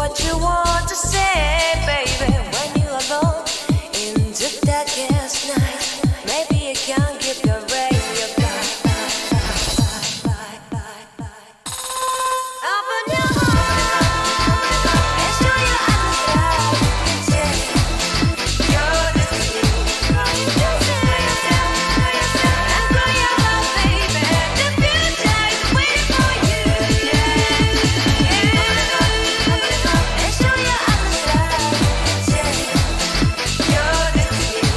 what you want to say, baby. When you're alone in the darkest night, maybe you can't keep your radio by. Open your heart and show your eyes that you can change your destiny. And grow your love, baby. The future is waiting for you. And show your eyes that you can change your destiny.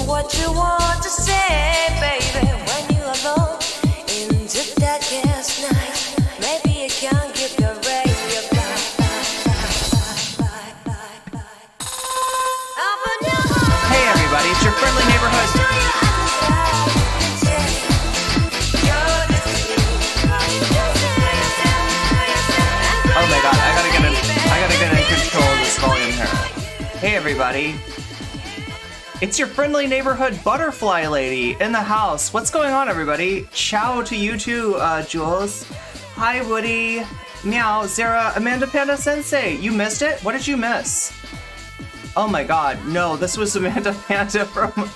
What you want to say, baby, when you're alone in the darkest night, maybe you can't keep your radio by. Hey everybody, it's your friendly neighborhood Hey everybody, it's your friendly neighborhood butterfly lady in the house. What's going on, everybody? Ciao to you too, Jules. Hi Woody, Meow, Zara, Amanda Panda Sensei. You missed it? What did you miss? Oh my god, no, this was Amanda Panda from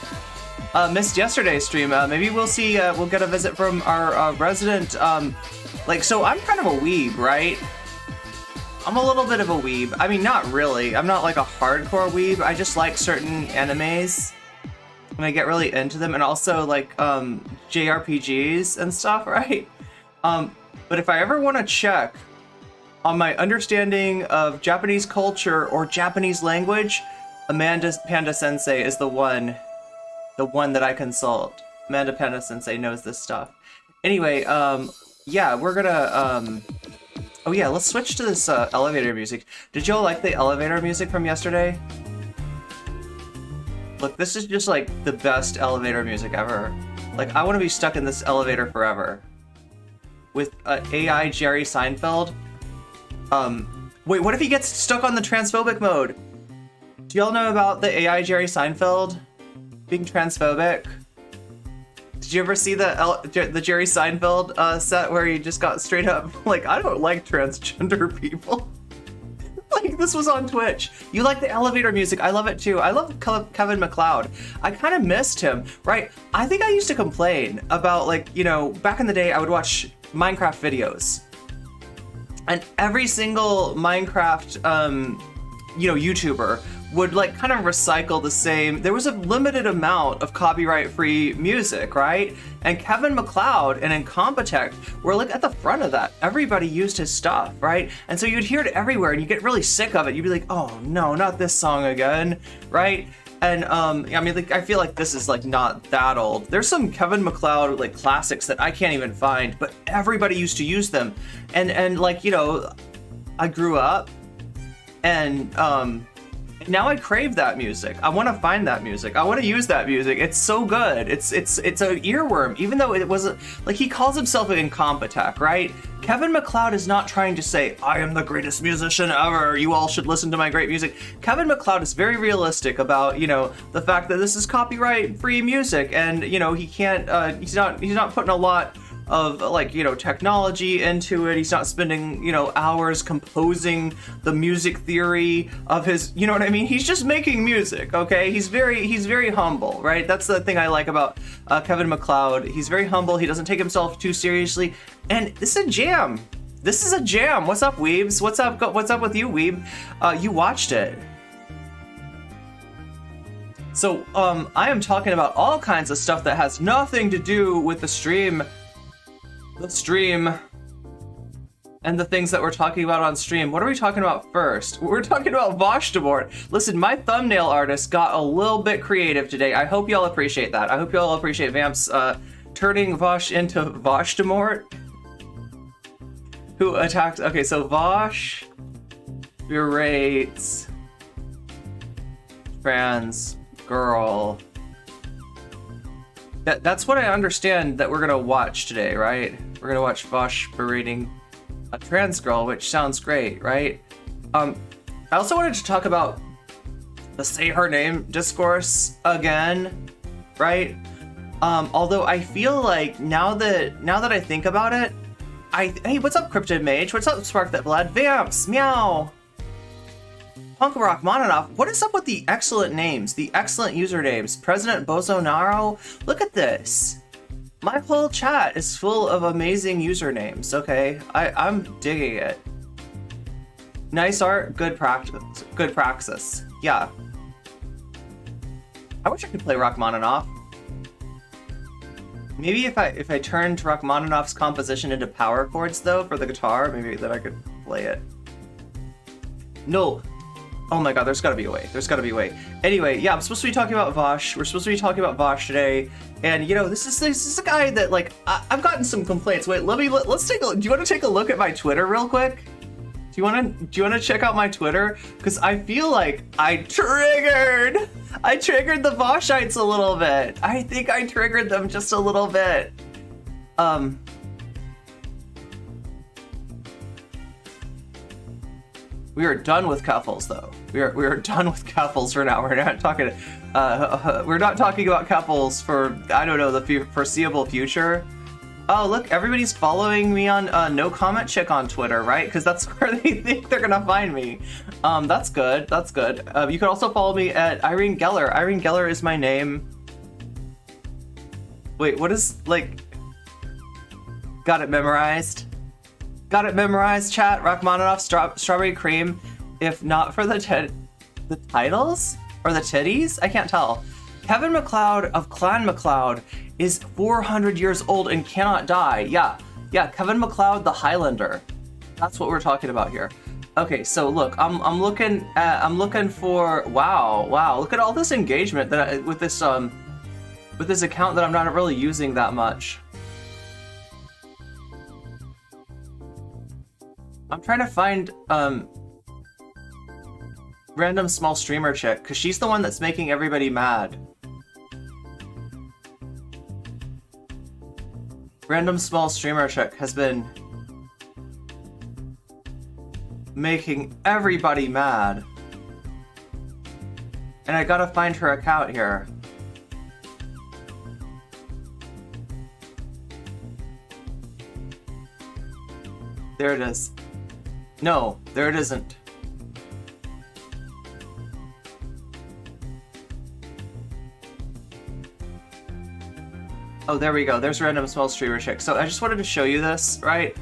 missed yesterday's stream. Maybe we'll see, we'll get a visit from our resident, so I'm kind of a weeb, right? I'm a little bit of a weeb. I mean, not really. I'm not like a hardcore weeb. I just like certain animes and I get really into them, and also like JRPGs and stuff, right? But if I ever want to check on my understanding of Japanese culture or Japanese language, Amanda Panda Sensei is the one that I consult. Amanda Panda Sensei knows this stuff. Anyway, yeah, we're gonna oh yeah, let's switch to this elevator music. Did y'all like the elevator music from yesterday? Look, this is just like the best elevator music ever. Like, I want to be stuck in this elevator forever. With AI Jerry Seinfeld. Wait, what if he gets stuck on the transphobic mode? Do y'all know about the AI Jerry Seinfeld being transphobic? Did you ever see the Jerry Seinfeld set where he just got straight up like, I don't like transgender people? Like, this was on Twitch. You like the elevator music? I love it too. I love Kevin MacLeod. I kind of missed him, right? I think I used to complain about, like, you know, back in the day I would watch Minecraft videos. And every single Minecraft, you know, YouTuber would like kind of recycle the same. There was a limited amount of copyright-free music, right? And Kevin MacLeod and Incompetech were like at the front of that. Everybody used his stuff, right? And so you'd hear it everywhere and you get really sick of it. You'd be like, oh no, not this song again, right? And I mean, like, I feel like this is like not that old. There's some Kevin MacLeod like classics that I can't even find, but everybody used to use them. And like, you know, I grew up and now I crave that music. I want to find that music. I want to use that music. It's so good. It's an earworm, even though it wasn't like, he calls himself an Incompetech, right? Kevin MacLeod is not trying to say, I am the greatest musician ever. You all should listen to my great music. Kevin MacLeod is very realistic about, you know, the fact that this is copyright-free music, and, you know, he can't, he's not putting a lot of, like, you know, technology into it. He's not spending, you know, hours composing the music theory of his, you know what I mean? He's just making music, okay? He's very humble, right? That's the thing I like about Kevin MacLeod. He's very humble. He doesn't take himself too seriously. And this is a jam. This is a jam. What's up, Weebs? What's up with you, Weeb? You watched it. So, I am talking about all kinds of stuff that has nothing to do with the stream and the things that we're talking about on stream. What are we talking about first? We're talking about Vaush Berates. Listen, my thumbnail artist got a little bit creative today. I hope y'all appreciate that. I hope y'all appreciate Vamps turning Vaush into Vaush Berates, who attacked. Okay, so Vaush Berates, trans girl. That's what I understand that we're gonna watch today, right? We're gonna watch Vaush berating a trans girl, which sounds great, right? I also wanted to talk about the say her name discourse again, right? Although I feel like now that I think about it, hey, what's up, Cryptid Mage? What's up, Spark That Blood? Vamps, meow. Punk Rock Mononov, what is up with the excellent names, the excellent usernames? President Bolsonaro, look at this. My whole chat is full of amazing usernames, okay? I'm digging it. Nice art, good practice, good praxis. Yeah. I wish I could play Rachmaninoff. Maybe if I turned Rachmaninoff's composition into power chords though for the guitar, maybe then I could play it. No. Oh my god, there's gotta be a way. There's gotta be a way. Anyway, yeah, I'm supposed to be talking about Vaush. We're supposed to be talking about Vaush today. And, you know, this is a guy that, like, I've gotten some complaints. Wait, let's take a, do you want to take a look at my Twitter real quick? Do you want to check out my Twitter? Because I feel like I triggered the Vaushites a little bit. I think I triggered them just a little bit. We are done with Cuffles, though. We are done with Cuffles for now. We're not talking. We're not talking about Cuffles for, I don't know, the foreseeable future. Oh, look, everybody's following me on nocommentchick on Twitter, right? Because that's where they think they're gonna find me. That's good. That's good. You can also follow me at Irene Geller. Irene Geller is my name. Wait, what is, like... Got it memorized. Got it memorized, chat. Rachmaninoff, strawberry cream. If not for the titles? Or the titties? I can't tell. Kevin MacLeod of Clan MacLeod is 400 years old and cannot die. Yeah, Kevin MacLeod the Highlander. That's what we're talking about here. Okay, so look, I'm looking for, wow, look at all this engagement that with this account that I'm not really using that much. I'm trying to find random small streamer chick, because she's the one that's making everybody mad. Random small streamer chick has been making everybody mad. And I gotta find her account here. There it is. No, there it isn't. Oh, there we go. There's random small streamer chick. So I just wanted to show you this, right?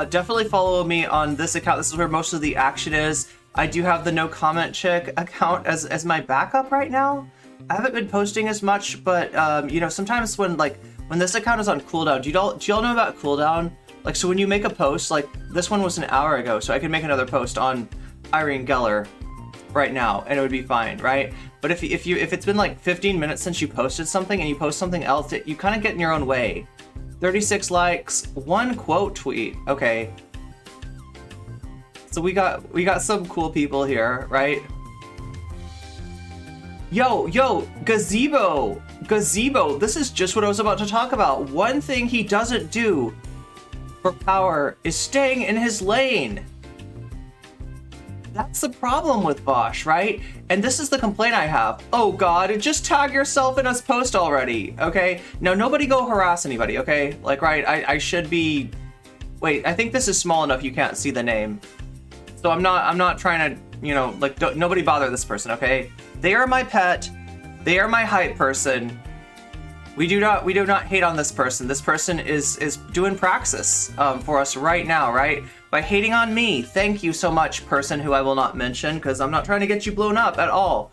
Definitely follow me on this account. This is where most of the action is. I do have the nocommentchick account as my backup right now. I haven't been posting as much, but you know, sometimes when this account is on cooldown, do y'all know about cooldown? Like, so when you make a post, like this one was an hour ago, so I can make another post on Irene Geller right now, and it would be fine, right? But if it's been like 15 minutes since you posted something and you post something else, you kind of get in your own way. 36 likes, 1 quote tweet. Okay. So we got some cool people here, right? Yo, Gazebo, this is just what I was about to talk about. One thing he doesn't do for power is staying in his lane. That's the problem with Vaush, right? And this is the complaint I have. Oh god, just tag yourself in his post already, okay? Now nobody go harass anybody, okay? Like, right, I should be... Wait, I think this is small enough you can't see the name. So I'm not trying to, you know, like, nobody bother this person, okay? They are my pet. They are my hype person. We do not hate on this person. This person is doing praxis for us right now, right? By hating on me. Thank you so much, person who I will not mention, because I'm not trying to get you blown up at all.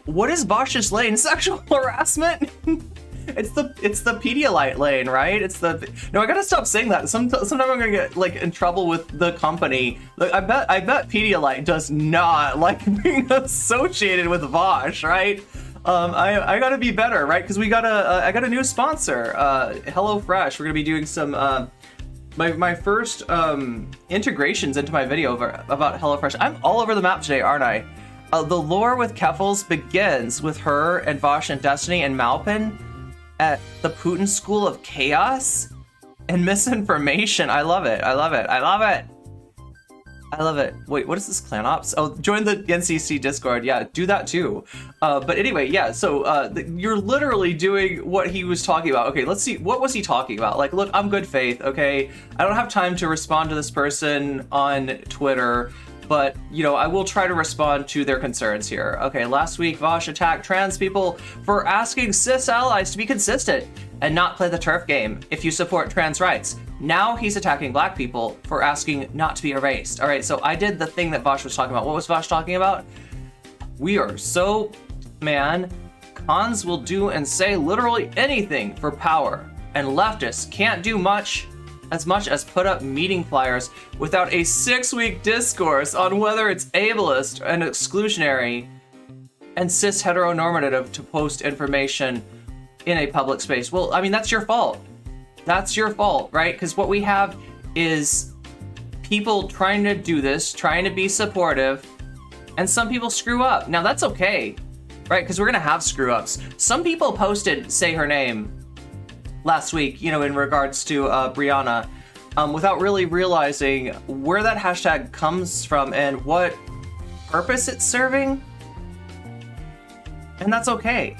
What is Vaush's lane? Sexual harassment? It's the Pedialyte lane, right? No, I gotta stop saying that. Sometimes I'm gonna get like in trouble with the company. Like, I bet Pedialyte does not like being associated with Vaush, right? I gotta be better, right? Because I got a new sponsor, HelloFresh. We're gonna be doing some my first integrations into my video about HelloFresh. I'm all over the map today, aren't I? The lore with Keffels begins with her and Vaush and Destiny and Malpin at the Putin School of Chaos and Misinformation. I love it. I love it. I love it. I love it. Wait, what is this clan ops? Oh, join the NCC Discord. Yeah, do that too. But anyway, yeah, so you're literally doing what he was talking about. Okay, let's see. What was he talking about? Like, look, I'm good faith, okay? I don't have time to respond to this person on Twitter, but, you know, I will try to respond to their concerns here. Okay, last week, Vaush attacked trans people for asking cis allies to be consistent and not play the turf game if you support trans rights. Now he's attacking black people for asking not to be erased. All right, so I did the thing that Vaush was talking about. What was Vaush talking about? We are so, man, cons will do and say literally anything for power, and leftists can't do as much as put up meeting flyers without a 6-week discourse on whether it's ableist and exclusionary and cis heteronormative to post information in a public space. Well, I mean, that's your fault. That's your fault, right? Because what we have is people trying to do this, trying to be supportive, and some people screw up. Now, that's okay, right? Because we're going to have screw-ups. Some people posted Say Her Name last week, you know, in regards to Brianna, without really realizing where that hashtag comes from and what purpose it's serving. And that's okay.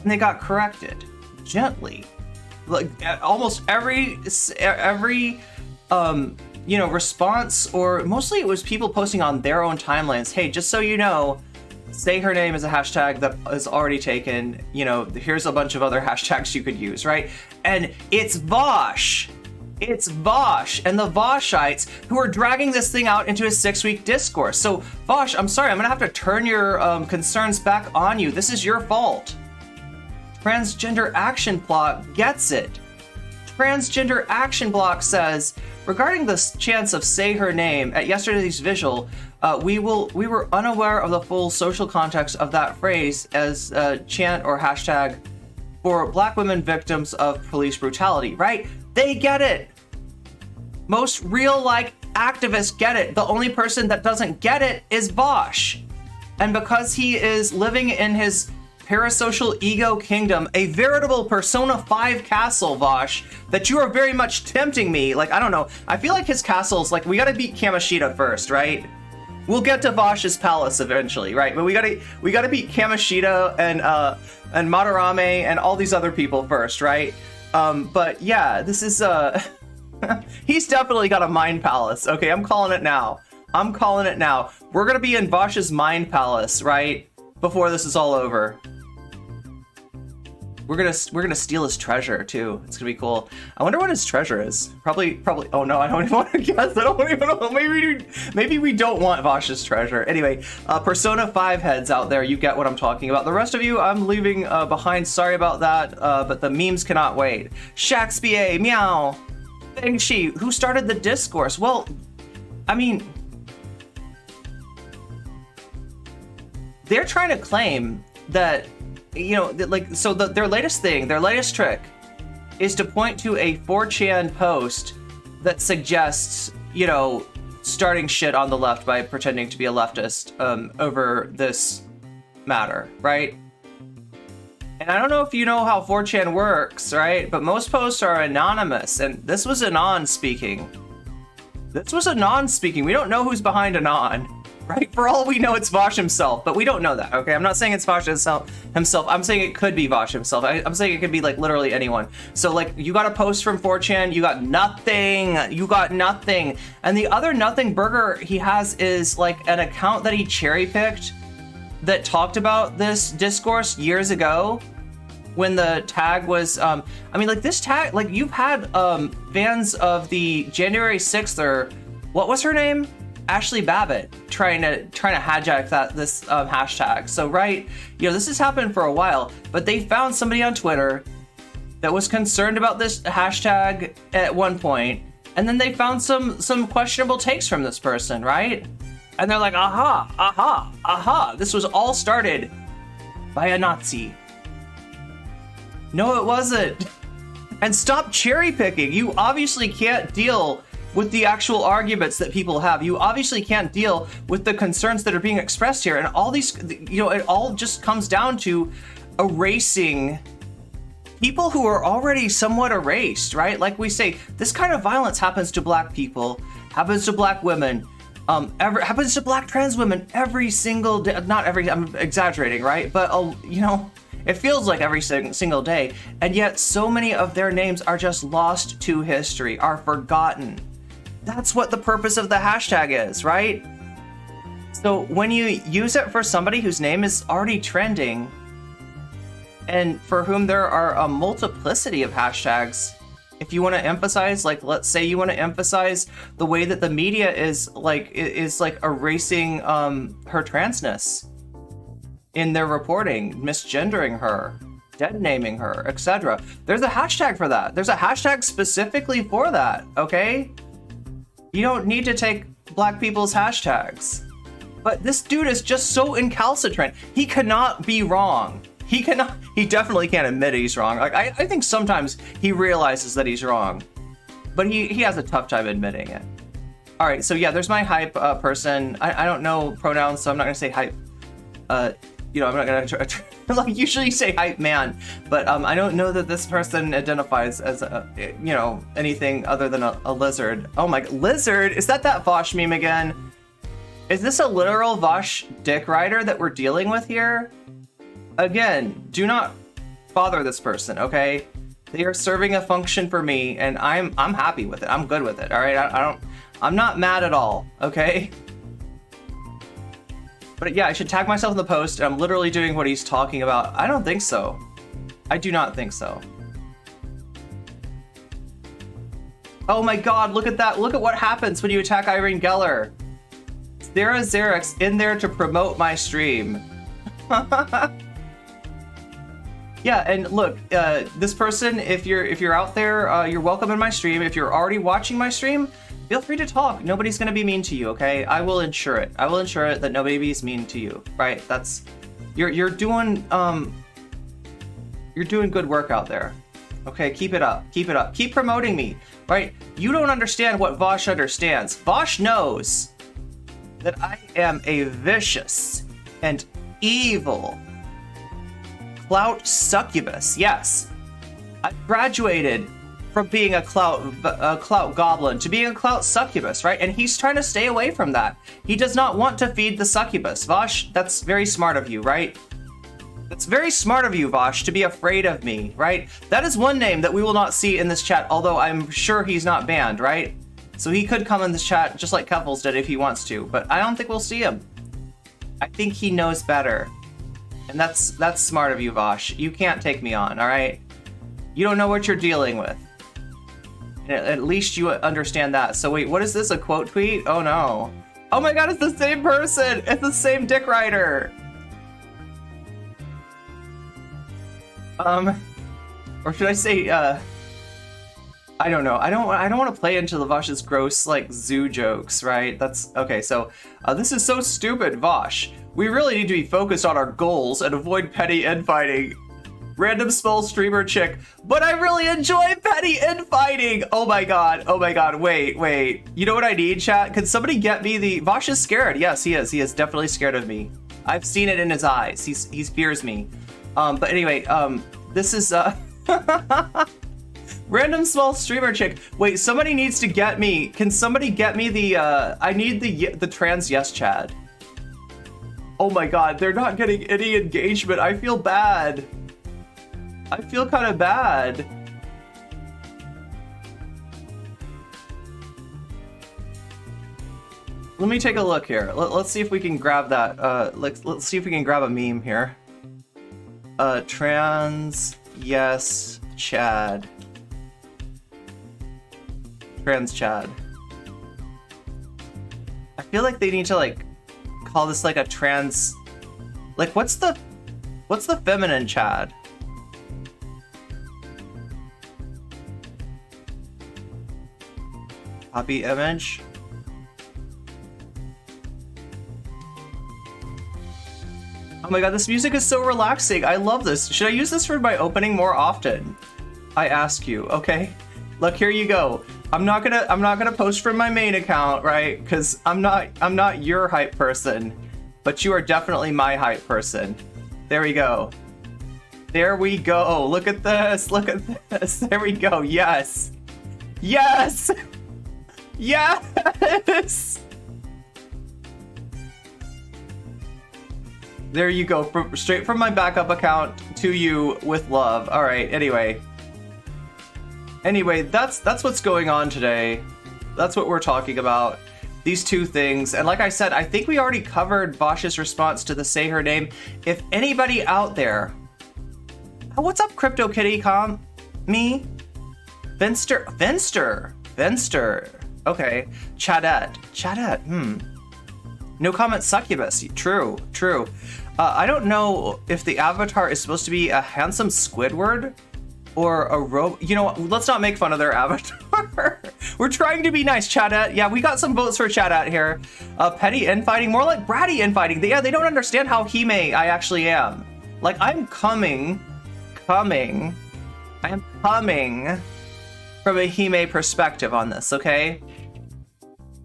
And they got corrected gently. Like almost every response, or mostly it was people posting on their own timelines. Hey, just so you know, say her name is a hashtag that is already taken. You know, here's a bunch of other hashtags you could use, right? And it's Vaush. It's Vaush and the Vaushites who are dragging this thing out into a 6-week discourse. So Vaush, I'm sorry, I'm gonna have to turn your concerns back on you. This is your fault. Transgender Action Block gets it. Transgender Action Block says, regarding the chance of say her name at yesterday's visual, we were unaware of the full social context of that phrase as a chant or hashtag for Black women victims of police brutality, right? They get it. Most real-like activists get it. The only person that doesn't get it is Vaush. And because he is living in his parasocial ego kingdom, a veritable Persona 5 castle, Vaush, that you are very much tempting me. Like, I don't know. I feel like his castle's like, we gotta beat Kamoshida first, right? We'll get to Vaush's palace eventually, right? But we gotta beat Kamoshida and Madarame and all these other people first, right? But yeah, this is he's definitely got a mind palace. Okay, I'm calling it now. I'm calling it now. We're gonna be in Vaush's mind palace, right? Before this is all over. We're gonna steal his treasure too. It's gonna be cool. I wonder what his treasure is. Probably. Oh no, I don't even want to guess. I don't even know. Maybe we don't want Vaush's treasure. Anyway, Persona 5 heads out there, you get what I'm talking about. The rest of you, I'm leaving behind. Sorry about that. But the memes cannot wait. Shakespeare, meow. Feng Shi, who started the discourse? Well, I mean, they're trying to claim that, you know, like, so their latest trick is to point to a 4chan post that suggests, you know, starting shit on the left by pretending to be a leftist over this matter, right? And I don't know if you know how 4chan works, right? But most posts are anonymous, and this was Anon speaking. This was Anon speaking. We don't know who's behind Anon. Right? For all we know, it's Vaush himself, but we don't know that, okay? I'm not saying it's Vaush himself. I'm saying it could be Vaush himself. I'm saying it could be, like, literally anyone. So, like, you got a post from 4chan, you got nothing. You got nothing. And the other nothing burger he has is, like, an account that he cherry-picked that talked about this discourse years ago when the tag was, I mean, like, this tag, like, you've had fans of the January 6th, or what was her name? Ashley Babbitt trying to hijack this hashtag. So, right, you know, this has happened for a while, but they found somebody on Twitter that was concerned about this hashtag at one point, and then they found some questionable takes from this person, right? And they're like, aha, this was all started by a Nazi. No, it wasn't. And stop cherry picking. You obviously can't deal with the actual arguments that people have. You obviously can't deal with the concerns that are being expressed here. And all these, you know, it all just comes down to erasing people who are already somewhat erased, right? Like we say, this kind of violence happens to Black people, happens to Black women, happens to Black trans women every single day. Not every, I'm exaggerating, right? But, you know, it feels like every single day. And yet so many of their names are just lost to history, are forgotten. That's what the purpose of the hashtag is, right? So when you use it for somebody whose name is already trending and for whom there are a multiplicity of hashtags, if you want to emphasize, like, let's say you want to emphasize the way that the media is like erasing her transness in their reporting, misgendering her, dead naming her, etc. There's a hashtag for that. There's a hashtag specifically for that, okay? You don't need to take Black people's hashtags. But this dude is just so incalcitrant. He cannot be wrong. He definitely can't admit he's wrong. Like, I think sometimes he realizes that he's wrong, but he has a tough time admitting it. All right, so yeah, there's my hype person. I don't know pronouns, so I'm not gonna say hype. You know, I'm not gonna Like, usually you say hype man, but I don't know that this person identifies as a, you know, anything other than a lizard. Oh my, lizard? Is that Vaush meme again? Is this a literal Vaush dick rider that we're dealing with here? Again, do not bother this person, okay? They are serving a function for me, and I'm happy with it. I'm good with it. All right, I'm not mad at all. Okay. But yeah, I should tag myself in the post. I'm literally doing what he's talking about. I don't think so. I do not think so. Oh my God! Look at that! Look at what happens when you attack Irene Geller. Sarah Xerix in there to promote my stream. Yeah, and look, this person, if you're out there, you're welcome in my stream. If you're already watching my stream, feel free to talk. Nobody's gonna be mean to you, okay? I will ensure it. I will ensure it that nobody is mean to you, right? That's you're doing good work out there. Okay, keep it up. Keep it up. Keep promoting me, right? You don't understand what Vaush understands. Vaush knows that I am a vicious and evil clout succubus. Yes, I graduated from being a clout goblin to being a clout succubus, right? And he's trying to stay away from that. He does not want to feed the succubus. Vaush, that's very smart of you, right? It's very smart of you, Vaush, to be afraid of me, right? That is one name that we will not see in this chat, although I'm sure he's not banned, right? So he could come in this chat just like Keffels did if he wants to, but I don't think we'll see him. I think he knows better. And that's smart of you, Vaush. You can't take me on, all right? You don't know what you're dealing with. And at least you understand that. So wait, what is this, a quote tweet? Oh no. Oh my God, it's the same person. It's the same dick rider. Or should I say, I don't know. I don't want to play into the Vaush's gross, like, zoo jokes, right? That's, okay, so, this is so stupid, Vaush. We really need to be focused on our goals and avoid petty infighting. Random small streamer chick, but I really enjoy petty infighting! Oh my God, wait. You know what I need, chat? Could somebody get me the... Vaush is scared. Yes, he is. He is definitely scared of me. I've seen it in his eyes. He fears me. But anyway, this is, random small streamer chick. Wait, somebody needs to get me. Can somebody get me the, I need the trans yes Chad. Oh my God, they're not getting any engagement. I feel bad. I feel kind of bad. Let me take a look here. Let's see if we can grab that. Let's see if we can grab a meme here. Trans yes Chad. Trans Chad. I feel like they need to like call this like a trans, like what's the feminine Chad? Copy image. Oh my God, this music is so relaxing. I love this. Should I use this for my opening more often? I ask you, okay? Look, here you go. I'm not gonna post from my main account, right? Because I'm not your hype person, but you are definitely my hype person. There we go. There we go. Look at this. Look at this. There we go. Yes. Yes. Yes. There you go. Straight from my backup account to you with love. All right. Anyway, that's what's going on today. That's what we're talking about. These two things. And like I said, I think we already covered Vaush's response to the say her name. If anybody out there... Oh, what's up, CryptoKitty? Me? Finster. Okay. Chadette. No comment succubus. True. I don't know if the avatar is supposed to be a handsome Squidward or a you know what? Let's not make fun of their avatar. We're trying to be nice, Chadette. Yeah, we got some votes for Chadette here. Petty infighting, more like bratty infighting. Yeah, they don't understand how Hime I actually am. Like, I'm coming from a Hime perspective on this, okay?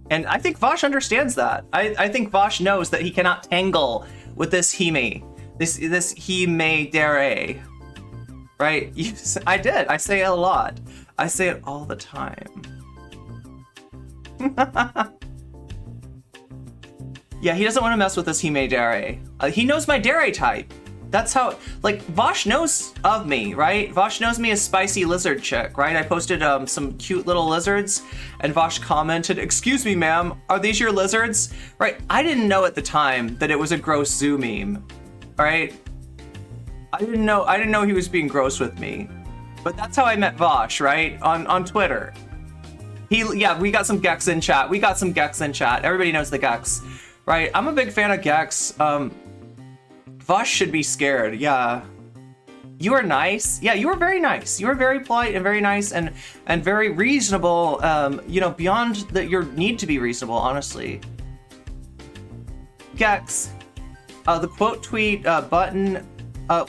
And I think Vaush understands that. I think Vaush knows that he cannot tangle with this Hime. This he may dare, right? I did. I say it a lot. I say it all the time. Yeah, he doesn't want to mess with this he may dare. He knows my dare type. That's how, like, Vaush knows of me, right? Vaush knows me as Spicy Lizard Chick, right? I posted some cute little lizards, and Vaush commented, "Excuse me, ma'am, are these your lizards?" Right? I didn't know at the time that it was a gross zoo meme, right? I didn't know he was being gross with me. But that's how I met Vaush, right? On Twitter. Yeah, we got some Gex in chat. Everybody knows the Gex, right? I'm a big fan of Gex. Vaush should be scared, yeah. You are nice. Yeah, you were very nice. You were very polite and very nice and very reasonable, you know, beyond your need to be reasonable, honestly. Gex, the quote tweet button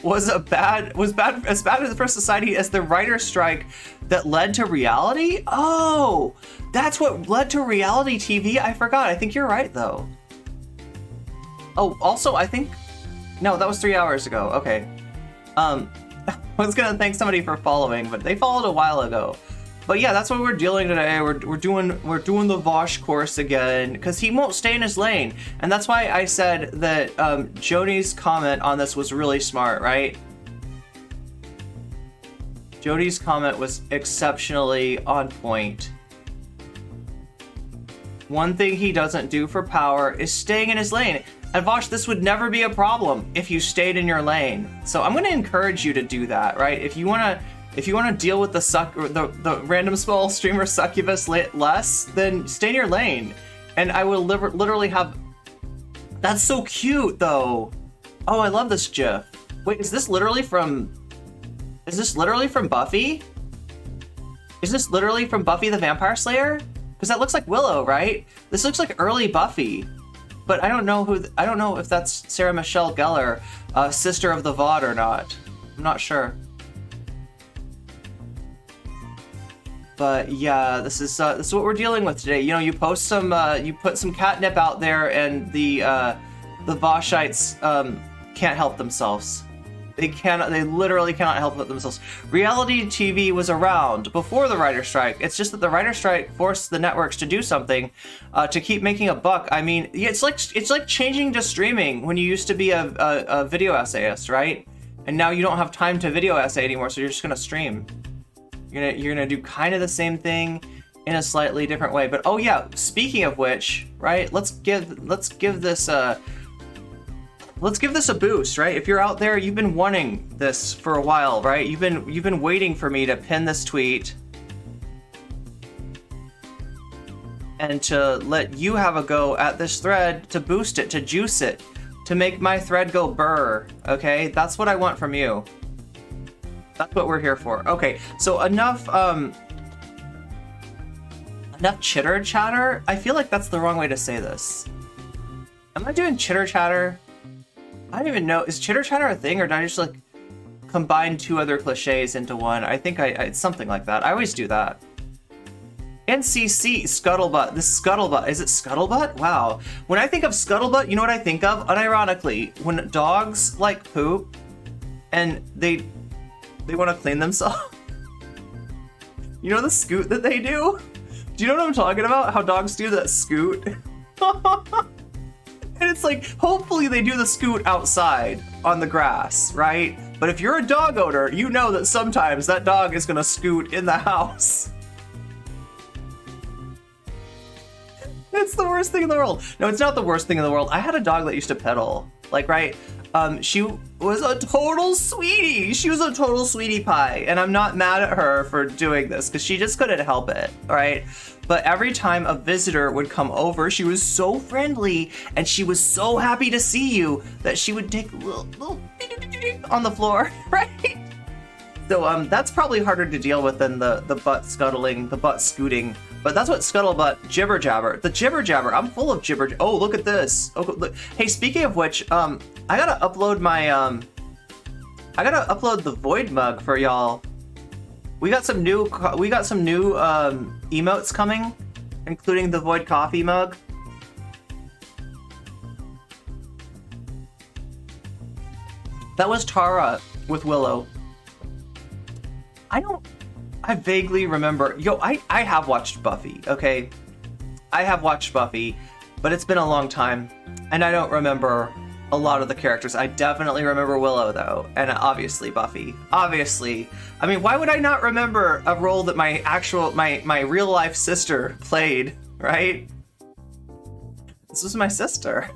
was as bad in the First Society as the writer strike that led to reality? Oh, that's what led to reality TV? I forgot. I think you're right, though. Oh, also, I think... No, that was 3 hours ago. Okay. I was gonna thank somebody for following, but they followed a while ago. But yeah, that's what we're dealing today. We're doing the Vaush course again because he won't stay in his lane, and that's why I said that Joni's comment on this was really smart, right? Joni's comment was exceptionally on point. One thing he doesn't do for power is staying in his lane. And Vaush, this would never be a problem if you stayed in your lane. So I'm going to encourage you to do that, right? If you want to deal with the random small streamer succubus less, then stay in your lane. And I will literally have... That's so cute, though. Oh, I love this GIF. Wait, is this literally from Buffy? Is this literally from Buffy the Vampire Slayer? Because that looks like Willow, right? This looks like early Buffy. But I don't know if that's Sarah Michelle Gellar, sister of the VOD or not. I'm not sure. But yeah, this is what we're dealing with today. You know, you put some catnip out there, and the Vaushites can't help themselves. They literally cannot help themselves. Reality TV was around before the writer strike. It's just that the writer strike forced the networks to do something to keep making a buck. I mean, it's like changing to streaming when you used to be a video essayist, right? And now you don't have time to video essay anymore, so you're just gonna stream. You're gonna do kind of the same thing in a slightly different way. But oh yeah, speaking of which, right? Let's give this a boost, right? If you're out there, you've been wanting this for a while, right? You've been waiting for me to pin this tweet and to let you have a go at this thread, to boost it, to juice it, to make my thread go burr, okay? That's what I want from you. That's what we're here for. Okay, so enough chitter chatter. I feel like that's the wrong way to say this. Am I doing chitter chatter? I don't even know. Is chitter chatter a thing, or did I just like combine two other cliches into one? I think it's something like that. I always do that. NCC scuttlebutt. This scuttlebutt. Is it scuttlebutt? Wow. When I think of scuttlebutt, you know what I think of? Unironically, when dogs like poop and they want to clean themselves. You know the scoot that they do? Do you know what I'm talking about? How dogs do that scoot? And it's like, hopefully they do the scoot outside on the grass, right? But if you're a dog owner, you know that sometimes that dog is gonna scoot in the house. It's the worst thing in the world. No, it's not the worst thing in the world. I had a dog that used to pedal, like, right? She was a total sweetie. She was a total sweetie pie, and I'm not mad at her for doing this because she just couldn't help it, right? But every time a visitor would come over, she was so friendly and she was so happy to see you that she would take a little on the floor, right? So that's probably harder to deal with than the butt scuttling, the butt scooting. But that's what scuttlebutt jibber jabber. The jibber jabber. I'm full of jibber. Oh, look at this. Oh, look. Hey, speaking of which, I gotta upload my I gotta upload the Void mug for y'all. We got some new emotes coming, including the Void coffee mug. That was Tara with Willow. I vaguely remember. Yo, I have watched Buffy, okay? I have watched Buffy, but it's been a long time, and I don't remember a lot of the characters. I definitely remember Willow, though, and obviously Buffy. Obviously. I mean, why would I not remember a role that my real-life sister played, right? This was my sister.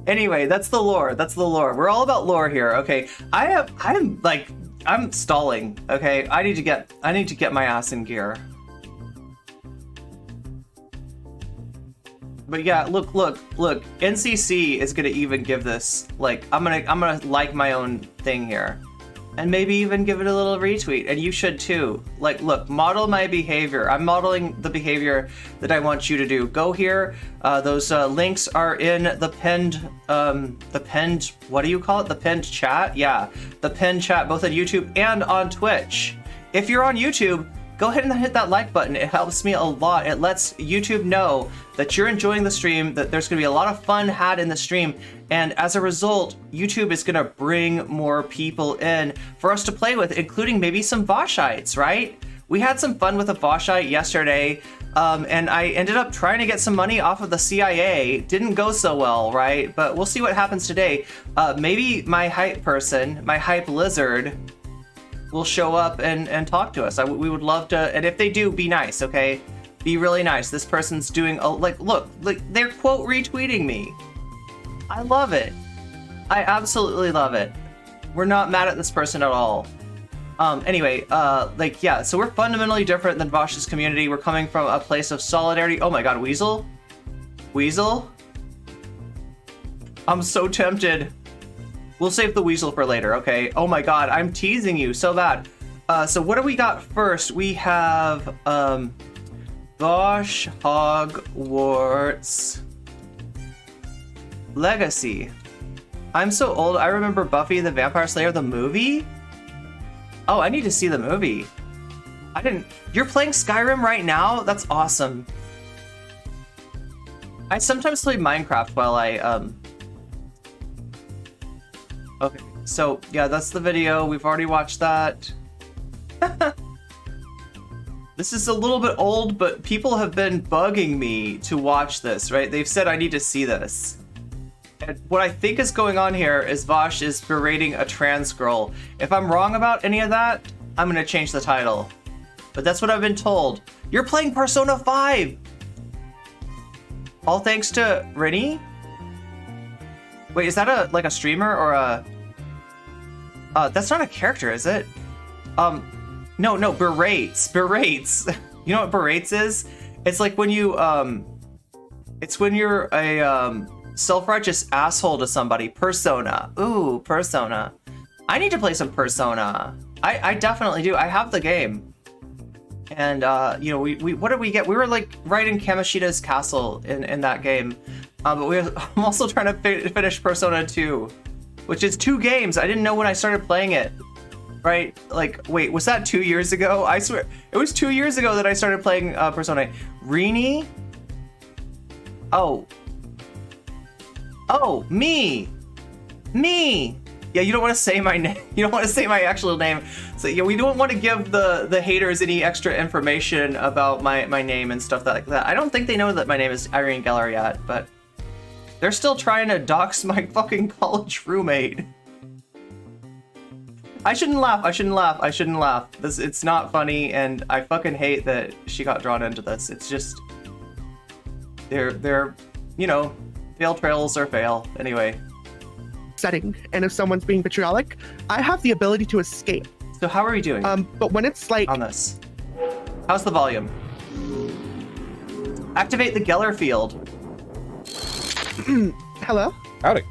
Anyway, that's the lore. That's the lore. We're all about lore here, okay? I'm stalling, okay? I need to get my ass in gear. But yeah, look. NCC is gonna even give this, like, I'm gonna like my own thing here. And maybe even give it a little retweet, and you should too. Like, look, model my behavior. I'm modeling the behavior that I want you to do. Go here. Those links are in the pinned, what do you call it? The pinned chat? Yeah, the pinned chat, both on YouTube and on Twitch. If you're on YouTube, go ahead and hit that like button. It helps me a lot. It lets YouTube know that you're enjoying the stream, that there's gonna be a lot of fun had in the stream, and as a result, YouTube is gonna bring more people in for us to play with, including maybe some Vaushites, right? We had some fun with a Vaushite yesterday, and I ended up trying to get some money off of the CIA. Didn't go so well, right? But we'll see what happens today. Maybe my hype person, my hype lizard, will show up and talk to us. We would love to, and if they do, be nice, okay? Be really nice. This person's doing look, they're quote retweeting me. I love it. I absolutely love it. We're not mad at this person at all. Anyway, yeah, so we're fundamentally different than Vaush's community. We're coming from a place of solidarity. Oh my god, Weasel? Weasel? I'm so tempted. We'll save the Weasel for later, okay? Oh my god, I'm teasing you so bad. So what do we got first? We have, Vaush Hogwarts Legacy. I'm so old, I remember Buffy the Vampire Slayer, the movie? Oh, I need to see the movie. I didn't... You're playing Skyrim right now? That's awesome. I sometimes play Minecraft while I, Okay, so, yeah, that's the video. We've already watched that. This is a little bit old, but people have been bugging me to watch this, right? They've said I need to see this. And what I think is going on here is Vaush is berating a trans girl. If I'm wrong about any of that, I'm gonna change the title. But that's what I've been told. You're playing Persona 5! All thanks to Irene? Wait, is that a streamer or a... that's not a character, is it? No, Berates. Berates. You know what Berates is? It's like when you, it's when you're a, self-righteous asshole to somebody. Persona. Ooh, Persona. I need to play some Persona. I definitely do. I have the game. And, you know, what did we get? We were, like, right in Kamoshida's castle in that game. But I'm also trying to finish Persona 2, which is 2 games. I didn't know when I started playing it. Right? Like, wait, was that 2 years ago? I swear, it was 2 years ago that I started playing Persona. Irene? Oh. Oh, me! Me! Yeah, you don't want to say my name. You don't want to say my actual name. So, yeah, we don't want to give the haters any extra information about my name and stuff like that. I don't think they know that my name is Irene Geller yet, but they're still trying to dox my fucking college roommate. I shouldn't laugh. It's not funny, and I fucking hate that she got drawn into this. It's just... They're, you know, fail trails or fail. Anyway. Setting, and if someone's being vitriolic, I have the ability to escape. So how are we doing? But when it's like... On this. How's the volume? Activate the Geller field. Hello? Howdy.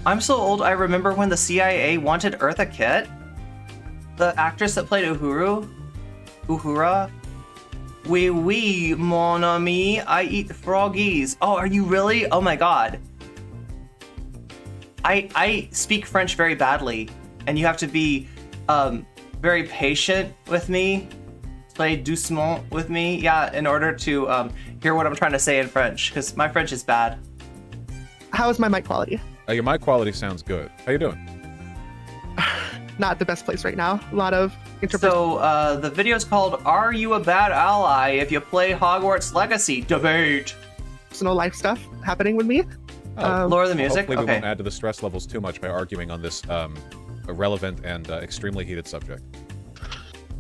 I'm so old, I remember when the CIA wanted Eartha Kitt? The actress that played Uhura? Oui, mon ami, I eat froggies. Oh, are you really? Oh my god. I speak French very badly, and you have to be very patient with me, play doucement with me, yeah, in order to hear what I'm trying to say in French, because my French is bad. How is my mic quality? Your mic quality sounds good. How you doing? Not the best place right now. A lot of interpretation. So the video is called "Are You a Bad Ally If You Play Hogwarts Legacy?" Debate. Personal life stuff happening with me. Lower the music. Hopefully we Okay. won't add to the stress levels too much by arguing on this irrelevant and extremely heated subject.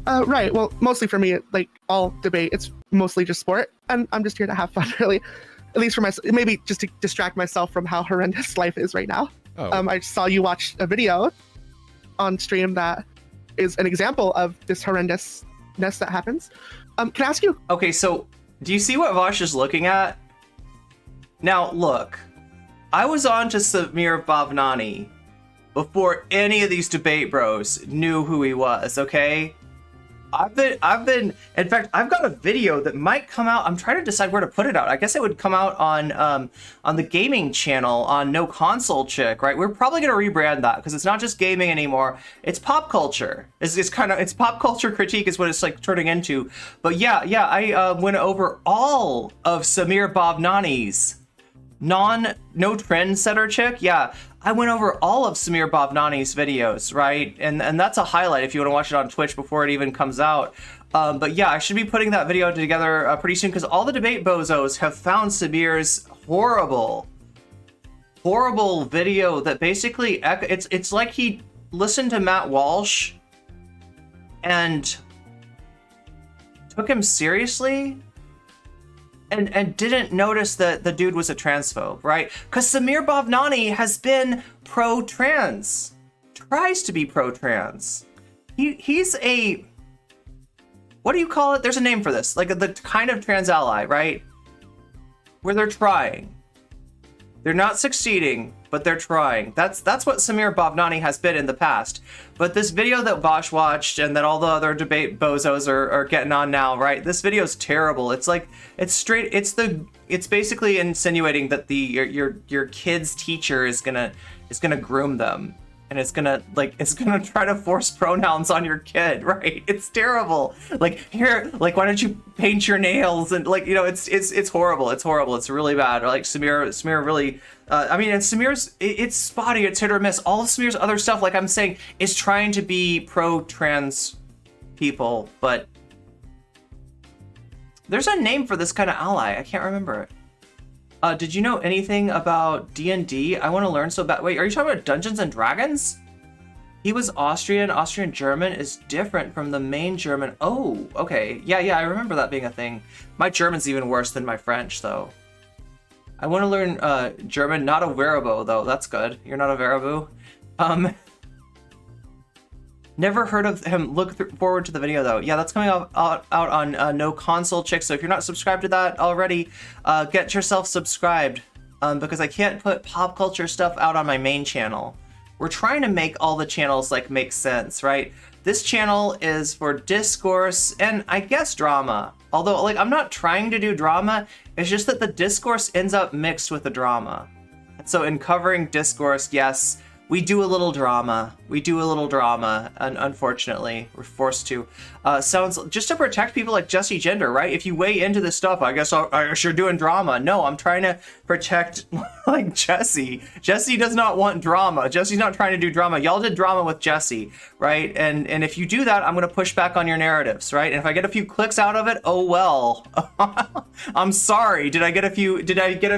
Right. Well, mostly for me, like all debate, it's mostly just sport, and I'm just here to have fun, really. At least for myself, maybe just to distract myself from how horrendous life is right now. Oh. I saw you watch a video on stream that is an example of this horrendousness that happens. Can I ask you? Okay, so do you see what Vaush is looking at? Now, look, I was on to Samir Bhavnani before any of these debate bros knew who he was, okay? In fact, I've got a video that might come out. I'm trying to decide where to put it out. I guess it would come out on the gaming channel on nocommentchick, right? We're probably gonna rebrand that because it's not just gaming anymore. It's pop culture. It's pop culture critique is what it's like turning into. But yeah, I went over all of Samir Bhavnani's no trendsetter chick. Yeah, I went over all of Samir Bhavnani's videos, right? And that's a highlight if you want to watch it on Twitch before it even comes out. But yeah, I should be putting that video together pretty soon because all the debate bozos have found Samir's horrible video that basically it's like he listened to Matt Walsh and took him seriously. And didn't notice that the dude was a transphobe, right? Because Samir Bhavnani has been pro-trans, tries to be pro-trans. He's a, what do you call it? There's a name for this, like the kind of trans ally, right? Where they're trying. They're not succeeding, but they're trying. That's what Samir Bhavnani has been in the past. But this video that Vaush watched and that all the other debate bozos are getting on now, right? This video is terrible. It's like it's basically insinuating that your kid's teacher is gonna groom them. And it's gonna try to force pronouns on your kid, right? It's terrible. Like, here, like, why don't you paint your nails? And like, you know, it's horrible. It's horrible. It's really bad. Like Samir really, I mean, and Samir's, it's spotty. It's hit or miss. All of Samir's other stuff, like I'm saying, is trying to be pro-trans people, but there's a name for this kind of ally. I can't remember it. Did you know anything about D&D? I want to learn so bad. Wait, are you talking about Dungeons and Dragons? He was Austrian. Austrian German is different from the main German. Oh, okay. Yeah, I remember that being a thing. My German's even worse than my French, though. I want to learn German, not a wearabo, though. That's good. You're not a wearabo. Never heard of him. Look forward to the video, though. Yeah, that's coming out on No Console Chick. So if you're not subscribed to that already, get yourself subscribed because I can't put pop culture stuff out on my main channel. We're trying to make all the channels like make sense, right? This channel is for discourse and I guess drama. Although, like, I'm not trying to do drama. It's just that the discourse ends up mixed with the drama. So in covering discourse, yes, we do a little drama. And unfortunately, we're forced to. Sounds just to protect people like Jesse Gender, right? If you weigh into this stuff, I guess you're doing drama. No, I'm trying to protect like Jesse. Jesse does not want drama. Jesse's not trying to do drama. Y'all did drama with Jesse, right? And if you do that, I'm gonna push back on your narratives, right? And if I get a few clicks out of it, oh well. I'm sorry. Did I get a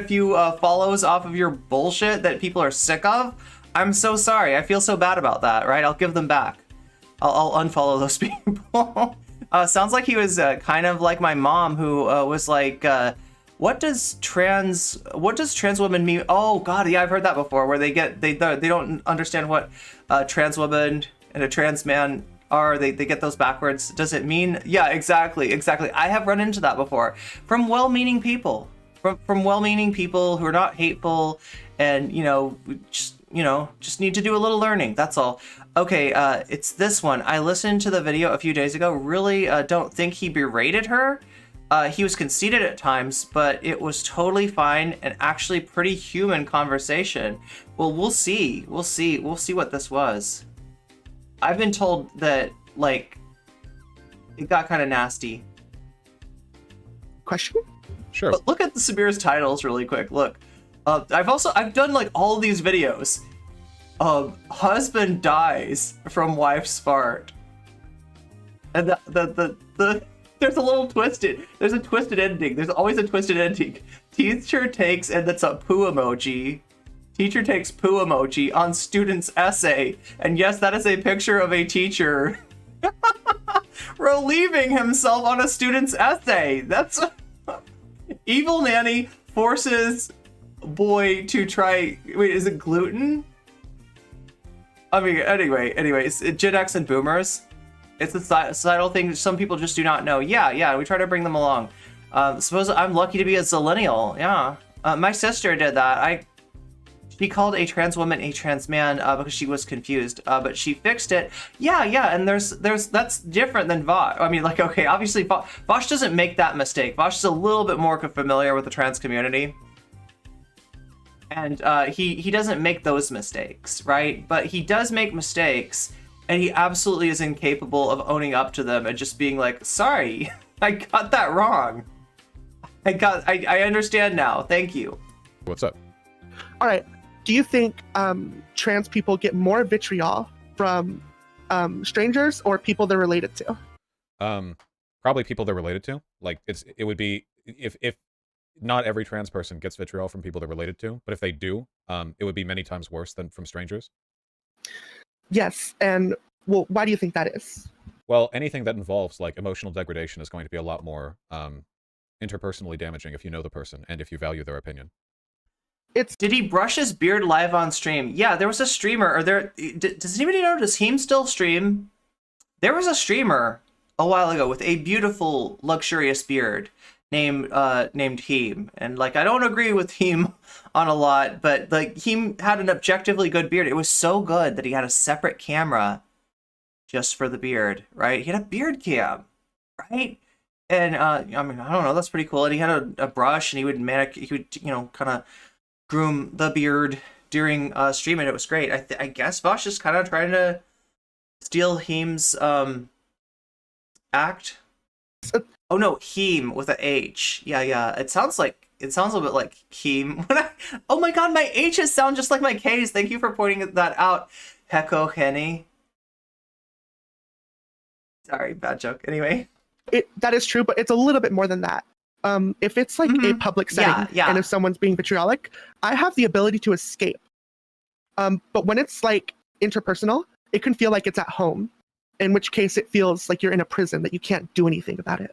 few follows off of your bullshit that people are sick of? I'm so sorry. I feel so bad about that, right? I'll give them back. I'll unfollow those people. Sounds like he was kind of like my mom, who was like, what does trans women mean? Oh God, yeah, I've heard that before. Where they don't understand what a trans woman and a trans man are. They get those backwards. Does it mean? Yeah, exactly. I have run into that before from well-meaning people, from well-meaning people who are not hateful, and just need to do a little learning. That's all. Okay, it's this one. I listened to the video a few days ago. Really don't think he berated her. He was conceited at times, but it was totally fine and actually pretty human conversation. Well, we'll see. We'll see what this was. I've been told that, like, it got kind of nasty. Question? Sure. But look at the Samir's titles really quick. Look. I've done like all these videos. Husband dies from wife's fart, and there's a little twisted. There's a twisted ending. There's always a twisted ending. Teacher takes, and that's a poo emoji. Teacher takes poo emoji on student's essay, and yes, that is a picture of a teacher relieving himself on a student's essay. That's evil nanny forces boy to try. Wait, is it gluten? I mean, anyways, Gen X and Boomers. It's a societal thing some people just do not know. Yeah, we try to bring them along. Suppose I'm lucky to be a zillennial. Yeah, my sister did that. She called a trans woman a trans man because she was confused, but she fixed it. Yeah, and there's that's different than Vaush. I mean, like, okay, obviously Vaush doesn't make that mistake. Vaush is a little bit more familiar with the trans community, and he doesn't make those mistakes, right? But he does make mistakes, and he absolutely is incapable of owning up to them and just being like, sorry, I got that wrong. I understand now. Thank you. What's up? All right. Do you think trans people get more vitriol from strangers or people they're related to? Probably people they're related to. Like it would be if not every trans person gets vitriol from people they're related to, but if they do, it would be many times worse than from strangers. Yes, and well, why do you think that is? Well, anything that involves like emotional degradation is going to be a lot more interpersonally damaging if you know the person and if you value their opinion. Did he brush his beard live on stream? Yeah, there was a streamer. Does anybody know? Does Heem still stream? There was a streamer a while ago with a beautiful, luxurious beard named Heem, and like I don't agree with Heem on a lot, but like Heem had an objectively good beard. It was so good that he had a separate camera just for the beard, right? He had a beard cam, right? And I mean, I don't know, that's pretty cool. And he had a brush, and he would kind of groom the beard during streaming. It was great. I guess Vaush is kind of trying to steal Heem's act. Oh no, Heem with a H. Yeah. It sounds a little bit like Heem. Oh my god, my H's sound just like my K's. Thank you for pointing that out, Hecko Henny. Sorry, bad joke. Anyway. That is true, but it's a little bit more than that. If it's like a public setting, and if someone's being vitriolic, I have the ability to escape. But when it's like interpersonal, it can feel like it's at home, in which case it feels like you're in a prison that you can't do anything about it.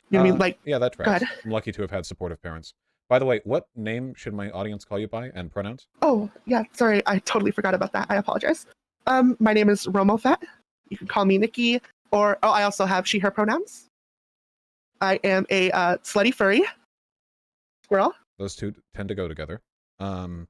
You know what I mean? Like, yeah, that's right. I'm lucky to have had supportive parents. By the way, what name should my audience call you by and pronouns? Oh, yeah, sorry, I totally forgot about that. I apologize. My name is Romofet. You can call me Nikki, or I also have she/her pronouns. I am a slutty furry squirrel. Those two tend to go together. Not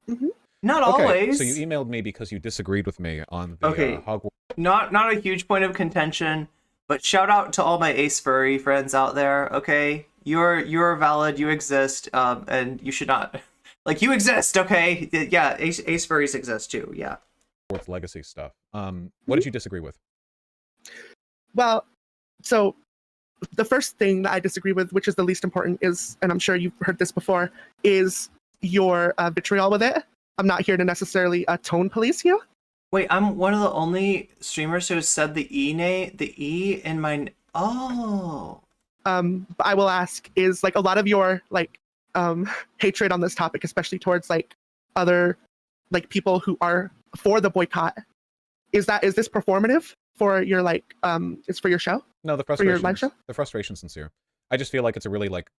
okay, always. So you emailed me because you disagreed with me on the Hogwarts. Not a huge point of contention, but shout out to all my ace furry friends out there. Okay, you're valid. You exist, and you should not like you exist. Okay, yeah, ace furries exist too. Yeah. Hogwarts legacy stuff. What did you disagree with? Well, so the first thing that I disagree with, which is the least important, is, and I'm sure you've heard this before, is your vitriol with it. I'm not here to necessarily tone police you. Wait, I'm one of the only streamers who has said the E in my. Oh. But I will ask, is like a lot of your like hatred on this topic, especially towards like other like people who are for the boycott, is this performative for your like it's for your show? No, the frustration. For your live show? The frustration's sincere. I just feel like it's a really like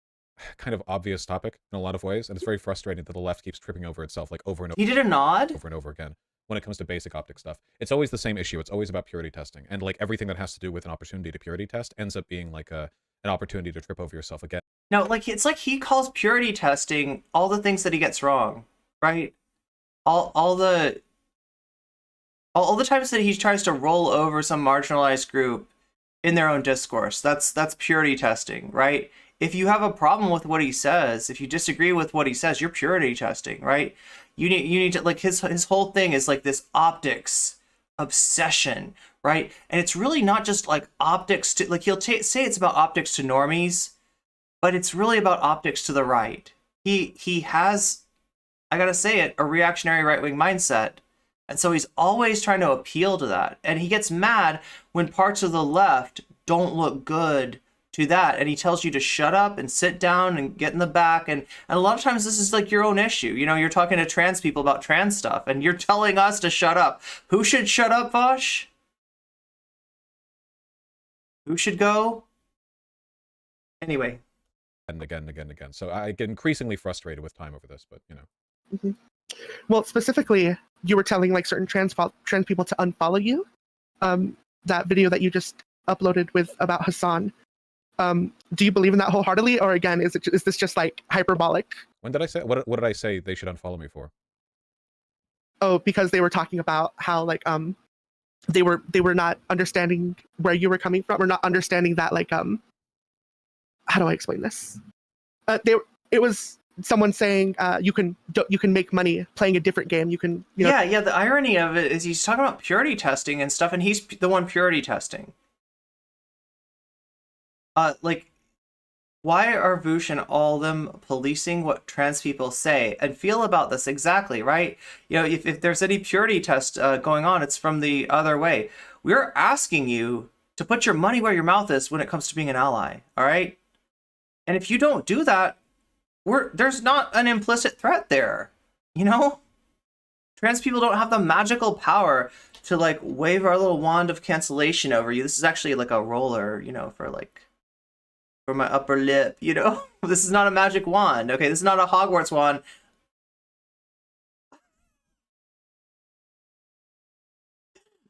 kind of obvious topic in a lot of ways, and it's very frustrating that the left keeps tripping over itself like over and over. He did a nod? Over and over again when it comes to basic optic stuff. It's always the same issue. It's always about purity testing, and like everything that has to do with an opportunity to purity test ends up being like an opportunity to trip over yourself again. No, like it's like he calls purity testing all the things that he gets wrong, right? All the times that he tries to roll over some marginalized group in their own discourse. That's purity testing, right? If you have a problem with what he says, if you disagree with what he says, you're purity testing, right? You need to like his whole thing is like this optics obsession, right? And it's really not just like optics to like he'll say it's about optics to normies, but it's really about optics to the right. He has I gotta say it, a reactionary right-wing mindset. And so he's always trying to appeal to that. And he gets mad when parts of the left don't look good to that. And he tells you to shut up and sit down and get in the back. And a lot of times this is like your own issue. You know, you're talking to trans people about trans stuff and you're telling us to shut up. Who should shut up, Vaush? Who should go? Anyway. And again. So I get increasingly frustrated with time over this, but you know. Mm-hmm. Well, specifically, you were telling like certain trans people to unfollow you. That video that you just uploaded with about Hassan. Do you believe in that wholeheartedly, or again, is this just like hyperbolic? When did I say what did I say they should unfollow me for? Oh, because they were talking about how like they were not understanding where you were coming from, or not understanding that like how do I explain this? It was someone saying you can make money playing a different game. You can yeah. The irony of it is he's talking about purity testing and stuff, and he's the one purity testing. Like, why are Vaush and all them policing what trans people say and feel about this exactly, right? You know, if there's any purity test going on, it's from the other way. We're asking you to put your money where your mouth is when it comes to being an ally, all right? And if you don't do that, there's not an implicit threat there, you know? Trans people don't have the magical power to, like, wave our little wand of cancellation over you. This is actually like a roller, you know, for my upper lip, you know? This is not a magic wand, okay? This is not a Hogwarts wand.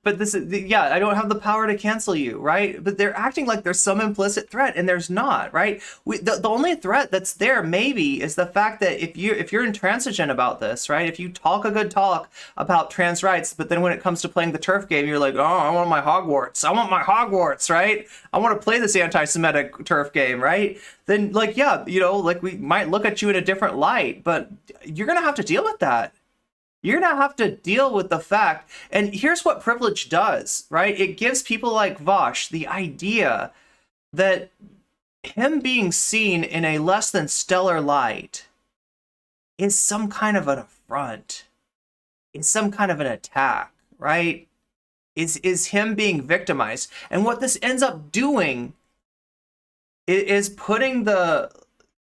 But this is, yeah, I don't have the power to cancel you, right? But they're acting like there's some implicit threat, and there's not, right? The only threat that's there, maybe, is the fact that if you're intransigent about this, right? If you talk a good talk about trans rights, but then when it comes to playing the turf game, you're like, oh, I want my Hogwarts, right? I want to play this anti-Semitic turf game, right? Then, like, yeah, you know, like, we might look at you in a different light, but you're gonna have to deal with that. You're going to have to deal with the fact, and here's what privilege does, right? It gives people like Vaush the idea that him being seen in a less than stellar light is some kind of an affront, is some kind of an attack, right? Is him being victimized. And what this ends up doing is putting the,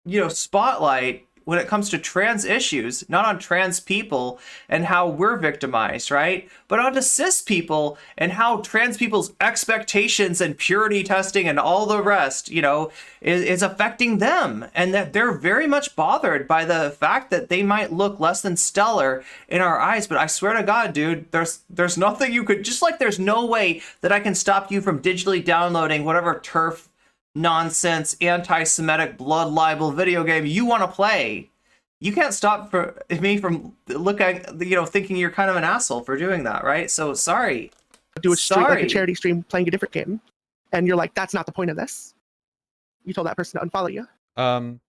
you know, spotlight when it comes to trans issues, not on trans people and how we're victimized, right? But onto cis people and how trans people's expectations and purity testing and all the rest, you know, is affecting them. And that they're very much bothered by the fact that they might look less than stellar in our eyes. But I swear to God, dude, there's nothing you could, just like there's no way that I can stop you from digitally downloading whatever turf nonsense anti-Semitic blood libel video game you want to play. You can't stop me from thinking you're kind of an asshole for doing that, right? So sorry. Do a stream, like a charity stream playing a different game, and you're like, that's not the point of this. You told that person to unfollow you.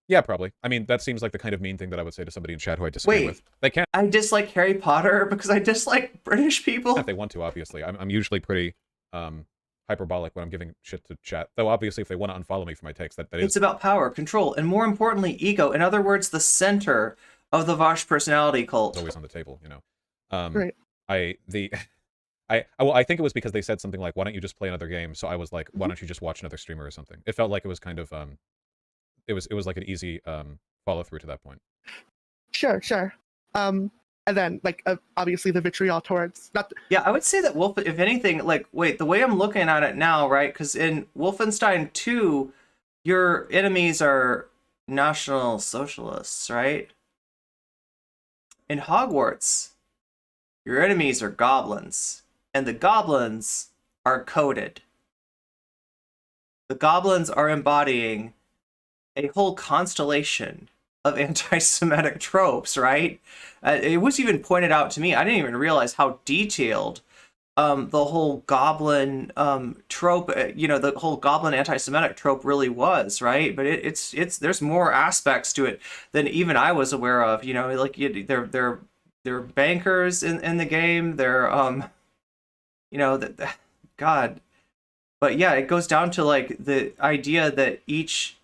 Yeah, probably. I mean, that seems like the kind of mean thing that I would say to somebody in chat who I disagree with. They can't. I dislike Harry Potter because I dislike British people. If they want to, obviously. I'm usually pretty hyperbolic when I'm giving shit to chat. Though obviously if they want to unfollow me for my takes, that is. It's about power, control, and more importantly, ego. In other words, the center of the Vaush personality cult. It's always on the table, you know. Right. I think it was because they said something like, why don't you just play another game? So I was like, why don't you just watch another streamer or something? It felt like it was kind of it was like an easy follow through to that point. Sure. And then, like, obviously the vitriol towards... Yeah, I would say that if anything, like, wait, the way I'm looking at it now, right? Because in Wolfenstein 2, your enemies are National Socialists, right? In Hogwarts, your enemies are goblins. And the goblins are coded. The goblins are embodying a whole constellation of anti-Semitic tropes, right? It was even pointed out to me. I didn't even realize how detailed the whole goblin trope, the whole goblin anti-Semitic trope really was, right? But it's there's more aspects to it than even I was aware of. You know, like they're bankers in the game. They're God. But yeah, it goes down to like the idea that each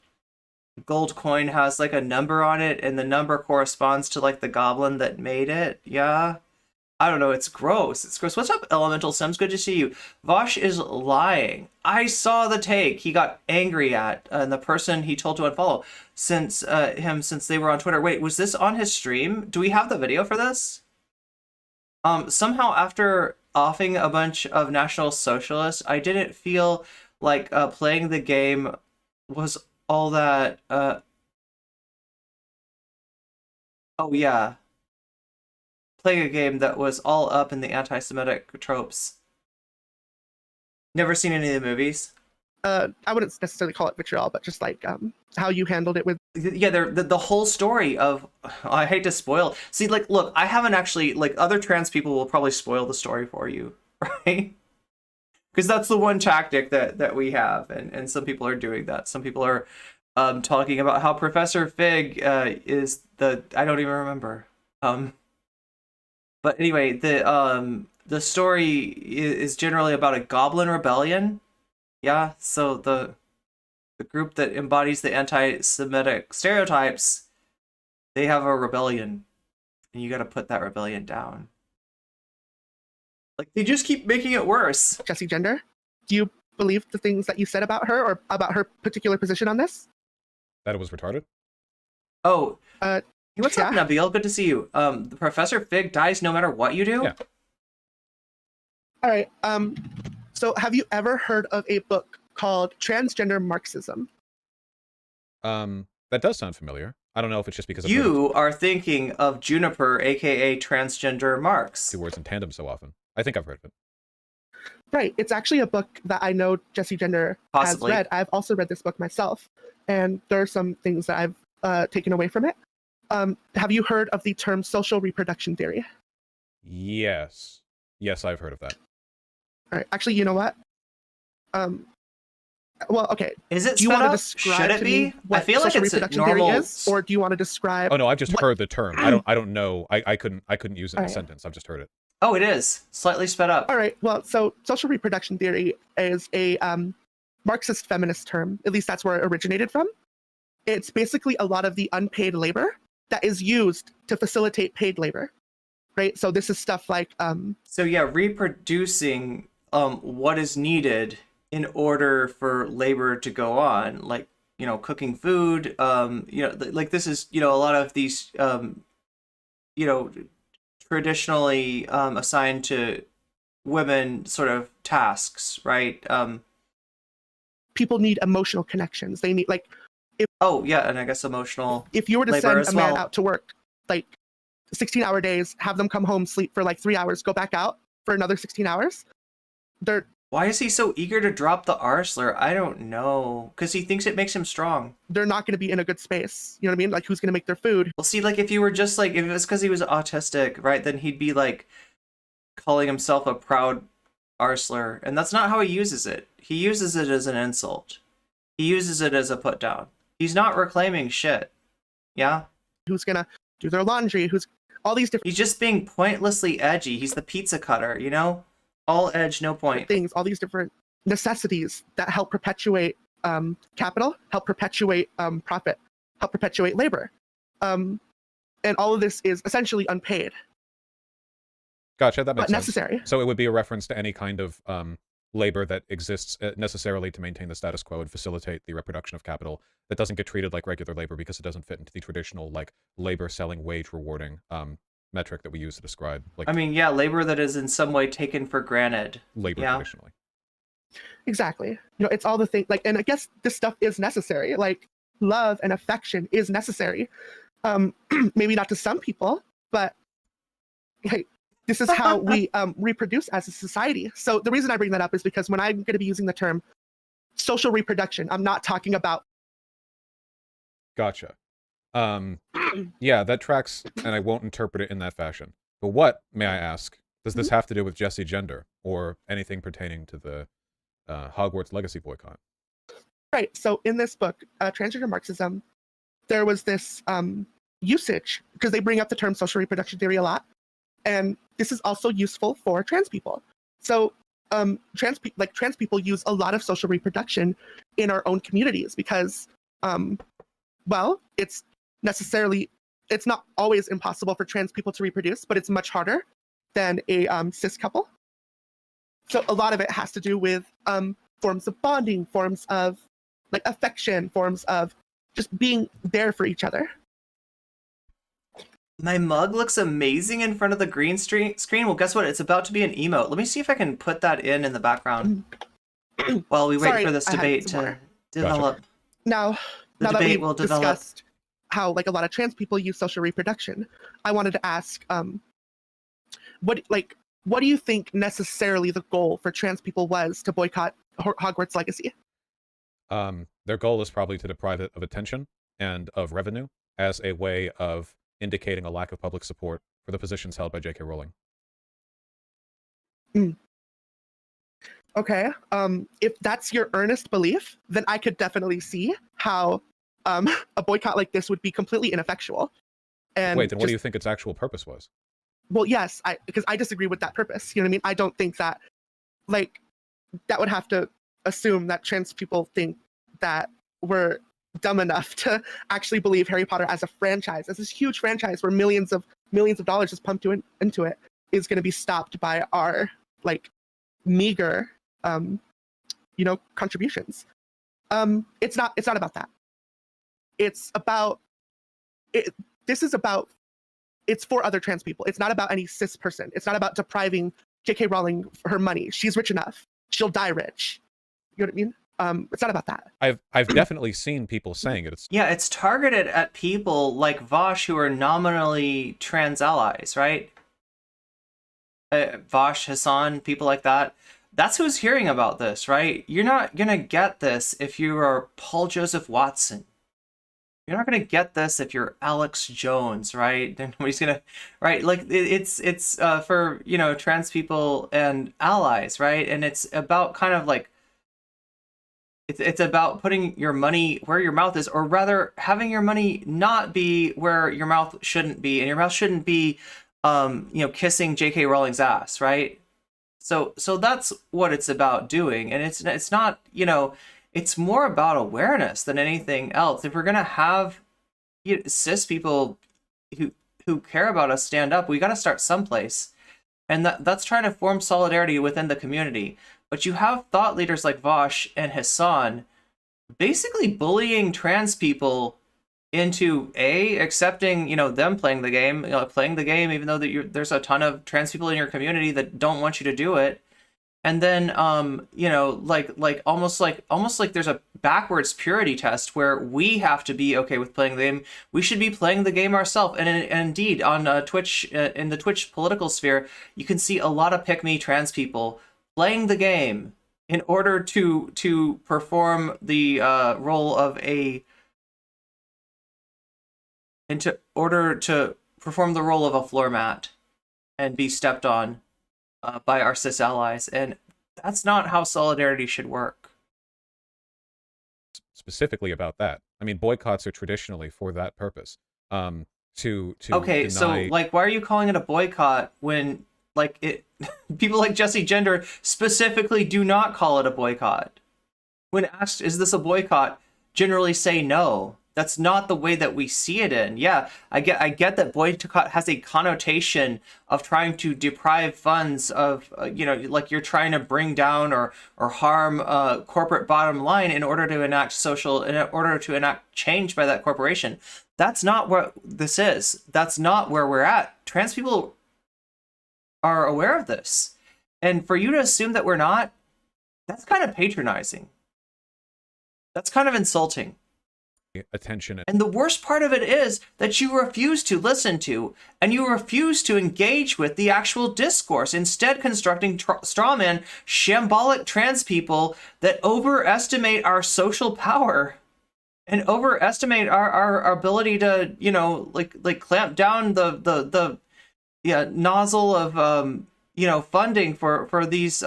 gold coin has like a number on it, and the number corresponds to like the goblin that made it. Yeah. I don't know. It's gross. It's gross. What's up, Elemental Sims? Good to see you. Vaush is lying. I saw the take he got angry at, and the person he told to unfollow since they were on Twitter. Wait, was this on his stream? Do we have the video for this? Somehow after offing a bunch of National Socialists, I didn't feel like playing the game was all that. Oh yeah. Playing a game that was all up in the anti-Semitic tropes. Never seen any of the movies. I wouldn't necessarily call it vitriol, but just like how you handled it with. Yeah, the whole story of. I hate to spoil. See, like, look, I haven't actually like other trans people will probably spoil the story for you, right? Because that's the one tactic that we have, and some people are doing that. Some people are talking about how Professor Fig is the. I don't even remember. But anyway, the story is generally about a goblin rebellion. Yeah, so the group that embodies the anti-Semitic stereotypes, they have a rebellion, and you got to put that rebellion down. Like they just keep making it worse. Jessie Gender, do you believe the things that you said about her or about her particular position on this? That it was retarded? Oh, what's up, Nabil? Good to see you. The Professor Fig dies no matter what you do? Yeah. All right. So have you ever heard of a book called Transgender Marxism? That does sound familiar. I don't know if it's just because you are thinking of Juniper, aka Transgender Marx. Two words in tandem so often. I think I've heard of it. Right. It's actually a book that I know Jessie Gender has read. I've also read this book myself, and there are some things that I've taken away from it. Have you heard of the term social reproduction theory? Yes. Yes, I've heard of that. All right. Actually, you know what? Well, okay. Is it? Do you want to describe Should it be? I feel like it's reproduction normal theory is, or do you want to describe? Oh no, I've just heard the term. I don't know. I couldn't use it in a sentence. I've just heard it. Oh, it is slightly sped up. All right. Well, so social reproduction theory is a Marxist feminist term. At least that's where it originated from. It's basically a lot of the unpaid labor that is used to facilitate paid labor, right? So this is stuff like so yeah, reproducing what is needed in order for labor to go on, like, you know, cooking food, you know, like this is, you know, a lot of these you know, traditionally assigned to women sort of tasks, right? People need emotional connections. They need like oh yeah, and I guess emotional. If you were to send a man out to work, like 16-hour days, have them come home, sleep for like 3 hours, go back out for another 16 hours, they're. Why is he so eager to drop the R slur? I don't know. Because he thinks it makes him strong. They're not going to be in a good space. You know what I mean? Like, who's going to make their food? Well, see, like, if you were just like, if it was because he was autistic, right, then he'd be like calling himself a proud R slur. And that's not how he uses it. He uses it as an insult. He uses it as a put down. He's not reclaiming shit. Yeah? Who's going to do their laundry? Who's all these different. He's just being pointlessly edgy. He's the pizza cutter, you know? All edge, no point. Things, all these different necessities that help perpetuate capital, help perpetuate profit, help perpetuate labor. And all of this is essentially unpaid. Gotcha, that makes sense. Necessary. So it would be a reference to any kind of labor that exists necessarily to maintain the status quo and facilitate the reproduction of capital that doesn't get treated like regular labor because it doesn't fit into the traditional like labor selling wage rewarding metric that we use to describe, like, I mean, yeah, labor that is in some way taken for granted. Labor traditionally. Exactly. You know, it's all the things like, and I guess this stuff is necessary. Like love and affection is necessary. Maybe not to some people, but hey, this is how we reproduce as a society. So the reason I bring that up is because when I'm going to be using the term social reproduction, I'm not talking about. Gotcha. Yeah, that tracks, and I won't interpret it in that fashion. But what, may I ask, does this have to do with Jessie Gender or anything pertaining to the Hogwarts Legacy boycott? Right. So in this book, Transgender Marxism, there was this usage because they bring up the term social reproduction theory a lot, and this is also useful for trans people. So trans people use a lot of social reproduction in our own communities because well, it's not always impossible for trans people to reproduce, but it's much harder than a cis couple. So a lot of it has to do with forms of bonding, forms of like affection, forms of just being there for each other. My mug looks amazing in front of the green screen. Well, guess what? It's about to be an emote. Let me see if I can put that in the background while we wait for this debate to develop. Gotcha. Now that we've discussed how like a lot of trans people use social reproduction, I wanted to ask, what do you think necessarily the goal for trans people was to boycott Hogwarts Legacy? Their goal is probably to deprive it of attention and of revenue as a way of indicating a lack of public support for the positions held by J.K. Rowling. Okay. If that's your earnest belief, then I could definitely see how a boycott like this would be completely ineffectual. And wait, then what do you think its actual purpose was? Well, yes, because I disagree with that purpose. You know what I mean? I don't think that, like, that would have to assume that trans people think that we're dumb enough to actually believe Harry Potter as a franchise, as this huge franchise where millions of dollars is pumped into it, is going to be stopped by our like meager, contributions. It's not about that. It's about it. This is about. It's for other trans people. It's not about any cis person. It's not about depriving J.K. Rowling her money. She's rich enough. She'll die rich. You know what I mean? It's not about that. I've definitely seen people saying it. It's targeted at people like Vaush who are nominally trans allies, right? Vaush, Hassan, people like that. That's who's hearing about this, right? You're not gonna get this if you are Paul Joseph Watson. You're not gonna get this if you're Alex Jones, right? Then nobody's gonna, right? Like it's for trans people and allies, right? And it's about kind of like it's about putting your money where your mouth is, or rather having your money not be where your mouth shouldn't be, and your mouth shouldn't be, kissing J.K. Rowling's ass, right? So that's what it's about doing, and it's not, it's more about awareness than anything else. If we're gonna have cis people who care about us stand up, we got to start someplace, and that's trying to form solidarity within the community. But you have thought leaders like Vaush and Hassan basically bullying trans people into accepting, them playing the game, even though there's a ton of trans people in your community that don't want you to do it. And then, almost like there's a backwards purity test where we have to be okay with playing the game. We should be playing the game ourselves. And indeed, on Twitch, in the Twitch political sphere, you can see a lot of pick-me trans people playing the game in order to perform the role of a floor mat and be stepped on by our cis allies, and that's not how solidarity should work. Specifically about that, I mean, boycotts are traditionally for that purpose. Okay, deny... so like, why are you calling it a boycott when people like Jesse Gender specifically do not call it a boycott? When asked, is this a boycott, generally say no. That's not the way that we see it in. Yeah, I get that boycott has a connotation of trying to deprive funds of, like you're trying to bring down or harm corporate bottom line in order to enact change by that corporation. That's not what this is. That's not where we're at. Trans people are aware of this. And for you to assume that we're not, that's kind of patronizing. That's kind of insulting. Attention. And the worst part of it is that you refuse to listen to and you refuse to engage with the actual discourse, instead constructing strawman, shambolic trans people that overestimate our social power and overestimate our ability to, clamp down the nozzle of funding for these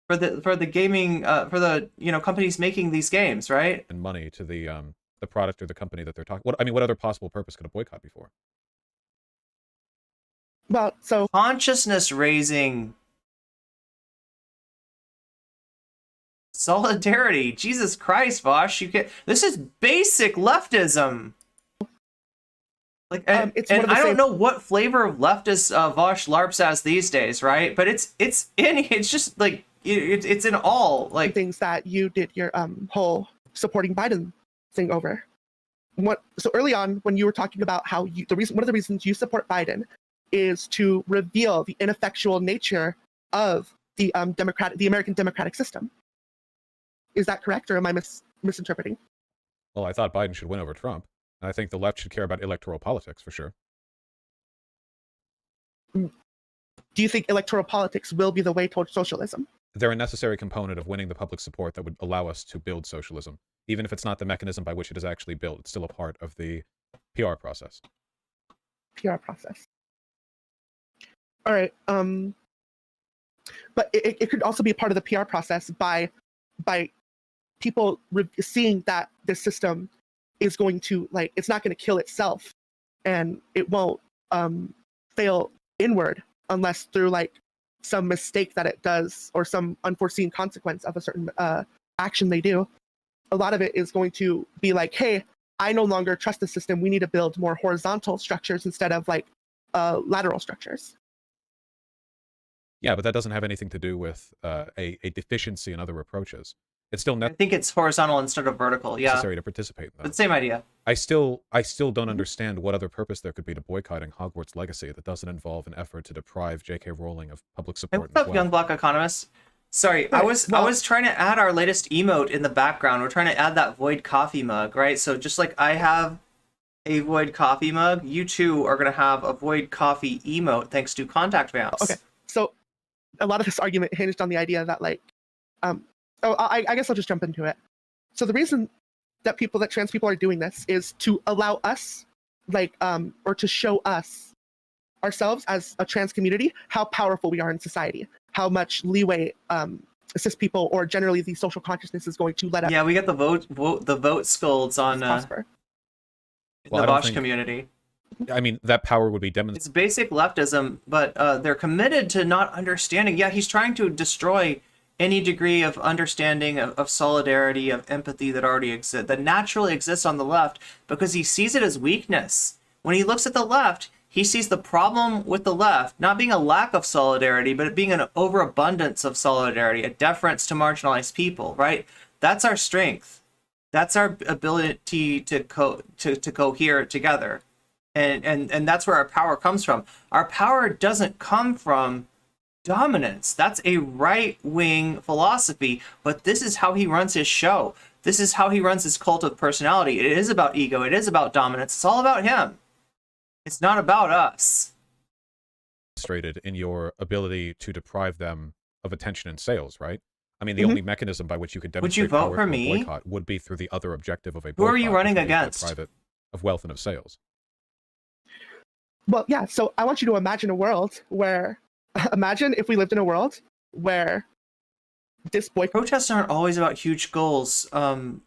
for the gaming for the companies making these games, right? And money to the product or the company that they're talking. What other possible purpose could a boycott be for? Well, so consciousness raising Solidarity. Jesus Christ, Vaush, you get this is basic leftism. Like, and I don't know what flavor of leftist Vaush LARPs has these days, right? But it's just like it's in all like things that you did your whole supporting Biden thing over. So early on when you were talking about how one of the reasons you support Biden is to reveal the ineffectual nature of the American democratic system. Is that correct, or am I misinterpreting? Well, I thought Biden should win over Trump. And I think the left should care about electoral politics for sure. Do you think electoral politics will be the way towards socialism? They're a necessary component of winning the public support that would allow us to build socialism. Even if it's not the mechanism by which it is actually built, it's still a part of the PR process. PR process. All right. But it could also be a part of the PR process by people seeing that the system is going to, like, it's not going to kill itself, and it won't fail inward unless through like some mistake that it does or some unforeseen consequence of a certain action they do. A lot of it is going to be like, hey, I no longer trust the system. We need to build more horizontal structures instead of like lateral structures. Yeah, but that doesn't have anything to do with a deficiency in other approaches. It's still I think it's horizontal instead of vertical. Yeah, necessary to participate in that. But same idea. I still don't understand what other purpose there could be to boycotting Hogwarts Legacy that doesn't involve an effort to deprive J.K. Rowling of public support. Hey, what's up, young black economist? Sorry, I was trying to add our latest emote in the background. We're trying to add that void coffee mug, right? So just like I have a void coffee mug, you two are gonna have a void coffee emote thanks to contact vamps. Okay, so a lot of this argument hinged on the idea that like, I guess I'll just jump into it. So the reason that trans people are doing this is to allow us, like, or to show us ourselves as a trans community, how powerful we are in society, how much leeway cis people or generally the social consciousness is going to let us. Yeah, we get the vote scolds on the Vaush community. I mean, that power would be demonstrated. It's basic leftism, but they're committed to not understanding. Yeah, he's trying to destroy any degree of understanding of solidarity, of empathy that already exists, that naturally exists on the left, because he sees it as weakness. When he looks at the left, he sees the problem with the left not being a lack of solidarity, but it being an overabundance of solidarity, a deference to marginalized people, right? That's our strength. That's our ability to cohere together. And that's where our power comes from. Our power doesn't come from dominance. That's a right-wing philosophy, but this is how he runs his show. This is how he runs his cult of personality. It is about ego. It is about dominance. It's all about him. It's not about us. Demonstrated in your ability to deprive them of attention and sales, right? I mean, the only mechanism by which you could demonstrate would you vote power for through me? A boycott would be through the other objective of a boycott. Who are you running against? Of wealth and of sales. Well, yeah, so I want you to imagine a world where, imagine if we lived in a world where this boycott... Protests aren't always about huge goals. A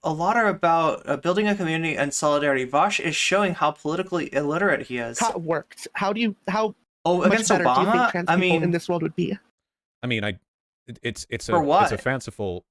lot are about building a community and solidarity. Vaush is showing how politically illiterate he is. How it worked. How against much better Obama? do you think trans people in this world would be? I mean, it's For what? It's a fanciful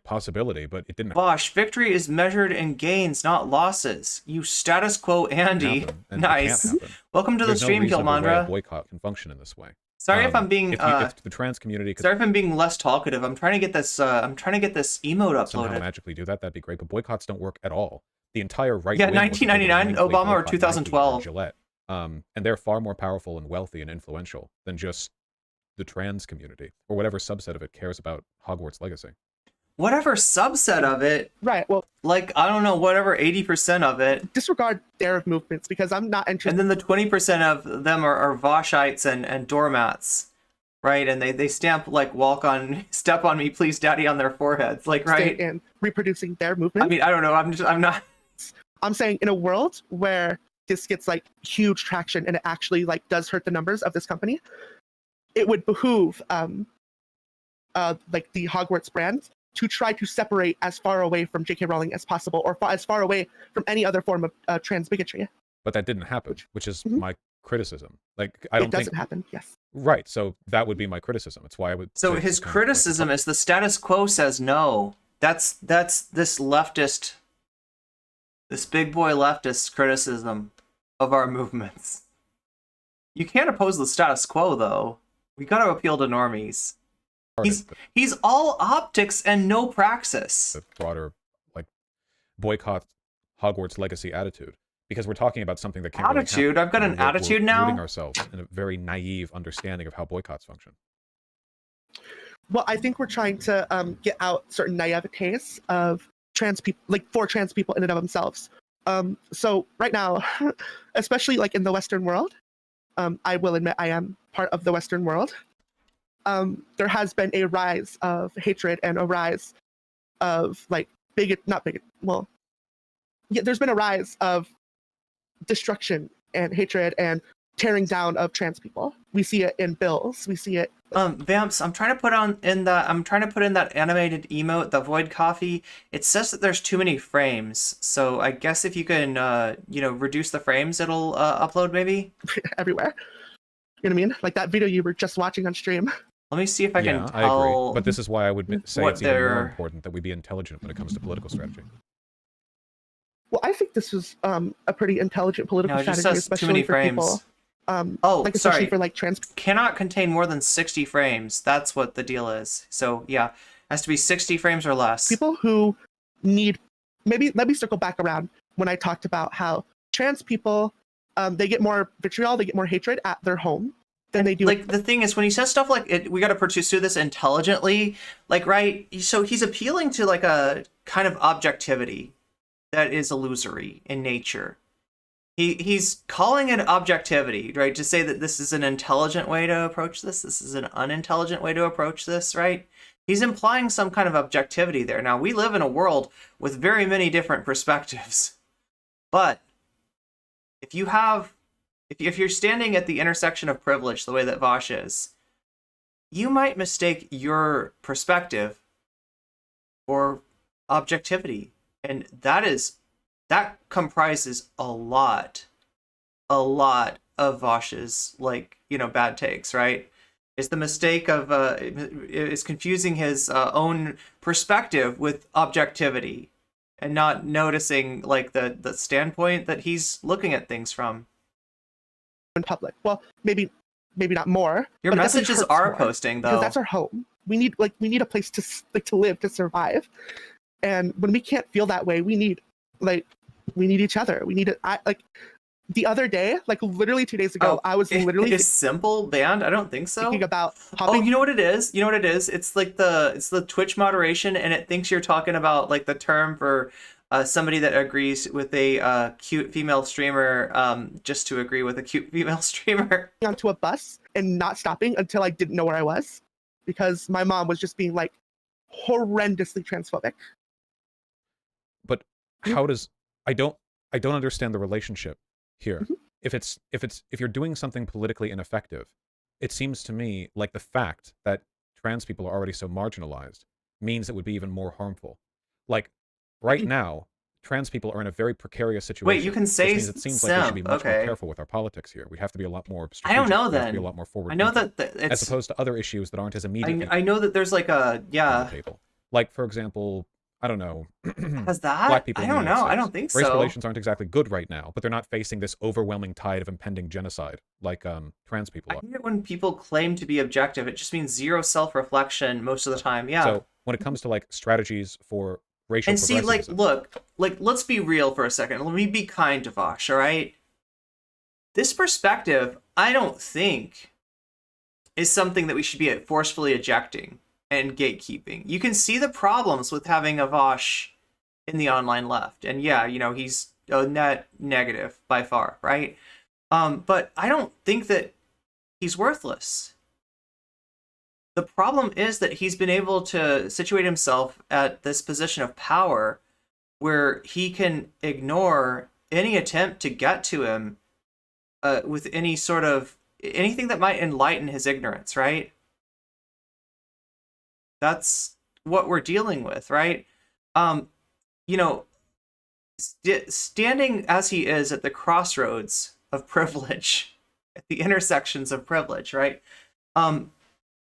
possibility, but it didn't. Vaush, victory is measured in gains, not losses. You status quo Andy. Nice. Welcome to the stream, Killmandra. A boycott can function in this way. Sorry if I'm being if the trans community sorry if I'm being less talkative. I'm trying to get this emote uploaded. Somehow magically do that, that'd be great. But boycotts don't work at all. The entire right. Yeah, 1999 Obama or 2012. Gillette. And they're far more powerful and wealthy and influential than just the trans community or whatever subset of it cares about Hogwarts Legacy. Whatever subset of it, right? Well, like I don't know, whatever 80% of it. Disregard their movements because I'm not interested. And then the 20% of them are Vaushites and doormats, right? And they stamp like step on me, please, daddy, on their foreheads, like right. And reproducing their movement. I mean, I don't know. I'm not. I'm saying in a world where this gets like huge traction and it actually like does hurt the numbers of this company, it would behoove like the Hogwarts brand to try to separate as far away from J.K. Rowling as possible, or as far away from any other form of trans bigotry. But that didn't happen, which is my criticism. Like, I don't think... It doesn't happen, yes. Right, so that would be my criticism. It's why I would... So his criticism is the status quo says no. That's this leftist, this big boy leftist criticism of our movements. You can't oppose the status quo, though. We got to appeal to normies. He's all optics and no praxis. The broader, like, boycott Hogwarts legacy attitude. Because we're talking about something that can't attitude. Really I've got an attitude now. Rooting ourselves in a very naive understanding of how boycotts function. Well, I think we're trying to get out certain naivetes of trans people, like for trans people in and of themselves. So right now, especially like in the Western world, I will admit I am part of the Western world. There has been a rise of hatred and a rise of like there's been a rise of destruction and hatred and tearing down of trans people. We see it in bills. We see it. Vamps, I'm trying to put in that animated emote, the void coffee. It says that there's too many frames. So I guess if you can, reduce the frames, it'll upload maybe everywhere. You know what I mean? Like that video you were just watching on stream. Let me see if I can tell. I agree. But this is why I would say it's even more important that we be intelligent when it comes to political strategy. Well, I think this was a pretty intelligent political strategy, especially too many for frames. People. Especially for like trans. Cannot contain more than 60 frames. That's what the deal is. So yeah, has to be 60 frames or less. People who need, maybe let me circle back around when I talked about how trans people, they get more vitriol, they get more hatred at their home than they do. Like the thing is, when he says stuff like we got to pursue this intelligently, like right. So he's appealing to like a kind of objectivity that is illusory in nature. He's calling it objectivity, right? To say that this is an intelligent way to approach this is an unintelligent way to approach this, right? He's implying some kind of objectivity there. Now, we live in a world with very many different perspectives. But if you're standing at the intersection of privilege the way that Vaush is, you might mistake your perspective for objectivity. And that comprises a lot of Vaush's bad takes, right? It's the mistake of is confusing his own perspective with objectivity and not noticing like the standpoint that he's looking at things from. In public, well, maybe not more. Your messages are posting though, because that's our home. We need a place to live, to survive. And when we can't feel that way, we need each other. We need it. The other day, like literally 2 days ago, I was literally is simple banned. I don't think so. Thinking about you know what it is? It's like it's the Twitch moderation, and it thinks you're talking about like the term for somebody that agrees with a cute female streamer just to agree with a cute female streamer. Onto a bus and not stopping until I didn't know where I was, because my mom was just being like horrendously transphobic. But how does I don't understand the relationship here. Mm-hmm. If you're doing something politically ineffective, it seems to me like the fact that trans people are already so marginalized means it would be even more harmful. Like right now, trans people are in a very precarious situation. Wait, you can say it seems like we should be much more careful with our politics here. We have to be a lot more strategic. I don't know we have then. To be a lot more forward. I know that it's, as opposed to other issues that aren't as immediate. I know that there's like a like for example, I don't know. Has that? Black people I don't know. I don't think so. Race relations aren't exactly good right now, but they're not facing this overwhelming tide of impending genocide like trans people are. I hate it when people claim to be objective. It just means zero self-reflection most of the time. Yeah. So when it comes to like strategies for racial progressivism, like, look, like let's be real for a second. Let me be kind to Vaush, all right? This perspective, I don't think, is something that we should be forcefully ejecting and gatekeeping. You can see the problems with having a Vaush in the online left. And yeah, he's a net negative by far, right? But I don't think that he's worthless. The problem is that he's been able to situate himself at this position of power where he can ignore any attempt to get to him with any sort of anything that might enlighten his ignorance, right? That's what we're dealing with, right? Standing as he is at the crossroads of privilege, at the intersections of privilege, right?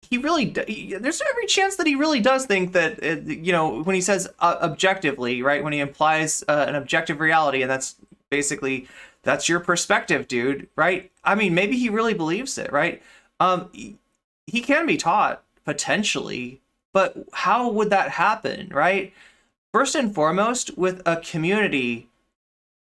He really, there's every chance that he really does think that, when he says objectively, right? When he implies an objective reality, and that's basically, that's your perspective, dude, right? I mean, maybe he really believes it, right? He can be taught, potentially, but how would that happen, right? First and foremost, with a community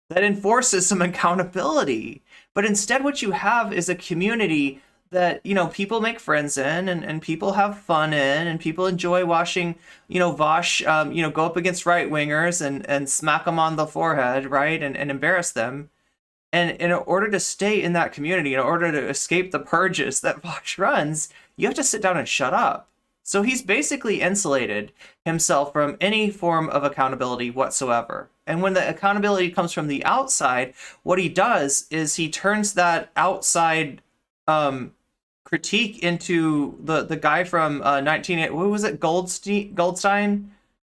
that enforces some accountability. But instead, what you have is a community that, people make friends in, and people have fun in, and people enjoy watching, Vaush, go up against right-wingers and smack them on the forehead, right, and embarrass them. And in order to stay in that community, in order to escape the purges that Vaush runs, you have to sit down and shut up. So he's basically insulated himself from any form of accountability whatsoever. And when the accountability comes from the outside, what he does is he turns that outside critique into the guy from what was it, Goldstein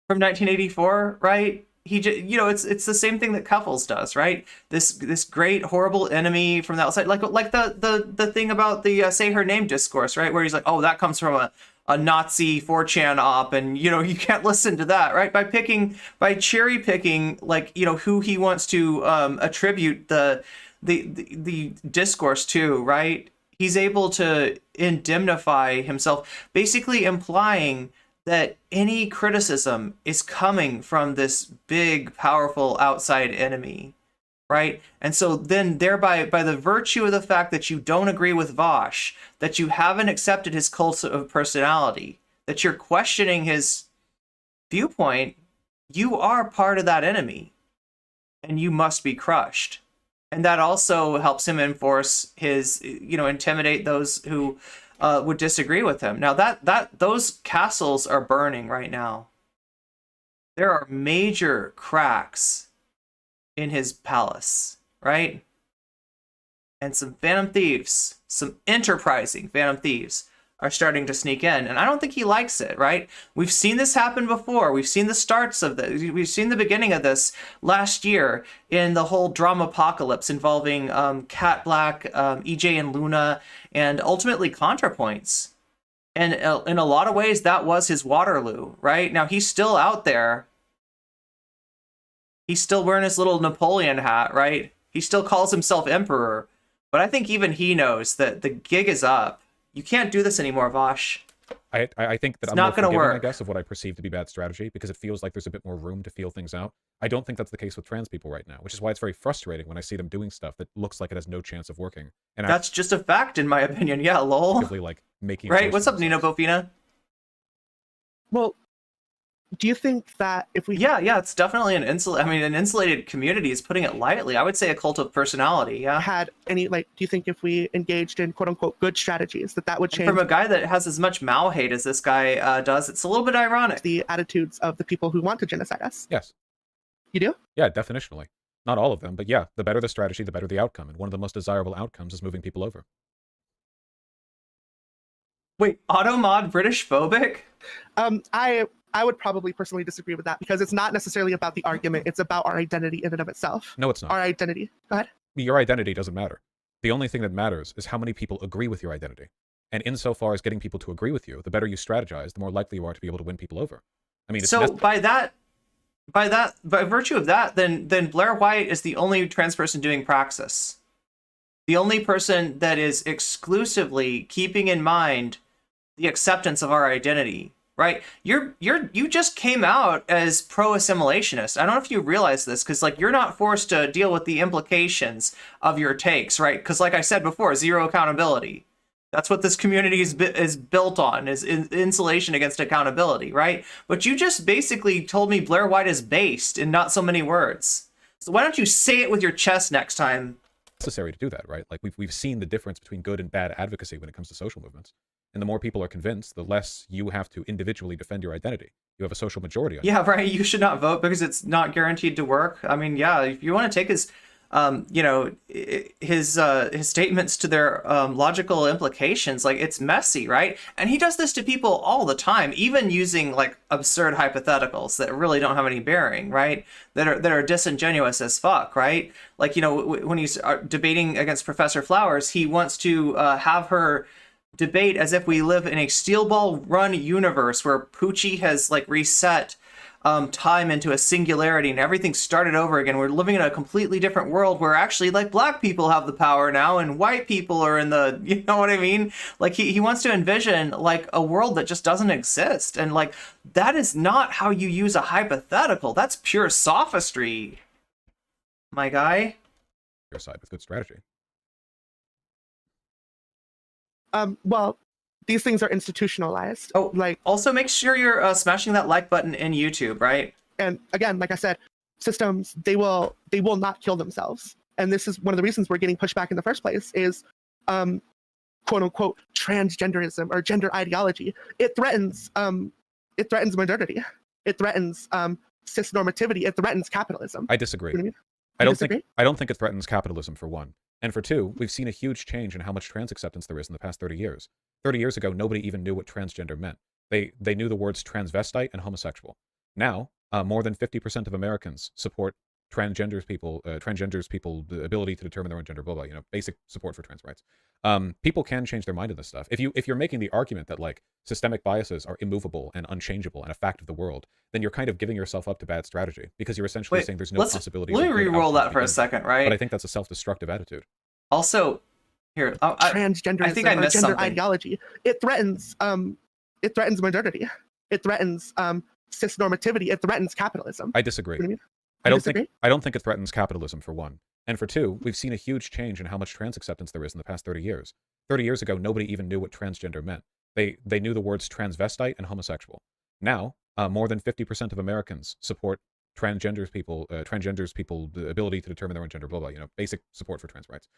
from 1984, right? He just, it's the same thing that Cuffles does, right? This great horrible enemy from the outside, like the thing about the say her name discourse, right? Where he's like, oh, that comes from a Nazi 4chan op, and you can't listen to that, right? By cherry picking, like, who he wants to attribute the discourse to, right? He's able to indemnify himself, basically implying that any criticism is coming from this big, powerful outside enemy, right? And so then thereby, by the virtue of the fact that you don't agree with Vaush, that you haven't accepted his cult of personality, that you're questioning his viewpoint, you are part of that enemy, and you must be crushed. And that also helps him enforce his, intimidate those who would disagree with him. Now those castles are burning right now. There are major cracks in his palace, right? And some phantom thieves, some enterprising phantom thieves, are starting to sneak in, and I don't think he likes it, right? We've seen this happen before. We've seen the starts of this. We've seen the beginning of this last year in the whole drama apocalypse involving Cat Black, EJ and Luna, and ultimately ContraPoints. And in a lot of ways, that was his Waterloo, right? Now, he's still out there. He's still wearing his little Napoleon hat, right? He still calls himself emperor. But I think even he knows that the gig is up. You can't do this anymore, Vaush. I think that it's I'm not going to work, I guess, of what I perceive to be bad strategy, because it feels like there's a bit more room to feel things out. I don't think that's the case with trans people right now, which is why it's very frustrating when I see them doing stuff that looks like it has no chance of working. And that's just a fact, in my opinion. Yeah, lol. Like making right. What's up, Nina Bofina? Well, do you think that if we... Yeah, it's definitely an insulated community is putting it lightly. I would say a cult of personality, yeah. Had any, do you think if we engaged in quote-unquote good strategies, that would change... And from a guy that has as much Mao hate as this guy does, it's a little bit ironic. The attitudes of the people who want to genocide us. Yes. You do? Yeah, definitionally. Not all of them, but yeah, the better the strategy, the better the outcome. And one of the most desirable outcomes is moving people over. Wait, auto-mod British phobic? I would probably personally disagree with that, because it's not necessarily about the argument. It's about our identity in and of itself. No, it's not. Our identity. Go ahead. Your identity doesn't matter. The only thing that matters is how many people agree with your identity. And insofar as getting people to agree with you, the better you strategize, the more likely you are to be able to win people over. I mean, it's so by virtue of that, then Blair White is the only trans person doing praxis. The only person that is exclusively keeping in mind the acceptance of our identity. Right, you just came out as pro-assimilationist. I don't know if you realize this, because you're not forced to deal with the implications of your takes, right? Because like I said before, zero accountability. That's what this community is built on, is insulation against accountability, right? But you just basically told me Blair White is based in not so many words. So why don't you say it with your chest next time? Necessary to do that, right? Like we've seen the difference between good and bad advocacy when it comes to social movements. And the more people are convinced, the less you have to individually defend your identity. You have a social majority on Yeah, right. You should not vote because it's not guaranteed to work. I mean, yeah, if you want to take his you know, his statements to their logical implications. Like, it's messy, right? And he does this to people all the time, even using like absurd hypotheticals that really don't have any bearing, right? That are disingenuous as fuck, right? Like, you know, when he's debating against Professor Flowers, he wants to have her debate as if we live in a steel ball run universe where Poochie has like reset time into a singularity and everything started over again. We're living in a completely different world where actually like black people have the power now and white people are in the, you know what I mean? Like he wants to envision like a world that just doesn't exist. And like, that is not how you use a hypothetical. That's pure sophistry, my guy. Your side with good strategy. Well, these things are institutionalized. Oh, like, also make sure you're smashing that like button in YouTube, right? And again, like I said, systems, they will not kill themselves. And this is one of the reasons we're getting pushed back in the first place is quote unquote transgenderism or gender ideology. It threatens modernity. It threatens cisnormativity. It threatens capitalism. I disagree. You know what I mean? I don't think it threatens capitalism, for one. And for two, we've seen a huge change in how much trans acceptance there is in the past 30 years. 30 years ago, nobody even knew what transgender meant. They knew the words transvestite and homosexual. Now, more than 50% of Americans support transgenders people, the ability to determine their own gender, blah, blah, you know, basic support for trans rights. People can change their mind on this stuff. If you're making the argument that like systemic biases are immovable and unchangeable and a fact of the world, then you're kind of giving yourself up to bad strategy because you're essentially saying there's no possibility. Let me re-roll that for a second, right? But I think that's a self-destructive attitude. Also, here, transgenderism I think I missed gender something. ideology. It threatens modernity. It threatens cisnormativity. It threatens capitalism. I disagree. You know what I mean? I don't think it threatens capitalism, for one. And for two, we've seen a huge change in how much trans acceptance there is in the past 30 years. 30 years ago, nobody even knew what transgender meant. They knew the words transvestite and homosexual. Now, more than 50% of Americans support transgenders people, the ability to determine their own gender, blah, blah, you know, basic support for trans rights.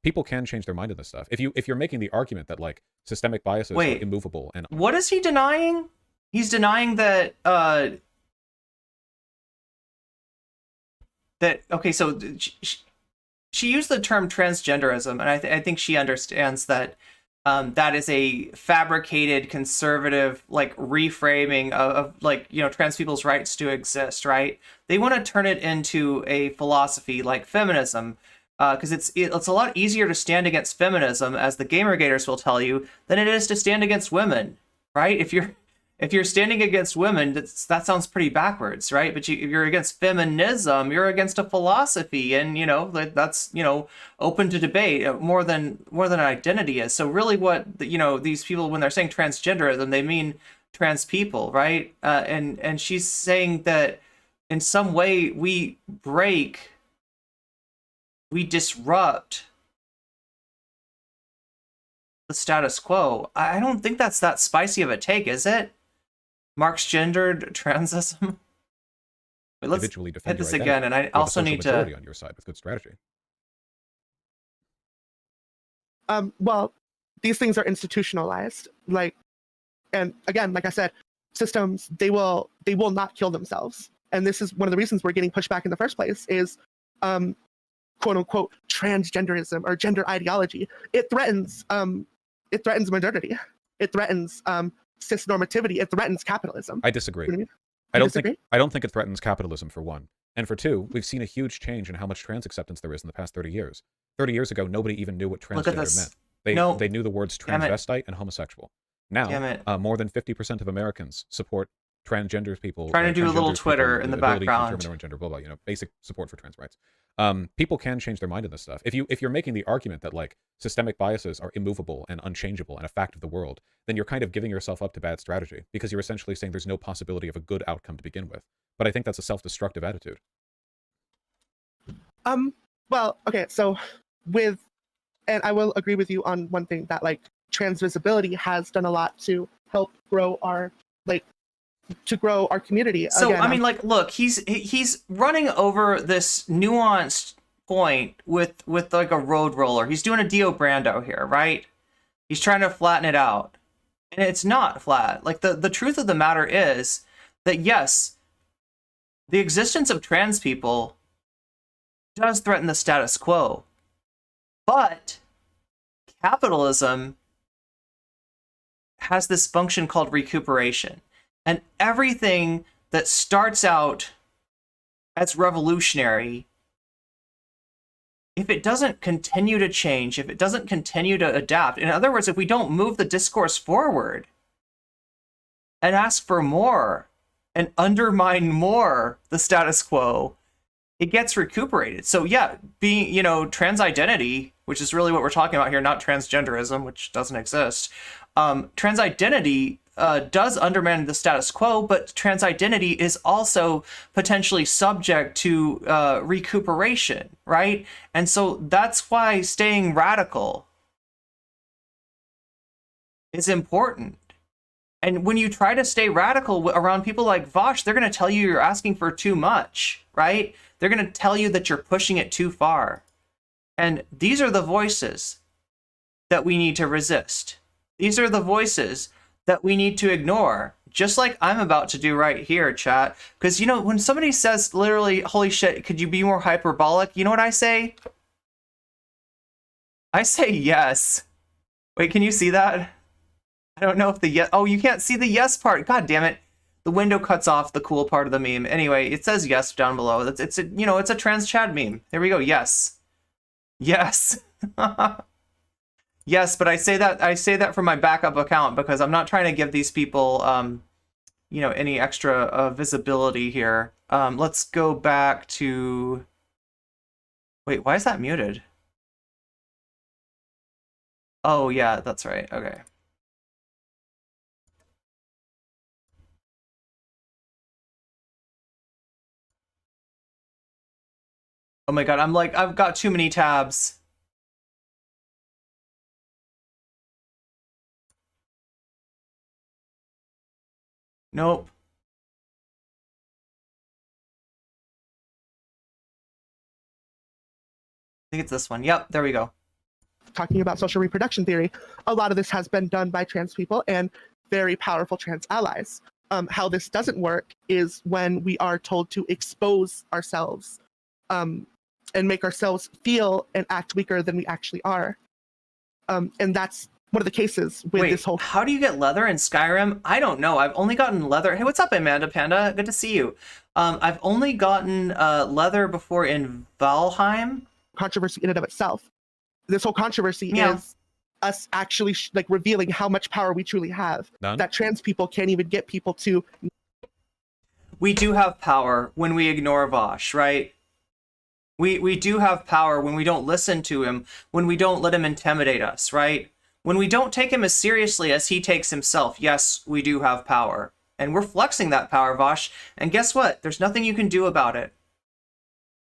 People can change their mind on this stuff. If you're making the argument that like systemic biases are immovable and what is he denying? He's denying that okay, so she used the term transgenderism, and I think she understands that that is a fabricated conservative like reframing of like, you know, trans people's rights to exist, right? They want to turn it into a philosophy like feminism, because it's a lot easier to stand against feminism, as the Gamergaters will tell you, than it is to stand against women, right? If you're standing against women, that sounds pretty backwards, right? But if you're against feminism, you're against a philosophy, and you know that's, you know, open to debate more than an identity is. So really, what you know, these people, when they're saying transgenderism, they mean trans people, right? And she's saying that in some way we disrupt the status quo. I don't think that's that spicy of a take, is it? Marx gendered transism. Wait, let's hit this again, and I also need to on your side with good strategy. Well, these things are institutionalized. Like, and again, like I said, systems, they will not kill themselves. And this is one of the reasons we're getting pushed back in the first place is quote unquote transgenderism or gender ideology. It threatens modernity. It threatens cisnormativity. It threatens capitalism. I disagree. You know what I mean? I don't think it threatens capitalism, for one. And for two, we've seen a huge change in how much trans acceptance there is in the past 30 years. 30 years ago, nobody even knew what transgender meant. They knew the words transvestite and homosexual. Now, more than 50% of Americans support transgenders people. Trying to do a little Twitter in the background. To determine their own gender, blah, blah, you know, basic support for trans rights. People can change their mind on this stuff. If you're making the argument that like systemic biases are immovable and unchangeable and a fact of the world, then you're kind of giving yourself up to bad strategy because you're essentially saying there's no possibility of a good outcome to begin with. But I think that's a self-destructive attitude. Well, okay, so and I will agree with you on one thing, that like trans visibility has done a lot to help grow our community. So again, I mean, like, look, he's running over this nuanced point with like a road roller. He's doing a Dio Brando here, right? He's trying to flatten it out, and it's not flat. Like the truth of the matter is that yes, the existence of trans people does threaten the status quo. But capitalism has this function called recuperation. And everything that starts out as revolutionary, if it doesn't continue to change, if it doesn't continue to adapt, in other words, if we don't move the discourse forward and ask for more and undermine more the status quo, it gets recuperated. So yeah, being, trans identity, which is really what we're talking about here, not transgenderism, which doesn't exist. Trans identity does undermine the status quo, but trans identity is also potentially subject to recuperation, right? And so that's why staying radical is important. And when you try to stay radical around people like Vaush, they're going to tell you you're asking for too much, right? They're going to tell you that you're pushing it too far. And these are the voices that we need to resist. These are the voices that we need to ignore, just like I'm about to do right here, chat. Because, when somebody says literally, holy shit, could you be more hyperbolic? You know what I say? I say yes. Wait, can you see that? I don't know if the yes... Oh, you can't see the yes part. God damn it. The window cuts off the cool part of the meme. Anyway, it says yes down below. It's a trans Chad meme. There we go. Yes. Yes. Yes, but I say that from my backup account because I'm not trying to give these people any extra visibility here. Let's go back to... Wait, why is that muted? Oh, yeah, that's right. Okay. Oh my god, I've got too many tabs. Nope. I think it's this one. Yep, there we go. Talking about social reproduction theory, a lot of this has been done by trans people and very powerful trans allies. How this doesn't work is when we are told to expose ourselves and make ourselves feel and act weaker than we actually are. And that's one of the cases with this whole... How do you get leather in Skyrim? I don't know. I've only gotten leather. Hey, what's up, Amanda Panda? Good to see you. I've only gotten leather before in Valheim. Controversy in and of itself. This whole controversy is us actually revealing how much power we truly have. None? That trans people can't even get people to... We do have power when we ignore Vaush, right? We do have power when we don't listen to him, when we don't let him intimidate us, right? When we don't take him as seriously as he takes himself. Yes, we do have power. And we're flexing that power, Vaush. And guess what? There's nothing you can do about it.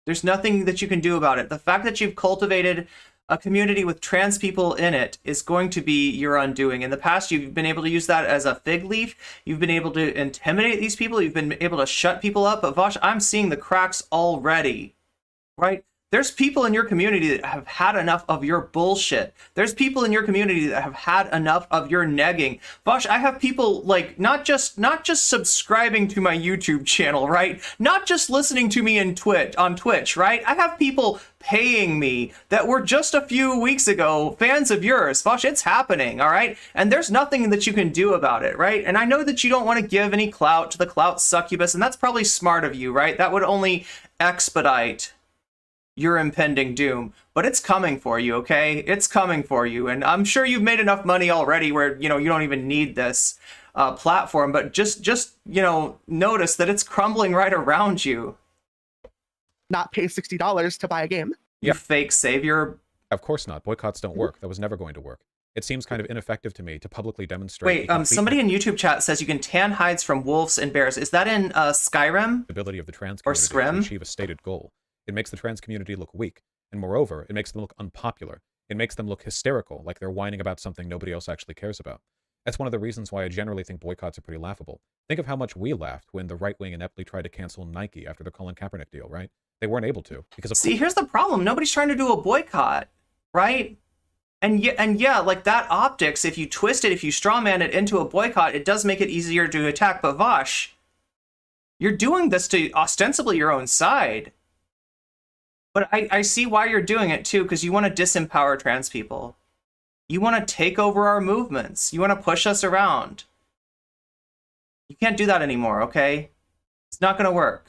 There's nothing that you can do about it. The fact that you've cultivated a community with trans people in it is going to be your undoing. In the past, you've been able to use that as a fig leaf. You've been able to intimidate these people. You've been able to shut people up. But Vaush, I'm seeing the cracks already. Right? There's people in your community that have had enough of your bullshit. There's people in your community that have had enough of your negging. Vaush, I have people not just subscribing to my YouTube channel, right? Not just listening to me on Twitch, right? I have people paying me that were just a few weeks ago fans of yours. Vaush, it's happening, all right? And there's nothing that you can do about it, right? And I know that you don't want to give any clout to the clout succubus, and that's probably smart of you, right? That would only expedite your impending doom, but it's coming for you, okay? It's coming for you, and I'm sure you've made enough money already where, you don't even need this platform, but just notice that it's crumbling right around you. Not pay $60 to buy a game. You fake savior. Of course not. Boycotts don't work. That was never going to work. It seems kind of ineffective to me to publicly demonstrate... Wait, somebody in YouTube chat says you can tan hides from wolves and bears. Is that in Skyrim? Ability of the trans community to achieve a stated goal. It makes the trans community look weak, and moreover, it makes them look unpopular. It makes them look hysterical, like they're whining about something nobody else actually cares about. That's one of the reasons why I generally think boycotts are pretty laughable. Think of how much we laughed when the right wing ineptly tried to cancel Nike after the Colin Kaepernick deal, right? They weren't able to because of... See, here's the problem. Nobody's trying to do a boycott, right? And yeah, like that optics, if you twist it, if you strawman it into a boycott, it does make it easier to attack. But Vaush, you're doing this to ostensibly your own side. But I see why you're doing it too, because you want to disempower trans people. You want to take over our movements. You want to push us around. You can't do that anymore, okay? It's not going to work.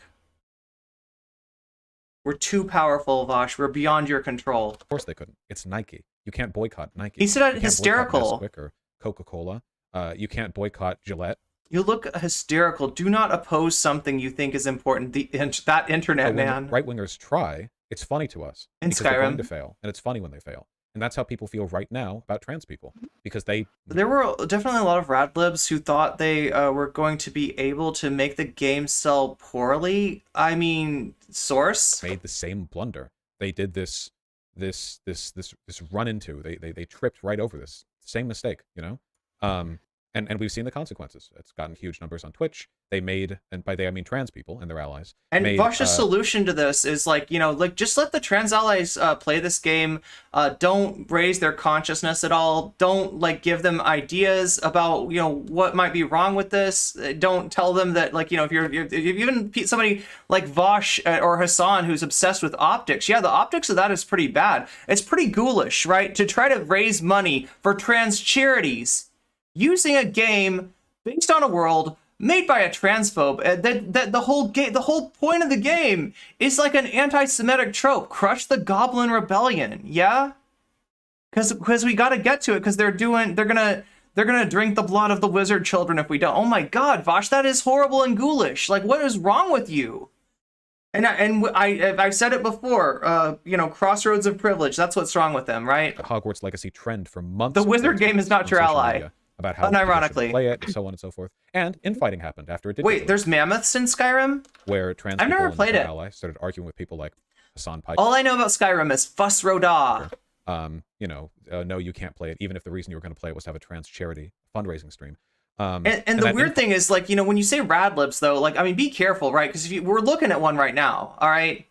We're too powerful, Vaush. We're beyond your control. Of course they couldn't. It's Nike. You can't boycott Nike. He said hysterical. Nesquik or Coca-Cola. You can't boycott Gillette. You look hysterical. Do not oppose something you think is important. That internet, man. Right-wingers try. It's funny to us. In because Skyrim. They're going to fail, and it's funny when they fail. And that's how people feel right now about trans people, because There were definitely a lot of radlibs who thought they were going to be able to make the game sell poorly. I mean, Source made the same blunder. They did this run into. They tripped right over this same mistake, you know. And we've seen the consequences. It's gotten huge numbers on Twitch. They made, and by they I mean trans people and their allies. And Vaush's solution to this is like, you know, like just let the trans allies play this game. Don't raise their consciousness at all. Don't like give them ideas about, you know, what might be wrong with this. Don't tell them that, like, you know, if you're even somebody like Vaush or Hassan who's obsessed with optics. Yeah, the optics of that is pretty bad. It's pretty ghoulish, right? To try to raise money for trans charities using a game based on a world made by a transphobe. That the whole point of the game is like an anti-Semitic trope. Crush the Goblin Rebellion. Yeah, because we got to get to it, because they're gonna drink the blood of the wizard children if we don't. Oh my God, Vaush, that is horrible and ghoulish. Like, what is wrong with you? And I've said it before. You know, crossroads of privilege. That's what's wrong with them, right? The Hogwarts legacy trend for months. The wizard game is not your ally. About how unironically play it, and so on and so forth. And infighting happened after it did. Wait, there's mammoths in Skyrim? Where trans I've people never and played their it. allies started arguing with people like Hassan Pike. All I know about Skyrim is Fuss Roda. You know, no, you can't play it, even if the reason you were going to play it was to have a trans charity fundraising stream. And the weird thing is, like, you know, when you say radlibs, though, like, I mean, be careful, right? Because we're looking at one right now, all right?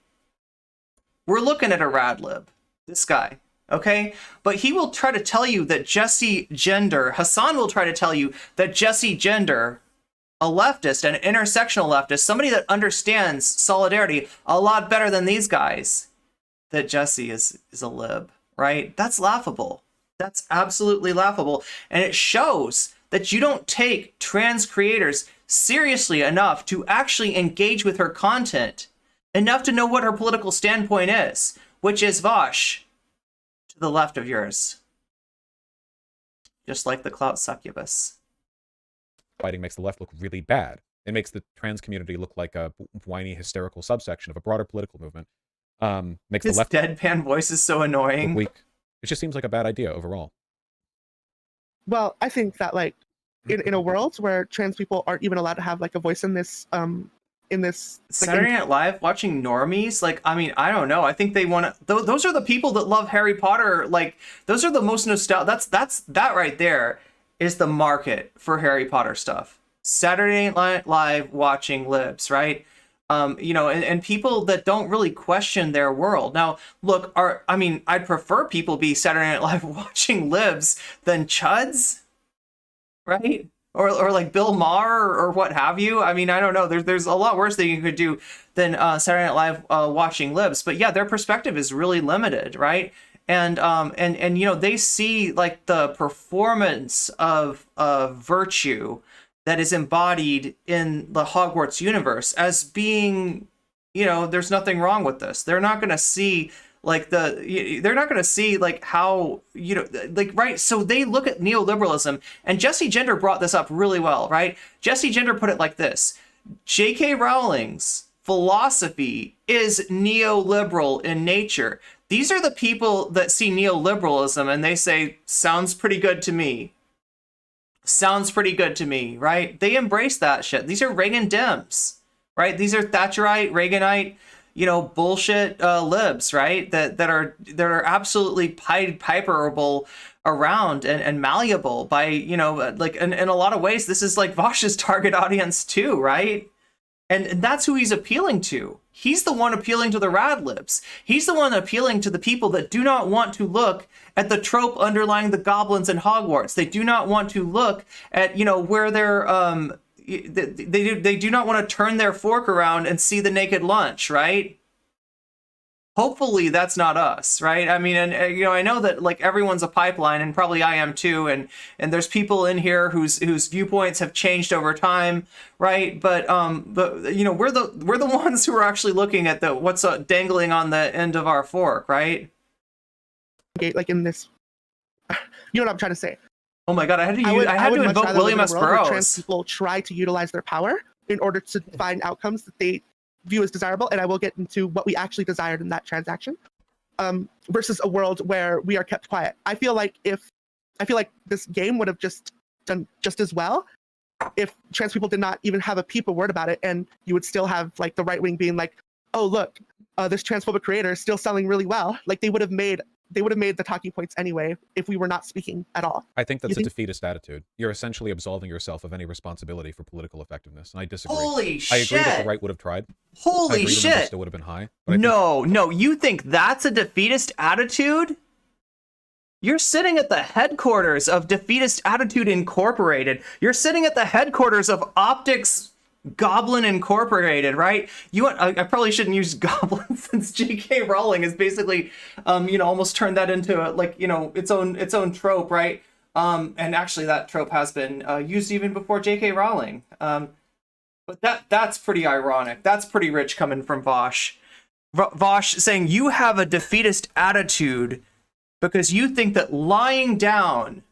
We're looking at a radlib. This guy. Okay, but he will try to tell you that Jesse Gender, Hassan will try to tell you that Jesse Gender, a leftist, an intersectional leftist, somebody that understands solidarity a lot better than these guys, that Jesse is a lib, right? That's laughable. That's absolutely laughable. And it shows that you don't take trans creators seriously enough to actually engage with her content, enough to know what her political standpoint is, which is Vaush. To the left of yours. Just like the clout succubus. Fighting makes the left look really bad. It makes the trans community look like a whiny, hysterical subsection of a broader political movement. Makes His the left deadpan voice is so annoying. Weak. It just seems like a bad idea overall. Well, I think that, like, in a world where trans people aren't even allowed to have like a voice in this Saturday Night Live watching normies, like, I mean, I don't know. I think they want to. Those are the people that love Harry Potter. Like, those are the most nostalgic. That right there is the market for Harry Potter stuff. Saturday Night Live watching libs, right? You know, and people that don't really question their world. Now, look, I'd prefer people be Saturday Night Live watching libs than chuds, right? Or like Bill Maher or what have you. I mean, I don't know. There's a lot worse that you could do than Saturday Night Live watching libs. But yeah, their perspective is really limited, right? And you know, they see like the performance of virtue that is embodied in the Hogwarts universe as being, you know, there's nothing wrong with this. They're not going to see like they're not going to see like how, you know, like, right. So they look at neoliberalism, and Jesse Gender brought this up really well, right? Jesse Gender put it like this: J.K. Rowling's philosophy is neoliberal in nature. These are the people that see neoliberalism and they say, sounds pretty good to me. Sounds pretty good to me, right? They embrace that shit. These are Reagan Dems, right? These are Thatcherite, Reaganite, you know, bullshit libs, right? That are absolutely piperable around and malleable by, you know, like in a lot of ways. This is like Vaush's target audience too, right? And that's who he's appealing to. He's the one appealing to the radlibs. He's the one appealing to the people that do not want to look at the trope underlying the goblins in Hogwarts. They do not want to look at, you know, where they're they do not want to turn their fork around and see the naked lunch, right? hopefully that's not us, right? I mean, and I know that like everyone's a pipeline, and probably I am too, and there's people in here whose viewpoints have changed over time, right? But we're the ones who are actually looking at what's dangling on the end of our fork, right? Like in this, you know what I'm trying to say. Oh my God, I had to invoke William S. Burroughs. Trans people try to utilize their power in order to find outcomes that they view as desirable, and I will get into what we actually desired in that transaction, versus a world where we are kept quiet. I feel like this game would have just done just as well if trans people did not even have a peep of word about it, and you would still have like the right wing being like, oh look, this transphobic creator is still selling really well. Like they would have made the talking points anyway if we were not speaking at all. I think that's a defeatist attitude. You're essentially absolving yourself of any responsibility for political effectiveness, and I disagree. Holy shit! I agree that the right would have tried. Holy I agree shit! That still would have been high. No, you think that's a defeatist attitude? You're sitting at the headquarters of Defeatist Attitude Incorporated. You're sitting at the headquarters of Optics Goblin Incorporated, right? I probably shouldn't use goblin since J.K. Rowling has basically, almost turned that into its own trope, right? And actually, that trope has been used even before J.K. Rowling. But that's pretty ironic. That's pretty rich coming from Vaush. Vaush saying you have a defeatist attitude because you think that lying down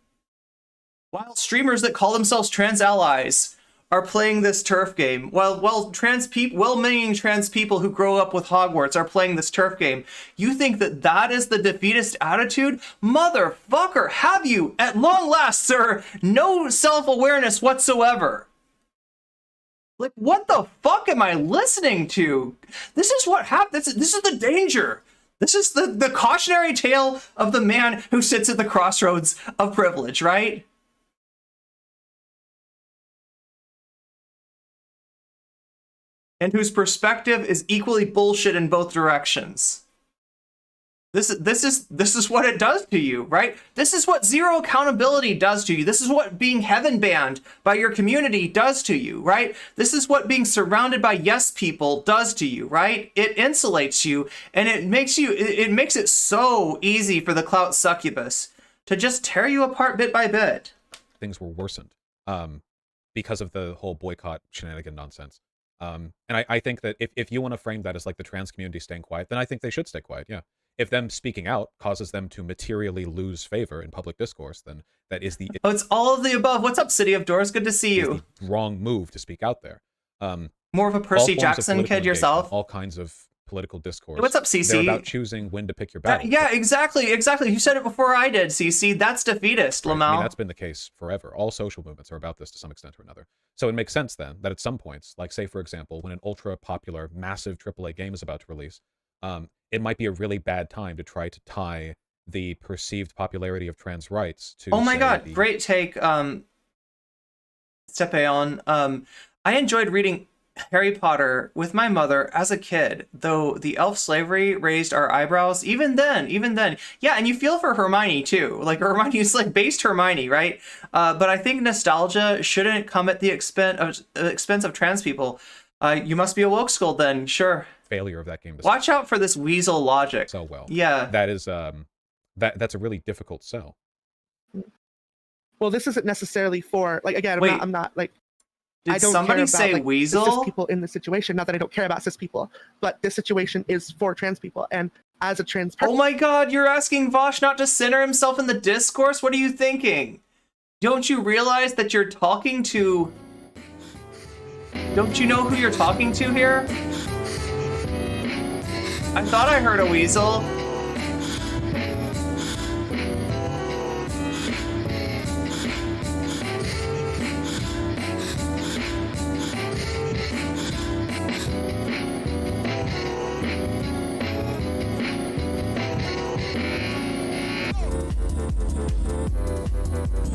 while streamers that call themselves trans allies are playing this turf game, while well-meaning trans people who grow up with Hogwarts are playing this turf game. You think that is the defeatist attitude? Motherfucker, have you, at long last, sir, no self-awareness whatsoever? Like, what the fuck am I listening to? This is what happens. This is the danger. This is the cautionary tale of the man who sits at the crossroads of privilege, right? And whose perspective is equally bullshit in both directions. This is what it does to you, right? This is what zero accountability does to you. This is what being heaven banned by your community does to you, right? This is what being surrounded by yes people does to you, right? It insulates you, and it makes it so easy for the clout succubus to just tear you apart bit by bit. Things were worsened because of the whole boycott shenanigan nonsense. And I think that if you want to frame that as like the trans community staying quiet, then I think they should stay quiet, yeah. If them speaking out causes them to materially lose favor in public discourse, then that is Oh, it's all of the above. What's up, City of Doors? Good to see you. The wrong move to speak out there. More of a Percy Jackson kid yourself. All kinds of political discourse. Hey, what's up, CC? They're about choosing when to pick your battle. Yeah, exactly. You said it before I did, CC. That's defeatist, Lamau. I mean, that's been the case forever. All social movements are about this to some extent or another. So it makes sense then that at some points, like say for example, when an ultra popular, massive AAA game is about to release, it might be a really bad time to try to tie the perceived popularity of trans rights to. Oh my god, great take, Stepeon. I enjoyed reading Harry Potter with my mother as a kid, though the elf slavery raised our eyebrows. Even then, yeah. And you feel for Hermione too. Like Hermione's like based Hermione, right? But I think nostalgia shouldn't come at the expense of trans people. You must be a woke skull then, sure. Failure of that game. Watch out for this weasel logic. So well. Yeah. That is that's a really difficult sell. Well, this isn't necessarily for like again. I'm not like. Did I don't somebody care about, say like, weasel? The cis people in the situation. Not that I don't care about cis people, but this situation is for trans people. And as a trans person, oh my god, you're asking Vaush not to center himself in the discourse? What are you thinking? Don't you realize that you're talking to... Don't you know who you're talking to here? I thought I heard a weasel.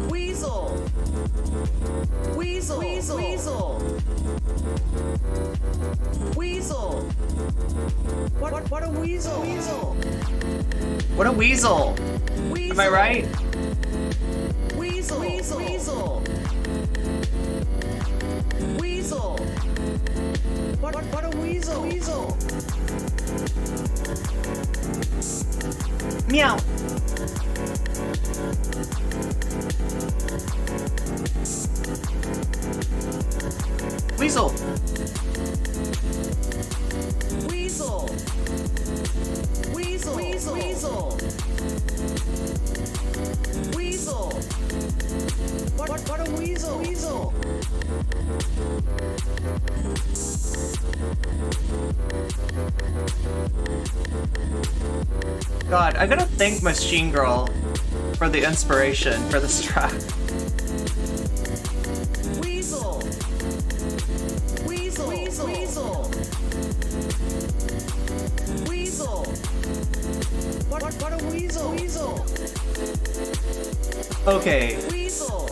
Weasel! Weasel! Weasel! Weasel! Weasel! What a weasel! Weasel! What a weasel! Weasel! Am I right? Weasel! Weasel! Weasel! Weasel! What a weasel. Meow. Weasel. Weasel. What a weasel. God, I gotta thank Machine Girl for the inspiration for this track. Weasel. What a weasel. Okay. Weasel.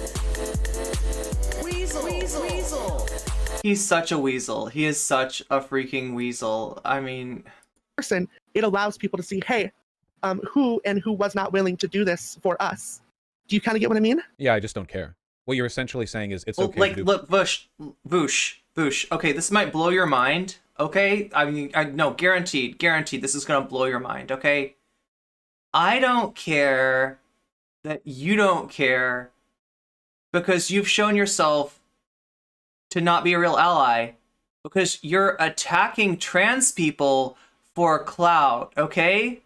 He's such a weasel. He is such a freaking weasel. I mean, person, it allows people to see, hey, who was not willing to do this for us. Do you kind of get what I mean? Yeah, I just don't care. What you're essentially saying is it's okay. Like, look, Vaush. Okay, this might blow your mind. Okay, I mean, no, guaranteed. This is gonna blow your mind. Okay, I don't care that you don't care because you've shown yourself to not be a real ally because you're attacking trans people for clout. Okay.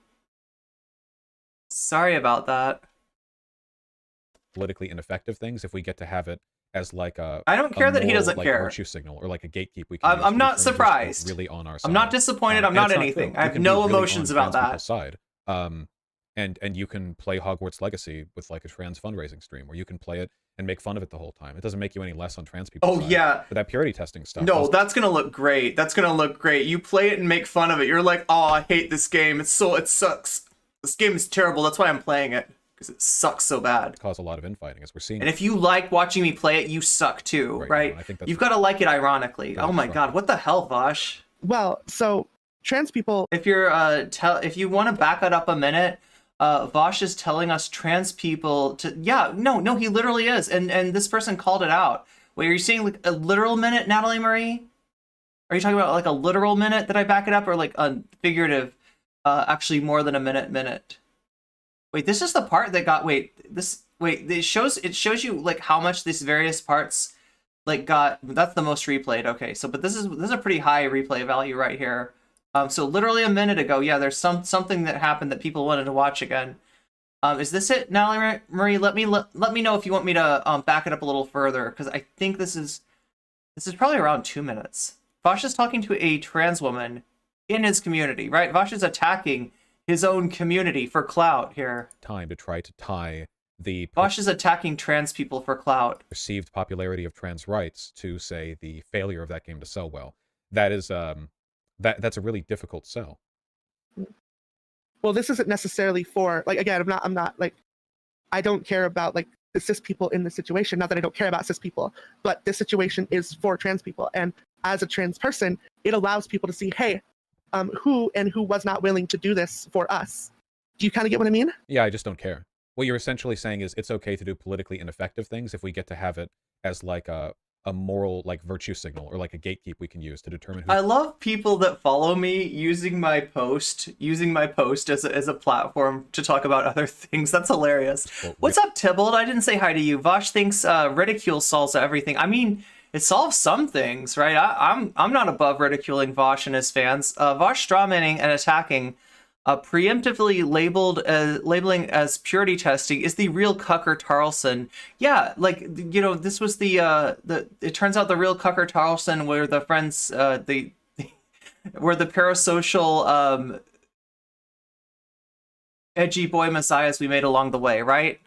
Sorry about that. Politically ineffective things if we get to have it as like a I don't care that he moral, doesn't like, care. virtue signal or like a gatekeep we can use I'm to not determine who's surprised. really on our side. I'm not disappointed. I'm And not it's anything. true. I You have can no be really emotions on about trans that. people's side. And you can play Hogwarts Legacy with like a trans fundraising stream, or you can play it and make fun of it the whole time. It doesn't make you any less on trans people's Oh side. yeah. But that purity testing stuff. No, that's gonna look great. You play it and make fun of it. You're like, oh, I hate this game. It sucks. This game is terrible. That's why I'm playing it. Because it sucks so bad. Cause a lot of infighting, as we're seeing. And if you like watching me play it, you suck too, right? I think that's You've got to like it ironically. Oh my god, what the hell, Vaush? Well, so trans people. If you're if you want to back it up a minute, Vaush is telling us trans people to no, he literally is, and this person called it out. Wait, are you saying like a literal minute, Natalie Marie? Are you talking about like a literal minute that I back it up, or like a figurative, actually more than a minute? Wait, this is the part that got it shows you like how much these various parts like got. That's the most replayed. Okay, so but this is a pretty high replay value right here. So literally a minute ago, yeah, there's something that happened that people wanted to watch again. Is this it, Natalie Marie? Let me know if you want me to back it up a little further, because I think this is probably around 2 minutes. Vaush is talking to a trans woman in his community, right? Vaush is attacking his own community for clout here. Time to try to tie the Vaush is attacking trans people for clout. Perceived popularity of trans rights to say the failure of that game to sell well. That is that's a really difficult sell. Well, this isn't necessarily for like, again, I'm not like, I don't care about like the cis people in this situation. Not that I don't care about cis people, but this situation is for trans people, and as a trans person, it allows people to see, hey, who was not willing to do this for us. Do you kind of get what I mean? Yeah, I just don't care. What you're essentially saying is it's okay to do politically ineffective things if we get to have it as like a moral like virtue signal or like a gatekeep we can use to determine who. I love people that follow me using my post as a platform to talk about other things. That's hilarious. What's up, Tybalt? I didn't say hi to you. Vaush thinks ridicule solves everything. I mean, it solves some things, right? I'm not above ridiculing Vaush and his fans. Vaush strawmanning and attacking, preemptively labeling as purity testing is the real Cucker Tarlson. Yeah, like, you know, this was the it turns out the real Cucker Tarlson were the friends, were the parasocial edgy boy messiahs we made along the way, right?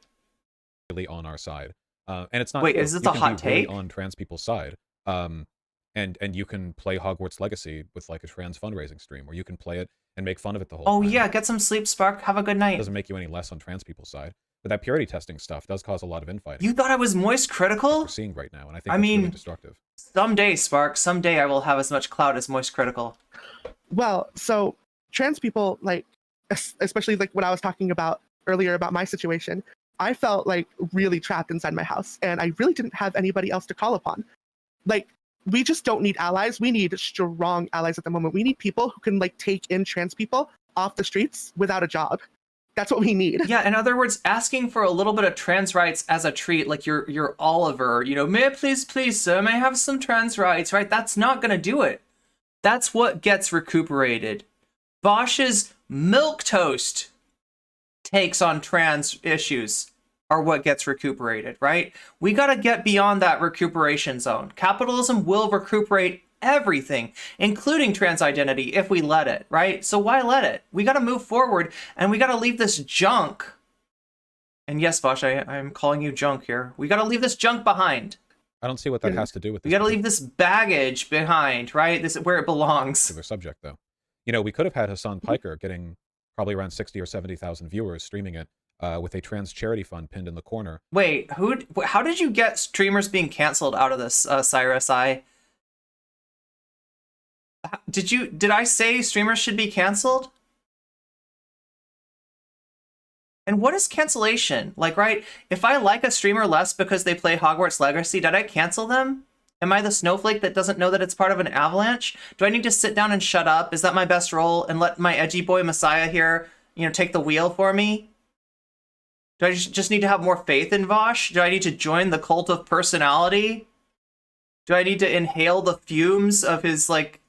Really on our side. And it's not. Wait, is this a hot take? Really on trans people's side. And you can play Hogwarts Legacy with like a trans fundraising stream, or you can play it and make fun of it the whole time. Oh yeah, get some sleep, Spark. Have a good night. It doesn't make you any less on trans people's side. But that purity testing stuff does cause a lot of infighting. You thought I was moist critical? We're seeing right now, and I think that's really destructive. Someday, Spark, someday I will have as much clout as moist critical. Well, so trans people, like, especially like what I was talking about earlier about my situation, I felt like really trapped inside my house, and I really didn't have anybody else to call upon. Like, we just don't need allies. We need strong allies at the moment. We need people who can like take in trans people off the streets without a job. That's what we need. Yeah, in other words, asking for a little bit of trans rights as a treat, like you're Oliver, you know, may I please, sir, may I have some trans rights, right? That's not gonna do it. That's what gets recuperated. Vaush's milquetoast takes on trans issues are what gets recuperated, right? We gotta get beyond that recuperation zone. Capitalism will recuperate everything, including trans identity, if we let it, right? So why let it? We got to move forward, and we got to leave this junk. And yes, Vaush, I'm calling you junk here. We got to leave this junk behind. I don't see what that has to do with this. We got to leave this baggage behind, right? This is where it belongs. To the subject, though. You know, we could have had Hassan Piker getting probably around 60 or 70,000 viewers streaming it with a trans charity fund pinned in the corner. Wait, how did you get streamers being canceled out of this, Cyrus? Did I say streamers should be canceled? And what is cancellation? Like, right, if I like a streamer less because they play Hogwarts Legacy, did I cancel them? Am I the snowflake that doesn't know that it's part of an avalanche? Do I need to sit down and shut up? Is that my best role? And let my edgy boy Messiah here, you know, take the wheel for me? Do I just need to have more faith in Vaush? Do I need to join the cult of personality? Do I need to inhale the fumes of his, like,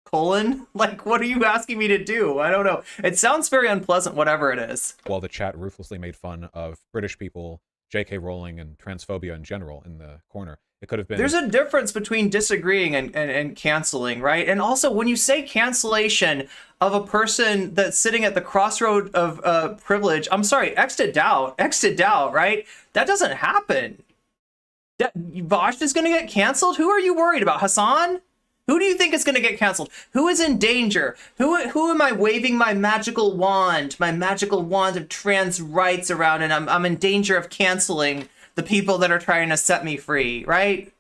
colon? Like, what are you asking me to do? I don't know. It sounds very unpleasant, whatever it is. While the chat ruthlessly made fun of British people, J.K. Rowling, and transphobia in general in the corner, it could have been... There's a difference between disagreeing and canceling, right? And also, when you say cancellation of a person that's sitting at the crossroad of privilege, I'm sorry, exit out, right? That doesn't happen. Vaush is going to get canceled? Who are you worried about? Hassan? Who do you think is going to get canceled? Who is in danger? Who am I waving my magical wand of trans rights around, and I'm in danger of canceling the people that are trying to set me free, right?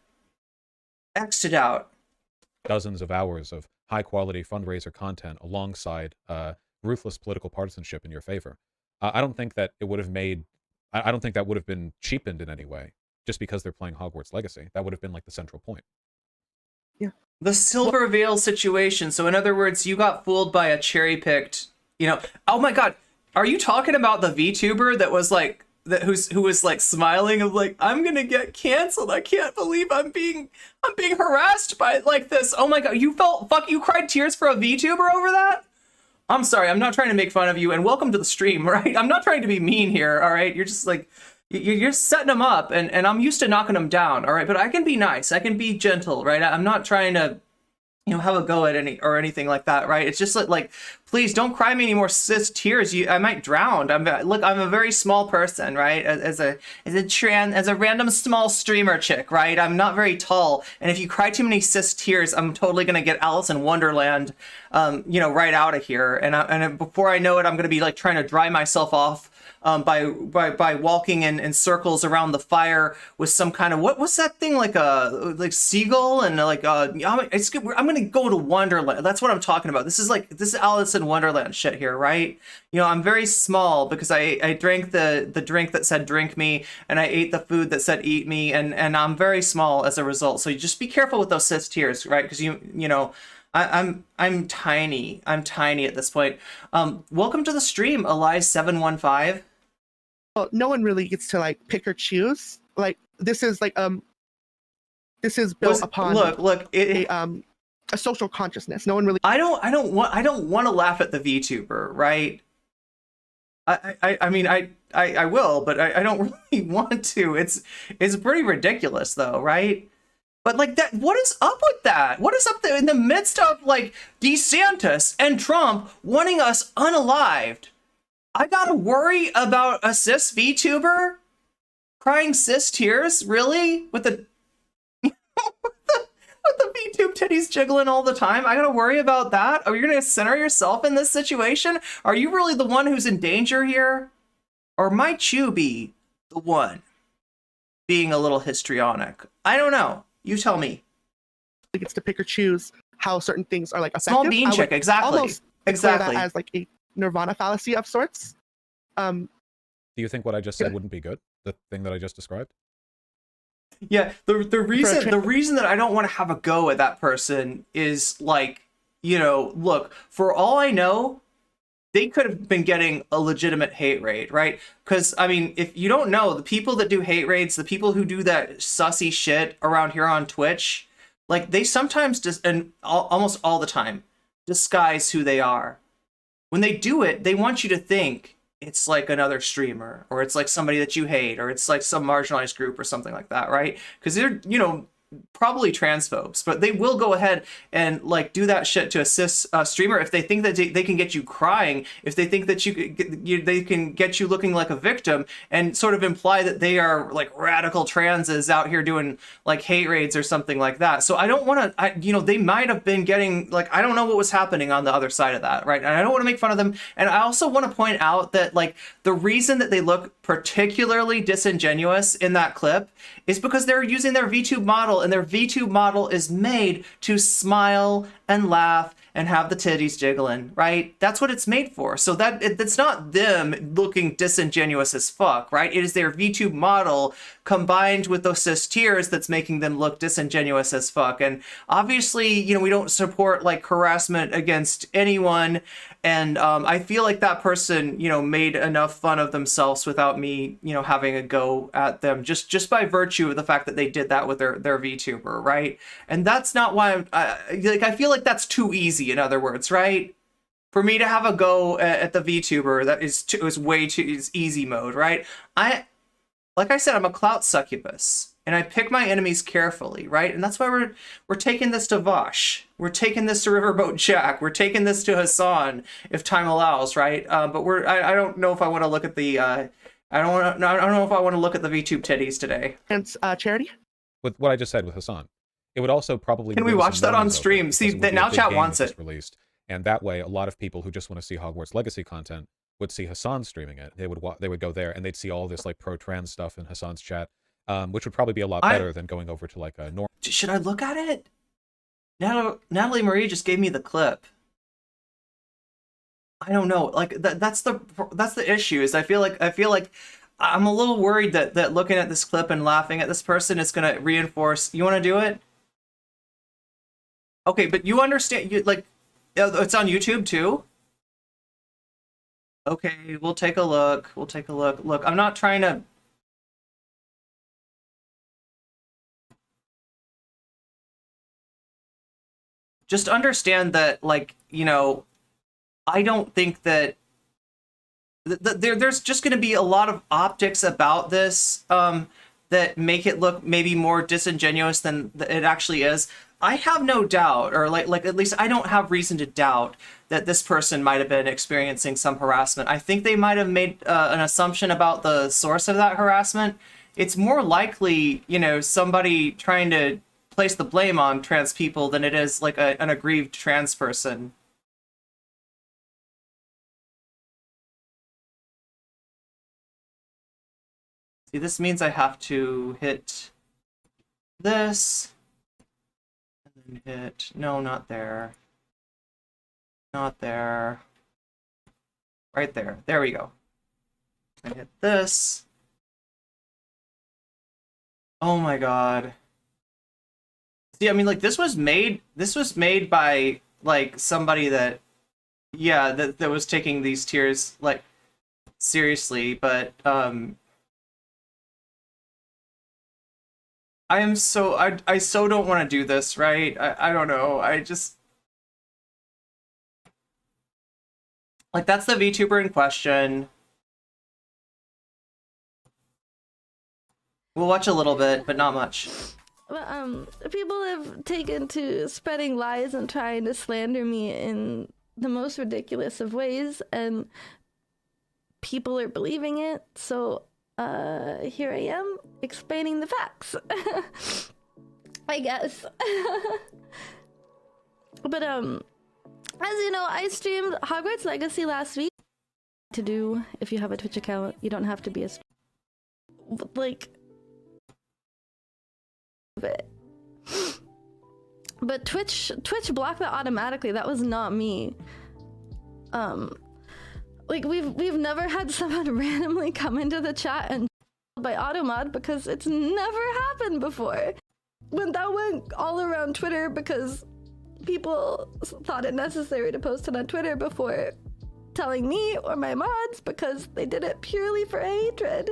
Exit out. Dozens of hours of high-quality fundraiser content alongside ruthless political partisanship in your favor. I don't think that it would have made... I don't think that would have been cheapened in any way, just because they're playing Hogwarts Legacy. That would have been like the central point. Yeah. The Silver Veil situation. So in other words, you got fooled by a cherry-picked, you know, oh my god, are you talking about the VTuber that was like, who was like smiling of like, I'm gonna get canceled. I can't believe I'm being harassed by like this. Oh my god, you cried tears for a VTuber over that? I'm sorry, I'm not trying to make fun of you, and welcome to the stream, right? I'm not trying to be mean here, all right? You're just like, you're setting them up, and I'm used to knocking them down, all right? But I can be nice, I can be gentle, right? I'm not trying to, you know, have a go at anything like that, right? It's just like, please don't cry me any more cis tears. I might drown. I'm a very small person, right? As a random small streamer chick, right? I'm not very tall, and if you cry too many cis tears, I'm totally gonna get Alice in Wonderland, you know, right out of here. And before I know it, I'm gonna be like trying to dry myself off. By walking in circles around the fire with some kind of what's that thing, like seagull, and like I'm gonna go to Wonderland. That's what I'm talking about. This is Alice in Wonderland shit here, right? You know, I'm very small because I drank the drink that said drink me, and I ate the food that said eat me, and I'm very small as a result. So you just be careful with those cis tears, right? Because you know. I'm tiny. I'm tiny at this point. Welcome to the stream, Elias715. Well, no one really gets to like pick or choose. Like this is like this is built upon a social consciousness. No one really. I don't want to laugh at the VTuber, right? I mean I will, but I don't really want to. It's pretty ridiculous though, right? But like that, what is up with that? What is up there in the midst of like DeSantis and Trump wanting us unalived? I gotta worry about a cis VTuber crying cis tears, really? With the with the VTube titties jiggling all the time? I gotta worry about that? Are you gonna center yourself in this situation? Are you really the one who's in danger here? Or might you be the one being a little histrionic? I don't know. You tell me. It gets to pick or choose how certain things are like effective. Small bean chick, exactly. That as like a Nirvana fallacy of sorts. Do you think what I just said wouldn't be good? The thing that I just described? Yeah, the reason that I don't want to have a go at that person is like, you know, look, for all I know, they could have been getting a legitimate hate raid, right? Because, I mean, if you don't know, the people that do hate raids, the people who do that sussy shit around here on Twitch, like, they sometimes just, and almost all the time, disguise who they are. When they do it, they want you to think it's like another streamer, or it's like somebody that you hate, or it's like some marginalized group or something like that, right? Because they're, you know, probably transphobes, but they will go ahead and like do that shit to assist a streamer if they think that they can get you crying, if they think that they can get you looking like a victim, and sort of imply that they are like radical transes out here doing like hate raids or something like that. So I don't want to, you know, they might have been getting like, I don't know what was happening on the other side of that, right? And I don't want to make fun of them. And I also want to point out that like the reason that they look particularly disingenuous in that clip is because they're using their VTube model, and their VTube model is made to smile and laugh and have the titties jiggling, right? That's what it's made for. So it's not them looking disingenuous as fuck, right? It is their VTube model combined with those cis tears that's making them look disingenuous as fuck. And obviously, you know, we don't support like harassment against anyone. And I feel like that person, you know, made enough fun of themselves without me, you know, having a go at them, just by virtue of the fact that they did that with their VTuber, right? And that's not why I feel like that's too easy. In other words, right? For me to have a go at the VTuber, that is way too easy mode, right? Like I said, I'm a clout succubus, and I pick my enemies carefully, right? And that's why we're taking this to Vaush. We're taking this to Riverboat Jack. We're taking this to Hassan if time allows, right? But I don't know if I want to look at the I don't know if I want to look at the VTube titties today. And Charity? With what I just said with Hassan, it would also probably. Can we watch that on stream? See that now chat wants it. Released, and that way, a lot of people who just want to see Hogwarts Legacy content would see Hassan streaming it. They would go there and they'd see all this like pro-trans stuff in Hassan's chat, which would probably be a lot better than going over to like a normal. Should I look at it? Natalie Marie just gave me the clip. I don't know. Like that's the issue. Is I feel like I'm a little worried that looking at this clip and laughing at this person is gonna reinforce. You want to do it? Okay, but you understand, it's on YouTube too? Okay, we'll take a look. Look, I'm not trying to... Just understand that, like, you know, I don't think that... There's just going to be a lot of optics about this that make it look maybe more disingenuous than it actually is. I have no doubt, or like at least I don't have reason to doubt that this person might have been experiencing some harassment. I think they might have made an assumption about the source of that harassment. It's more likely, you know, somebody trying to place the blame on trans people than it is like an aggrieved trans person. See, this means I have to hit this. Hit, no, not there. Not there. Right there. There we go. I hit this. Oh my god. See, I mean, like, this was made by, like, somebody that, yeah, that was taking these tiers, like, seriously, but, I so don't want to do this, right? I don't know. I just... Like, that's the VTuber in question. We'll watch a little bit, but not much. Well, people have taken to spreading lies and trying to slander me in the most ridiculous of ways, and people are believing it, so... here I am explaining the facts. I guess. But as you know, I streamed Hogwarts Legacy last week. To do, if you have a Twitch account, you don't have to be a like. But Twitch blocked that automatically. That was not me. Like we've never had someone randomly come into the chat and by Automod because it's never happened before. When that went all around Twitter because people thought it necessary to post it on Twitter before telling me or my mods because they did it purely for hatred.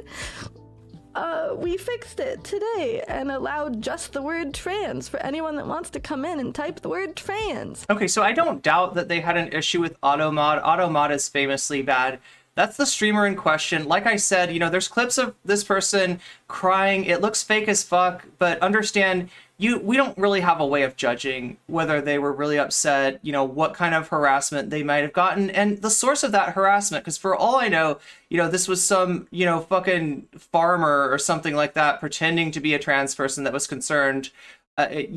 We fixed it today and allowed just the word trans for anyone that wants to come in and type the word trans. Okay, so I don't doubt that they had an issue with Automod. Automod is famously bad. That's the streamer in question. Like I said, there's clips of this person crying. It looks fake as fuck, but understand, we don't really have a way of judging whether they were really upset, what kind of harassment they might have gotten, and the source of that harassment, because for all I know, this was some, fucking farmer or something like that pretending to be a trans person that was concerned. I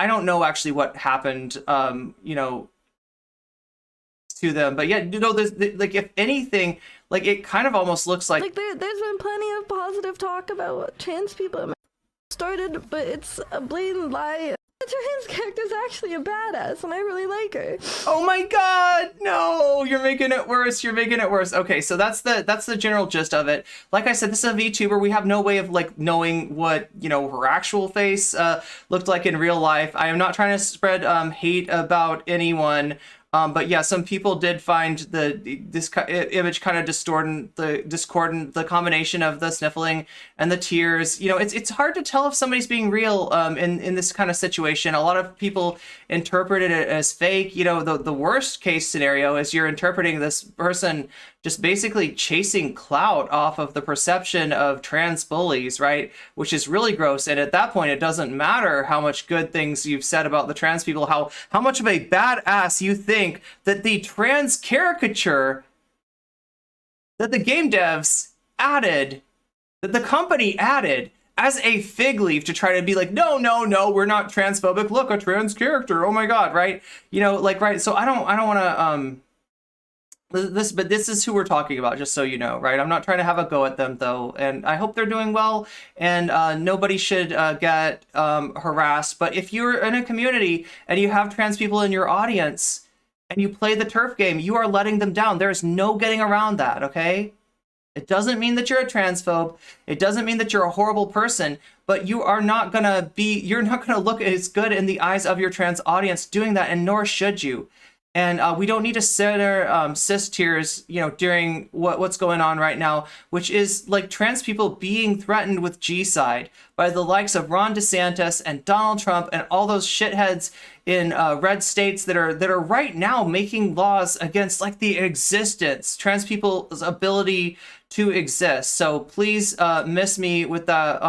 don't know actually what happened, to them, but yeah, there's like, if anything, like it kind of almost looks like there's been plenty of positive talk about what trans people started, but it's a blatant lie. The trans character's actually a badass, and I really like her. Oh my god, no! You're making it worse. Okay, so that's the general gist of it. Like I said, this is a VTuber. We have no way of like knowing what her actual face looked like in real life. I am not trying to spread hate about anyone. But yeah, some people did find this image kind of discordant, the combination of the sniffling and the tears. It's hard to tell if somebody's being real in this kind of situation. A lot of people interpreted it as fake. The worst case scenario is you're interpreting this person just basically chasing clout off of the perception of trans bullies, right? Which is really gross. And at that point, it doesn't matter how much good things you've said about the trans people, how much of a badass you think that the trans caricature that the game devs added, that the company added as a fig leaf to try to be like, no, we're not transphobic. Look, a trans character. Oh my God, right? Right. So I don't want to, but this is who we're talking about, just so you know, right? I'm not trying to have a go at them, though, and I hope they're doing well, and nobody should get harassed. But if you're in a community and you have trans people in your audience and you play the turf game, you are letting them down. There's no getting around that, okay? It doesn't mean that you're a transphobe. It doesn't mean that you're a horrible person, but you're not gonna look as good in the eyes of your trans audience doing that, and nor should you. And we don't need to center cis tears, during what's going on right now, which is like trans people being threatened with G-side by the likes of Ron DeSantis and Donald Trump and all those shitheads in red states that are right now making laws against like the existence, trans people's ability to exist. So please miss me with that,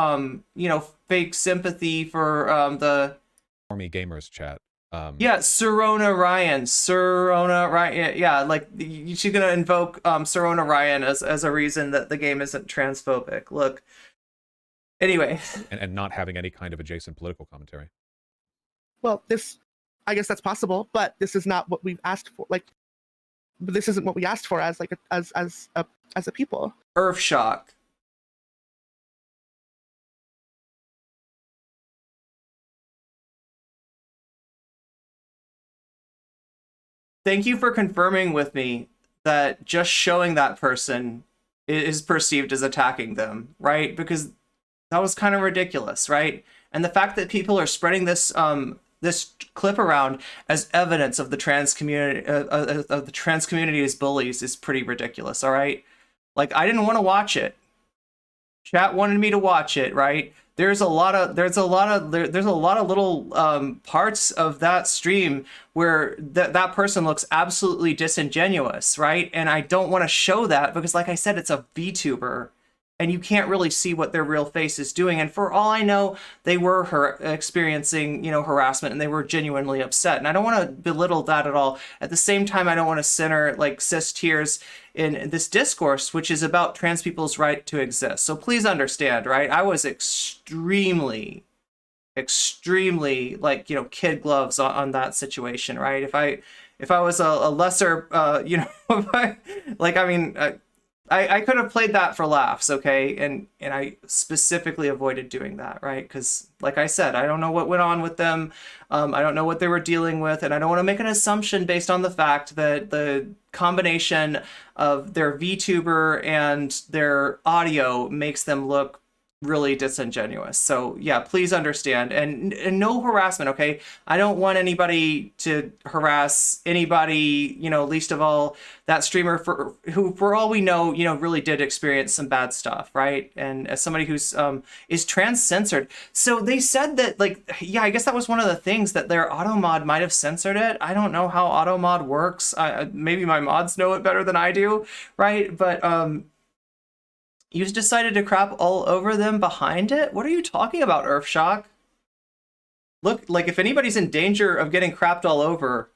fake sympathy for the Army Gamers chat. Yeah, Serona Ryan, yeah, like she's gonna invoke Serona Ryan as a reason that the game isn't transphobic. Look, anyway, and not having any kind of adjacent political commentary. Well, I guess that's possible, but this is not what we've asked for. Like, this isn't what we asked for as a people. Earthshock. Thank you for confirming with me that just showing that person is perceived as attacking them, right? Because that was kind of ridiculous, right? And the fact that people are spreading this this clip around as evidence of the trans community of the trans community as bullies is pretty ridiculous, all right? Like, I didn't want to watch it. Chat wanted me to watch it, right? There's a lot of little parts of that stream where that person looks absolutely disingenuous, right? And I don't want to show that because, like I said, it's a VTuber, and you can't really see what their real face is doing. And for all I know, they were experiencing, harassment, and they were genuinely upset. And I don't want to belittle that at all. At the same time, I don't want to center like cis tears in this discourse, which is about trans people's right to exist. So please understand, right? I was extremely like, kid gloves on that situation, right? If I was a lesser, I could have played that for laughs, okay? And I specifically avoided doing that, right? Because, like I said, I don't know what went on with them. I don't know what they were dealing with, and I don't want to make an assumption based on the fact that the combination of their VTuber and their audio makes them look really disingenuous. So yeah, please understand, and no harassment, okay? I don't want anybody to harass anybody, least of all that streamer who for all we know, really did experience some bad stuff, right? And as somebody who's is trans censored. So they said that, like, yeah, I guess that was one of the things, that their auto mod might have censored it. I don't know how auto mod works. Maybe my mods know it better than I do, right? But you decided to crap all over them behind it? What are you talking about, Earthshock? Look, like, if anybody's in danger of getting crapped all over,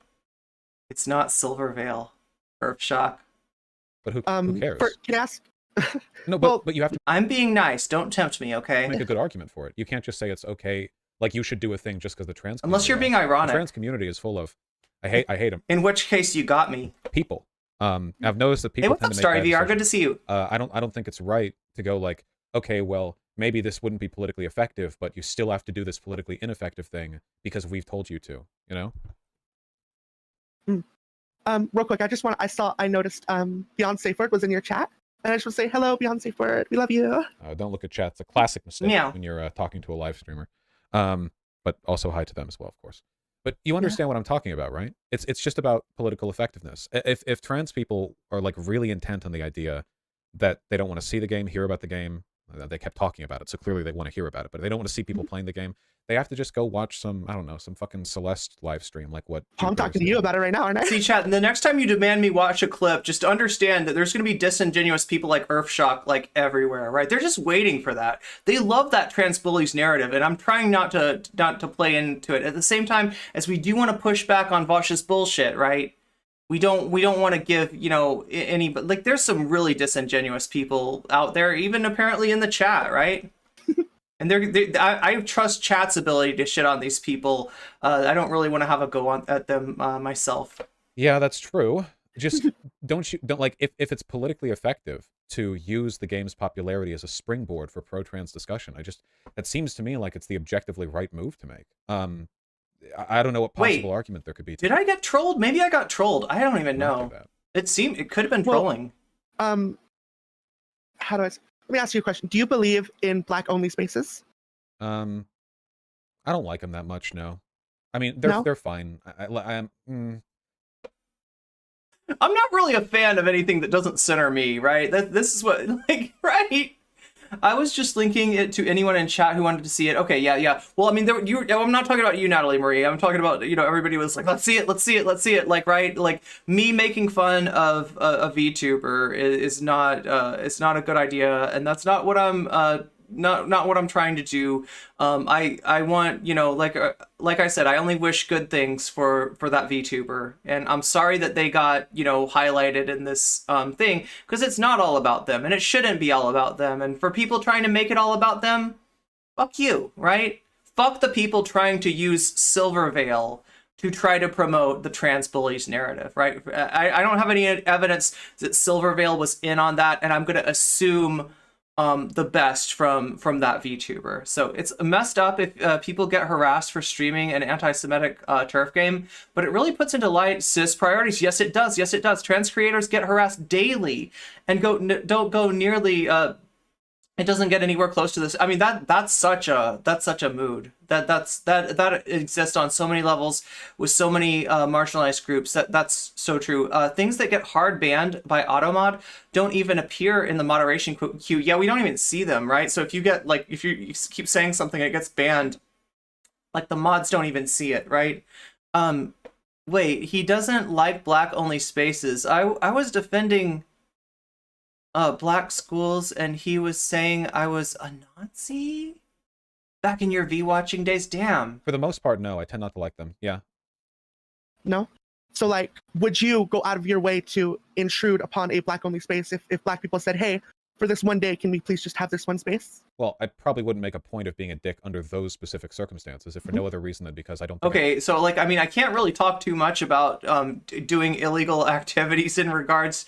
it's not Silvervale, Earthshock. But who cares? Can I ask? No, but you have to I'm being nice. Don't tempt me, okay? make a good argument for it. You can't just say it's okay, like you should do a thing just because the trans Unless you're being asks. ironic. The trans community is full of, I hate them. In which case, you got me. People. I've noticed that people. Hey, what's up, tend to Starry make bad VR? Good to see you. I don't think it's right to go like, okay, well, maybe this wouldn't be politically effective, but you still have to do this politically ineffective thing because we've told you to, Real quick, I noticed Beyond Safe Word was in your chat, and I just want to say hello, Beyond Safe Word. We love you. Don't look at chat. It's a classic mistake Yeah. when you're talking to a live streamer. But also hi to them as well, of course. But you understand what I'm talking about, right? It's just about political effectiveness. If trans people are like really intent on the idea that they don't want to see the game, hear about the game, they kept talking about it, so clearly they want to hear about it, but they don't want to see people playing the game, they have to just go watch some, I don't know, some fucking Celeste live stream, like what I'm talking to you about it right now, aren't I? See, chat, and the next time you demand me watch a clip, just understand that there's going to be disingenuous people like Earthshock, like, everywhere, right? They're just waiting for that. They love that trans bullies narrative, and I'm trying not to play into it. At the same time, as we do want to push back on Vaush's bullshit, right? We don't want to give, any, but like, there's some really disingenuous people out there, even apparently in the chat, right? And I trust chat's ability to shit on these people. I don't really want to have a go at them myself. Yeah, that's true. Just don't like, if it's politically effective to use the game's popularity as a springboard for pro-trans discussion, that seems to me like it's the objectively right move to make. I don't know what possible argument there could be. Did I get trolled? Maybe I got trolled. I don't even know. It could have been trolling. Let me ask you a question. Do you believe in black-only spaces? I don't like them that much, no. I mean, they're fine. I'm not really a fan of anything that doesn't center me, right? This is what, like, right? I was just linking it to anyone in chat who wanted to see it. Okay, yeah. Well, I mean, I'm not talking about you, Natalie Marie. I'm talking about, everybody was like, let's see it. Like, right? Like, me making fun of a VTuber is not a good idea, and that's not what I'm not what I'm trying to do. I want, like I said, I only wish good things for that VTuber, and I'm sorry that they got, highlighted in this thing, because it's not all about them, and it shouldn't be all about them. And for people trying to make it all about them, fuck you, right? Fuck the people trying to use Silvervale to try to promote the trans bullies narrative, right? I don't have any evidence that Silvervale was in on that, and I'm going to assume the best from that VTuber. So it's messed up if people get harassed for streaming an anti-Semitic turf game, but it really puts into light cis priorities. Yes, it does. Trans creators get harassed daily and don't go nearly. It doesn't get anywhere close to this. I mean, that's such a mood that exists on so many levels with so many marginalized groups. That's so true. Things that get hard banned by automod don't even appear in the moderation queue. Yeah, we don't even see them, right? So if you keep saying something, it gets banned. Like, the mods don't even see it, right? Wait, he doesn't like black only spaces. I was defending black schools, and he was saying I was a Nazi back in your V-watching days. Damn. For the most part, no. I tend not to like them. Yeah. No? So, like, would you go out of your way to intrude upon a black-only space if black people said, hey, for this one day, can we please just have this one space? Well, I probably wouldn't make a point of being a dick under those specific circumstances, if for no other reason than because I don't think Okay, so, like, I mean, I can't really talk too much about doing illegal activities in regards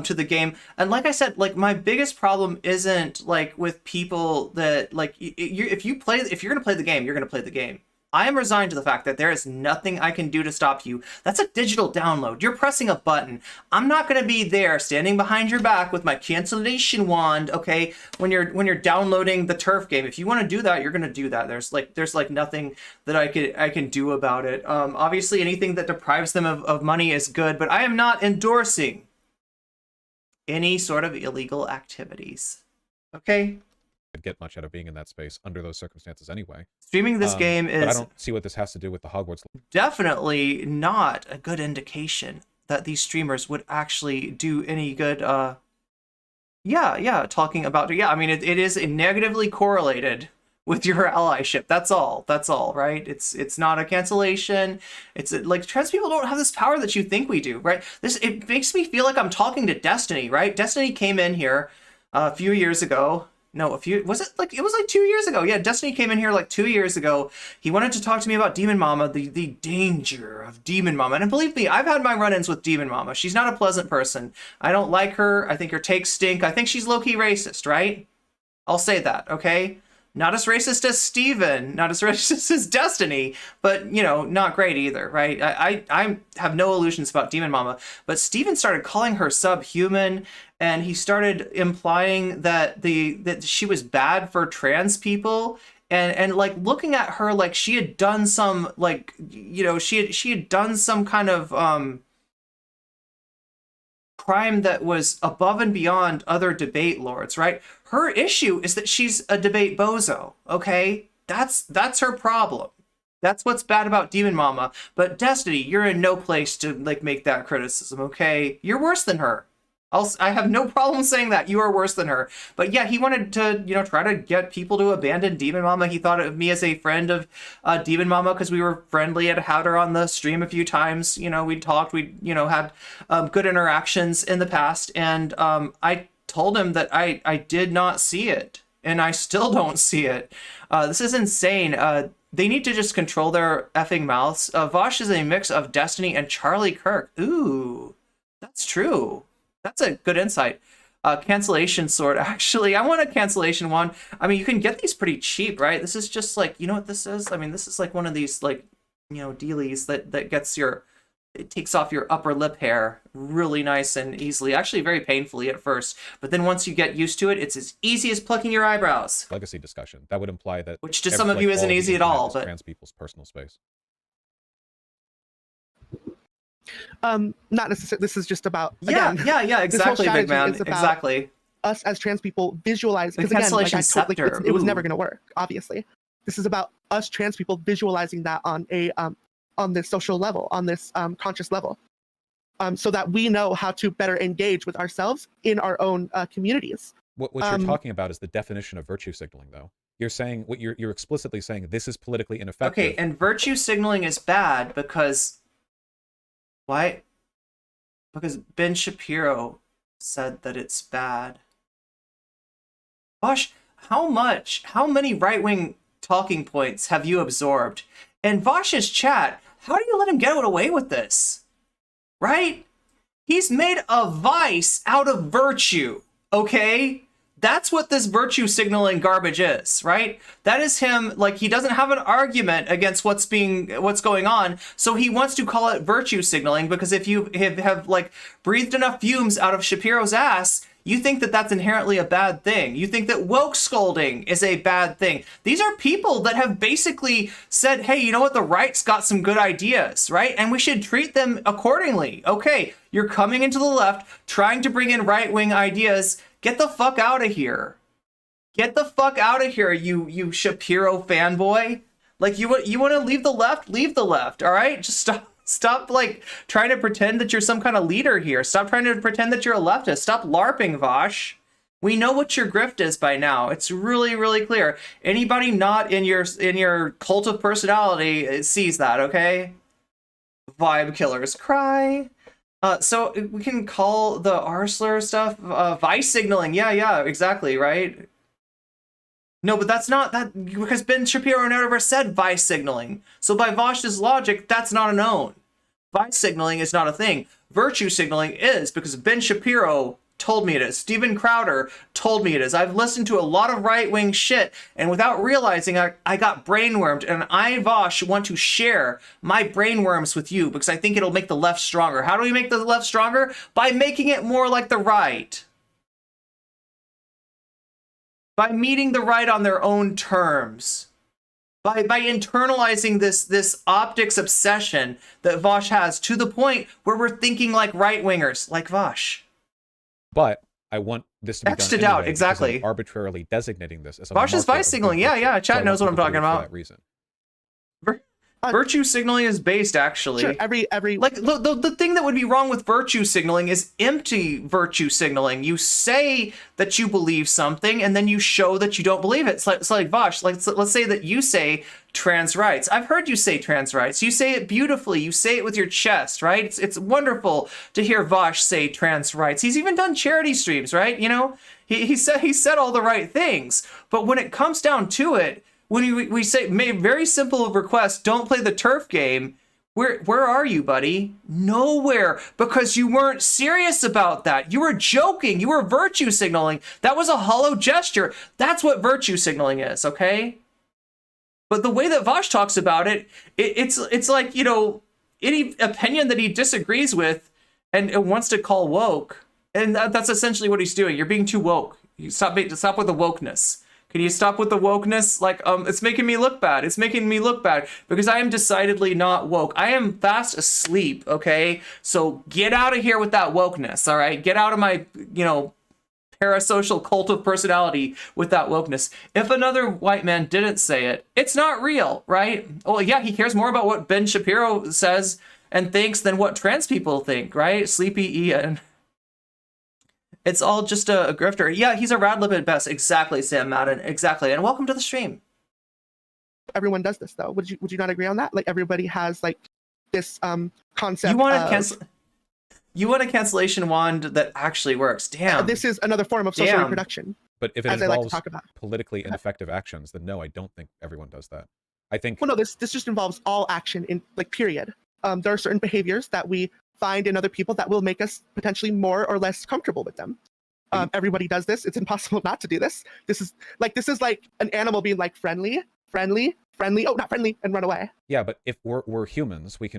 to the game. And like I said, like, my biggest problem isn't, like, with people that, like, if you're going to play the game, you're going to play the game. I am resigned to the fact that there is nothing I can do to stop you. That's a digital download. You're pressing a button. I'm not going to be there standing behind your back with my cancellation wand, okay, when you're downloading the turf game. If you want to do that, you're going to do that. There's like nothing that I can do about it. Obviously, anything that deprives them of money is good, but I am not endorsing any sort of illegal activities. Okay? Get much out of being in that space under those circumstances anyway. Streaming this game is... But I don't see what this has to do with the Hogwarts. Definitely not a good indication that these streamers would actually do any good, talking about... Yeah, I mean, it is negatively correlated with your allyship. That's all, right? It's not a cancellation. It's like, trans people don't have this power that you think we do, right? It makes me feel like I'm talking to Destiny, right? Destiny came in here a few years ago. No, it was like 2 years ago. Yeah, Destiny came in here like 2 years ago. He wanted to talk to me about Demon Mama, the danger of Demon Mama. And believe me, I've had my run-ins with Demon Mama. She's not a pleasant person. I don't like her. I think her takes stink. I think she's low-key racist, right? I'll say that, okay? Not as racist as Steven, not as racist as Destiny, but, you know, not great either, right? I have no illusions about Demon Mama, but Steven started calling her subhuman, and he started implying that that she was bad for trans people, and like looking at her like she had done some, like, you know, she had done some kind of crime that was above and beyond other debate lords, right? Her issue is that she's a debate bozo, okay? That's her problem. That's what's bad about Demon Mama. But Destiny, you're in no place to like make that criticism, okay? You're worse than her. I have no problem saying that. You are worse than her. But yeah, he wanted to, you know, try to get people to abandon Demon Mama. He thought of me as a friend of Demon Mama because we were friendly. I'd had her on the stream a few times. You know, we talked. We, you know, had good interactions in the past. And I told him that I did not see it. And I still don't see it. This is insane. They need to just control their effing mouths. Vaush is a mix of Destiny and Charlie Kirk. Ooh, that's true. That's a good insight. Cancellation sword. Actually, I want a cancellation one. I mean, you can get these pretty cheap, right? This is just like, you know what this is? I mean, this is like one of these, like, you know, dealies that gets it takes off your upper lip hair really nice and easily. Actually, very painfully at first. But then once you get used to it, it's as easy as plucking your eyebrows. Legacy discussion. That would imply that... Which to some of you isn't easy at all, but... trans people's personal space. Not necessarily. This is just about yeah, exactly, big man, exactly. Us as trans people visualize, because again, like I told, like, it was never going to work. Obviously, this is about us trans people visualizing that on a on this social level, on this conscious level, so that we know how to better engage with ourselves in our own communities. What you're talking about is the definition of virtue signaling, though. You're saying what you're explicitly saying. This is politically ineffective. Okay, and virtue signaling is bad because. Why? Because Ben Shapiro said that it's bad. Vaush, how many right-wing talking points have you absorbed? And Vaush's chat, how do you let him get away with this? Right? He's made a vice out of virtue, okay? That's what this virtue signaling garbage is, right? That is him, like, he doesn't have an argument against what's going on, so he wants to call it virtue signaling, because if you have like breathed enough fumes out of Shapiro's ass, you think that that's inherently a bad thing. You think that woke scolding is a bad thing. These are people that have basically said, hey, you know what? The right's got some good ideas, right? And we should treat them accordingly. Okay, you're coming into the left, trying to bring in right-wing ideas. Get the fuck out of here. Get the fuck out of here, you Shapiro fanboy. Like, you want to leave the left? Leave the left, all right? Just stop like trying to pretend that you're some kind of leader here. Stop trying to pretend that you're a leftist. Stop LARPing, Vaush. We know what your grift is by now. It's really, really clear. Anybody not in your cult of personality sees that, okay? Vibe killers cry. So we can call the R-slur stuff vice signaling. Yeah, exactly, right? No, but that's not that, because Ben Shapiro never said vice signaling. So by Vaush's logic, that's not a known. Vice signaling is not a thing. Virtue signaling is, because Ben Shapiro told me it is. Steven Crowder told me it is. I've listened to a lot of right-wing shit, and without realizing I got brainwormed, and I, Vaush, want to share my brainworms with you because I think it'll make the left stronger. How do we make the left stronger? By making it more like the right. By meeting the right on their own terms. By internalizing this optics obsession that Vaush has to the point where we're thinking like right-wingers, like Vaush. But I want this to be X'd done it out, anyway exactly. I'm arbitrarily designating this as a Vaush is vice signaling. Yeah. Chat knows what I'm talking about. For that reason. Virtue signaling is based, actually. Sure, every like the thing that would be wrong with virtue signaling is empty virtue signaling. You say that you believe something, and then you show that you don't believe it. It's like Vaush. Let's say that you say trans rights. I've heard you say trans rights. You say it beautifully. You say it with your chest, right? It's wonderful to hear Vaush say trans rights. He's even done charity streams, right? You know, he said all the right things. But when it comes down to it, when we say, very simple request, don't play the turf game, where are you, buddy? Nowhere, because you weren't serious about that. You were joking. You were virtue signaling. That was a hollow gesture. That's what virtue signaling is, okay? But the way that Vaush talks about it, it's like, you know, any opinion that he disagrees with and wants to call woke, and that's essentially what he's doing. You're being too woke. You stop with the wokeness. Can you stop with the wokeness? Like, it's making me look bad. It's making me look bad because I am decidedly not woke. I am fast asleep, okay? So get out of here with that wokeness, all right? Get out of my, you know, parasocial cult of personality with that wokeness. If another white man didn't say it, it's not real, right? Oh, yeah, he cares more about what Ben Shapiro says and thinks than what trans people think, right? Sleepy Ian. It's all just a grifter. Yeah, he's a radlib at best. Exactly, Sam Madden. Exactly. And welcome to the stream. Everyone does this, though. Would you not agree on that? Like, everybody has, like, this concept You want a cancellation wand that actually works. Damn. This is another form of social reproduction. But if it involves politically ineffective actions, then no, I don't think everyone does that. I think... Well, no, this just involves all action in, like, period. There are certain behaviors that we find in other people that will make us potentially more or less comfortable with them. Everybody does this. It's impossible not to do this. This is like an animal being like friendly, oh, not friendly, and run away. Yeah, but if we're humans, we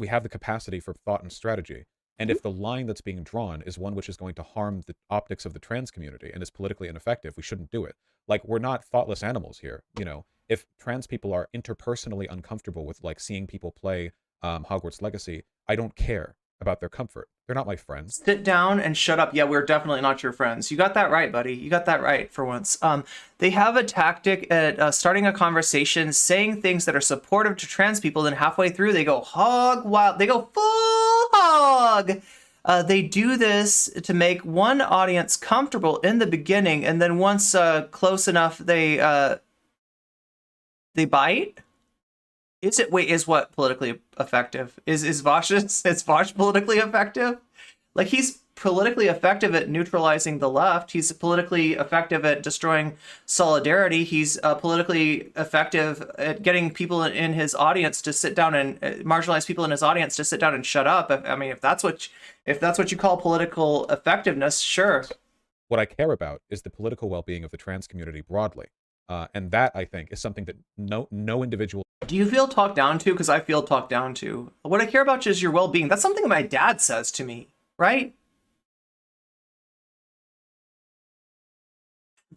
have the capacity for thought and strategy. And if the line that's being drawn is one which is going to harm the optics of the trans community and is politically ineffective, we shouldn't do it. Like, we're not thoughtless animals here. You know, if trans people are interpersonally uncomfortable with, like, seeing people play Hogwarts Legacy, I don't care about their comfort. They're not my friends. Sit down and shut up. Yeah, we're definitely not your friends. You got that right, buddy. You got that right for once. They have a tactic at starting a conversation, saying things that are supportive to trans people, then halfway through they go hog wild. They go full hog. They do this to make one audience comfortable in the beginning, and then once close enough, they bite. Is what politically effective? Is Vaush politically effective? Like, he's politically effective at neutralizing the left. He's politically effective at destroying solidarity. He's politically effective at getting people in his audience to sit down and marginalized people in his audience to sit down and shut up. I mean, if that's what you call political effectiveness, sure. What I care about is the political well-being of the trans community broadly. And that, I think, is something that no individual... Do you feel talked down to? Because I feel talked down to. What I care about is your well-being. That's something that my dad says to me, right?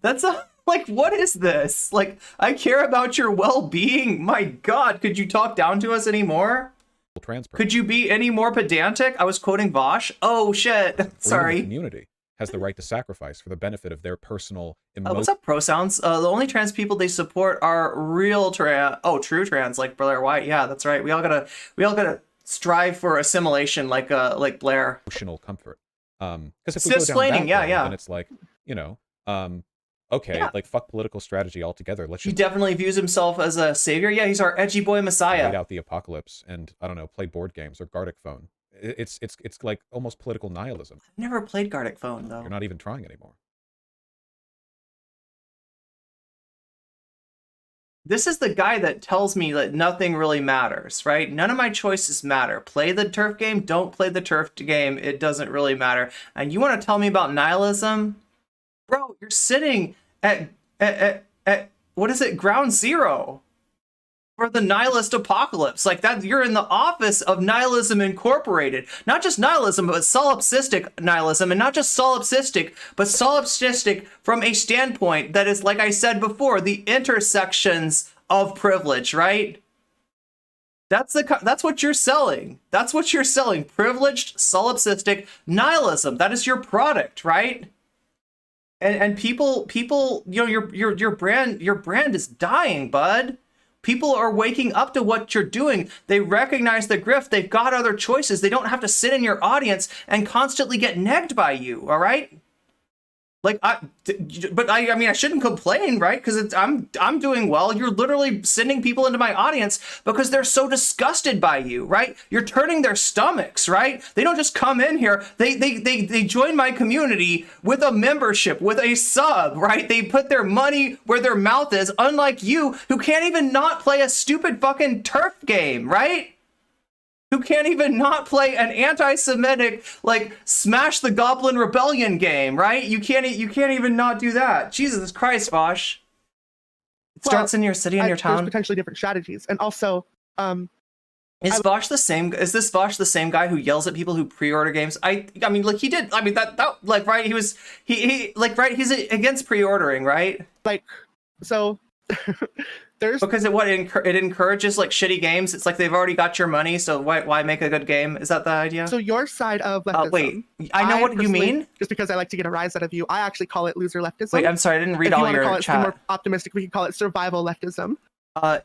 That's like, what is this? Like, I care about your well-being. My God, could you talk down to us anymore? Could you be any more pedantic? I was quoting Vaush. Oh, shit. Sorry. Community has the right to sacrifice for the benefit of their personal what's up, Pro Sounds? The only trans people they support are real true trans, like Blair White. Yeah, that's right. We all gotta strive for assimilation, like Blair. Emotional comfort. Because if we go down that road, then it's like, you know, okay, like, fuck political strategy altogether. He definitely views himself as a savior. Yeah, he's our edgy boy messiah. Write out the apocalypse and, I don't know, play board games or Gartic Phone. It's like almost political nihilism. I've never played Gartic Phone, though. You're not even trying anymore. this is the guy that tells me that nothing really matters, right? None of my choices matter. Play the turf game, don't play the turf game, it doesn't really matter. And you want to tell me about nihilism? Bro, you're sitting at what is it, ground zero for the nihilist apocalypse. Like that, you're in the office of Nihilism Incorporated. Not just nihilism, but solipsistic nihilism, and not just solipsistic, but solipsistic from a standpoint that is, like I said before, the intersections of privilege, right? That's what you're selling. That's what you're selling. Privileged, solipsistic nihilism. That is your product, right? And people, you know, your brand is dying, bud. People are waking up to what you're doing. They recognize the grift. They've got other choices. They don't have to sit in your audience and constantly get negged by you, all right? Like, I mean, I shouldn't complain, right? Because I'm doing well. You're literally sending people into my audience because they're so disgusted by you, right? You're turning their stomachs, right? They don't just come in here. They join my community with a membership, with a sub, right? They put their money where their mouth is, unlike you, who can't even not play a stupid fucking turf game, right? Who can't even not play an anti-Semitic, like, Smash the Goblin Rebellion game, right? You can't even not do that. Jesus Christ, Vaush. It starts in your city and your town. There's potentially different strategies. And also, is Vaush the same? Is this Vaush the same guy who yells at people who pre-order games? I mean, like, he did. I mean, that like, right? He like, right? He's against pre-ordering, right? Like, so there's because it encourages like shitty games. It's like they've already got your money, so why make a good game? Is that the idea? So your side of leftism. Wait, I know what you mean. Just because I like to get a rise out of you, I actually call it loser leftism. Wait, I'm sorry, I didn't read all your chat. If you want to call it more optimistic, we can call it survival leftism.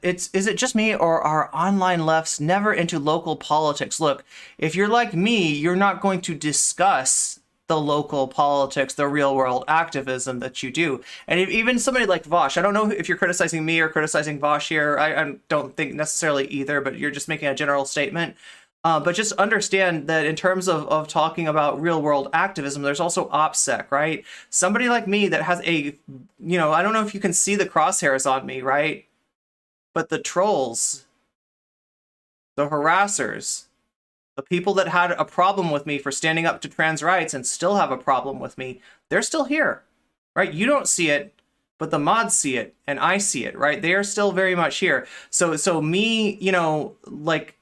Is it just me, or are online lefts never into local politics? Look, if you're like me, you're not going to discuss the local politics, the real world activism that you do. And even somebody like Vaush, I don't know if you're criticizing me or criticizing Vaush here. I don't think necessarily either, but you're just making a general statement. But just understand that in terms of talking about real world activism, there's also OPSEC, right? Somebody like me that has I don't know if you can see the crosshairs on me, right? But the trolls, the harassers, the people that had a problem with me for standing up to trans rights and still have a problem with me, they're still here, right? You don't see it, but the mods see it, and I see it, right? They are still very much here. So me, like,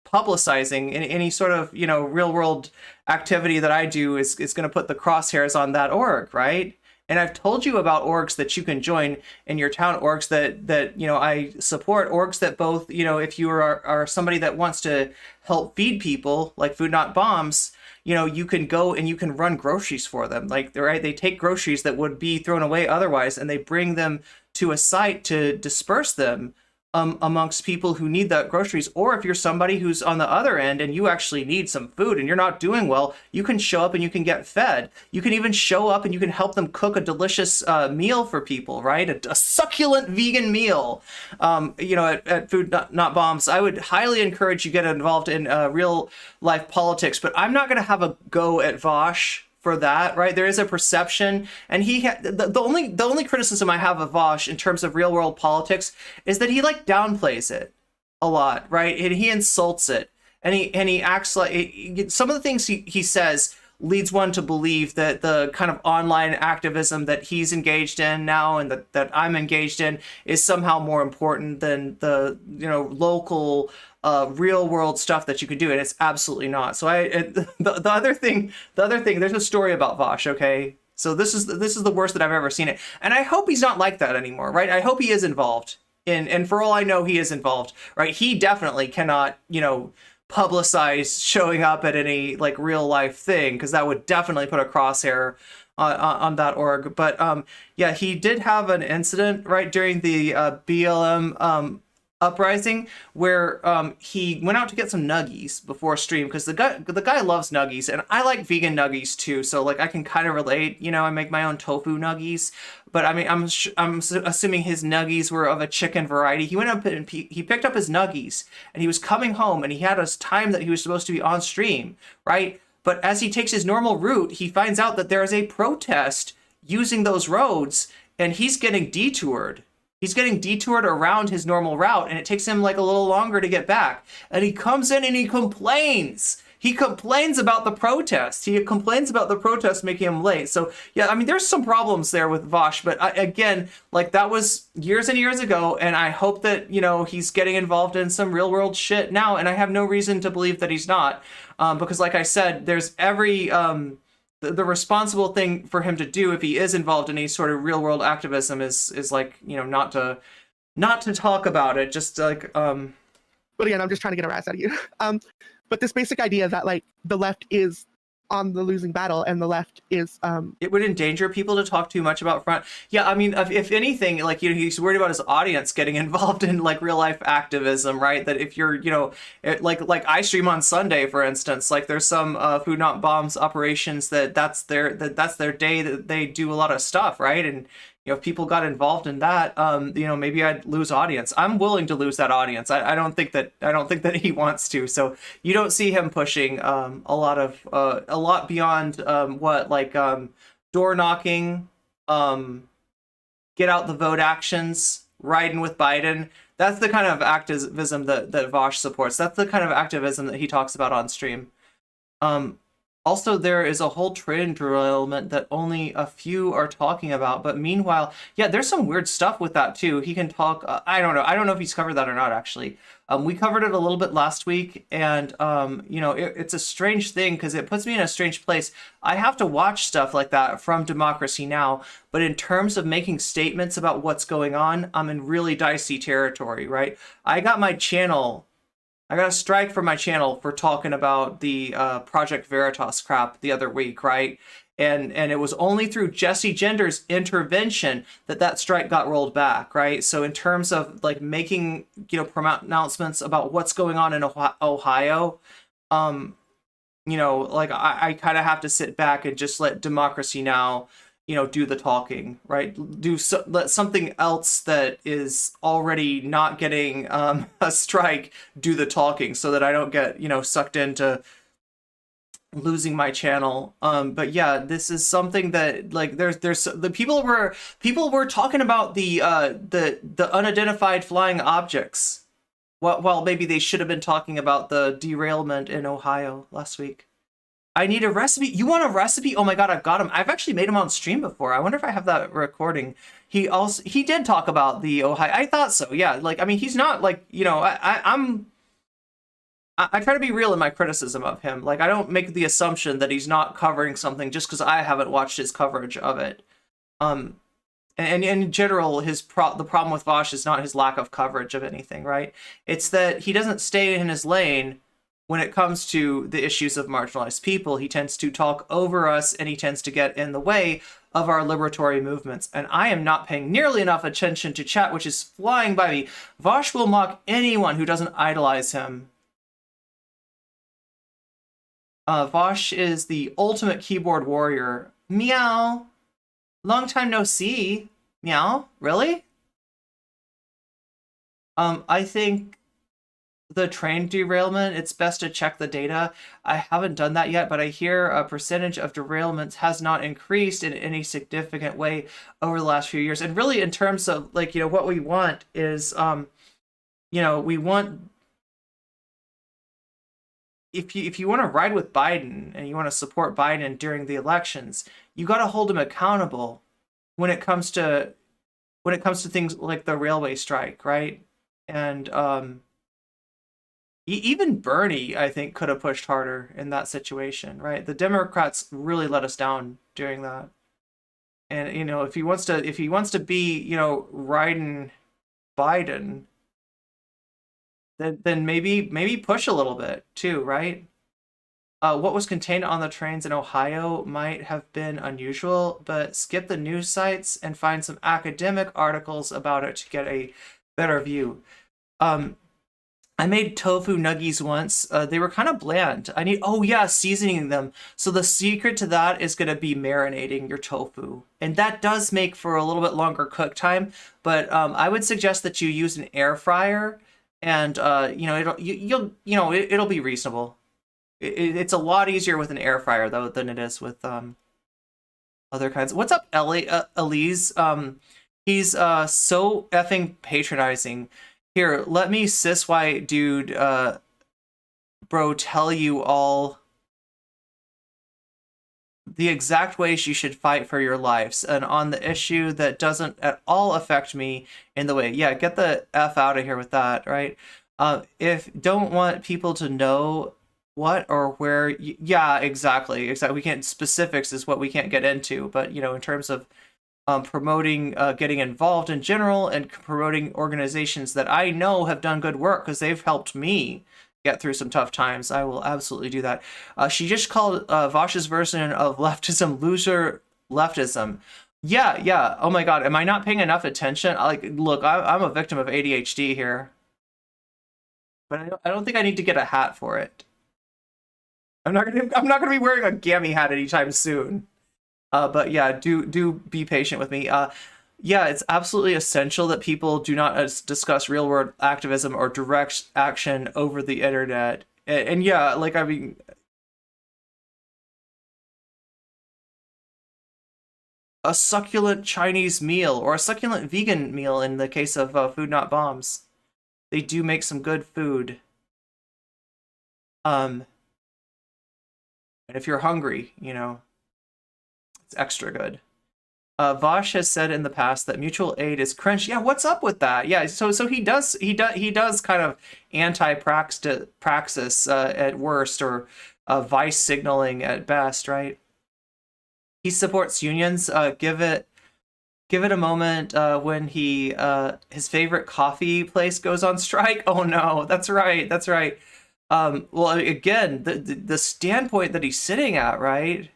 publicizing in any sort of, real world activity that I do is going to put the crosshairs on that org, right? And I've told you about orgs that you can join in your town, orgs that I support, orgs that both, if you are somebody that wants to help feed people, like Food Not Bombs, you can go and you can run groceries for them. Like, right, they take groceries that would be thrown away otherwise, and they bring them to a site to disperse them amongst people who need the groceries. Or if you're somebody who's on the other end and you actually need some food and you're not doing well, you can show up and you can get fed. You can even show up and you can help them cook a delicious meal for people, right? A succulent vegan meal, at Food Not Bombs. I would highly encourage you get involved in real life politics, but I'm not going to have a go at Vaush for that, right? There is a perception, and the only criticism I have of Vaush in terms of real world politics is that he like downplays it a lot, right? And he insults it, and he acts like some of the things he says leads one to believe that the kind of online activism that he's engaged in now and that I'm engaged in is somehow more important than the local real world stuff that you can do, and it's absolutely not. So the other thing, there's a story about Vaush, okay? So this is the worst that I've ever seen it, and I hope he's not like that anymore, right? I hope he is involved and for all I know, he is involved, right? He definitely cannot, publicize showing up at any like real life thing, because that would definitely put a crosshair on that org. But yeah, he did have an incident right during the BLM uprising where he went out to get some nuggies before stream, because the guy loves nuggies, and I like vegan nuggies too, so like I can kind of relate. I make my own tofu nuggies, but I mean I'm assuming his nuggies were of a chicken variety. He went up and he picked up his nuggies, and he was coming home, and he had a time that he was supposed to be on stream, right? But as he takes his normal route, he finds out that there is a protest using those roads, and he's getting detoured. He's getting detoured around his normal route, and it takes him like a little longer to get back. And he comes in and he complains. He complains about the protest. He complains about the protest making him late. So yeah, I mean, there's some problems there with Vaush, but again, like that was years and years ago, and I hope that, you know, he's getting involved in some real world shit now, and I have no reason to believe that he's not, because like I said, there's every the responsible thing for him to do if he is involved in any sort of real world activism is like, you know, not to talk about it, just like But again, I'm just trying to get a rise out of you. But this basic idea that like the left is on the losing battle and the left is it would endanger people to talk too much about front. Yeah, I mean, if anything, like, you know, he's worried about his audience getting involved in like real life activism, right? That if you're, you know, like I stream on Sunday, for instance, like there's some Food Not Bombs operations that's their day, that they do a lot of stuff, right? And you know, if people got involved in that, you know, maybe I'd lose audience. I'm willing to lose that audience. I don't think that he wants to. So you don't see him pushing a lot beyond what, like door knocking, get out the vote actions, riding with Biden. That's the kind of activism that Vaush supports. That's the kind of activism that he talks about on stream. Also, there is a whole train derailment that only a few are talking about. But meanwhile, yeah, there's some weird stuff with that too. He can talk. I don't know. I don't know if he's covered that or not, actually. We covered it a little bit last week. And, you know, it's a strange thing because it puts me in a strange place. I have to watch stuff like that from Democracy Now! But in terms of making statements about what's going on, I'm in really dicey territory, right? I got a strike from my channel for talking about the Project Veritas crap the other week, right? And it was only through Jesse Gender's intervention that strike got rolled back, right? So in terms of like making, you know, pronouncements about what's going on in Ohio, you know, like I kind of have to sit back and just let Democracy Now! You know, do the talking, right? Let something else that is already not getting a strike do the talking, so that I don't get, you know, sucked into losing my channel. But yeah, this is something that like there's the people were talking about the unidentified flying objects, while maybe they should have been talking about the derailment in Ohio last week. I need a recipe. You want a recipe? Oh my god, I've got him. I've actually made him on stream before. I wonder if I have that recording. He did talk about the Ohio. I thought so. Yeah, like I mean, he's not like, you know, I try to be real in my criticism of him. Like I don't make the assumption that he's not covering something just because I haven't watched his coverage of it. And in general, the problem with Vaush is not his lack of coverage of anything, right? It's that he doesn't stay in his lane. When it comes to the issues of marginalized people, he tends to talk over us, and he tends to get in the way of our liberatory movements. And I am not paying nearly enough attention to chat, which is flying by me. Vaush will mock anyone who doesn't idolize him. Vaush is the ultimate keyboard warrior. Meow. Long time no see. Meow. Really? I think the train derailment, it's best to check the data. I haven't done that yet, but I hear a percentage of derailments has not increased in any significant way over the last few years. And really in terms of like, you know, what we want is, you know, we want, if you want to ride with Biden and you want to support Biden during the elections, you got to hold him accountable when it comes to things like the railway strike, right? And, even Bernie, I think, could have pushed harder in that situation, right? The Democrats really let us down during that. And you know, if he wants to be, you know, riding Biden, then maybe push a little bit too, right? What was contained on the trains in Ohio might have been unusual, but skip the news sites and find some academic articles about it to get a better view. I made tofu nuggies once. They were kind of bland. Seasoning them. So the secret to that is going to be marinating your tofu. And that does make for a little bit longer cook time. But I would suggest that you use an air fryer. And, you know, it'll be reasonable. It's a lot easier with an air fryer, though, than it is with other kinds. What's up, Elise? He's so effing patronizing. Here, let me cis white dude bro tell you all the exact ways you should fight for your lives, and on the issue that doesn't at all affect me in the way. Yeah, get the F out of here with that, right? If don't want people to know what or where, yeah, exactly. We can't, specifics is what we can't get into, but you know, in terms of promoting getting involved in general and promoting organizations that I know have done good work because they've helped me get through some tough times, I will absolutely do that. She just called Vaush's version of leftism loser leftism. Yeah, yeah. Oh my God, am I not paying enough attention? Like, look, I'm a victim of ADHD here, but I don't think I need to get a hat for it. I'm not gonna be wearing a gammy hat anytime soon. But yeah, do be patient with me. Yeah, it's absolutely essential that people do not discuss real world activism or direct action over the internet. And yeah, like, I mean, a succulent Chinese meal or a succulent vegan meal in the case of Food Not Bombs. They do make some good food. And if you're hungry, you know, it's extra good. Vaush has said in the past that mutual aid is cringe. Yeah, what's up with that? Yeah, so he does kind of anti-praxis at worst, or vice signaling at best, right? He supports unions. Give it a moment when his favorite coffee place goes on strike. Oh no, that's right. Well, again, the standpoint that he's sitting at, right?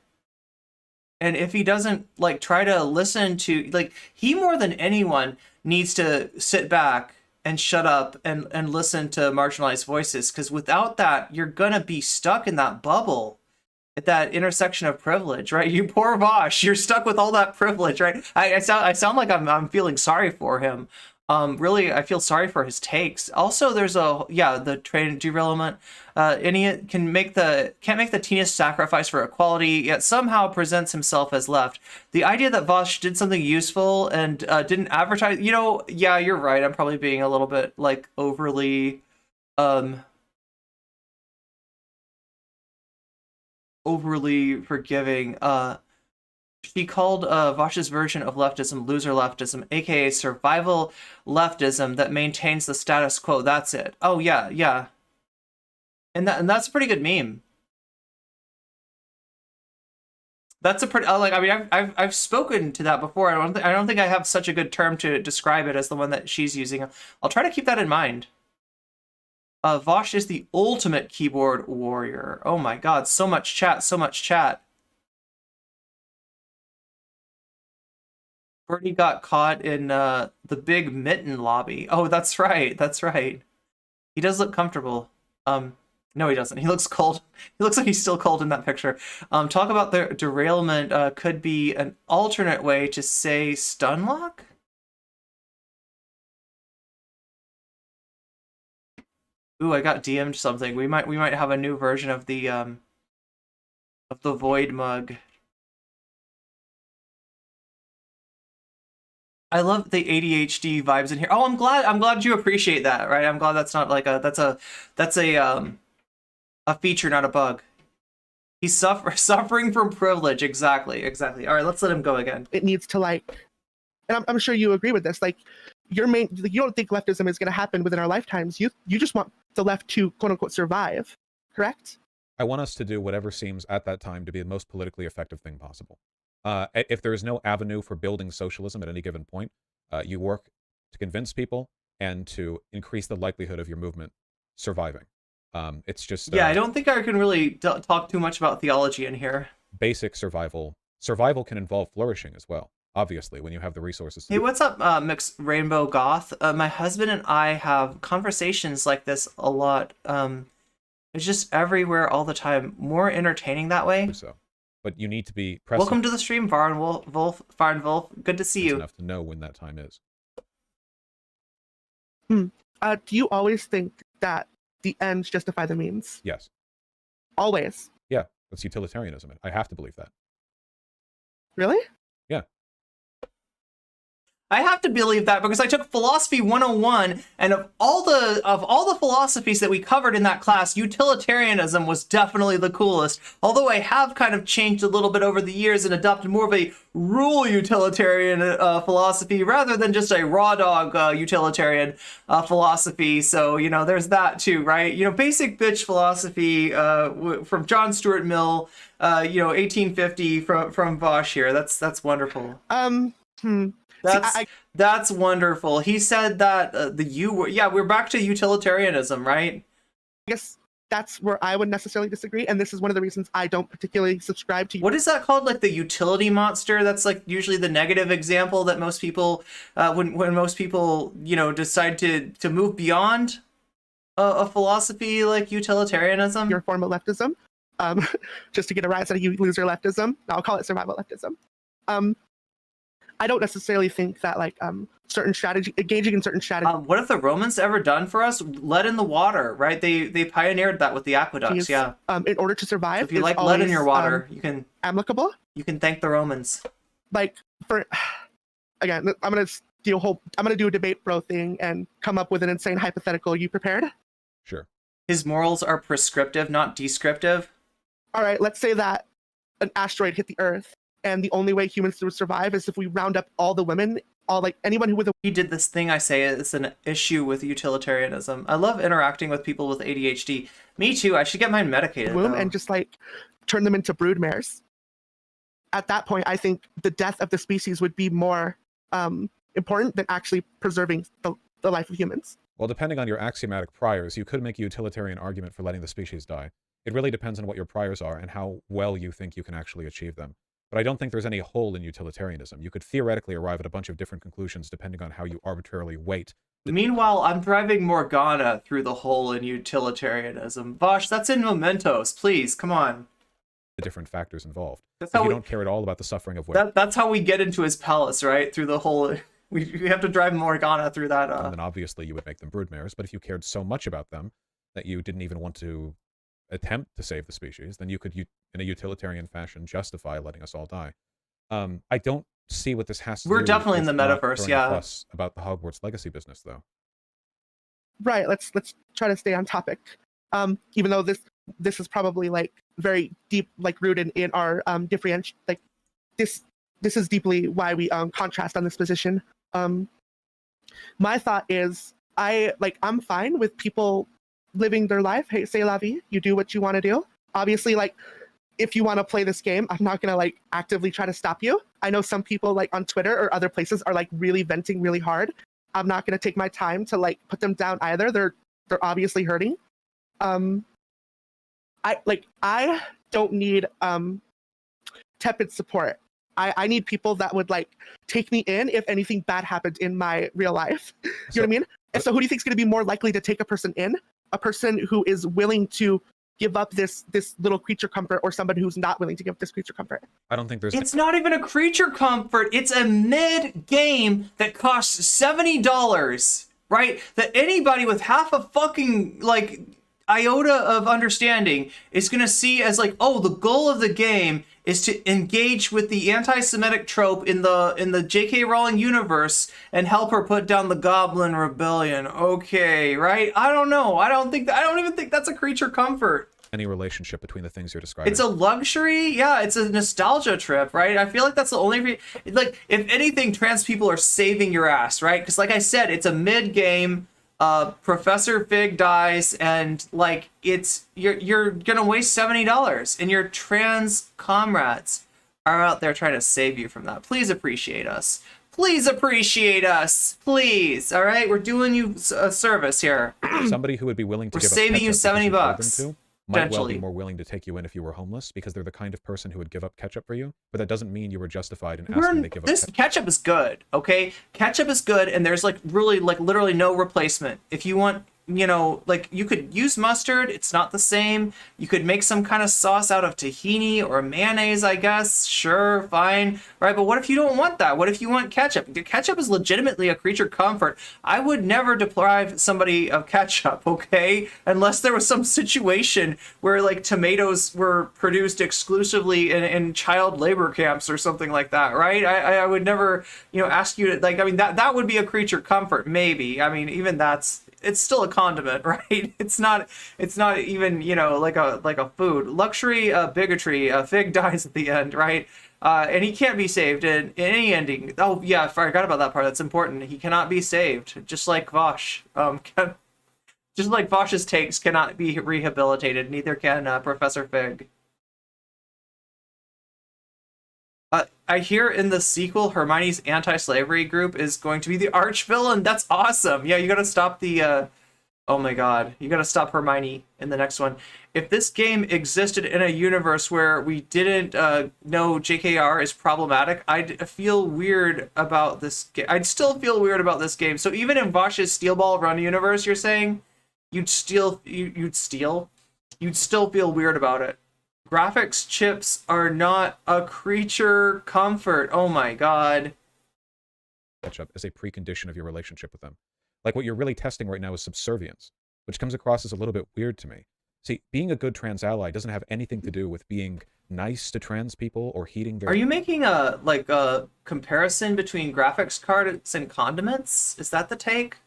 And if he doesn't like try to listen to, like, he more than anyone needs to sit back and shut up and listen to marginalized voices, because without that, you're gonna be stuck in that bubble, at that intersection of privilege, right? You poor Vaush, you're stuck with all that privilege, right? I sound like I'm feeling sorry for him. Really, I feel sorry for his takes. Also, there's the train derailment. Idiot can't make the teeniest sacrifice for equality, yet somehow presents himself as left. The idea that Vaush did something useful and didn't advertise, you know, yeah, you're right. I'm probably being a little bit like overly forgiving. She called Vaush's version of leftism loser leftism, aka survival leftism that maintains the status quo. That's it. Oh yeah, yeah. And that's a pretty good meme. That's a pretty like, I mean, I've spoken to that before. I don't think I have such a good term to describe it as the one that she's using. I'll try to keep that in mind. Vaush is the ultimate keyboard warrior. Oh my God, so much chat, so much chat. Bertie got caught in the big mitten lobby. Oh, that's right. That's right. He does look comfortable. No, he doesn't. He looks cold. He looks like he's still cold in that picture. Talk about the derailment could be an alternate way to say stunlock? Ooh, I got DM'd something. We might have a new version of the void mug. I love the ADHD vibes in here. Oh, I'm glad you appreciate that, right? I'm glad that's not like that's a feature, not a bug. He's suffering from privilege. Exactly. All right, let's let him go again. It needs to, like, and I'm sure you agree with this. Like, you don't think leftism is going to happen within our lifetimes. You just want the left to quote unquote survive, correct? I want us to do whatever seems at that time to be the most politically effective thing possible. If there is no avenue for building socialism at any given point, you work to convince people and to increase the likelihood of your movement surviving. It's just... yeah, I don't think I can really talk too much about theology in here. Basic survival. Survival can involve flourishing as well, obviously, when you have the resources. Hey, what's up, Mixed Rainbow Goth? My husband and I have conversations like this a lot. It's just everywhere all the time. More entertaining that way. So. But you need to be present. Welcome to the stream, Farn Wolf. Good to see you. Enough to know when that time is. Do you always think that the ends justify the means? Yes. Always? Yeah, that's utilitarianism. I have to believe that. Really? Yeah. I have to believe that because I took Philosophy 101, and of all the philosophies that we covered in that class, utilitarianism was definitely the coolest. Although I have kind of changed a little bit over the years and adopted more of a rule utilitarian philosophy rather than just a raw dog utilitarian philosophy. So, you know, there's that too, right? You know, basic bitch philosophy from John Stuart Mill, 1850 from Vaush here. That's wonderful. That's wonderful. He said that we're back to utilitarianism, right? I guess that's where I would necessarily disagree, and this is one of the reasons I don't particularly subscribe to. What is that called? Like the utility monster? That's like usually the negative example that most people, when most people, decide to move beyond a philosophy like utilitarianism. Your form of leftism, just to get a rise out of you loser leftism. I'll call it survival leftism. I don't necessarily think that engaging in certain strategy. What have the Romans ever done for us? Lead in the water, right? They pioneered that with the aqueducts. Yeah. In order to survive, so if you like lead in your water, you can amicable. You can thank the Romans. Like again, I'm gonna do a debate bro thing and come up with an insane hypothetical. You prepared? Sure. His morals are prescriptive, not descriptive. All right. Let's say that an asteroid hit the Earth, and the only way humans would survive is if we round up all the women, anyone who He did this thing I say it's an issue with utilitarianism. I love interacting with people with ADHD. Me too. I should get mine medicated. And just turn them into brood mares. At that point, I think the death of the species would be more important than actually preserving the life of humans. Well, depending on your axiomatic priors, you could make a utilitarian argument for letting the species die. It really depends on what your priors are and how well you think you can actually achieve them. But I don't think there's any hole in utilitarianism. You could theoretically arrive at a bunch of different conclusions depending on how you arbitrarily weight. Meanwhile, I'm driving Morgana through the hole in utilitarianism. Vaush, that's in Mementos. Please, come on. The different factors involved. If you don't care at all about the suffering of women. That's how we get into his palace, right? Through the hole. We have to drive Morgana through that. And then obviously you would make them broodmares, but if you cared so much about them that you didn't even want to attempt to save the species, then you could, in a utilitarian fashion, justify letting us all die. I don't see what this has to do. We're definitely in the metaverse, yeah. About the Hogwarts legacy business, though. Right. Let's try to stay on topic. Even though this is probably very deep, rooted in our differentiation. This is deeply why we contrast on this position. My thought is I'm fine with people living their life. Hey, c'est la vie. You do what you want to do. Obviously, if you want to play this game, I'm not gonna actively try to stop you. I know some people on Twitter or other places are really venting really hard. I'm not gonna take my time to put them down either. They're obviously hurting. I don't need tepid support. I need people that would take me in if anything bad happened in my real life. You know what I mean? And so who do you think is going to be more likely to take a person in? A person who is willing to give up this little creature comfort, or somebody who's not willing to give up this creature comfort? I don't think there's... It's not even a creature comfort. It's a mid-game that costs $70, right? That anybody with half a fucking, iota of understanding is going to see as oh, the goal of the game is to engage with the anti-Semitic trope in the J.K. Rowling universe and help her put down the Goblin Rebellion. Okay, right? I don't know. I don't even think that's a creature comfort. Any relationship between the things you're describing. It's a luxury. Yeah, it's a nostalgia trip, right? I feel like that's the only if anything, trans people are saving your ass, right? Because like I said, it's a mid-game. Professor Fig dies, and you're gonna waste $70, and your trans comrades are out there trying to save you from that. Please appreciate us. Please appreciate us. Please. All right, we're doing you a service here. Somebody who would be willing to give saving you $70. Might well be more willing to take you in if you were homeless, because they're the kind of person who would give up ketchup for you, but that doesn't mean you were justified in asking they give up ketchup. Ketchup is good, okay? Ketchup is good, and there's literally no replacement. If you want you know, like you could use mustard. It's not the same. You could make some kind of sauce out of tahini or mayonnaise, I guess. Sure, fine. Right, but what if you don't want that? What if you want ketchup? Ketchup is legitimately a creature comfort. I would never deprive somebody of ketchup, okay? Unless there was some situation where like tomatoes were produced exclusively in child labor camps or something like that, right? I would never, you know, ask you to, like, I mean, that would be a creature comfort, maybe. I mean, even it's still a condiment, right? It's not even, you know, like a food. Luxury bigotry. Fig dies at the end, right? And he can't be saved in any ending. Oh yeah, I forgot about that part. That's important. He cannot be saved, just like Vaush. Just like Vaush's takes cannot be rehabilitated. Neither can Professor Fig. I hear in the sequel, Hermione's anti-slavery group is going to be the arch-villain. That's awesome. Yeah, you gotta stop the, oh my god. You gotta stop Hermione in the next one. If this game existed in a universe where we didn't know JKR is problematic, I'd feel weird about this game. I'd still feel weird about this game. So even in Vaush's Steel Ball Run universe, you're saying, you'd still feel weird about it. Graphics chips are not a creature comfort. Oh my god. Ketchup as a precondition of your relationship with them. Like what you're really testing right now is subservience, which comes across as a little bit weird to me. See, being a good trans ally doesn't have anything to do with being nice to trans people or heeding their... Are you making a comparison between graphics cards and condiments? Is that the take?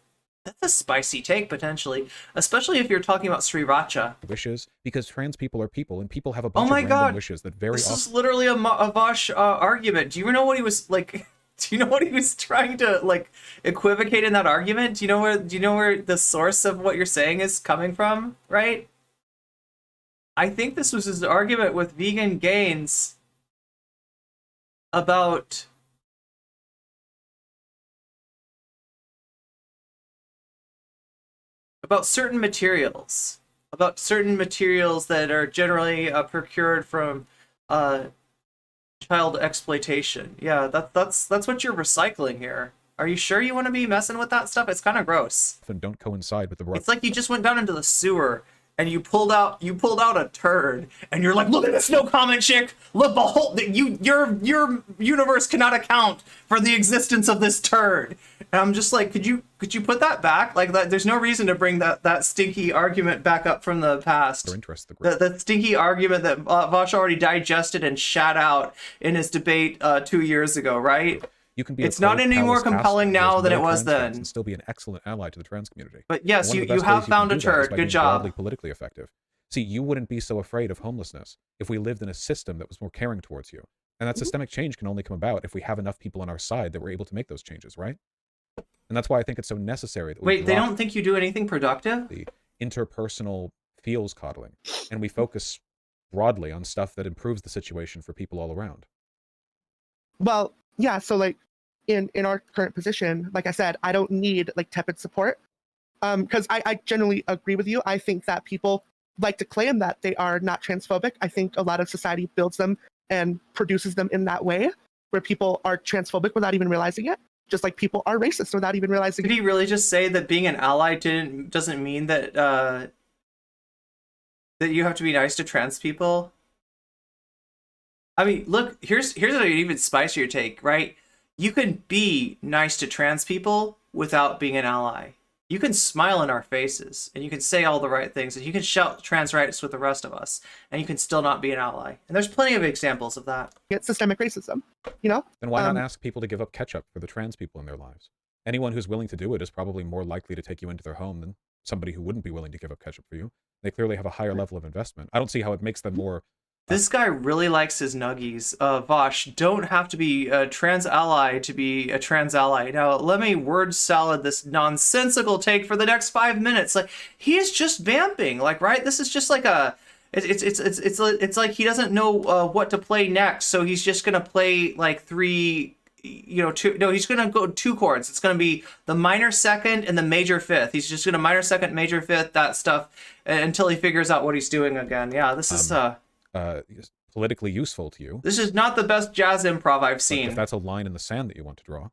That's a spicy take, potentially. Especially if you're talking about Sriracha. Wishes, because trans people are people, and people have a bunch of random wishes that very often... This is literally a Vaush argument. Do you know what he was, like... Do you know what he was trying to, like, equivocate in that argument? Do you know where the source of what you're saying is coming from, right? I think this was his argument with Vegan Gains about... certain materials. About certain materials that are generally procured from child exploitation. Yeah, that's what you're recycling here. Are you sure you want to be messing with that stuff? It's kind of gross. And don't coincide with the... It's like you just went down into the sewer and you pulled out a turd and you're like, look at this no comment chick. Look, behold, your universe cannot account for the existence of this turd. And I'm just like, could you put that back? Like that, there's no reason to bring that stinky argument back up from the past. That stinky argument that Vaush already digested and shat out in his debate 2 years ago, right? You can be it's not any more compelling now than it was then. And still be an excellent ally to the trans community. But yes, you have found a turd. Good job. Broadly politically effective. See, you wouldn't be so afraid of homelessness if we lived in a system that was more caring towards you. And that systemic change can only come about if we have enough people on our side that we're able to make those changes, right? And that's why I think it's so necessary that we Wait, they don't think you do anything productive? The interpersonal feels coddling, and we focus broadly on stuff that improves the situation for people all around. Well, yeah, so like in our current position, like I said, I don't need like tepid support. Because I generally agree with you. I think that people like to claim that they are not transphobic. I think a lot of society builds them and produces them in that way, where people are transphobic without even realizing it. Just like people are racist without even realizing it. Did he really just say that being an ally doesn't mean that that you have to be nice to trans people? I mean, look, here's an even spicier take, right? You can be nice to trans people without being an ally. You can smile in our faces, and you can say all the right things, and you can shout trans rights with the rest of us, and you can still not be an ally. And there's plenty of examples of that. It's systemic racism, you know? Then why not ask people to give up ketchup for the trans people in their lives? Anyone who's willing to do it is probably more likely to take you into their home than somebody who wouldn't be willing to give up ketchup for you. They clearly have a higher level of investment. I don't see how it makes them more... This guy really likes his nuggies. Vaush, don't have to be a trans ally to be a trans ally. Now, let me word salad this nonsensical take for the next 5 minutes. Like, he is just vamping, like, right? This is just like a... It's like he doesn't know what to play next, so he's just gonna play, like, he's gonna go 2 chords. It's gonna be the minor second and the major fifth. He's just gonna minor second, major fifth, that stuff, until he figures out what he's doing again. Yeah, this is... politically useful to you. This is not the best jazz improv I've seen. If that's a line in the sand that you want to draw.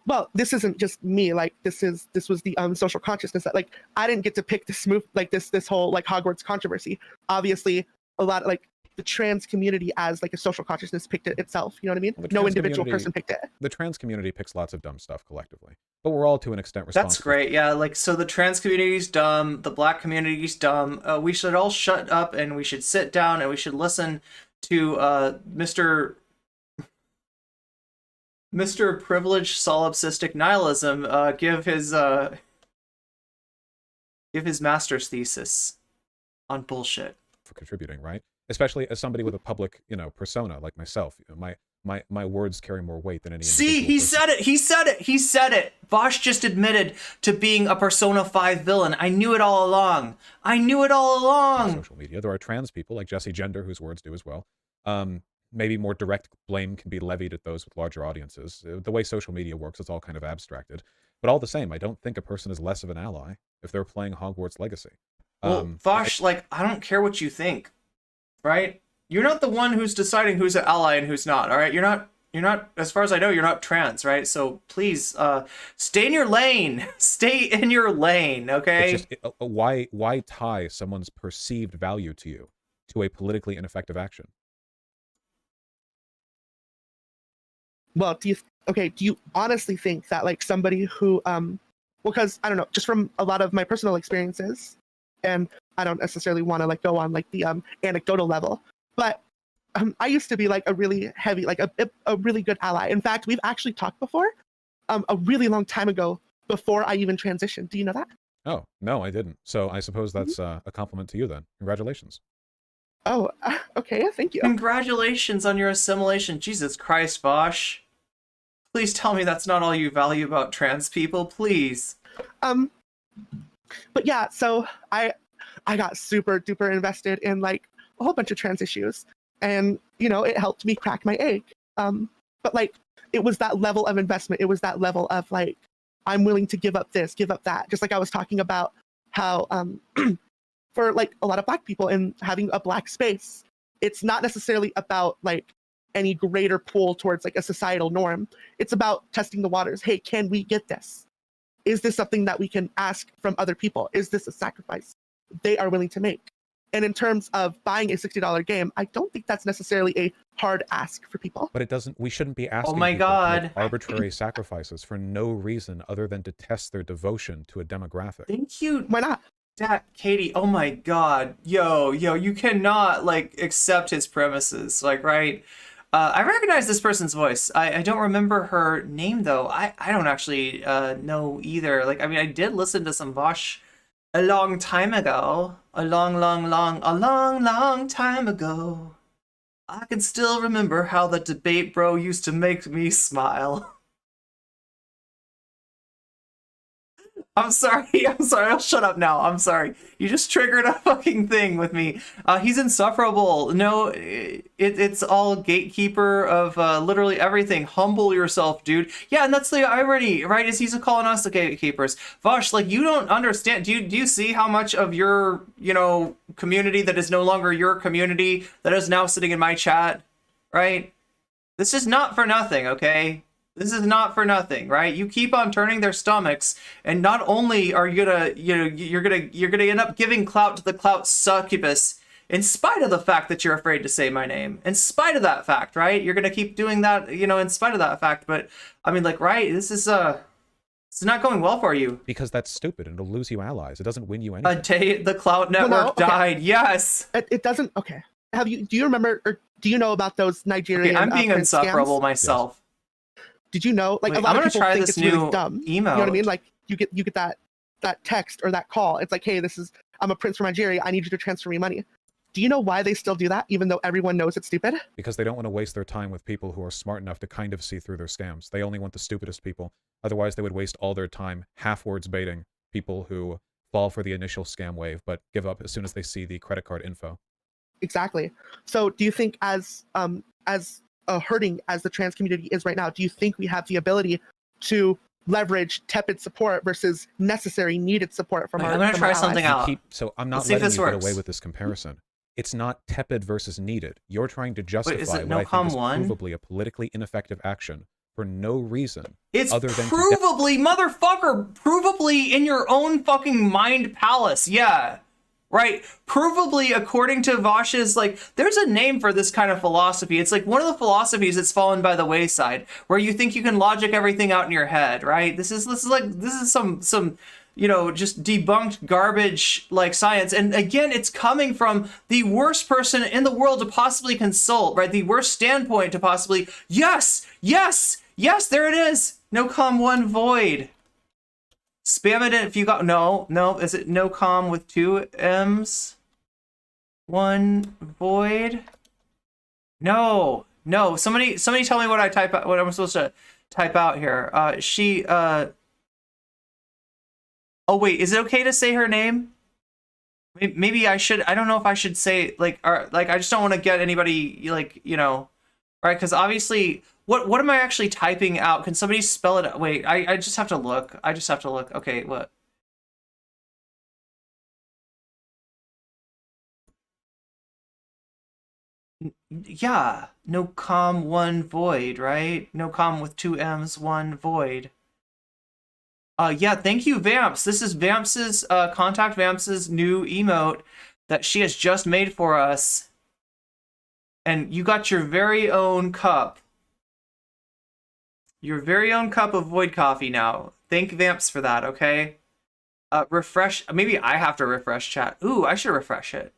well, this isn't just me. Like this was the social consciousness that like I didn't get to pick this move, like this whole like Hogwarts controversy. Obviously, a lot of like the trans community as like a social consciousness picked it itself. You know what I mean? Well, no individual person picked it. The trans community picks lots of dumb stuff collectively, but we're all to an extent responsible. That's great. Yeah, like so the trans community's dumb, the black community's dumb. We should all shut up and we should sit down and we should listen to Mr. Privileged Solipsistic Nihilism give his master's thesis on bullshit. For contributing, right? Especially as somebody with a public, persona like myself. My words carry more weight than any. See, he said it. He said it. Vaush just admitted to being a Persona 5 villain. I knew it all along. Social media. There are trans people like Jesse Gender whose words do as well. Maybe more direct blame can be levied at those with larger audiences. The way social media works, it's all kind of abstracted. But all the same, I don't think a person is less of an ally if they're playing Hogwarts Legacy. Well, Vaush, I don't care what you think, right? You're not the one who's deciding who's an ally and who's not, all right? You're not, as far as I know, you're not trans, right? So please, stay in your lane. Stay in your lane, okay? It's just, why tie someone's perceived value to you to a politically ineffective action? Well, do you honestly think that like somebody who because I don't know, just from a lot of my personal experiences, and I don't necessarily want to like go on like the anecdotal level, but I used to be like a really heavy, like a really good ally. In fact, we've actually talked before a really long time ago before I even transitioned. Do you know that? Oh, no, I didn't. So I suppose that's a compliment to you then. Congratulations. Oh, okay, thank you. Congratulations on your assimilation. Jesus Christ, Vaush. Please tell me that's not all you value about trans people, please. But yeah, so I got super duper invested in like a whole bunch of trans issues, and it helped me crack my egg. But like it was that level of investment. It was that level of like I'm willing to give up this, give up that. Just like I was talking about how for like a lot of Black people and having a Black space, it's not necessarily about like any greater pull towards like a societal norm. It's about testing the waters. Hey, can we get this? Is this something that we can ask from other people? Is this a sacrifice they are willing to make? And in terms of buying a $60 game, I don't think that's necessarily a hard ask for people. But we shouldn't be asking people to make arbitrary sacrifices for no reason other than to test their devotion to a demographic. Thank you. Why not? Katie, oh my god. Yo, you cannot like accept his premises, like, right? I recognize this person's voice. I don't remember her name though. I don't actually know either. Like, I mean, I did listen to some Vaush a long time ago. A long time ago. I can still remember how the debate bro used to make me smile. I'm sorry, I'll shut up now. I'm sorry. You just triggered a fucking thing with me. He's insufferable. No, it's all gatekeeper of literally everything. Humble yourself, dude. Yeah, and that's the irony, right? Is he's calling us the gatekeepers. Vaush, like, you don't understand. Do you see how much of your, community that is no longer your community that is now sitting in my chat, right? This is not for nothing, okay? This is not for nothing, right? You keep on turning their stomachs, and not only are you gonna, you're gonna end up giving clout to the clout succubus, in spite of the fact that you're afraid to say my name. In spite of that fact, right? You're gonna keep doing that, in spite of that fact. But I mean, like, right? This is it's not going well for you. Because that's stupid, and it'll lose you allies. It doesn't win you anything. A day the Clout Network died. Yes. It doesn't. Okay. Do you remember, or do you know about those Nigerian? Okay, I'm being insufferable scams? Myself. Yes. Did you know? Like, wait, a lot of people try think this it's really dumb. Emote. You know what I mean? Like, you get that text or that call. It's like, hey, I'm a prince from Nigeria. I need you to transfer me money. Do you know why they still do that, even though everyone knows it's stupid? Because they don't want to waste their time with people who are smart enough to kind of see through their scams. They only want the stupidest people. Otherwise, they would waste all their time half-words baiting people who fall for the initial scam wave, but give up as soon as they see the credit card info. Exactly. So do you think as hurting as the trans community is right now, do you think we have the ability to leverage tepid support versus necessary needed support from our I'm going to try something out. So I'm not letting you get away with this comparison. It's not tepid versus needed. You're trying to justify what I think is provably a politically ineffective action for no reason. It's other than provably, motherfucker, provably in your own fucking mind palace. Yeah. Right? Provably, according to Vaush's, like, there's a name for this kind of philosophy. It's like one of the philosophies that's fallen by the wayside, where you think you can logic everything out in your head, right? This is some you know, just debunked garbage like science. And again, it's coming from the worst person in the world to possibly consult, right? The worst standpoint to possibly, yes, there it is. No calm, one void. Spam it in if you got, no, is it no calm with 2 M's? 1 void? No, somebody tell me what I type out, what I'm supposed to type out here. Oh wait, is it okay to say her name? Maybe I should, I don't know if I should say, like, I just don't want to get anybody, like, you know, right? Because obviously, what am I actually typing out? Can somebody spell it out? Wait, I just have to look. Okay, what? Yeah, no calm, 1 void, right? No calm with 2 M's, 1 void. Yeah, thank you, Vamps. This is Vamps's, Contact Vamps's new emote that she has just made for us. And you got your very own cup. Your very own cup of void coffee now. Thank Vamps for that, okay? Refresh, maybe I have to refresh chat. Ooh, I should refresh it.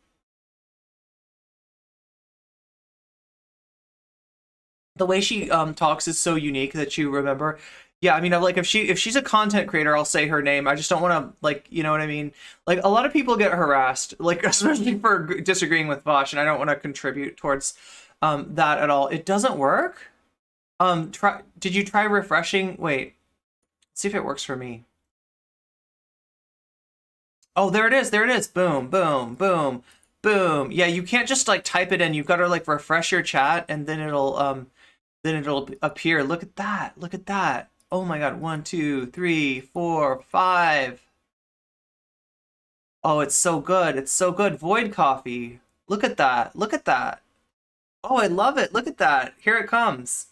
The way she talks is so unique that you remember. Yeah, I mean, like, if she's a content creator, I'll say her name. I just don't want to, like, you know what I mean? Like, a lot of people get harassed, like, especially for disagreeing with Vaush, and I don't want to contribute towards that at all. It doesn't work? Did you try refreshing? Wait, let's see if it works for me. Oh, there it is. Boom, boom, boom, boom. Yeah, you can't just, like, type it in. You've got to, like, refresh your chat, and then it'll appear. Look at that. Oh my god, 1, 2, 3, 4, 5. Oh, it's so good. Void coffee. Look at that. Oh, I love it. Look at that. Here it comes.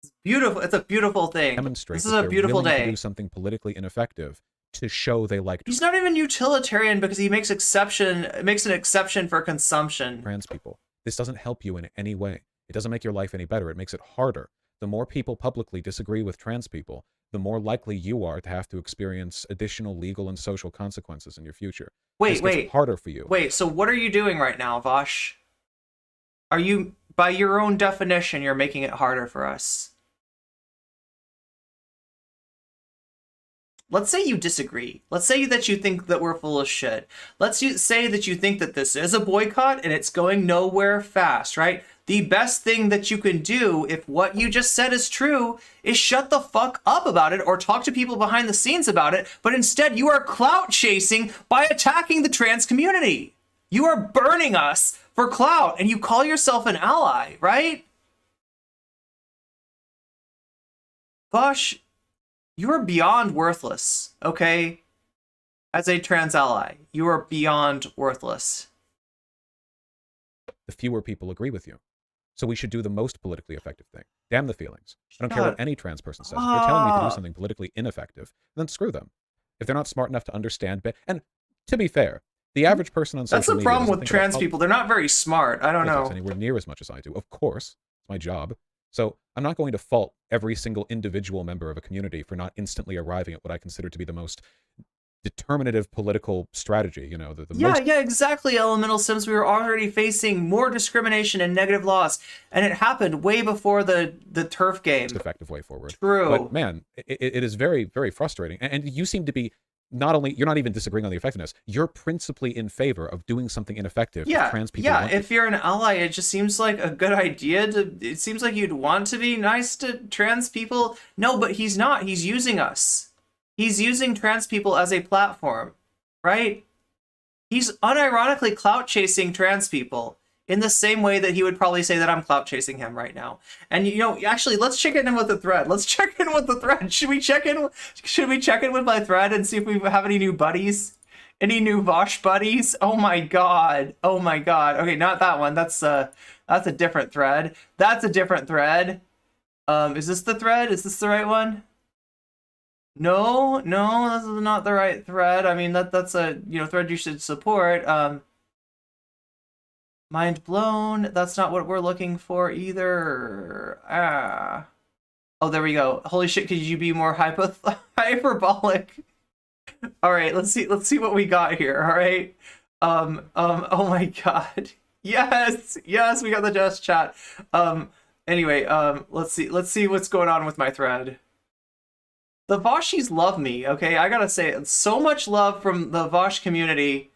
It's beautiful. It's a beautiful thing. Demonstrate this is a beautiful day. To do something politically ineffective to show they like. He's not even utilitarian because he makes an exception for consumption. Trans people. This doesn't help you in any way. It doesn't make your life any better. It makes it harder. The more people publicly disagree with trans people, the more likely you are to have to experience additional legal and social consequences in your future. Wait. Harder for you. Wait, so what are you doing right now, Vaush? Are you, by your own definition, you're making it harder for us? Let's say you disagree. Let's say that you think that we're full of shit. Let's say that you think that this is a boycott and it's going nowhere fast, right? The best thing that you can do, if what you just said is true, is shut the fuck up about it or talk to people behind the scenes about it, but instead you are clout chasing by attacking the trans community. You are burning us for clout, and you call yourself an ally, right? Vaush, you are beyond worthless, okay? As a trans ally, you are beyond worthless. The fewer people agree with you. So we should do the most politically effective thing. Damn the feelings. I don't care what any trans person says. If you're telling me to do something politically ineffective, then screw them. If they're not smart enough to understand, and to be fair, the average person on social media... That's the problem with trans people. They're not very smart. I don't know. Anywhere near as much as I do. Of course. It's my job. So I'm not going to fault every single individual member of a community for not instantly arriving at what I consider to be the most determinative political strategy, you know, yeah, exactly, Elemental Sims. We were already facing more discrimination and negative laws, and it happened way before the turf game. Most effective way forward. True. But man, it is very, very frustrating. And you seem to be you're not even disagreeing on the effectiveness. You're principally in favor of doing something ineffective. Yeah, trans people yeah. If you're an ally, it just seems like a good idea. It seems like you'd want to be nice to trans people. No, but he's not. He's using us. He's using trans people as a platform, right? He's unironically clout chasing trans people in the same way that he would probably say that I'm clout chasing him right now. And you know, actually, let's check in with the thread. Should we check in with my thread and see if we have any new buddies? Any new Vaush buddies? Oh my god. Okay, not that one. That's a different thread. Is this the thread? Is this the right one? No, this is not the right thread. I mean, that's a, thread you should support. Mind blown. That's not what we're looking for either. Oh, there we go. Holy shit, could you be more hyperbolic? All right, let's see what we got here. All right. Oh my god. Yes, we got the just chat. Anyway, let's see what's going on with my thread. The Vaushis love me, okay? I gotta say, so much love from the Vaush community.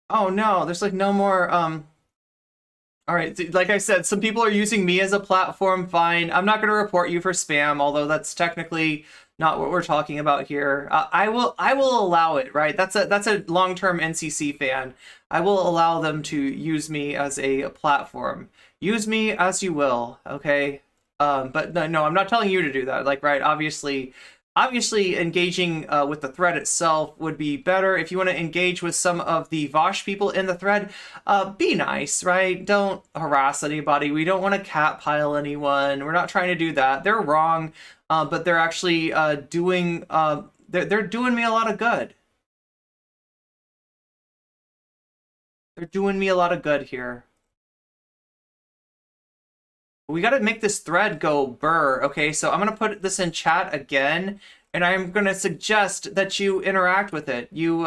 Oh no, there's like no more, all right, like I said, some people are using me as a platform, fine. I'm not gonna report you for spam, although that's technically not what we're talking about here. I will allow it, right? That's a long-term NCC fan. I will allow them to use me as a platform. Use me as you will, okay? But no, I'm not telling you to do that. Like, right, obviously engaging with the thread itself would be better. If you want to engage with some of the Vaush people in the thread, be nice, right? Don't harass anybody. We don't want to catpile anyone. We're not trying to do that. They're wrong, but they're actually doing they're doing me a lot of good. They're doing me a lot of good here. We got to make this thread go burr, okay? So I'm going to put this in chat again, and I'm going to suggest that you interact with it. You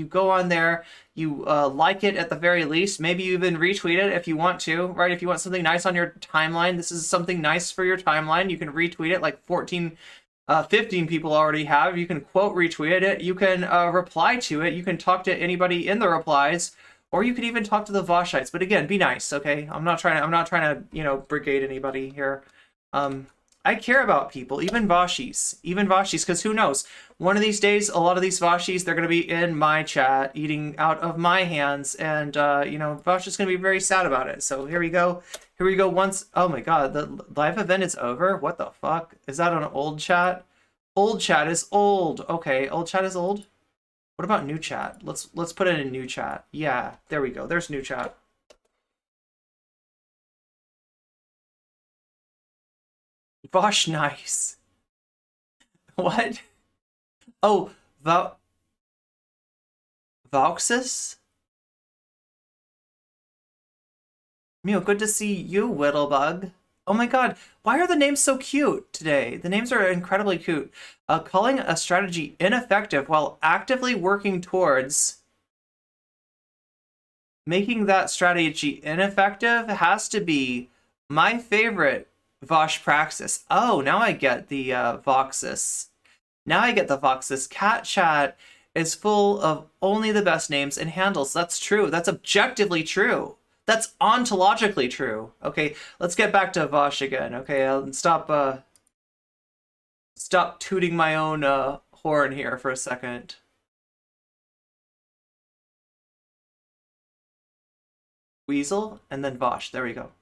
go on there, you like it at the very least. Maybe you even retweet it if you want to, right? If you want something nice on your timeline, this is something nice for your timeline. You can retweet it, like 15 people already have. You can quote retweet it. You can reply to it. You can talk to anybody in the replies. Or you could even talk to the Vaushites, but again, be nice, okay? I'm not trying to, brigade anybody here. I care about people, even Vaushis, because who knows? One of these days, a lot of these Vaushis, they're going to be in my chat, eating out of my hands, and, Vaush is going to be very sad about it. So here we go. Once, oh my god, the live event is over? What the fuck? Is that on old chat? Old chat is old. Okay, old chat is old? What about new chat? Let's put it in new chat. Yeah, there we go. There's new chat. Vaush nice. What? Oh, Vauxus? Mew, good to see you, Whittlebug. Oh my god, why are the names so cute today? The names are incredibly cute. Calling a strategy ineffective while actively working towards making that strategy ineffective has to be my favorite Vaush praxis. Oh, now I get the Voxus. Now I get the Voxus. Cat chat is full of only the best names and handles. That's true. That's objectively true. That's ontologically true. Okay, let's get back to Vaush again. Okay, I'll stop tooting my own horn here for a second. Weasel and then Vaush. There we go.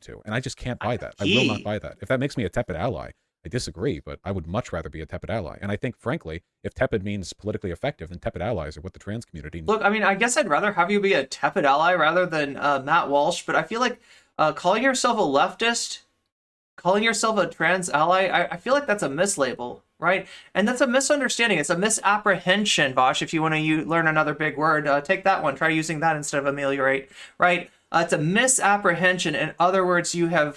Too, and I just can't buy that. I will not buy that. If that makes me a tepid ally, I disagree, but I would much rather be a tepid ally. And I think, frankly, if tepid means politically effective, then tepid allies are what the trans community needs. Look, I mean, I guess I'd rather have you be a tepid ally rather than Matt Walsh, but I feel like calling yourself a leftist, calling yourself a trans ally, I feel like that's a mislabel, right? And that's a misunderstanding. It's a misapprehension, Vaush, if you want to learn another big word. Take that one. Try using that instead of ameliorate, right? It's a misapprehension. In other words, you have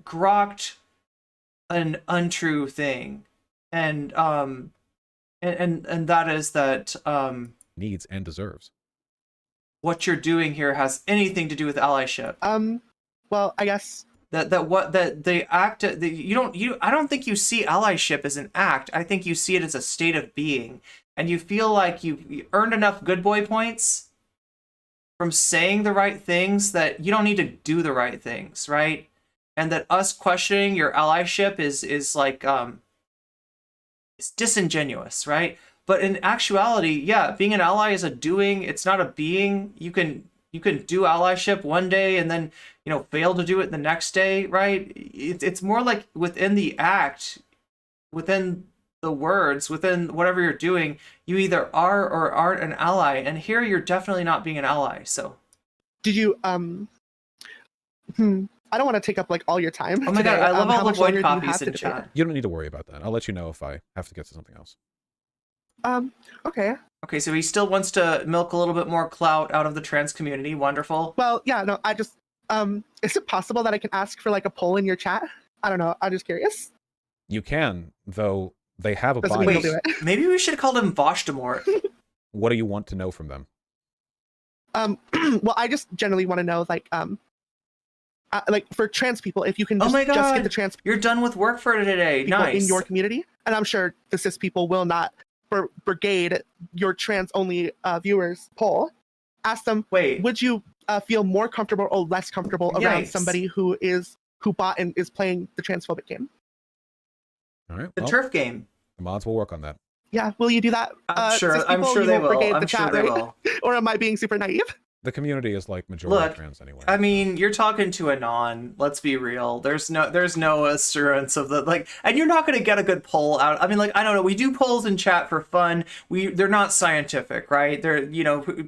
grokked an untrue thing, and that is that needs and deserves. What you're doing here has anything to do with allyship. Well, I guess I don't think you see allyship as an act. I think you see it as a state of being, and you feel like you earned enough good boy points from saying the right things that you don't need to do the right things, right? And that us questioning your allyship is like it's disingenuous, right? But in actuality, yeah, being an ally is a doing, it's not a being. You can do allyship one day and then, fail to do it the next day, right? It's more like within the act, within the words, within whatever you're doing, you either are or aren't an ally. And here you're definitely not being an ally, so. Did you, I don't want to take up like all your time. Oh my today. god, I love how all the much longer void do you copies have in today? chat. You don't need to worry about that. I'll let you know if I have to get to something else. Okay. Okay, so he still wants to milk a little bit more clout out of the trans community. Wonderful. Well, yeah, no, I just is it possible that I can ask for like a poll in your chat? I don't know. I'm just curious. You can, though they have a Doesn't mean bias. you'll do it. Maybe we should have called him Voldemort. What do you want to know from them? Well, I just generally want to know like for trans people, if you can Oh my just God. get the trans You're done with work for today. people Nice. in your community, and I'm sure the cis people will not brigade your trans only viewers poll. Ask them, Wait. would you feel more comfortable or less comfortable around Yikes. somebody who bought and is playing the transphobic game? All right. The Well, turf game. the mods will work on that. Yeah, will you do that? I'm sure. Cis I'm people, sure you they won't will. brigade I'm the sure chat, they right? will. Or am I being super naive? The community is like majority Look, trans anyway. I mean, you're talking to a non. Let's be real. There's no assurance of the like, and you're not going to get a good poll out. I mean, like, I don't know. We do polls in chat for fun. They're not scientific, right? They're,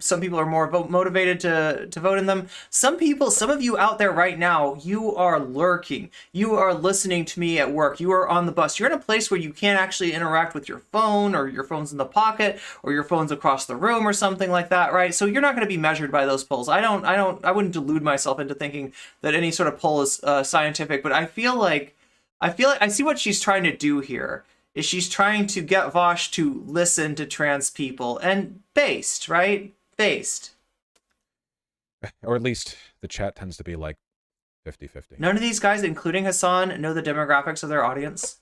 some people are more motivated to vote in them. Some of you out there right now, you are lurking. You are listening to me at work. You are on the bus. You're in a place where you can't actually interact with your phone, or your phone's in the pocket, or your phone's across the room, or something like that, right? So you're not going to be measured by those polls. I wouldn't delude myself into thinking that any sort of poll is scientific, but I feel like I see what she's trying to do here. Is she's trying to get Vaush to listen to trans people, and based, right? Based. Or at least the chat tends to be like 50-50. None of these guys, including Hassan, know the demographics of their audience.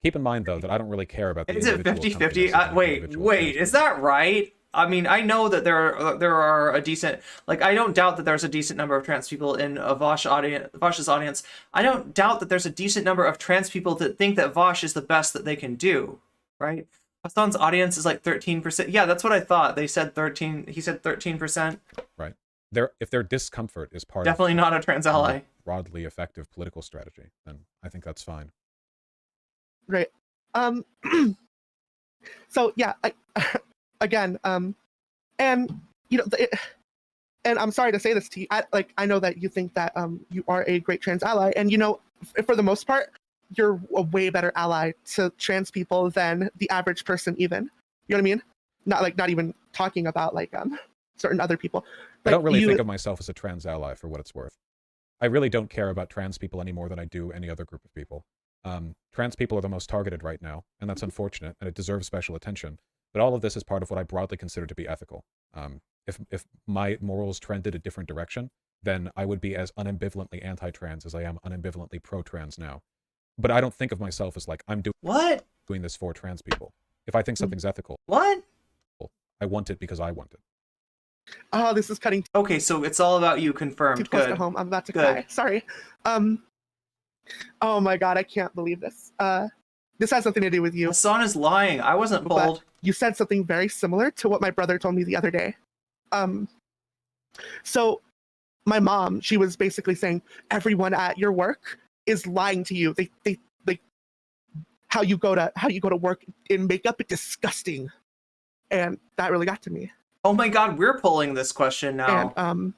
Keep in mind, though, that I don't really care about the Is it individual 50-50? companies and Wait, individual trans is that right? I mean, I know that there are a decent, like, I don't doubt that there's a decent number of trans people in a Vaush's audience. I don't doubt that there's a decent number of trans people that think that Vaush is the best that they can do, right? Hassan's audience is like 13%. Yeah, that's what I thought. They said 13. He said 13%. Right. If their discomfort is part Definitely of not a trans ally. broadly effective political strategy, then I think that's fine. Right. So yeah, again, and and I'm sorry to say this to you. I know that you think that you are a great trans ally, and for the most part, you're a way better ally to trans people than the average person. Even, you know what I mean? Not even talking about certain other people. I don't really think of myself as a trans ally, for what it's worth. I really don't care about trans people any more than I do any other group of people. Trans people are the most targeted right now, and that's unfortunate, and it deserves special attention. But all of this is part of what I broadly consider to be ethical. If my morals trended a different direction, then I would be as unambivalently anti-trans as I am unambivalently pro-trans now. But I don't think of myself as like, I'm doing this for trans people. If I think something's ethical, What? I want it because I want it. Oh, this is cutting Okay, so it's all about you. Confirmed. too close Good. to home. I'm about to Good. cry. Sorry. Oh my god, I can't believe this. This has nothing to do with you. Hassan is lying. I wasn't But pulled. you said something very similar to what my brother told me the other day. So my mom, she was basically saying everyone at your work is lying to you. They like how you go to work in makeup, it's disgusting. And that really got to me. Oh my god, we're pulling this question now. And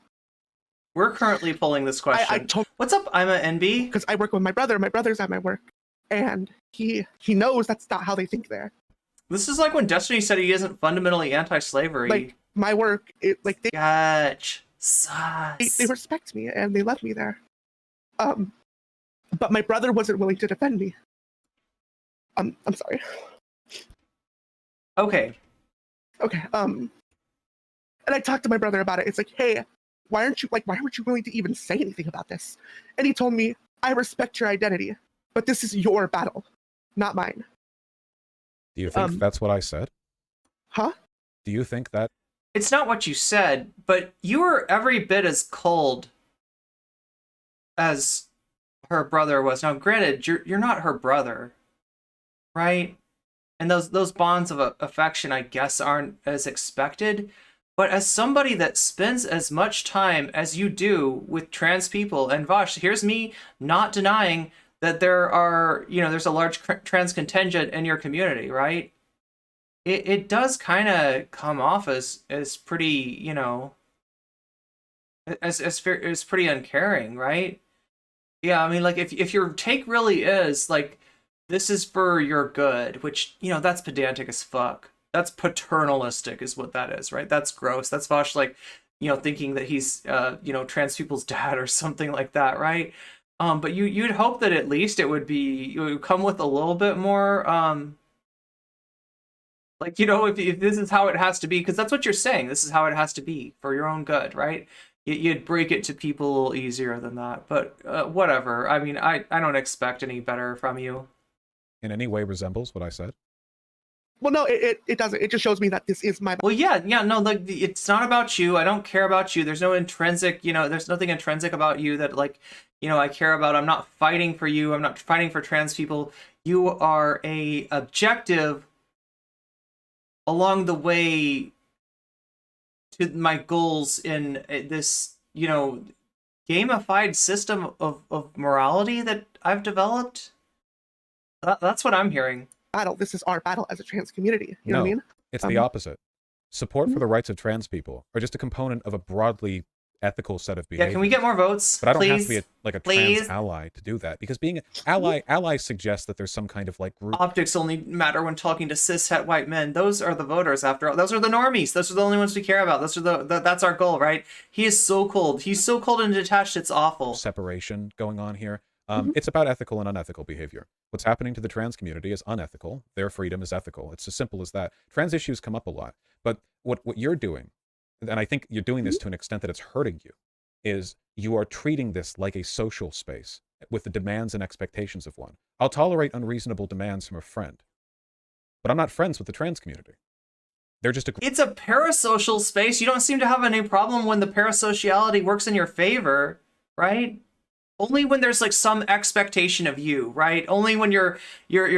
We're currently pulling this question. I told, What's up, I'm a NB? because I work with my brother. My brother's at my work, and he knows that's not how they think there. This is like when Destiny said he isn't fundamentally anti-slavery. Like my work, they Gotch. Sus. they respect me and they love me there. But my brother wasn't willing to defend me. I'm sorry. Okay. Okay. And I talked to my brother about it. It's like, hey, why aren't you willing to even say anything about this? And he told me, I respect your identity, but this is your battle, not mine. Do you think that's what I said? Huh? Do you think that? It's not what you said, but you were every bit as cold as her brother was. Now, granted, you're not her brother, right? And those bonds of affection, I guess, aren't as expected. But as somebody that spends as much time as you do with trans people, and Vaush, here's me not denying that there's a large trans contingent in your community, right? It does kind of come off as pretty, as pretty uncaring, right? Yeah, I mean, like, if your take really is, like, this is for your good, which, that's pedantic as fuck. That's paternalistic is what that is, right? That's gross. That's Vaush, like, thinking that he's, trans people's dad or something like that, right? But you'd hope that at least it would come with a little bit more, like, if this is how it has to be, because that's what you're saying. This is how it has to be for your own good, right? You'd break it to people a little easier than that. But whatever. I mean, I don't expect any better from you. In any way resembles what I said? Well, no, it doesn't. It just shows me that this is my... Well, yeah, no, like, it's not about you. I don't care about you. There's no intrinsic, there's nothing intrinsic about you that, like, I care about. I'm not fighting for you. I'm not fighting for trans people. You are a objective along the way to my goals in this, gamified system of morality that I've developed. That's what I'm hearing. Battle. This is our battle as a trans community. You know what I mean? It's the opposite. Support for the rights of trans people are just a component of a broadly ethical set of behavior. Yeah, can we get more votes? But I don't please? have to be a trans ally to do that, because being an ally suggests that there's some kind of like group. Optics only matter when talking to cishet white men. Those are the voters, after all. Those are the normies. Those are the only ones we care about. Those are that's our goal, right? He is so cold. He's so cold and detached. It's awful. Separation going on here. It's about ethical and unethical behavior. What's happening to the trans community is unethical. Their freedom is ethical. It's as simple as that. Trans issues come up a lot, but what you're doing, and I think you're doing this to an extent that it's hurting you, is you are treating this like a social space with the demands and expectations of one. I'll tolerate unreasonable demands from a friend, but I'm not friends with the trans community. They're just It's a parasocial space. You don't seem to have any problem when the parasociality works in your favor, right? Only when there's like some expectation of you, right? Only when you're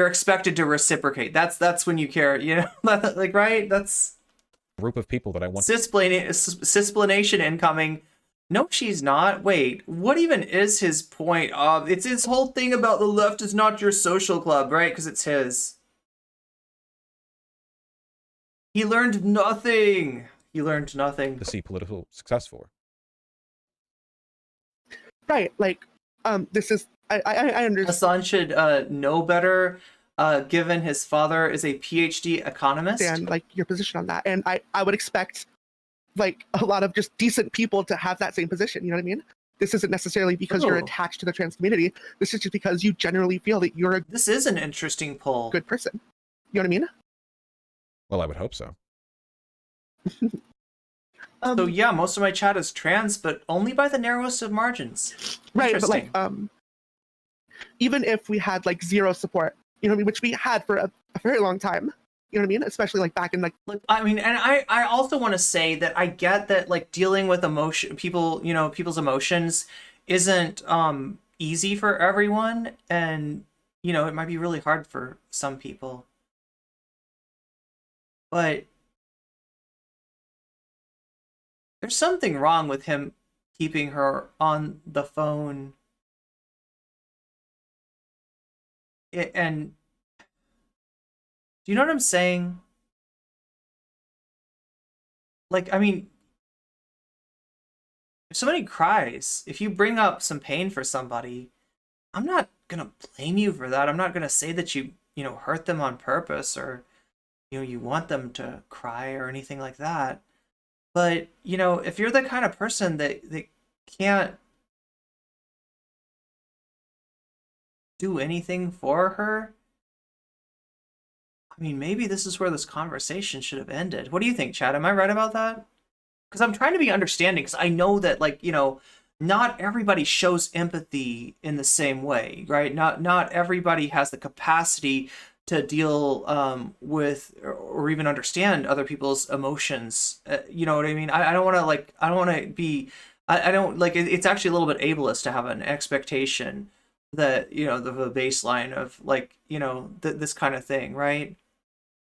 expected to reciprocate. That's when you care, like, right? That's a group of people that I want. Cisplanation incoming. No, she's not. Wait, what even is his point of? It's his whole thing about the left is not your social club, right? Because it's his. He learned nothing. He learned nothing. To see political success for. Right, like, this is, I understand. Hassan should know better, given his father is a PhD economist. And, like, your position on that. And I would expect, like, a lot of just decent people to have that same position, you know what I mean? This isn't necessarily because you're attached to the trans community. This is just because you generally feel that you're a... This is an interesting poll. Good person. You know what I mean? Well, I would hope so. So yeah, most of my chat is trans, but only by the narrowest of margins. Right, but like, even if we had like zero support, you know what I mean, which we had for a very long time, you know what I mean, especially like back in like. I mean, and I also want to say that I get that like dealing with people's emotions isn't easy for everyone, and it might be really hard for some people, but. There's something wrong with him keeping her on the phone. And do you know what I'm saying? Like, I mean, if somebody cries, if you bring up some pain for somebody, I'm not gonna blame you for that. I'm not gonna say that you hurt them on purpose or, you want them to cry or anything like that. But, if you're the kind of person that can't do anything for her, I mean, maybe this is where this conversation should have ended. What do you think, Chad? Am I right about that? Because I'm trying to be understanding, because I know that, like, not everybody shows empathy in the same way, right? Not everybody has the capacity to deal with or even understand other people's emotions. You know what I mean? I don't want to be, I don't like, it's actually a little bit ableist to have an expectation that, the baseline of like, this kind of thing, right?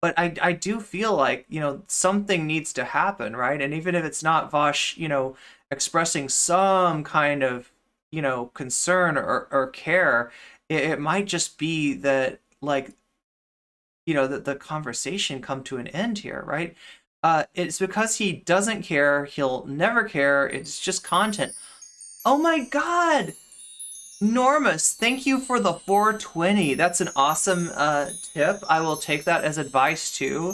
But I do feel like, something needs to happen, right? And even if it's not Vaush, expressing some kind of, concern or care, it might just be that, like, that the conversation come to an end here, right? It's because he doesn't care. He'll never care. It's just content. Oh my God! Normus, thank you for the 420. That's an awesome tip. I will take that as advice too.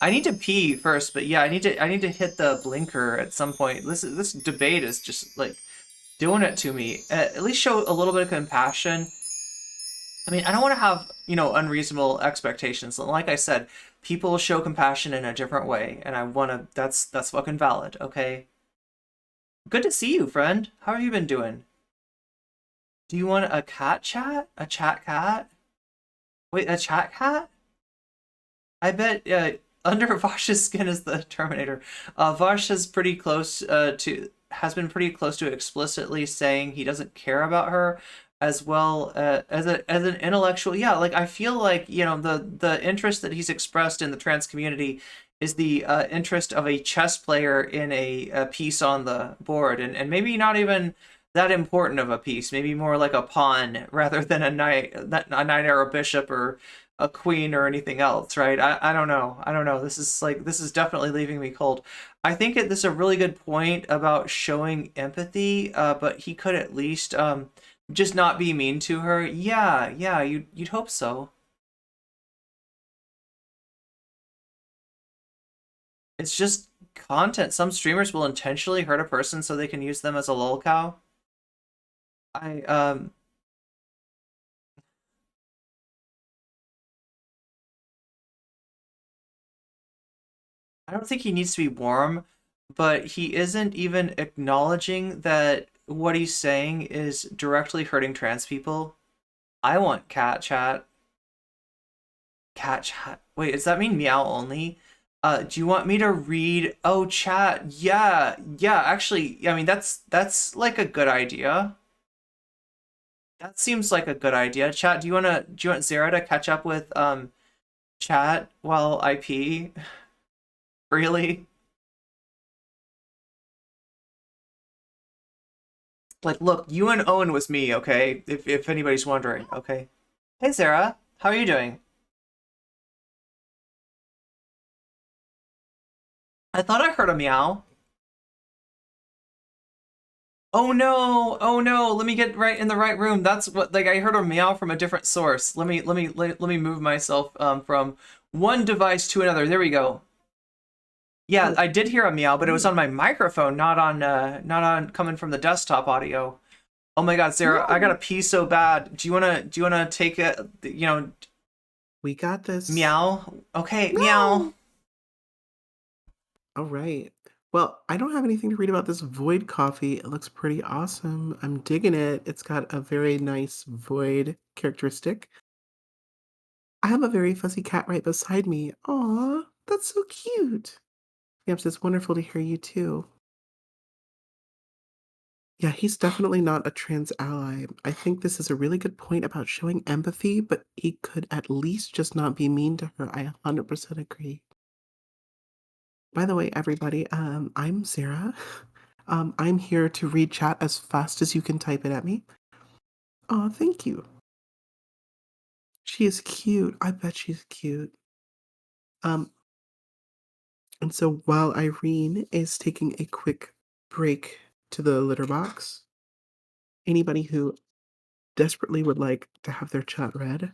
I need to pee first, but yeah, I need to hit the blinker at some point. This debate is just like doing it to me. At least show a little bit of compassion. I mean, I don't want to have, unreasonable expectations. Like I said, people show compassion in a different way, and I want to that's fucking valid, okay? Good to see you, friend. How have you been doing? Do you want a cat chat? A chat cat? Wait, a chat cat? I bet under Vaush's skin is the Terminator. Vaush is pretty close has been pretty close to explicitly saying he doesn't care about her, as well as an intellectual. Yeah, like I feel like the interest that he's expressed in the trans community is the interest of a chess player in a piece on the board, and maybe not even that important of a piece, maybe more like a pawn rather than a knight or a bishop or a queen or anything else, right? I don't know. I don't know. This is definitely leaving me cold. I think this is a really good point about showing empathy, but he could at least just not be mean to her. Yeah, you'd hope so. It's just content. Some streamers will intentionally hurt a person so they can use them as a lolcow. I I don't think he needs to be warm, but he isn't even acknowledging that what he's saying is directly hurting trans people. I want cat chat. Cat chat. Wait, does that mean meow only? Do you want me to read? Oh, chat. Yeah. Actually, I mean that's like a good idea. That seems like a good idea. Chat, do you want Zara to catch up with chat while I pee? Really? Like, look, you and Owen was me, okay? If anybody's wondering, okay? Hey, Sarah, how are you doing? I thought I heard a meow. Oh no, let me get right in the right room. That's what, like, I heard a meow from a different source. Let me move myself from one device to another. There we go. Yeah, I did hear a meow, but it was on my microphone, not on coming from the desktop audio. Oh my God, Sarah, I gotta pee so bad. Do you wanna take it? We got this. Meow. Okay, meow. All right. Well, I don't have anything to read about this void coffee. It looks pretty awesome. I'm digging it. It's got a very nice void characteristic. I have a very fuzzy cat right beside me. Aw, that's so cute. Yep, it's wonderful to hear you too. Yeah, he's definitely not a trans ally. I think this is a really good point about showing empathy, but he could at least just not be mean to her. I 100% agree. By the way, everybody, I'm Sarah. I'm here to read chat as fast as you can type it at me. Oh, thank you. She is cute. I bet she's cute. Um, and so while Irene is taking a quick break to the litter box, anybody who desperately would like to have their chat read,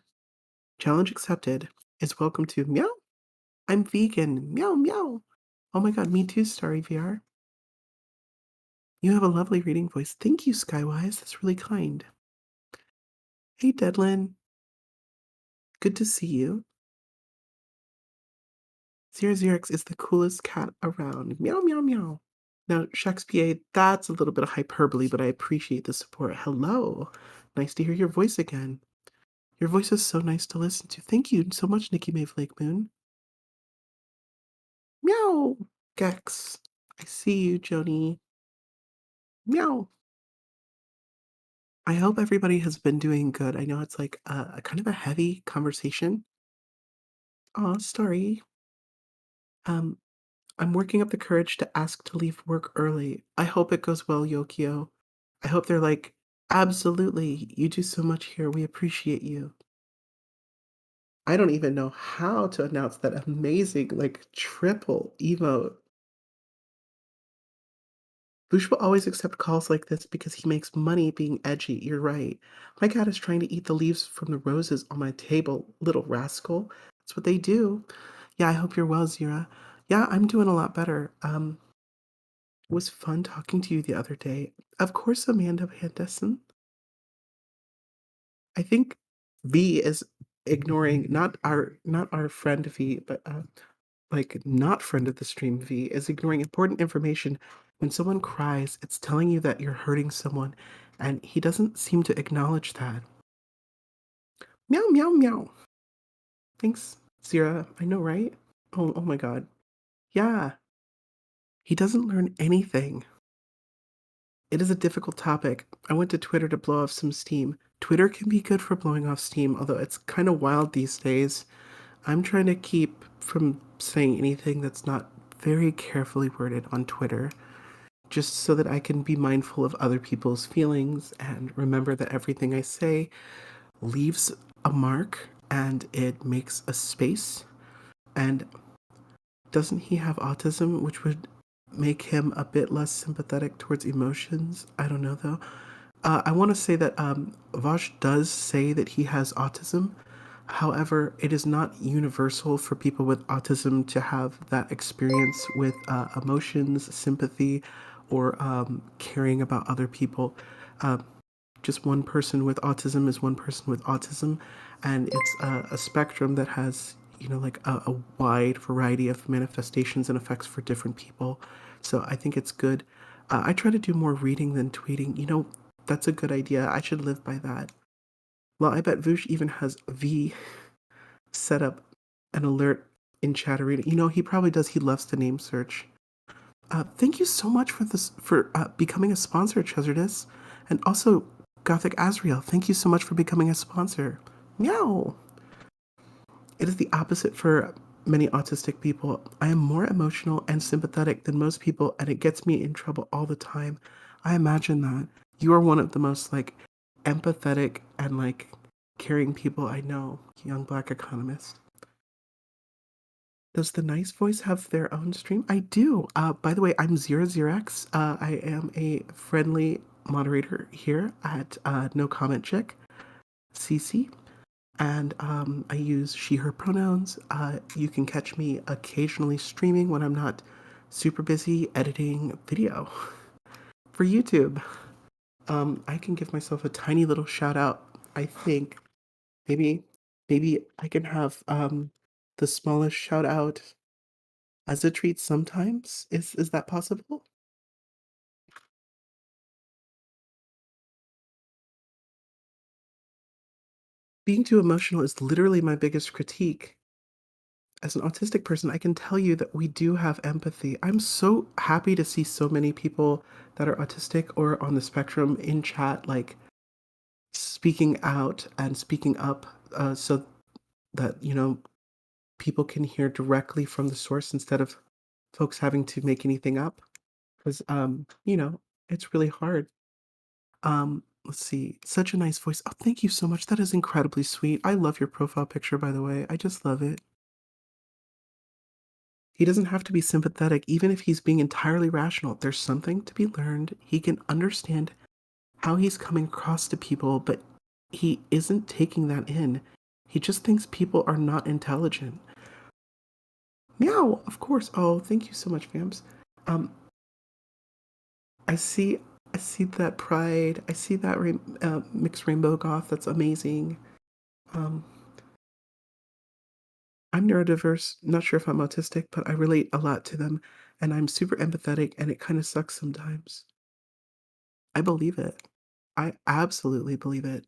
challenge accepted, is welcome to meow. I'm vegan. Meow meow. Oh my god, me too, Starry VR. You have a lovely reading voice. Thank you, Skywise. That's really kind. Hey, Deadlin. Good to see you. 0X is the coolest cat around. Meow, meow, meow. Now, Shakespeare, that's a little bit of hyperbole, but I appreciate the support. Hello. Nice to hear your voice again. Your voice is so nice to listen to. Thank you so much, Nikki Maeve Lake Moon. Meow. Gex. I see you, Joni. Meow. I hope everybody has been doing good. I know it's like a kind of a heavy conversation. Oh, sorry. Um, I'm working up the courage to ask to leave work early. I hope it goes well, Yokio. I hope they're like, absolutely, you do so much here. We appreciate you. I don't even know how to announce that amazing, like, triple emote. Vaush will always accept calls like this because he makes money being edgy. You're right. My cat is trying to eat the leaves from the roses on my table, little rascal. That's what they do. Yeah, I hope you're well, Zira. Yeah, I'm doing a lot better. It was fun talking to you the other day. Of course, Amanda Henderson. I think V is ignoring not our friend V, but like not friend of the stream V is ignoring important information. When someone cries, it's telling you that you're hurting someone, and he doesn't seem to acknowledge that. Meow meow meow. Thanks, Zira. I know, right? Oh my god. Yeah. He doesn't learn anything. It is a difficult topic. I went to Twitter to blow off some steam. Twitter can be good for blowing off steam, although it's kind of wild these days. I'm trying to keep from saying anything that's not very carefully worded on Twitter, just so that I can be mindful of other people's feelings and remember that everything I say leaves a mark and it makes a space. And doesn't he have autism, which would make him a bit less sympathetic towards emotions? I don't know though. I want to say that Vaush does say that he has autism. However, it is not universal for people with autism to have that experience with emotions, sympathy, or caring about other people. Uh, just one person with autism is one person with autism, and it's a spectrum that has, like a wide variety of manifestations and effects for different people. So I think it's good. I try to do more reading than tweeting. That's a good idea. I should live by that. Well, I bet Vaush even has V set up an alert in chat arena. He probably does. He loves to name search. Thank you so much for becoming a sponsor, Chezardis. And also, Gothic Azriel, thank you so much for becoming a sponsor. Meow! It is the opposite for many autistic people. I am more emotional and sympathetic than most people, and it gets me in trouble all the time. I imagine that. You are one of the most, empathetic and, caring people I know, young black economist. Does the nice voice have their own stream? I do. By the way, I'm ZeroZeroX. I am a friendly moderator here at nocommentchick, CC. And I use she, her pronouns. You can catch me occasionally streaming when I'm not super busy editing video for YouTube. I can give myself a tiny little shout out. I think maybe I can have the smallest shout out as a treat sometimes. Is that possible? Being too emotional is literally my biggest critique. As an autistic person, I can tell you that we do have empathy. I'm so happy to see so many people that are autistic or on the spectrum in chat, speaking out and speaking up, so that, people can hear directly from the source instead of folks having to make anything up. Because, it's really hard. Let's see. Such a nice voice. Oh, thank you so much. That is incredibly sweet. I love your profile picture, by the way. I just love it. He doesn't have to be sympathetic, even if he's being entirely rational. There's something to be learned. He can understand how he's coming across to people, but he isn't taking that in. He just thinks people are not intelligent. Meow, of course. Oh, thank you so much, Vamps. I see that pride. I see that mixed rainbow goth. That's amazing. I'm neurodiverse. Not sure if I'm autistic, but I relate a lot to them, and I'm super empathetic, and it kind of sucks sometimes. I believe it. I absolutely believe it.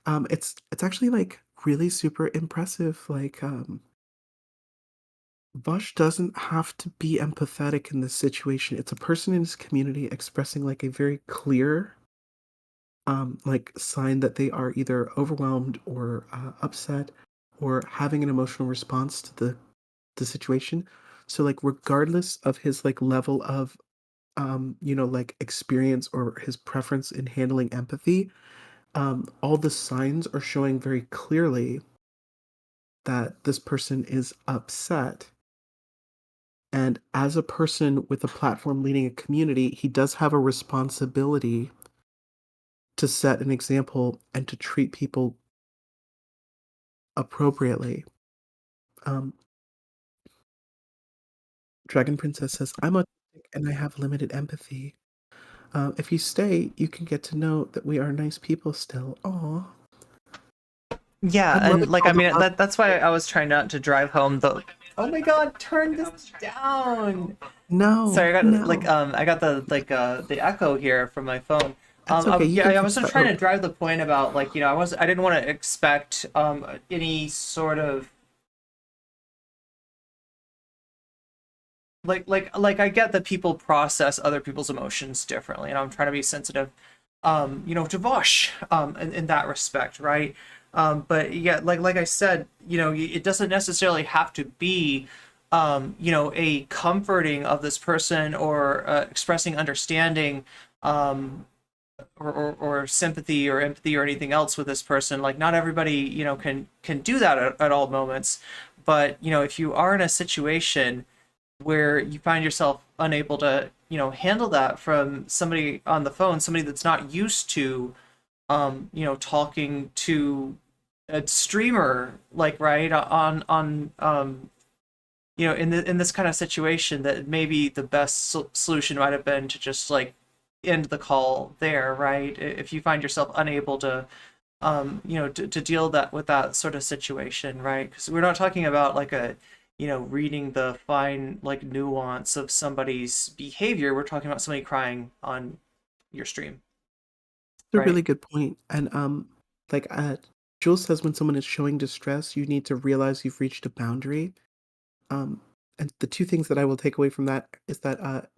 It's actually really super impressive. Vaush doesn't have to be empathetic in this situation. It's a person in his community expressing a very clear sign that they are either overwhelmed or upset or having an emotional response to the situation. So regardless of his level of experience or his preference in handling empathy, all the signs are showing very clearly that this person is upset. And as a person with a platform leading a community, he does have a responsibility to set an example and to treat people appropriately. Um, Dragon Princess says, I'm autistic and I have limited empathy. If you stay, you can get to know that we are nice people still. Aw. Yeah, I'm and loving like all I the mean love. that's why I was trying not to drive home the. Oh my God! Turn this down. No, Sorry, I got like no. I got the echo here from my phone. That's okay. You Yeah, can I fix wasn't that trying to real. drive the point about like I didn't want to expect any sort of like I get that people process other people's emotions differently, and I'm trying to be sensitive, to Vaush, in that respect, right? But yeah, like I said, it doesn't necessarily have to be, a comforting of this person or expressing understanding, or sympathy or empathy or anything else with this person. Like not everybody, can do that at all moments. But if you are in a situation where you find yourself unable to handle that from somebody on the phone, somebody that's not used to talking to a streamer, like right on in this kind of situation, that maybe the best solution might have been to just like end the call there, right? If you find yourself unable to to deal that with that sort of situation, right? Because we're not talking about like a reading the fine like nuance of somebody's behavior. We're talking about somebody crying on your stream, It's a right? really good point. And like Jules says, when someone is showing distress, you need to realize you've reached a boundary. Um, and the two things that I will take away from that is that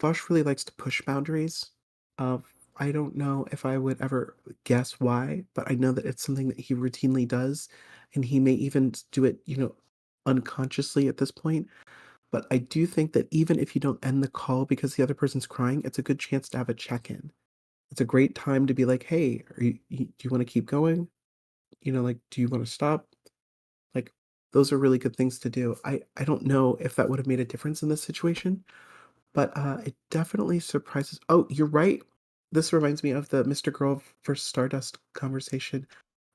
Vosh really likes to push boundaries. Uh, I don't know if I would ever guess why, but I know that it's something that he routinely does, and he may even do it, unconsciously at this point. But I do think that even if you don't end the call because the other person's crying, it's a good chance to have a check-in. It's a great time to be like, "Hey, do you want to keep going? Like, do you want to stop?" Like, those are really good things to do. I don't know if that would have made a difference in this situation, but, it definitely surprises. Oh, you're right. This reminds me of the Mr. Girl vs. Stardust conversation.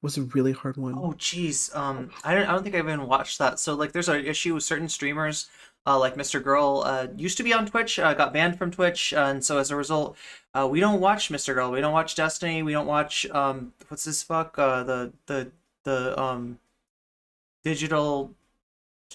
Was a really hard one. Oh, geez. I don't think I've even watched that. So, like, there's an issue with certain streamers, like Mr. Girl, used to be on Twitch, got banned from Twitch, and so as a result, we don't watch Mr. Girl. We don't watch Destiny. We don't watch what's this fuck? The digital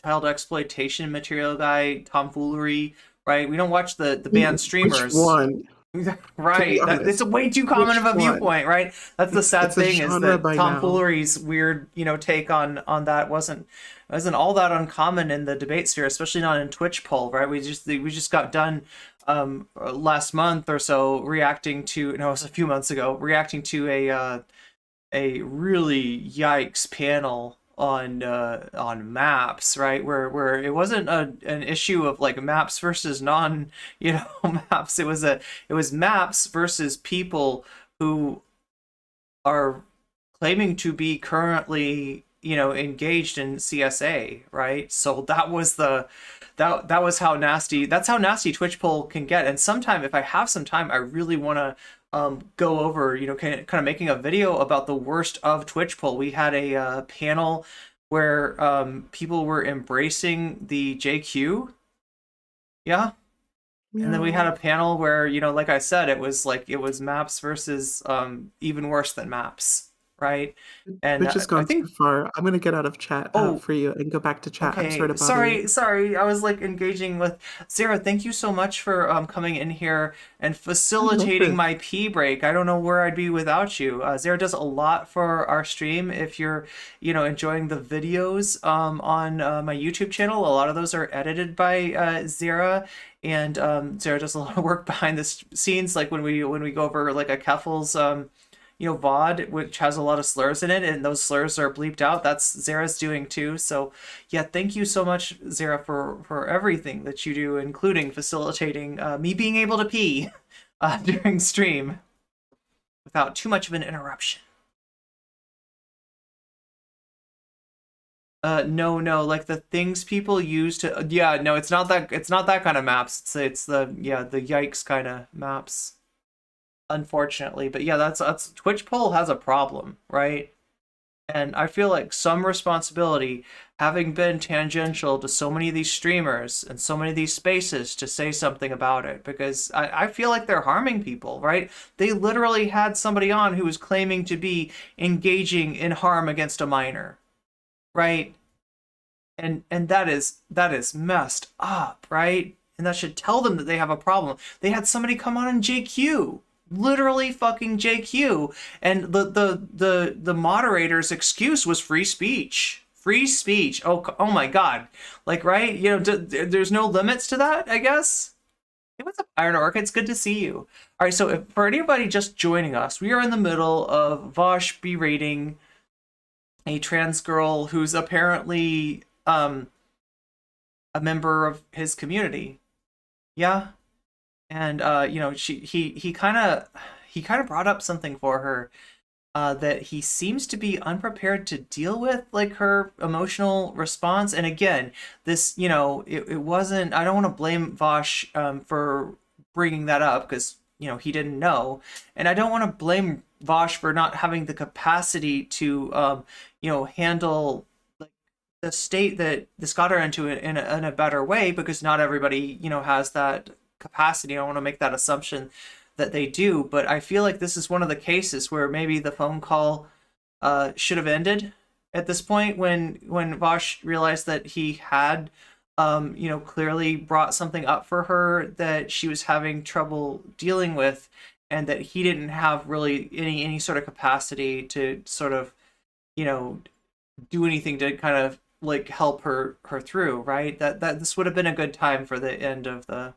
child exploitation material guy, tomfoolery, right? We don't watch the banned Which streamers. one? To be Right. It's honest, a way too common which of a one? viewpoint, right? That's the sad It's a thing, is genre that by now. tomfoolery's weird, take on that wasn't all that uncommon in the debate sphere, especially not in Twitch poll, right? We just got done last month or so reacting to, no, it was a few months ago, reacting to a really yikes panel on maps, right? Where it wasn't an issue of like maps versus non maps. It was maps versus people who are claiming to be currently engaged in CSA, right? So that was how nasty. That's how nasty Twitch poll can get. And sometime, if I have some time, I really want to go over, kind of making a video about the worst of Twitch poll. We had a panel where people were embracing the JQ, yeah, and then we had Yeah. a panel where, like I said, it was maps versus even worse than maps, right? And Which has I gone too think, far. I'm gonna get out of chat oh, for you and go back to chat. I'm sorry okay, to bother you. sorry. I was like engaging with Sarah. Thank you so much for coming in here and I love facilitating this. my pee break. I don't know where I'd be without you. Sarah does a lot for our stream. If you're, enjoying the videos on my YouTube channel, a lot of those are edited by Zara, and Zara does a lot of work behind the scenes, like when we go over like a Keffel's VOD, which has a lot of slurs in it, and those slurs are bleeped out. That's Zara's doing too. So, yeah, thank you so much, Zara, for everything that you do, including facilitating me being able to pee during stream without too much of an interruption. No, like the things people use to, yeah, no, it's not that kind of maps. It's the, yeah, the yikes kind of maps, unfortunately. But yeah, that's Twitch poll has a problem, right? And I feel like some responsibility, having been tangential to so many of these streamers and so many of these spaces, to say something about it, because I feel like they're harming people, right? They literally had somebody on who was claiming to be engaging in harm against a minor, right? And that is messed up, right? And that should tell them that they have a problem. They had somebody come on in JQ, literally fucking JQ, and the moderator's excuse was free speech. Free speech. Oh my god. Like, right? You know, there's no limits to that, I guess. Hey, what's up, Iron Orc? It's good to see you. All right, so if, for anybody just joining us, we are in the middle of Vaush berating a trans girl who's apparently a member of his community. Yeah. And you know, he kind of brought up something for her that he seems to be unprepared to deal with, like her emotional response. And again, this, you know, it wasn't, I don't want to blame Vaush for bringing that up, because, you know, he didn't know. And I don't want to blame Vaush for not having the capacity to, you know, handle like the state that this got her into in a better way, because not everybody, you know, has that capacity. I don't want to make that assumption that they do, but I feel like this is one of the cases where maybe the phone call should have ended at this point, when Vaush realized that he had you know, clearly brought something up for her that she was having trouble dealing with, and that he didn't have really any sort of capacity to sort of, you know, do anything to kind of like help her through, right? That this would have been a good time for the end of the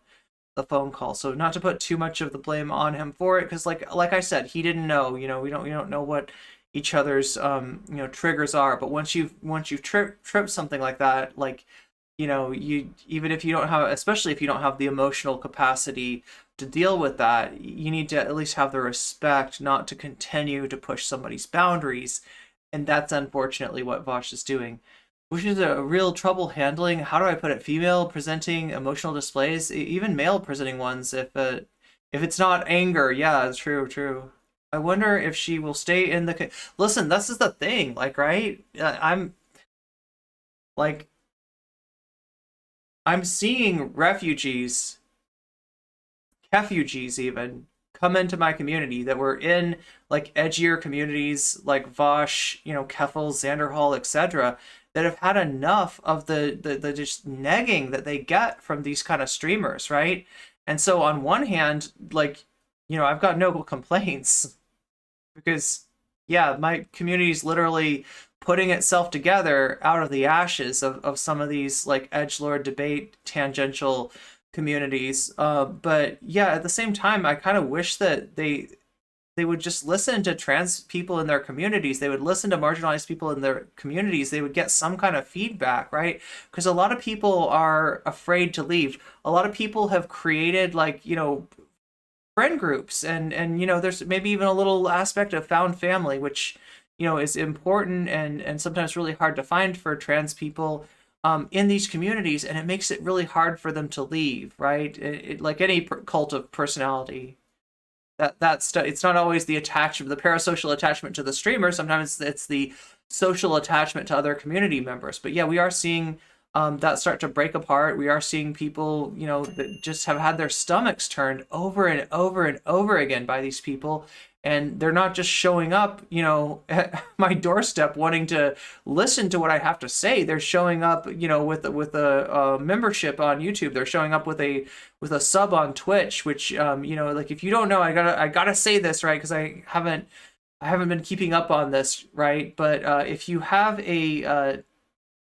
phone call. So not to put too much of the blame on him for it, because like I said, he didn't know. You know, we don't know what each other's you know, triggers are. But once you've tripped something like that, like, you know, you, even if you don't have, especially if you don't have the emotional capacity to deal with that, you need to at least have the respect not to continue to push somebody's boundaries. And that's unfortunately what Vaush is doing, which is a real trouble handling. How do I put it? Female presenting emotional displays, even male presenting ones. If it's not anger, yeah, it's true. I wonder if she will stay in the. Listen, this is the thing, like, right? I'm seeing refugees even come into my community that were in like edgier communities like Vaush, you know, Keffel, Xanderhall, etc., that have had enough of the just negging that they get from these kind of streamers, right? And so on one hand, like, you know, I've got no complaints, because yeah, my community's literally putting itself together out of the ashes of some of these like edgelord debate tangential communities. But yeah, at the same time, I kind of wish that they would just listen to trans people in their communities. They would listen to marginalized people in their communities. They would get some kind of feedback, right? Because a lot of people are afraid to leave. A lot of people have created, like, you know, friend groups, and you know, there's maybe even a little aspect of found family, which, you know, is important and sometimes really hard to find for trans people in these communities, and it makes it really hard for them to leave, right? Like any cult of personality, it's not always the attachment, the parasocial attachment to the streamer. Sometimes it's the social attachment to other community members. But yeah, we are seeing that start to break apart. We are seeing people, you know, that just have had their stomachs turned over and over and over again by these people. And they're not just showing up, you know, at my doorstep wanting to listen to what I have to say. They're showing up, you know, with a membership on YouTube. They're showing up with a sub on Twitch, which, you know, like, if you don't know, I gotta say this, right? Because I haven't been keeping up on this, right? But if you have a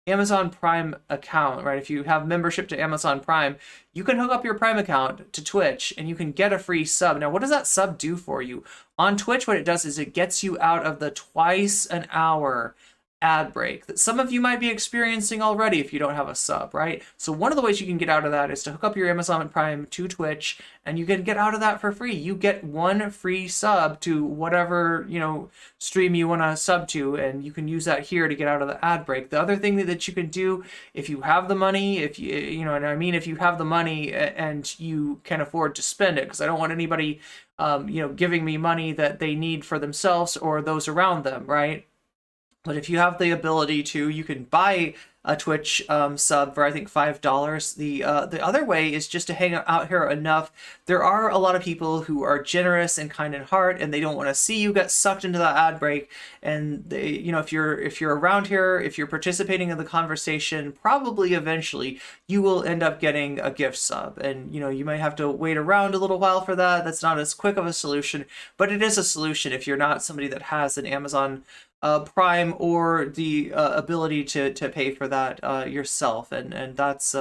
Amazon Prime account, right? If you have membership to Amazon Prime, you can hook up your Prime account to Twitch and you can get a free sub. Now, what does that sub do for you? On Twitch, what it does is it gets you out of the twice an hour ad break that some of you might be experiencing already if you don't have a sub, right? So one of the ways you can get out of that is to hook up your Amazon Prime to Twitch, and you can get out of that for free. You get one free sub to whatever, you know, stream you want to sub to, and you can use that here to get out of the ad break. The other thing that you can do, if you have the money, if you know, and I mean if you have the money and you can afford to spend it, because I don't want anybody you know, giving me money that they need for themselves or those around them, right? But if you have the ability to, you can buy a Twitch sub for, I think, $5. The other way is just to hang out here enough. There are a lot of people who are generous and kind in heart, and they don't want to see you get sucked into that ad break. And they, you know, if you're around here, if you're participating in the conversation, probably eventually you will end up getting a gift sub. And you know, you might have to wait around a little while for that. That's not as quick of a solution, but it is a solution if you're not somebody that has an Amazon Prime or the ability to pay for that yourself, and that's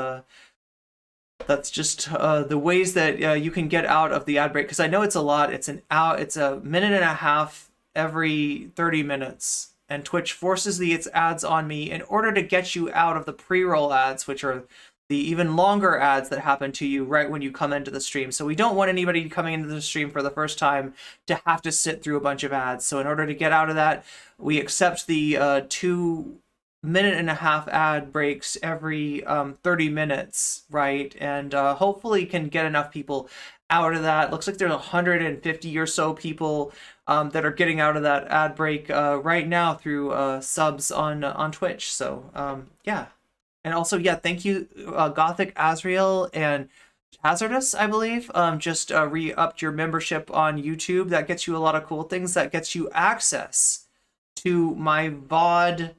just the ways that you can get out of the ad break, because I know it's a lot. It's a minute and a half every 30 minutes, and Twitch forces its ads on me in order to get you out of the pre-roll ads, which are the even longer ads that happen to you right when you come into the stream. So we don't want anybody coming into the stream for the first time to have to sit through a bunch of ads. So in order to get out of that, we accept the 2 minute and a half ad breaks every 30 minutes, right? And hopefully can get enough people out of that. Looks like there's 150 or so people that are getting out of that ad break right now through subs on Twitch. So yeah. And also, yeah, thank you, Gothic Azrael and Hazardous, I believe. Just re-upped your membership on YouTube. That gets you a lot of cool things. That gets you access to my VOD,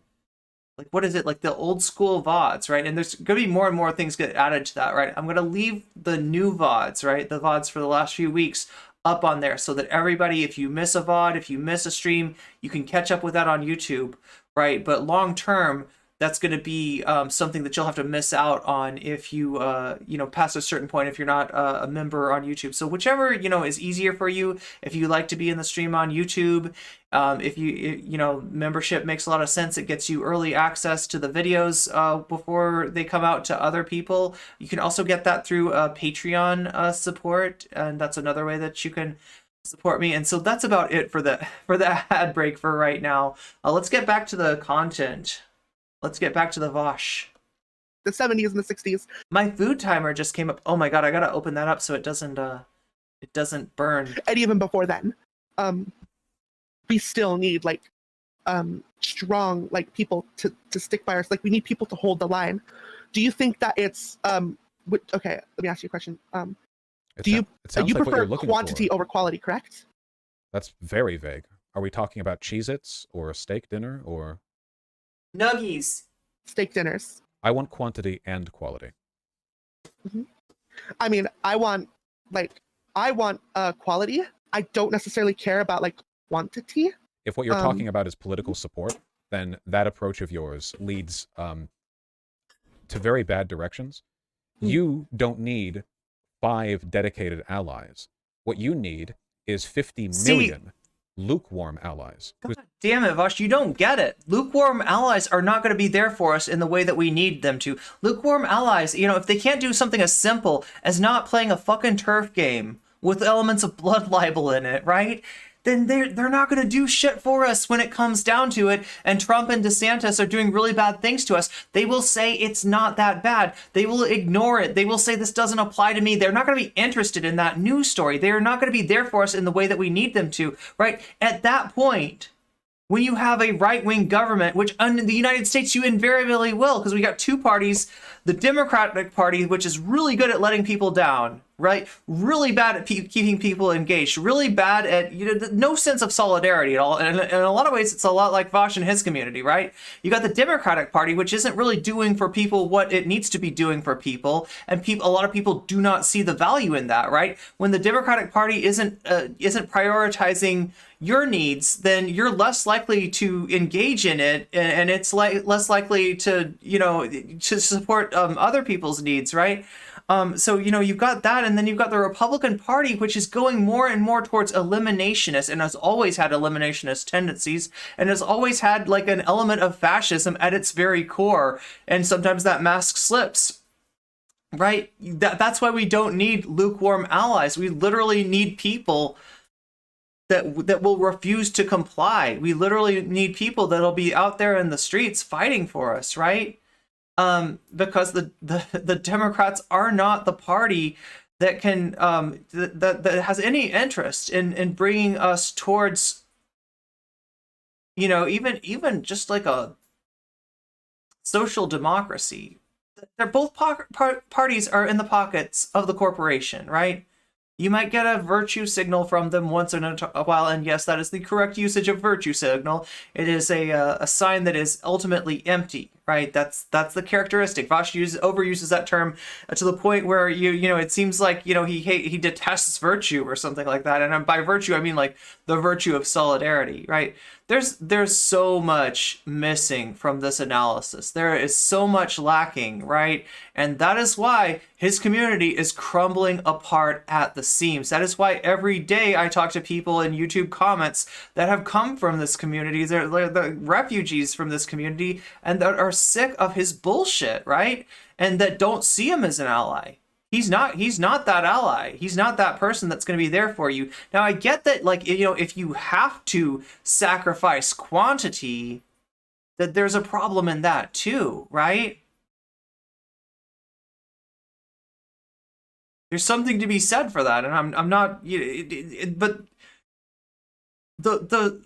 like, what is it? Like the old school VODs, right? And there's going to be more and more things get added to that, right? I'm going to leave the new VODs, right? The VODs for the last few weeks up on there so that everybody, if you miss a VOD, if you miss a stream, you can catch up with that on YouTube, right? But long term, that's going to be something that you'll have to miss out on if you, you know, past a certain point, if you're not a member on YouTube. So whichever, you know, is easier for you. If you like to be in the stream on YouTube, if you know, membership makes a lot of sense. It gets you early access to the videos before they come out to other people. You can also get that through Patreon support, and that's another way that you can support me. And so that's about it for the ad break for right now. Let's get back to the content. Let's get back to the Vaush. The 70s and the 60s. My food timer just came up. Oh my god, I gotta open that up so it doesn't burn. And even before then, we still need like strong like people to stick by us. Like we need people to hold the line. Do you think that it's okay? Let me ask you a question. Do you prefer quantity over quality? Correct. That's very vague. Are we talking about Cheez-Its or a steak dinner or? Nuggies. Steak dinners. I want quantity and quality. Mm-hmm. I mean, I want quality. I don't necessarily care about like quantity. If what you're talking about is political support, then that approach of yours leads to very bad directions. You don't need 5 dedicated allies. What you need is 50 million lukewarm allies. God damn it, Vaush, you don't get it. Lukewarm allies are not going to be there for us in the way that we need them to. Lukewarm allies, you know, if they can't do something as simple as not playing a fucking turf game with elements of blood libel in it, right? Then they're not going to do shit for us when it comes down to it, and Trump and DeSantis are doing really bad things to us. They will say it's not that bad. They will ignore it. They will say this doesn't apply to me. They're not going to be interested in that news story. They are not going to be there for us in the way that we need them to, right? At that point, when you have a right-wing government, which in the United States you invariably will, because we got two parties, the Democratic Party, which is really good at letting people down, right? Really bad at keeping people engaged, really bad at, you know, no sense of solidarity at all. And in a lot of ways, it's a lot like Vaush and his community, right? You got the Democratic Party, which isn't really doing for people what it needs to be doing for people. And a lot of people do not see the value in that, right? When the Democratic Party isn't prioritizing your needs, then you're less likely to engage in it, and it's less likely to, you know, to support other people's needs, right? So, you know, you've got that, and then you've got the Republican Party, which is going more and more towards eliminationist, and has always had eliminationist tendencies, and has always had like an element of fascism at its very core, and sometimes that mask slips. Right? That's why we don't need lukewarm allies. We literally need people that will refuse to comply. We literally need people that'll be out there in the streets fighting for us, right? Because the Democrats are not the party that can that has any interest in bringing us towards, you know, even just like a social democracy. They're both parties are in the pockets of the corporation, right? You might get a virtue signal from them once in a while, and yes, that is the correct usage of virtue signal. It is a sign that is ultimately empty, right? That's the characteristic. Vaush overuses that term to the point where you know it seems like, you know, he detests virtue or something like that. And by virtue I mean like the virtue of solidarity, right? There's so much missing from this analysis. There is so much lacking, right? And that is why his community is crumbling apart at the seams. That is why every day I talk to people in YouTube comments that have come from this community. They're the refugees from this community, and that are sick of his bullshit, right? And that don't see him as an ally. He's not that ally. He's not that person that's going to be there for you. Now, I get that, like, you know, if you have to sacrifice quantity, that there's a problem in that too, right? There's something to be said for that, and I'm not, but the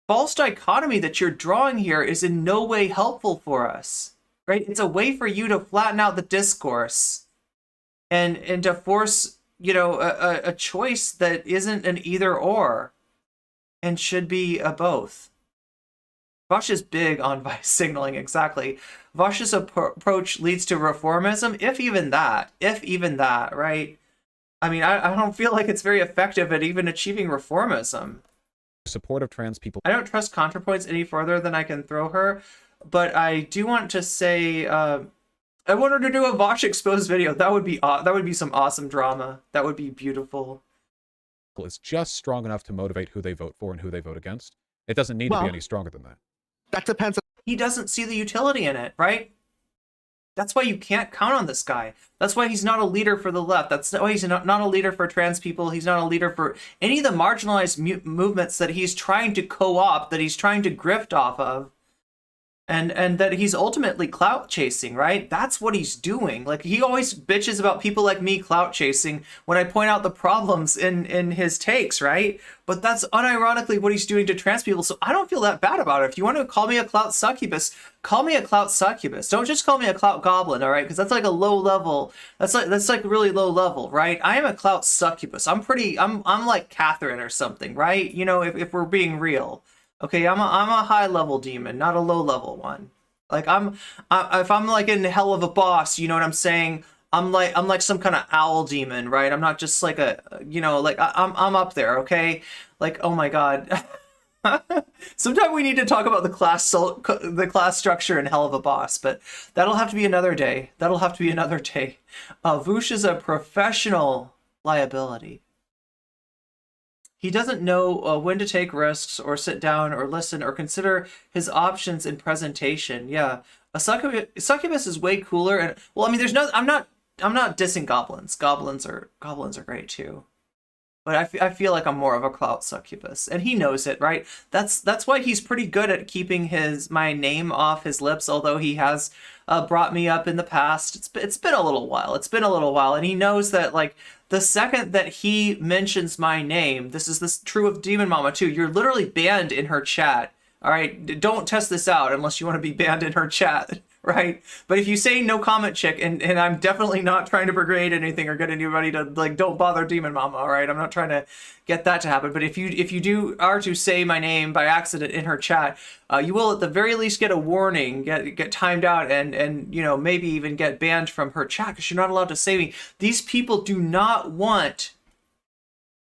false dichotomy that you're drawing here is in no way helpful for us, right? It's a way for you to flatten out the discourse and to force, you know, a choice that isn't an either or and should be a both. Vaush is big on vice signaling, exactly. Vaush's approach leads to reformism, if even that, right? I mean, I don't feel like it's very effective at even achieving reformism. Support of trans people. I don't trust ContraPoints any further than I can throw her, but I do want to say, I want her to do a Vaush exposed video. That would be some awesome drama. That would be beautiful. It's just strong enough to motivate who they vote for and who they vote against. It doesn't need to be any stronger than that. That depends. He doesn't see the utility in it, right? That's why you can't count on this guy. That's why he's not a leader for the left. That's why he's not a leader for trans people. He's not a leader for any of the marginalized movements that he's trying to co-opt, that he's trying to grift off of. And that he's ultimately clout chasing, right? That's what he's doing. Like, he always bitches about people like me clout chasing when I point out the problems in his takes, right? But that's unironically what he's doing to trans people. So I don't feel that bad about it. If you want to call me a clout succubus, call me a clout succubus. Don't just call me a clout goblin, all right? Because that's like a low level. That's like really low level, right? I am a clout succubus. I'm like Catherine or something, right? You know, if we're being real. Okay, I'm a high level demon, not a low level one. Like if I'm like in hell of a boss, you know what I'm saying? I'm like some kind of owl demon, right? I'm not just like a, you know, like I'm up there, okay? Like, oh my god. Sometime we need to talk about the class structure in Hell of a Boss, but that'll have to be another day. Vaush is a professional liability. He doesn't know when to take risks or sit down or listen or consider his options in presentation. Yeah, a succubus is way cooler. And well, I mean, I'm not dissing goblins. Goblins are great too. But I feel like I'm more of a clout succubus, and he knows it, right? That's why he's pretty good at keeping my name off his lips. Although he has brought me up in the past, it's been a little while, and he knows that, like, the second that he mentions my name, this is true of Demon Mama too. You're literally banned in her chat. All right, don't test this out unless you want to be banned in her chat. Right? But if you say nocommentchick, and I'm definitely not trying to brigade anything or get anybody to, like, don't bother Demon Mama, all right? I'm not trying to get that to happen. But if you are to say my name by accident in her chat, you will at the very least get a warning, get timed out, and you know, maybe even get banned from her chat, because you're not allowed to say me. These people do not want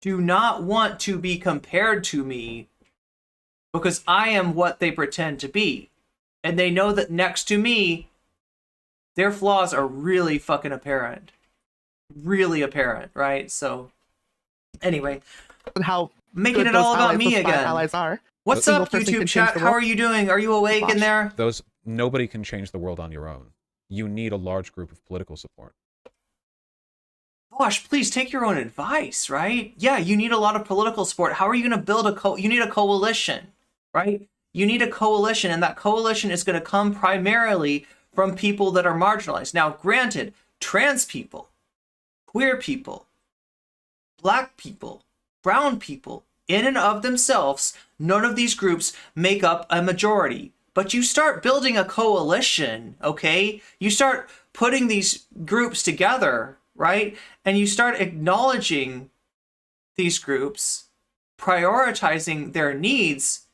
to be compared to me, because I am what they pretend to be. And they know that next to me, their flaws are really fucking apparent. really apparent, right? So anyway, And how making good it those all about allies, me those spy again. allies are. What's single up, person YouTube can change chat? the How world. are you doing? Are you awake in there? Nobody can change the world on your own. You need a large group of political support. Vaush, please take your own advice, right? Yeah, you need a lot of political support. How are you going to build you need a coalition, right? You need a coalition, and that coalition is going to come primarily from people that are marginalized. Now, granted, trans people, queer people, black people, brown people, in and of themselves, none of these groups make up a majority. But you start building a coalition, okay? You start putting these groups together, right? And you start acknowledging these groups, prioritizing their needs,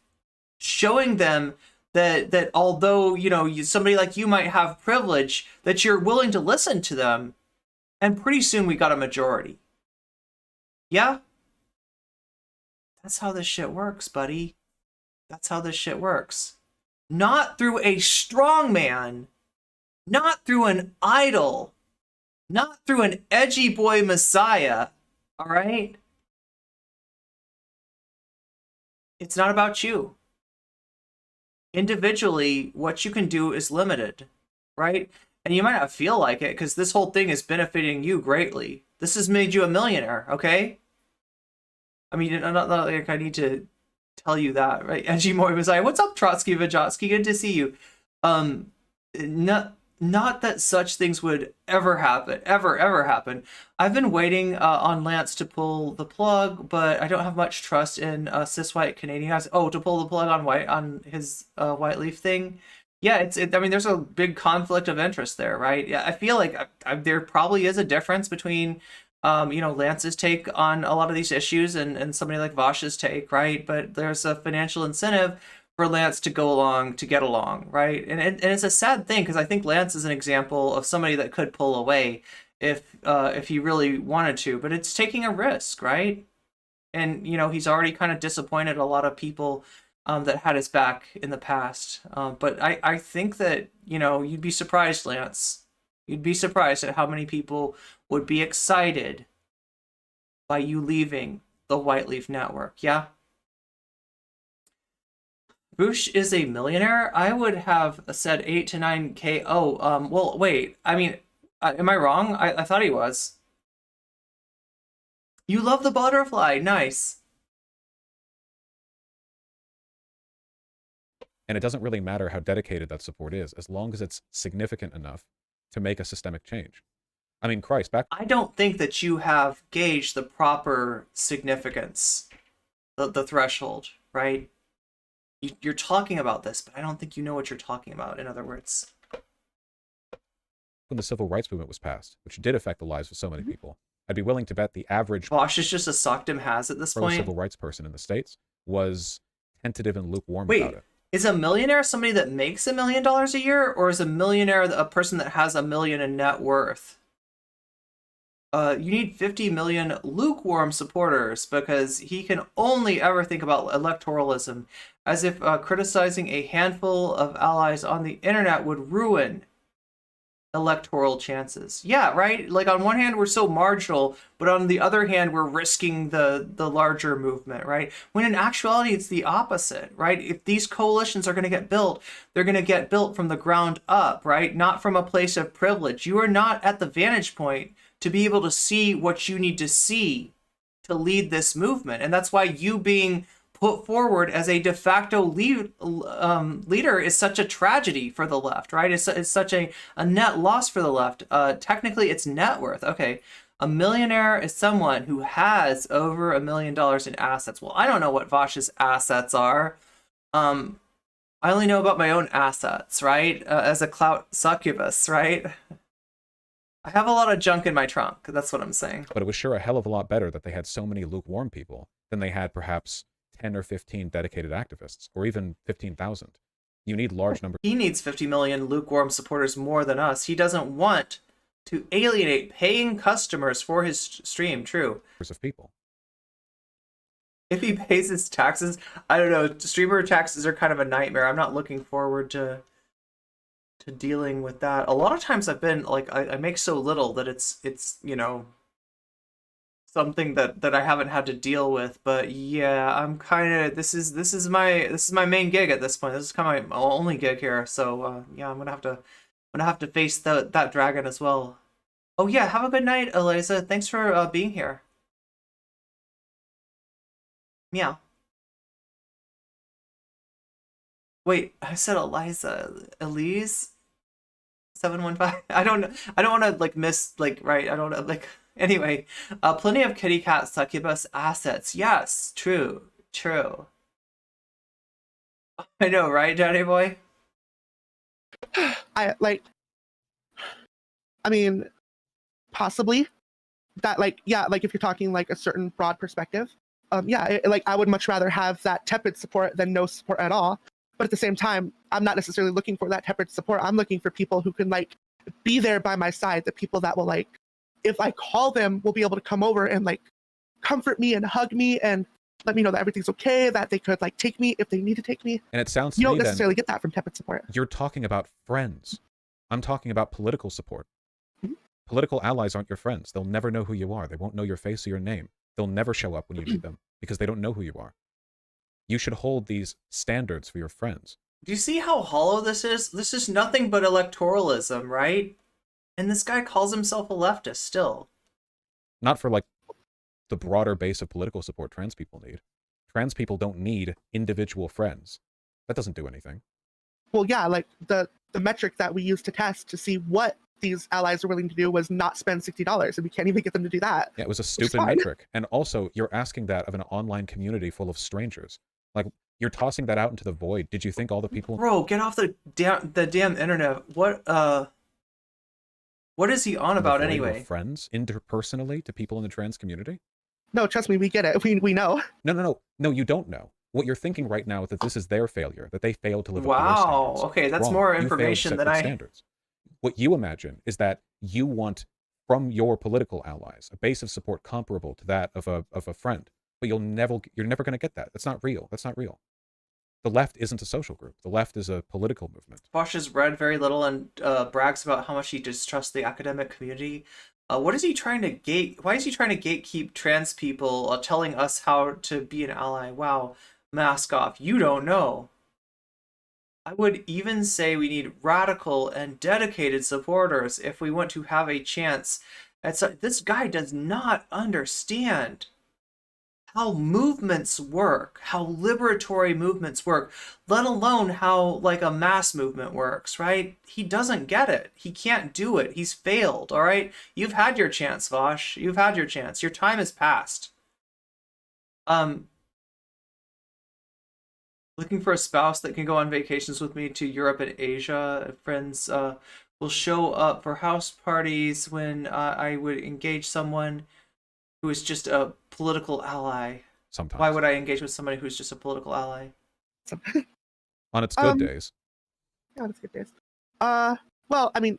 showing them that although, you know, somebody like you might have privilege, that you're willing to listen to them, and pretty soon we got a majority. Yeah? That's how this shit works, buddy. That's how this shit works. Not through a strong man, not through an idol, not through an edgy boy messiah, all right? It's not about you. Individually, what you can do is limited, right? And you might not feel like it because this whole thing is benefiting you greatly. This has made you a millionaire, okay? I mean, not like I need to tell you that, right? Edgy Boy Messiah. What's up, Trotsky Vajotsky? Good to see you. Not that such things would ever happen, ever happen. I've been waiting on Lance to pull the plug, but I don't have much trust in cis white Canadian guys. Oh, to pull the plug on his white leaf thing. Yeah, I mean, there's a big conflict of interest there, right? Yeah, I feel like there probably is a difference between, you know, Lance's take on a lot of these issues and somebody like Vaush's take, right? But there's a financial incentive for Lance to go along, to get along, right? And it's a sad thing because I think Lance is an example of somebody that could pull away if he really wanted to, but it's taking a risk, right? And you know, he's already kind of disappointed a lot of people that had his back in the past. But I think that, you know, you'd be surprised, Lance. You'd be surprised at how many people would be excited by you leaving the White Leaf Network. Yeah. Vaush is a millionaire. I would have said 8 to 9K. Oh, well, wait. I mean, am I wrong? I thought he was. You love the butterfly. Nice. And it doesn't really matter how dedicated that support is, as long as it's significant enough to make a systemic change. I mean, Christ, I don't think that you have gauged the proper significance, the threshold, right? You're talking about this, but I don't think you know what you're talking about, in other words. When the civil rights movement was passed, which did affect the lives of so many people, I'd be willing to bet the average Vaush is just a sockdom has at this point. Civil rights person in the States was tentative and lukewarm about it. Is a millionaire somebody that makes $1 million a year, or is a millionaire a person that has $1 million in net worth? You need 50 million lukewarm supporters because he can only ever think about electoralism as if criticizing a handful of allies on the internet would ruin electoral chances. Yeah, right? Like on one hand, we're so marginal, but on the other hand, we're risking the larger movement, right? When in actuality, it's the opposite, right? If these coalitions are going to get built, they're going to get built from the ground up, right? Not from a place of privilege. You are not at the vantage point to be able to see what you need to see to lead this movement. And that's why you being put forward as a de facto leader is such a tragedy for the left, right? It's such a net loss for the left. Technically, it's net worth. Okay, a millionaire is someone who has over $1 million in assets. Well, I don't know what Vaush's assets are. I only know about my own assets, right? As a clout succubus, right? I have a lot of junk in my trunk. That's what I'm saying. But it was sure a hell of a lot better that they had so many lukewarm people than they had perhaps 10 or 15 dedicated activists, or even 15,000. You need large numbers. He needs 50 million lukewarm supporters more than us. He doesn't want to alienate paying customers for his stream. True. Of people. If he pays his taxes, I don't know. Streamer taxes are kind of a nightmare. I'm not looking forward to to dealing with that. A lot of times I've been like I make so little that it's you know something that I haven't had to deal with. But yeah, I'm kind of this is my main gig at this point. This is kind of my only gig here. So yeah, I'm gonna have to face that dragon as well. Oh yeah, have a good night, Eliza. Thanks for being here. Meow. Wait, I said Eliza. Elise? 715. I don't want to like miss like right. I don't know like anyway. Plenty of kitty cat succubus assets. Yes, true. True. I know, right, Daddy boy? I mean, possibly that like yeah, like if you're talking like a certain broad perspective, yeah, like I would much rather have that tepid support than no support at all. But at the same time, I'm not necessarily looking for that tepid support. I'm looking for people who can like be there by my side, the people that will like, if I call them, will be able to come over and like comfort me and hug me and let me know that everything's okay, that they could like take me if they need to take me. And it sounds to you me don't necessarily get that from tepid support. You're talking about friends. I'm talking about political support. Political allies aren't your friends. They'll never know who you are. They won't know your face or your name. They'll never show up when you need them because they don't know who you are. You should hold these standards for your friends. Do you see how hollow this is? This is nothing but electoralism, right? And this guy calls himself a leftist still. Not for like the broader base of political support trans people need. Trans people don't need individual friends. That doesn't do anything. Well, yeah, like the metric that we used to test to see what these allies are willing to do was not spend $60, and we can't even get them to do that. Yeah, it was a stupid metric. And also, you're asking that of an online community full of strangers. Like, you're tossing that out into the void. Did you think all the people... Bro, get off the damn internet. What is he on about anyway? Friends interpersonally to people in the trans community? No, trust me, we get it. We know. No, you don't know. What you're thinking right now is that this is their failure, that they failed to live up to their standards. Okay, that's Wrong. more information than I... Standards. What you imagine is that you want from your political allies a base of support comparable to that of a friend, but you're never going to get that. That's not real. That's not real. The left isn't a social group. The left is a political movement. Vaush has read very little and brags about how much he distrusts the academic community. What is he trying to Why is he trying to gatekeep trans people, telling us how to be an ally? Wow, mask off. You don't know. I would even say we need radical and dedicated supporters if we want to have a chance. This guy does not understand how movements work, how liberatory movements work, let alone how like a mass movement works, right? He doesn't get it. He can't do it. He's failed, all right? You've had your chance, Vaush. You've had your chance. Your time has passed. Looking for a spouse that can go on vacations with me to Europe and Asia. Friends will show up for house parties when I would engage someone who is just a political ally. Sometimes. Why would I engage with somebody who's just a political ally? On its good days. Yeah, on its good days. Well, I mean...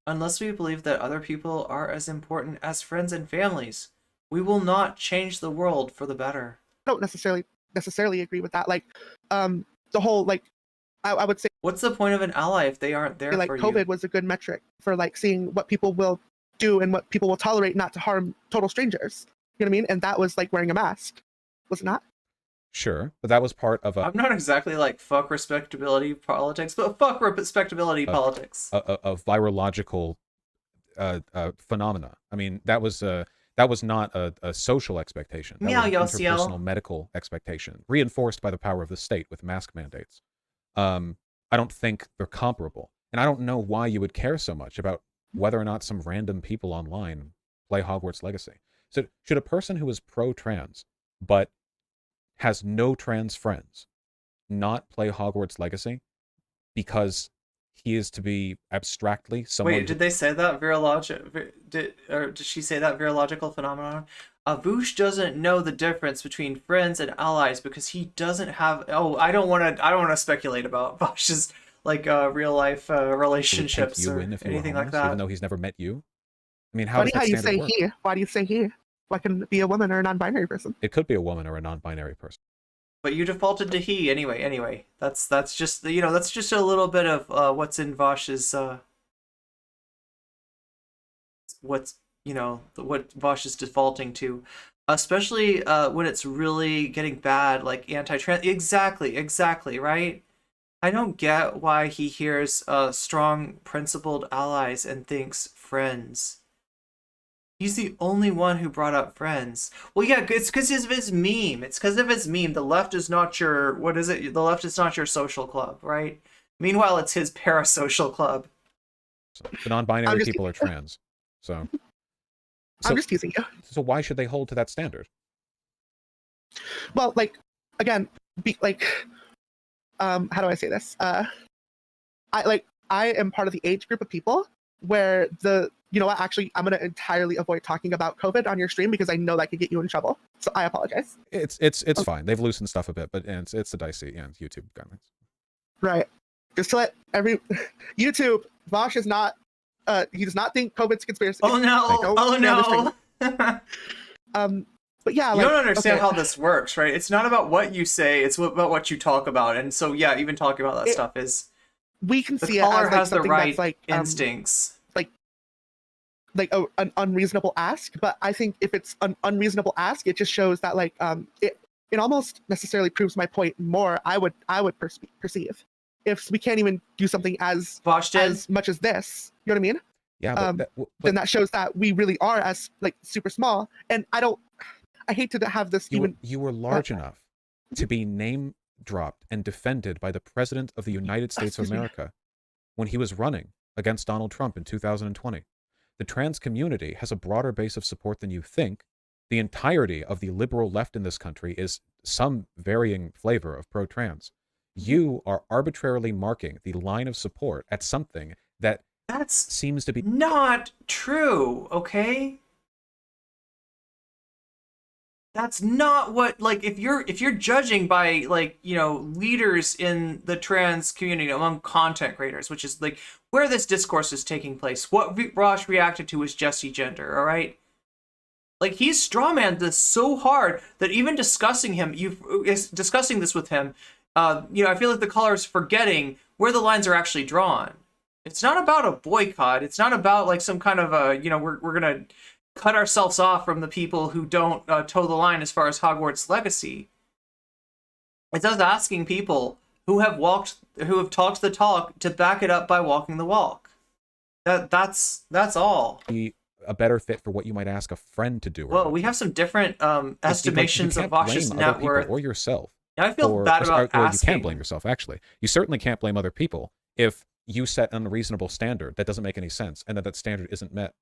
Unless we believe that other people are as important as friends and families, we will not change the world for the better. I don't necessarily agree with that. Like, the whole, like, I would say... What's the point of an ally if they aren't there for you? Like, COVID was a good metric for, like, seeing what people will do and what people will tolerate not to harm total strangers. You know what I mean? And that was, like, wearing a mask. Was it not? Sure, but that was part of a... I'm not exactly like fuck respectability politics, but fuck respectability politics. A virological phenomena. I mean, that was not a social expectation. That was an interpersonal medical expectation, reinforced by the power of the state with mask mandates. I don't think they're comparable. And I don't know why you would care so much about whether or not some random people online play Hogwarts Legacy. So should a person who is pro-trans, but has no trans friends, not play Hogwarts Legacy because he is to be abstractly someone... Wait, did they say that did she say that virological phenomenon? Vaush doesn't know the difference between friends and allies because he doesn't have... Oh, I don't want to speculate about Vaush's like real life relationships or anything like that. Even though he's never met you. I mean, how does that standard work? Why do you say he? Why couldn't it be a woman or a non-binary person? It could be a woman or a non-binary person. But you defaulted to he anyway. That's just that's just a little bit of what's in Vaush's what's what Vaush is defaulting to, especially when it's really getting bad, like anti-trans. Exactly, right? I don't get why he hears strong, principled allies and thinks friends. He's the only one who brought up friends. Well, yeah, it's because of his meme. It's because of his meme. The left is not your, what is it? The left is not your social club, right? Meanwhile, it's his parasocial club. So the non-binary people are trans. So I'm just teasing you. So why should they hold to that standard? Well, like, again, how do I say this? I am part of the age group of people where you know what, actually, I'm going to entirely avoid talking about COVID on your stream because I know that could get you in trouble. So I apologize. It's fine. They've loosened stuff a bit, but it's a dicey YouTube guidelines. Right. Just to let YouTube, Vaush is not, he does not think COVID's conspiracy. Oh no. But yeah, you don't understand how this works, right? It's not about what you say, it's about what you talk about. And so, yeah, even talking about that stuff is... We can see it as has the right that's instincts. An unreasonable ask, but I think if it's an unreasonable ask, it just shows that it almost necessarily proves my point more. I would perceive if we can't even do something as much as this. You know what I mean? Yeah. Then that shows that we really are as super small. And I hate to have this. You were large enough to be name dropped and defended by the President of the United States of America when he was running against Donald Trump in 2020. The trans community has a broader base of support than you think. The entirety of the liberal left in this country is some varying flavor of pro-trans. You are arbitrarily marking the line of support at something that seems to be not true, okay? That's not what, if you're judging by leaders in the trans community among content creators, which is where this discourse is taking place. What Vaush reacted to was Jesse Gender, all right? He's strawmanned this so hard that even discussing this with him, I feel like the caller is forgetting where the lines are actually drawn. It's not about a boycott. It's not about some kind of we're gonna cut ourselves off from the people who don't toe the line as far as Hogwarts legacy. It's us asking people who have talked the talk to back it up by walking the walk. That's all. Be a better fit for what you might ask a friend to do. Well, we have some different estimations of Vaush's net worth or yourself. And I feel bad about asking. You can't blame yourself. Actually, you certainly can't blame other people if you set an unreasonable standard that doesn't make any sense and that standard isn't met.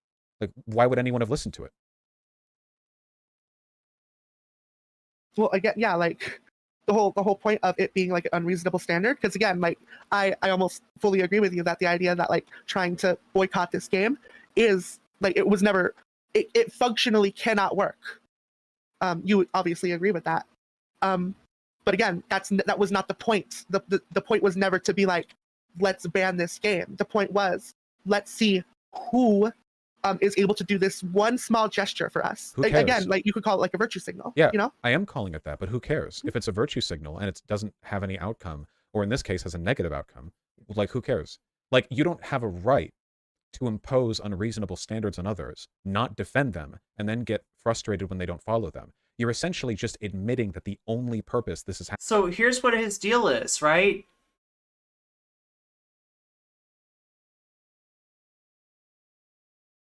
Why would anyone have listened to it? Well, again, yeah, the whole point of it being an unreasonable standard, because again, I almost fully agree with you that the idea that trying to boycott this game is it was never, it functionally cannot work. You would obviously agree with that. But again, that was not the point. The point was never to be let's ban this game. The point was, let's see who is able to do this one small gesture for us. Who cares? Again, you could call it a virtue signal. Yeah, you know? I am calling it that, but who cares? If it's a virtue signal and it doesn't have any outcome, or in this case has a negative outcome, who cares? You don't have a right to impose unreasonable standards on others, not defend them, and then get frustrated when they don't follow them. You're essentially just admitting that the only purpose this is happening. So here's what his deal is, right?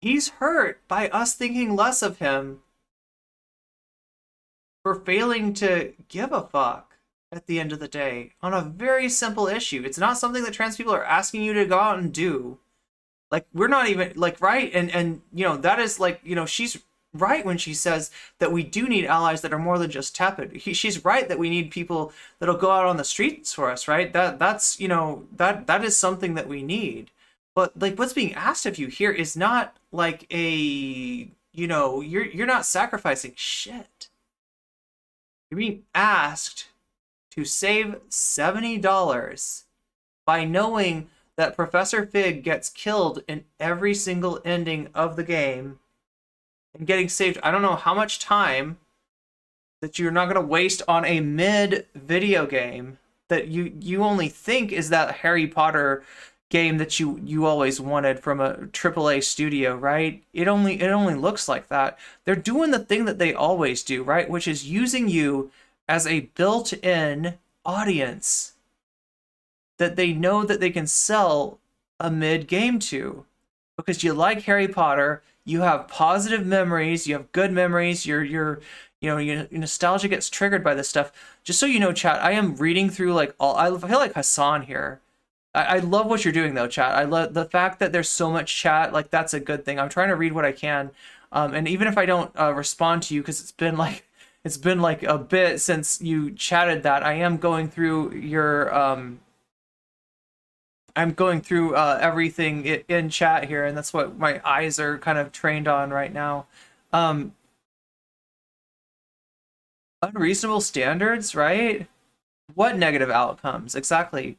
He's hurt by us thinking less of him for failing to give a fuck at the end of the day on a very simple issue. It's not something that trans people are asking you to go out and do. We're not even right. And that is she's right when she says that we do need allies that are more than just tepid. She's right that we need people that'll go out on the streets for us, right? That's that is something that we need. But what's being asked of you here is not you're not sacrificing shit. You're being asked to save $70 by knowing that Professor Fig gets killed in every single ending of the game and getting saved. I don't know how much time that you're not going to waste on a mid video game that you only think is that Harry Potter game that you always wanted from a AAA studio, right? It only looks like that. They're doing the thing that they always do, right? Which is using you as a built-in audience that they know that they can sell a mid game to, because you like Harry Potter, you have positive memories, you have good memories, your nostalgia gets triggered by this stuff. Just so you know, chat, I am reading through like I feel like Hassan here. I love what you're doing though, chat. I love the fact that there's so much chat. Like, that's a good thing. I'm trying to read what I can, and even if I don't respond to you, because it's been like a bit since you chatted that, I am going through your I'm going through everything in chat here, and that's what my eyes are kind of trained on right now. Unreasonable standards, right? What negative outcomes exactly?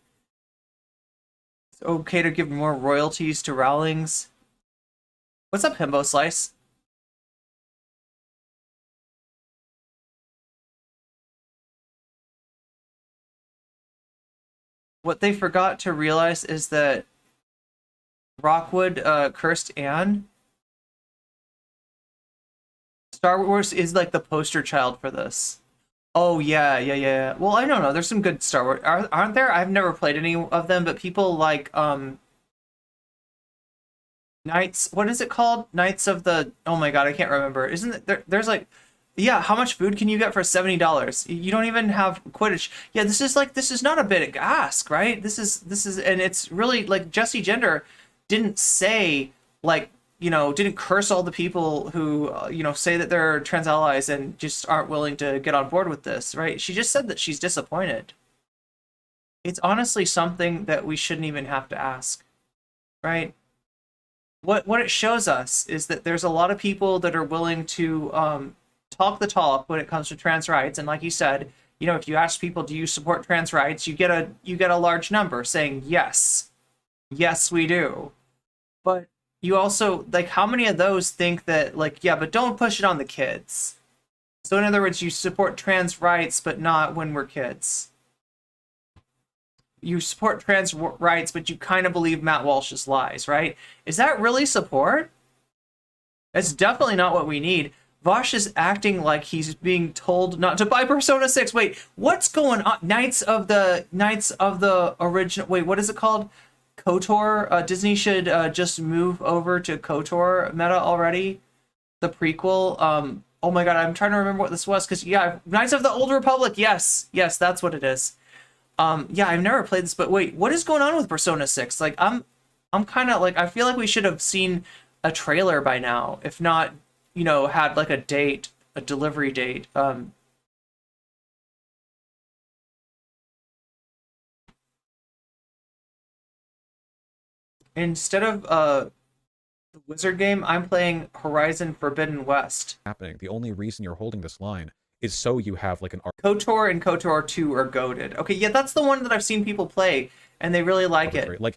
It's okay to give more royalties to Rowling's. What's up, Himbo Slice? What they forgot to realize is that Rockwood cursed Anne. Star Wars is like the poster child for this. Oh yeah. Well, I don't know. There's some good Star Wars, aren't there? I've never played any of them, but people like Knights. What is it called? Knights of the. Oh my god, I can't remember. Isn't it there? There's like. Yeah, how much food can you get for $70? You don't even have Quidditch. Yeah, this is not a big ask, right? This is, and it's really like Jessie Gender didn't say like, didn't curse all the people who say that they're trans allies and just aren't willing to get on board with this, right? She just said that she's disappointed. It's honestly something that we shouldn't even have to ask, right? What it shows us is that there's a lot of people that are willing to talk the talk when it comes to trans rights, and like you said, if you ask people, do you support trans rights, you get a large number saying yes, we do. But you also, like, how many of those think that, like, yeah, but don't push it on the kids? So in other words, you support trans rights, but not when we're kids. You support trans rights, but you kind of believe Matt Walsh's lies, right? Is that really support? That's definitely not what we need. Vaush is acting like he's being told not to buy Persona 6. Wait, what's going on? Knights of the original. Wait, what is it called? KOTOR. Disney should just move over to KOTOR meta already. The prequel. Oh my god, I'm trying to remember what this was, because yeah, Knights of the Old Republic. Yes, that's what it is. Yeah, I've never played this, but wait, what is going on with Persona 6? Like, I'm kind of like, I feel like we should have seen a trailer by now, if not, had like a delivery date. Instead of the Wizard game, I'm playing Horizon Forbidden West. Happening. The only reason you're holding this line is so you have like an KOTOR and KOTOR 2 are goated. Okay, yeah, that's the one that I've seen people play, and they really like it. Like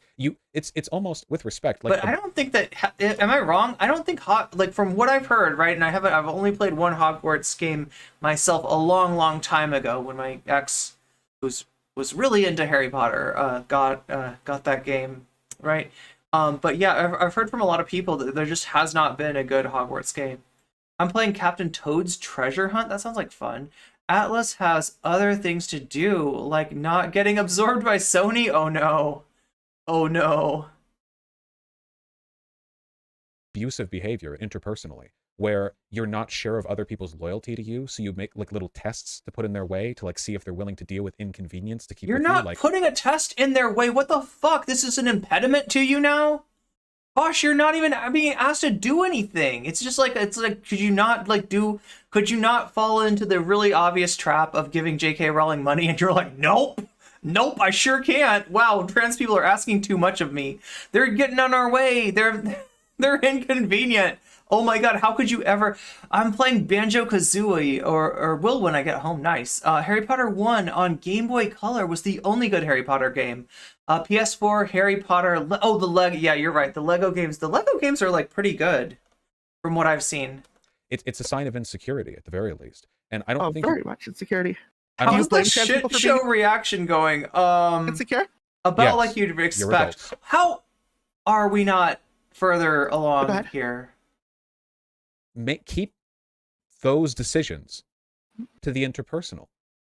it's almost with respect. Like, but I don't think that. Am I wrong? I don't think like from what I've heard, right? And I've only played one Hogwarts game myself a long time ago when my ex was really into Harry Potter got that game, right? But yeah, I've heard from a lot of people that there just has not been a good Hogwarts game. I'm playing Captain Toad's Treasure Hunt. That sounds like fun. Atlas has other things to do, like not getting absorbed by Sony. Oh no. Oh no. Abusive behavior interpersonally, where you're not sure of other people's loyalty to you, so you make like little tests to put in their way to like see if they're willing to deal with inconvenience to keep You're with not you. Like, putting a test in their way. What the fuck? This is an impediment to you now? Gosh, you're not even being asked to do anything. It's like could you not fall into the really obvious trap of giving J.K. Rowling money, and you're like, nope, I sure can't. Wow, trans people are asking too much of me. They're getting on our way. They're inconvenient. Oh my god, how could you ever? I'm playing Banjo-Kazooie, or will when I get home. Nice. Harry Potter 1 on Game Boy Color was the only good Harry Potter game. PS4, Harry Potter. The Lego. Yeah, you're right. The Lego games. The Lego games are like pretty good, from what I've seen. It's a sign of insecurity at the very least. And I don't think very much insecurity. I don't How's blame the trans people shit for show being reaction going? insecure. About Yes, like you'd you're expect. adults. How are we not further Go along ahead. here? keep those decisions to the interpersonal.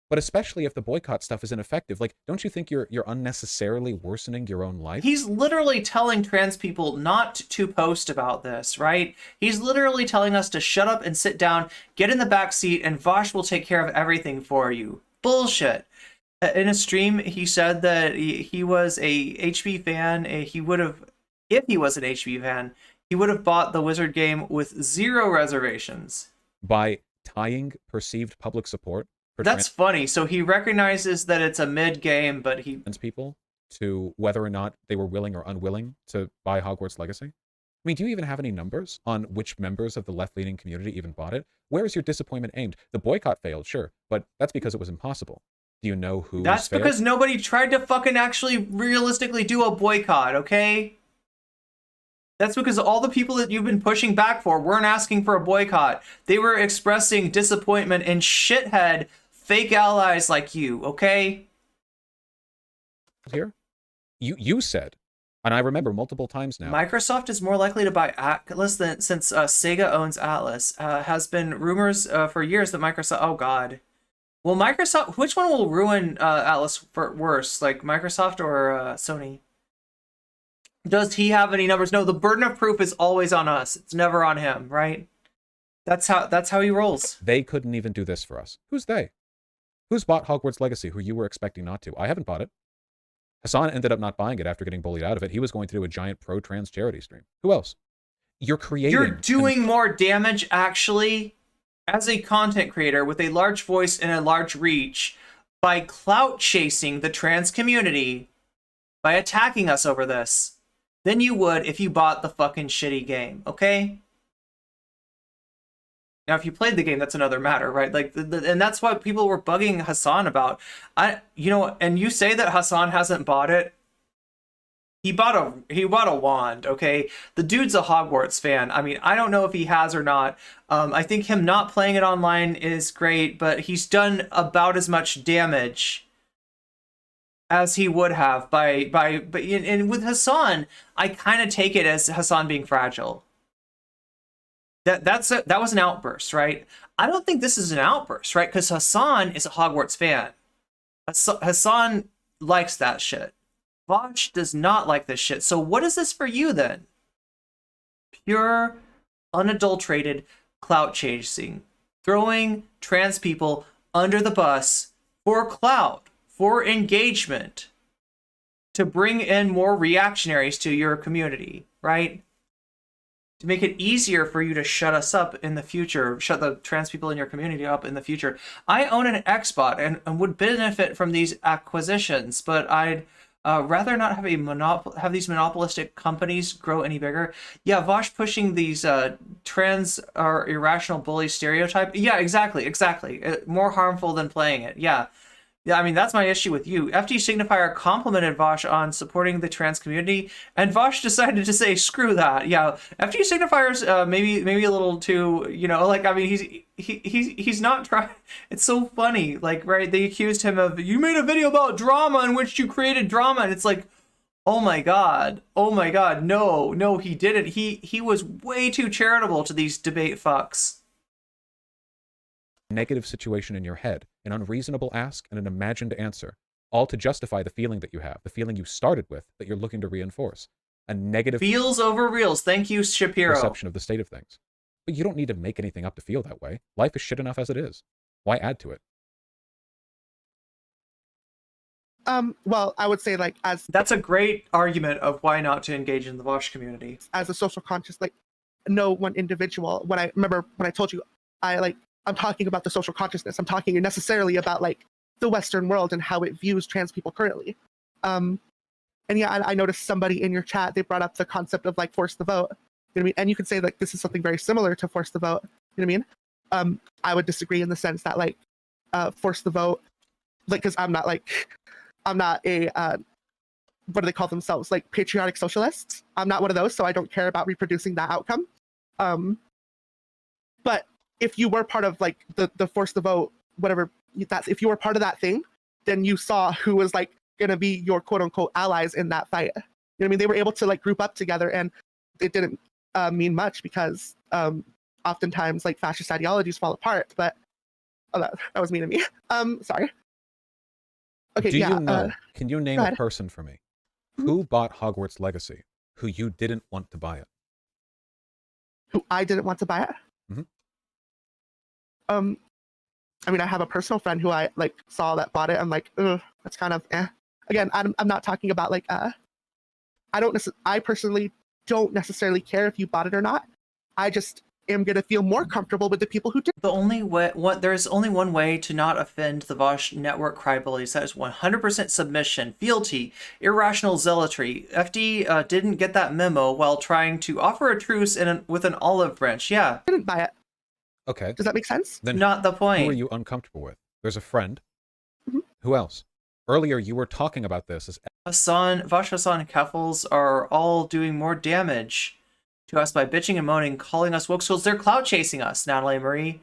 But especially if the boycott stuff is ineffective, like, don't you think you're unnecessarily worsening your own life? He's literally telling trans people not to post about this, right? He's literally telling us to shut up and sit down, get in the back seat, and Vaush will take care of everything for you. Bullshit. In a stream, he said that he was a HB fan. He would have, if he was an HB fan, he would have bought the Wizard game with 0 reservations. By tying perceived public support for That's funny. So he recognizes that it's a mid game, but he trans people to whether or not they were willing or unwilling to buy Hogwarts Legacy. I mean, do you even have any numbers on which members of the left-leaning community even bought it? Where is your disappointment aimed? The boycott failed, sure, but that's because it was impossible. Do you know who? That's because nobody tried to fucking actually realistically do a boycott, okay? That's because all the people that you've been pushing back for weren't asking for a boycott. They were expressing disappointment in shithead fake allies like you, okay? Here? You said, and I remember multiple times now. Microsoft is more likely to buy Atlas since Sega owns Atlas. Has been rumors for years that Microsoft... Oh, God. Well, Microsoft... Which one will ruin Atlas for worse? Like, Microsoft or Sony? Does he have any numbers? No, the burden of proof is always on us. It's never on him, right? That's how he rolls. They couldn't even do this for us. Who's they? Who's bought Hogwarts Legacy who you were expecting not to? I haven't bought it. Hassan ended up not buying it after getting bullied out of it. He was going to do a giant pro-trans charity stream. Who else? You're doing more damage, actually, as a content creator with a large voice and a large reach by clout chasing the trans community, by attacking us over this, than you would if you bought the fucking shitty game, okay? Now, if you played the game, that's another matter, right? Like, and that's what people were bugging Hassan about. And you say that Hassan hasn't bought it. He bought a wand, okay? The dude's a Hogwarts fan. I mean, I don't know if he has or not. I think him not playing it online is great, but he's done about as much damage as he would have and with Hassan, I kind of take it as Hassan being fragile. That was an outburst, right? I don't think this is an outburst, right? Because Hassan is a Hogwarts fan. Hassan likes that shit. Vaush does not like this shit. So what is this for you then? Pure, unadulterated clout chasing. Throwing trans people under the bus for clout, for engagement, to bring in more reactionaries to your community, right? To make it easier for you to shut us up in the future, shut the trans people in your community up in the future. I own an Xbot and would benefit from these acquisitions, but I'd rather not have have these monopolistic companies grow any bigger. Yeah, Vaush pushing these trans or irrational bully stereotype. Yeah, exactly. More harmful than playing it. Yeah, I mean, that's my issue with you. FD Signifier complimented Vaush on supporting the trans community, and Vaush decided to say, screw that. Yeah, FD Signifier's maybe a little too, like, I mean, he's not trying. It's so funny. Like, right, they accused him of, you made a video about drama in which you created drama, and it's like, oh my god, no, he didn't. He was way too charitable to these debate fucks. Negative situation in your head, an unreasonable ask and an imagined answer, all to justify the feeling that you have, the feeling you started with that you're looking to reinforce. A negative feels over reals. Thank you, Shapiro. Perception of the state of things. But you don't need to make anything up to feel that way. Life is shit enough as it is. Why add to it? Well, I would say, like, as that's a great argument of why not to engage in the Vaush community. As a social conscious, like, no one individual. When I told you, I'm talking about the social consciousness. I'm talking necessarily about, like, the Western world and how it views trans people currently. And yeah, I noticed somebody in your chat, they brought up the concept of, like, force the vote. You know what I mean? And you could say, like, this is something very similar to force the vote. You know what I mean? I would disagree in the sense that, like, force the vote, like, because I'm not a what do they call themselves? Like, patriotic socialists. I'm not one of those, so I don't care about reproducing that outcome. But if you were part of like the force the vote, whatever that's, if you were part of that thing, then you saw who was like gonna be your quote unquote allies in that fight. You know what I mean? They were able to like group up together, and it didn't mean much because oftentimes like fascist ideologies fall apart. But that was mean of me. Sorry. Okay. Do yeah. you know? Can you name a person for me who bought Hogwarts Legacy who you didn't want to buy it? Who I didn't want to buy it? Mm-hmm. I mean, I have a personal friend who I like saw that bought it. I'm like, ugh, that's kind of eh. Again, I'm not talking about like I personally don't necessarily care if you bought it or not. I just am gonna feel more comfortable with the people who did. The only way, there's only one way to not offend the Vaush network crybabies. That is 100% submission, fealty, irrational zealotry. FD didn't get that memo while trying to offer a truce with an olive branch. Yeah. I didn't buy it. Okay. Does that make sense? Then not the point. Who are you uncomfortable with? There's a friend. Who else? Earlier you were talking about this as Vaush, Hassan, and Keffels are all doing more damage to us by bitching and moaning, calling us woke schools. They're clout chasing us, Natalie Marie.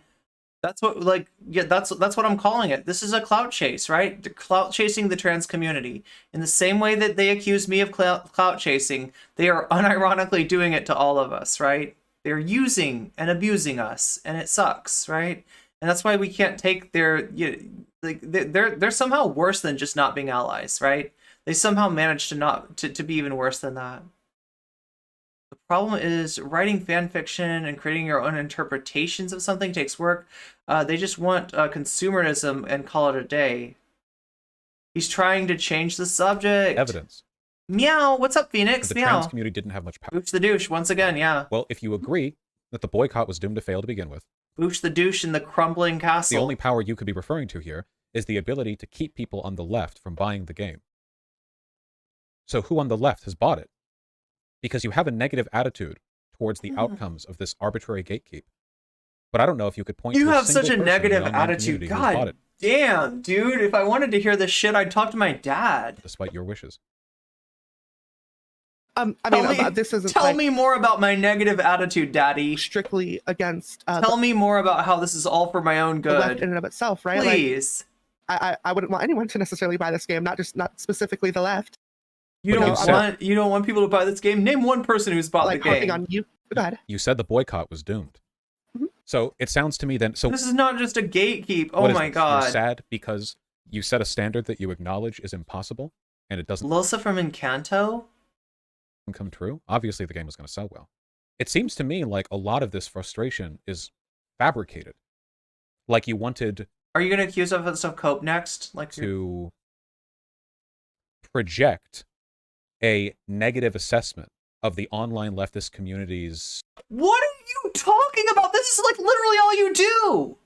That's what, like, yeah, that's what I'm calling it. This is a clout chase, right? They're clout chasing the trans community. In the same way that they accuse me of clout chasing, they are unironically doing it to all of us, right? They're using and abusing us, and it sucks, right? And that's why we can't take their, they're somehow worse than just not being allies, right? They somehow managed to be even worse than that. The problem is writing fan fiction and creating your own interpretations of something takes work. They just want consumerism and call it a day. He's trying to change the subject. evidence. Meow. What's up, Phoenix? The Meow. trans community didn't have much power. Boosh the douche once again. Yeah. Well, if you agree that the boycott was doomed to fail to begin with, Boosh the douche in the crumbling castle. the only power you could be referring to here is the ability to keep people on the left from buying the game. So who on the left has bought it? Because you have a negative attitude towards the outcomes of this arbitrary gatekeep. But I don't know if you could point to You a have single such a person in the negative online attitude. community who's bought God it, damn, dude. If I wanted to hear this shit, I'd talk to my dad. despite your wishes. I mean, this isn't Tell like, me more about my negative attitude, Daddy. strictly against Tell me more about how this is all for my own the left good. in and of itself, right? Please. Like, I wouldn't want anyone to necessarily buy this game, not specifically the left. You don't want people to buy this game? Name one person who's bought Like the game. harping on you. Go ahead. You said the boycott was doomed. So it sounds to me then. So This is not just a gatekeep. Oh what is my this? god. You're sad because you set a standard that you acknowledge is impossible, and it doesn't Losa from Encanto? come true. Obviously, the game was going to sell well. It seems to me like a lot of this frustration is fabricated. Like you wanted Are you going to accuse us of cope next? Like to project a negative assessment of the online leftist community's. What are you talking about? This is like literally all you do.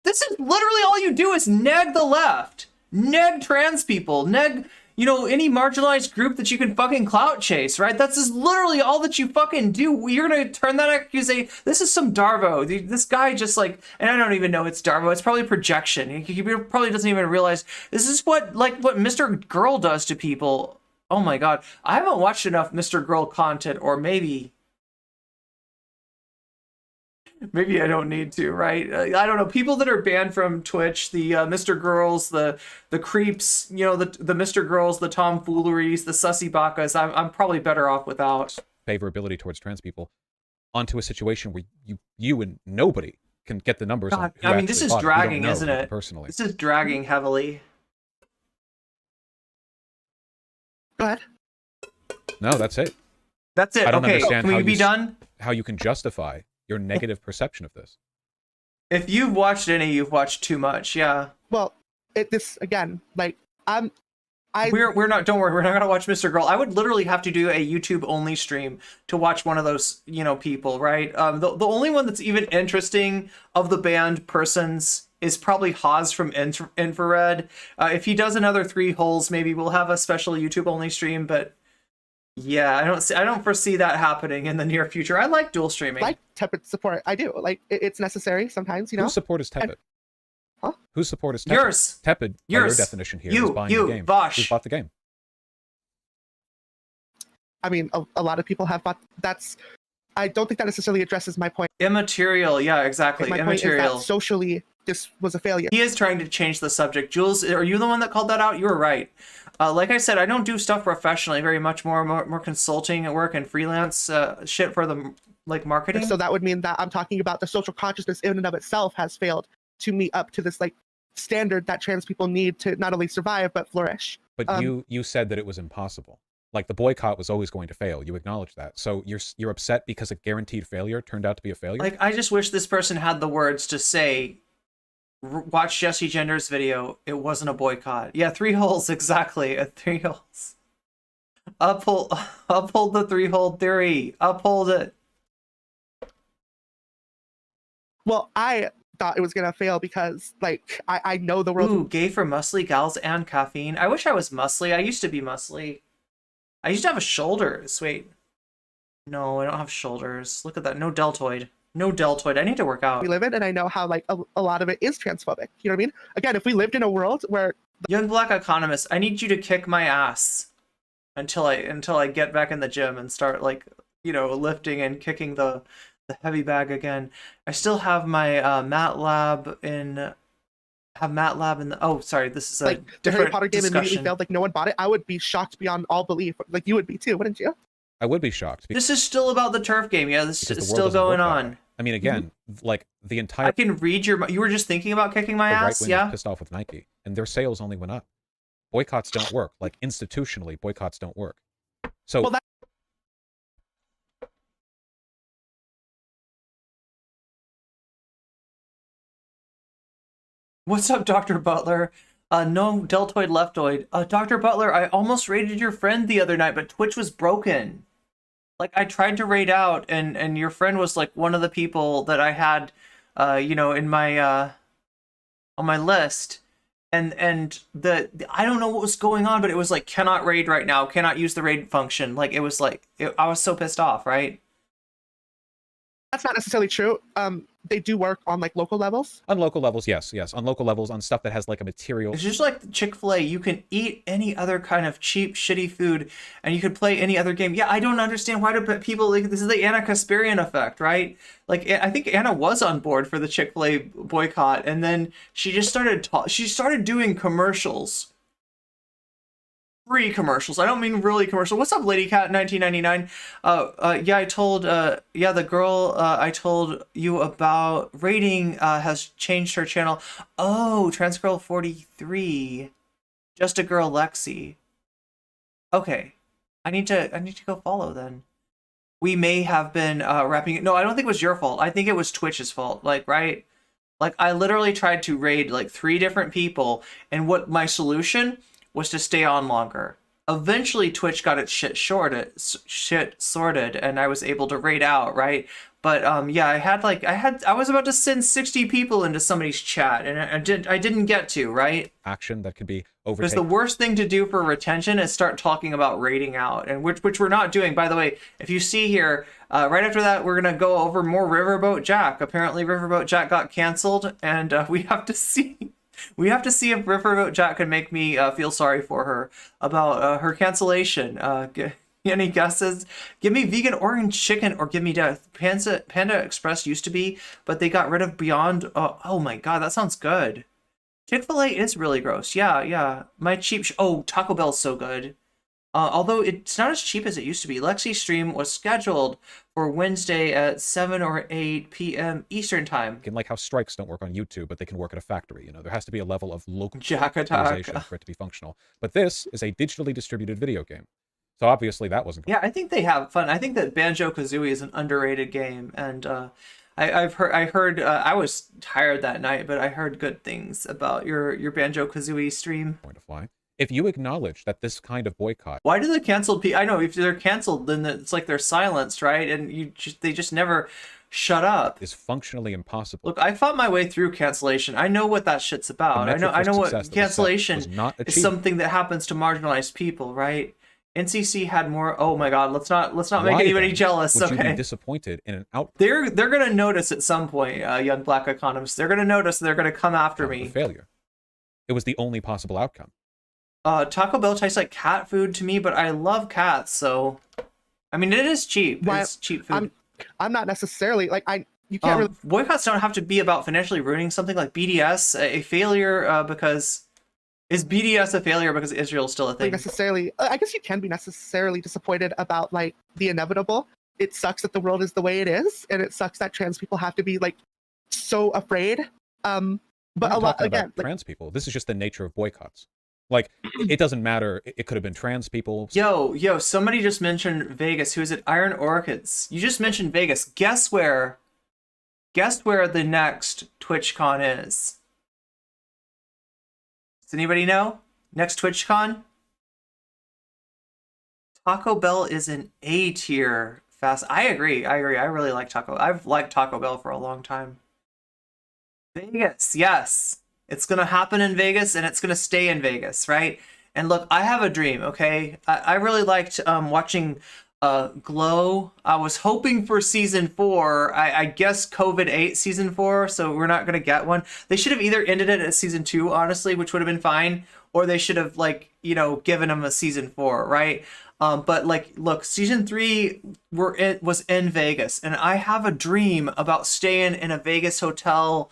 This is literally all you do is neg the left. Neg trans people. Neg, any marginalized group that you can fucking clout chase, right? That's just literally all that you fucking do. You're gonna turn that accusation. This is some Darvo. This guy just like, and I don't even know it's Darvo. It's probably projection. He probably doesn't even realize this is what Mr. Girl does to people. Oh my god. I haven't watched enough Mr. Girl content, or maybe I don't need to, right? I don't know. People that are banned from Twitch, the Mr. Girls, the creeps, the Mr. Girls, the tomfooleries, the sussy bakas, I'm probably better off without. Favorability towards trans people onto a situation where you and nobody can get the numbers. God, on I mean, this is dragging, isn't it? Personally, This is dragging heavily. Go ahead. no, that's it. That's it. I don't Okay, understand can how we be you done? How you can justify your negative perception of this. If you've watched any, you've watched too much. Yeah. Well, this again, like We're not. Don't worry. We're not gonna watch Mr. Girl. I would literally have to do a YouTube only stream to watch one of those, people, right? The only one that's even interesting of the banned persons is probably Haas from Infrared. If he does another 3 holes, maybe we'll have a special YouTube only stream. But yeah, I don't foresee that happening in the near future. I like dual streaming. like tepid support. I do. Like it's necessary sometimes, Whose support is tepid? Huh? Whose support is tepid? Yours. Tepid, by your definition here, is buying the game. Vaush. Who's bought the game? I mean, a lot of people have bought. That's I don't think that necessarily addresses my point. Immaterial, yeah, exactly. My Immaterial. point is that socially, this was a failure. He is trying to change the subject. Jules, are you the one that called that out? You were right. Like I said, I don't do stuff professionally, very much more consulting at work and freelance shit for the marketing. So that would mean that I'm talking about the social consciousness in and of itself has failed to meet up to this like standard that trans people need to not only survive but flourish. But you said that it was impossible. Like the boycott was always going to fail. You acknowledge that. So you're upset because a guaranteed failure turned out to be a failure? Like, I just wish this person had the words to say, watch Jesse Gender's video, it wasn't a boycott. Yeah, 3 holes, exactly. 3 holes. Uphold the 3-hole theory. Uphold it. Well, I thought it was gonna fail because like I know the world. Ooh, gay for muscly gals and caffeine. I wish I was muscly. I used to be muscly. I used to have a shoulders. Wait. No, I don't have shoulders. Look at that. No deltoid. No deltoid. I need to work out. We live in, and I know how like a lot of it is transphobic. You know what I mean? Again, if we lived in a world where Young Black Economist, I need you to kick my ass until I get back in the gym and start lifting and kicking the heavy bag again. I still have my MATLAB in the oh sorry, this is a like the different Harry Potter game discussion. immediately failed, like no one bought it. I would be shocked beyond all belief. Like you would be too, wouldn't you? I would be shocked. This is still about the turf game. Yeah, this is still going on. I mean, again, like the entire... I can read your... You were just thinking about kicking my ass, right yeah? Pissed off with Nike, and their sales only went up. Boycotts don't work. Like, institutionally, boycotts don't work. So... Well, What's up, Dr. Butler? No deltoid leftoid. Dr. Butler, I almost raided your friend the other night, but Twitch was broken. Like, I tried to raid out, and your friend was, like, one of the people that I had, in my, on my list. And I don't know what was going on, but it was, like, cannot raid right now, cannot use the raid function. Like, it was, like, I was so pissed off, right? that's not necessarily true. They do work on like local levels. On local levels, yes. On local levels, on stuff that has like a material. It's just like Chick-fil-A. You can eat any other kind of cheap, shitty food, and you could play any other game. Yeah, I don't understand why do people like this is the Anna Kasparian effect, right? Like I think Anna was on board for the Chick-fil-A boycott, and then she just started doing commercials. Free commercials. I don't mean really commercial. What's up, Lady Cat 1999? Yeah, I told the girl I told you about rating has changed her channel. Oh, Trans Girl 43. Just a Girl Lexi. Okay. I need to go follow then. We may have been wrapping it. No, I don't think it was your fault. I think it was Twitch's fault. Like, right? Like I literally tried to raid like 3 different people, and what my solution was to stay on longer. Eventually, Twitch got its shit sorted, and I was able to raid out, right? But yeah, I was about to send 60 people into somebody's chat, and I didn't get to, right? Action that could be overtaken. Because the worst thing to do for retention is start talking about raiding out, and which we're not doing. By the way, if you see here, right after that, we're gonna go over more Riverboat Jack. Apparently, Riverboat Jack got canceled, and we have to see. We have to see if Riverboat Jack can make me feel sorry for her about her cancellation. Any guesses? Give me vegan orange chicken or give me death. Panda Express used to be, but they got rid of Beyond. Oh my god, that sounds good. Chick-fil-A is really gross. Yeah. My cheap... Taco Bell's so good. Although it's not as cheap as it used to be. Lexi's stream was scheduled for Wednesday at 7 or 8 p.m. Eastern time. And like how strikes don't work on YouTube, but they can work at a factory. You know, there has to be a level of Jack attack for it to be functional. But this is a digitally distributed video game. So obviously that wasn't... Yeah, I think they have fun. I think that Banjo-Kazooie is an underrated game. And I heard I was tired that night, but I heard good things about your Banjo-Kazooie stream. Going to fly. If you acknowledge that this kind of boycott... Why do the canceled people... I know, if they're canceled, then it's like they're silenced, right? And they just never shut up. ...is functionally impossible. Look, I fought my way through cancellation. I know what that shit's about. I know what cancellation is something that happens to marginalized people, right? NCC had more... Oh my god, let's not make anybody jealous, would okay? You be disappointed in an out... They're gonna notice at some point, young black economists. They're gonna notice, they're gonna come after me. Failure. It was the only possible outcome. Taco Bell tastes like cat food to me, but I love cats, so... I mean, it is cheap. It's cheap food. I'm not necessarily like you can't really boycotts don't have to be about financially ruining something like BDS a failure because is BDS a failure because Israel's still a thing? necessarily. I guess you can be necessarily disappointed about like the inevitable. It sucks that the world is the way it is, and it sucks that trans people have to be like so afraid. But a lot again, like, trans people. This is just the nature of boycotts. Like, it doesn't matter. It could have been trans people. Yo, somebody just mentioned Vegas. Who is it? Iron Orchids. You just mentioned Vegas. Guess where the next TwitchCon is? Does anybody know? Next TwitchCon? Taco Bell is an A tier fast. I agree. I really like Taco. I've liked Taco Bell for a long time. Vegas, yes. It's going to happen in Vegas, and it's going to stay in Vegas, right? And look, I have a dream, okay? I really liked watching Glow. I was hoping for season 4. I guess COVID ate season 4, so we're not going to get one. They should have either ended it at season 2, honestly, which would have been fine, or they should have, like, you know, given them a season 4, right? But like, look, season 3 was in Vegas, and I have a dream about staying in a Vegas hotel,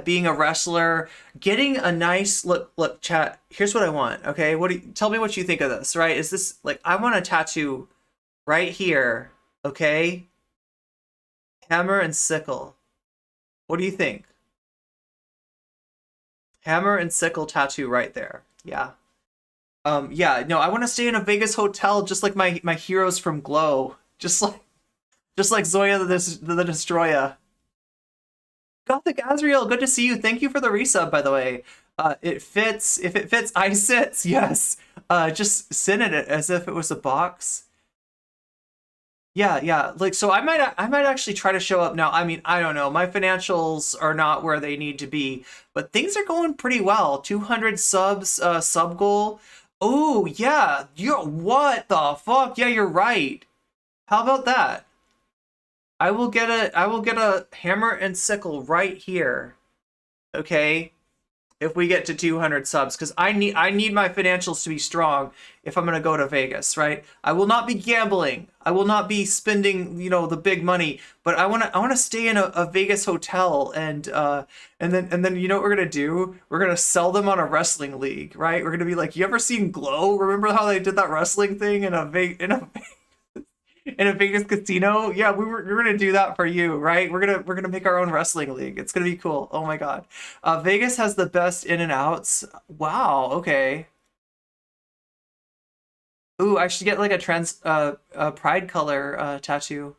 being a wrestler, getting a nice look. Chat. Here's what I want. Okay, tell me what you think of this? Right? Is this like I want a tattoo right here? Okay, hammer and sickle. What do you think? Hammer and sickle tattoo right there. Yeah. Yeah, no, I want to stay in a Vegas hotel just like my heroes from Glow. Just like Zoya the Destroyer. Gothic Azriel, good to see you. Thank you for the resub, by the way. It fits. If it fits, I sits. Yes. Just sit in it as if it was a box. Yeah. Like, so I might actually try to show up now. I mean, I don't know. My financials are not where they need to be, but things are going pretty well. 200 subs, sub goal. Oh, yeah. What the fuck? Yeah, you're right. How about that? I will get a hammer and sickle right here. Okay? If we get to 200 subs, because I need my financials to be strong if I'm gonna go to Vegas, right? I will not be gambling. I will not be spending, you know, the big money, but I wanna stay in a Vegas hotel and then you know what we're gonna do? We're gonna sell them on a wrestling league, right? We're gonna be like, you ever seen Glow? Remember how they did that wrestling thing in a Vegas casino? Yeah, we're gonna do that for you, right? We're gonna make our own wrestling league. It's gonna be cool. Oh my god. Vegas has the best in and outs. Wow, okay. Ooh, I should get like a trans pride color tattoo.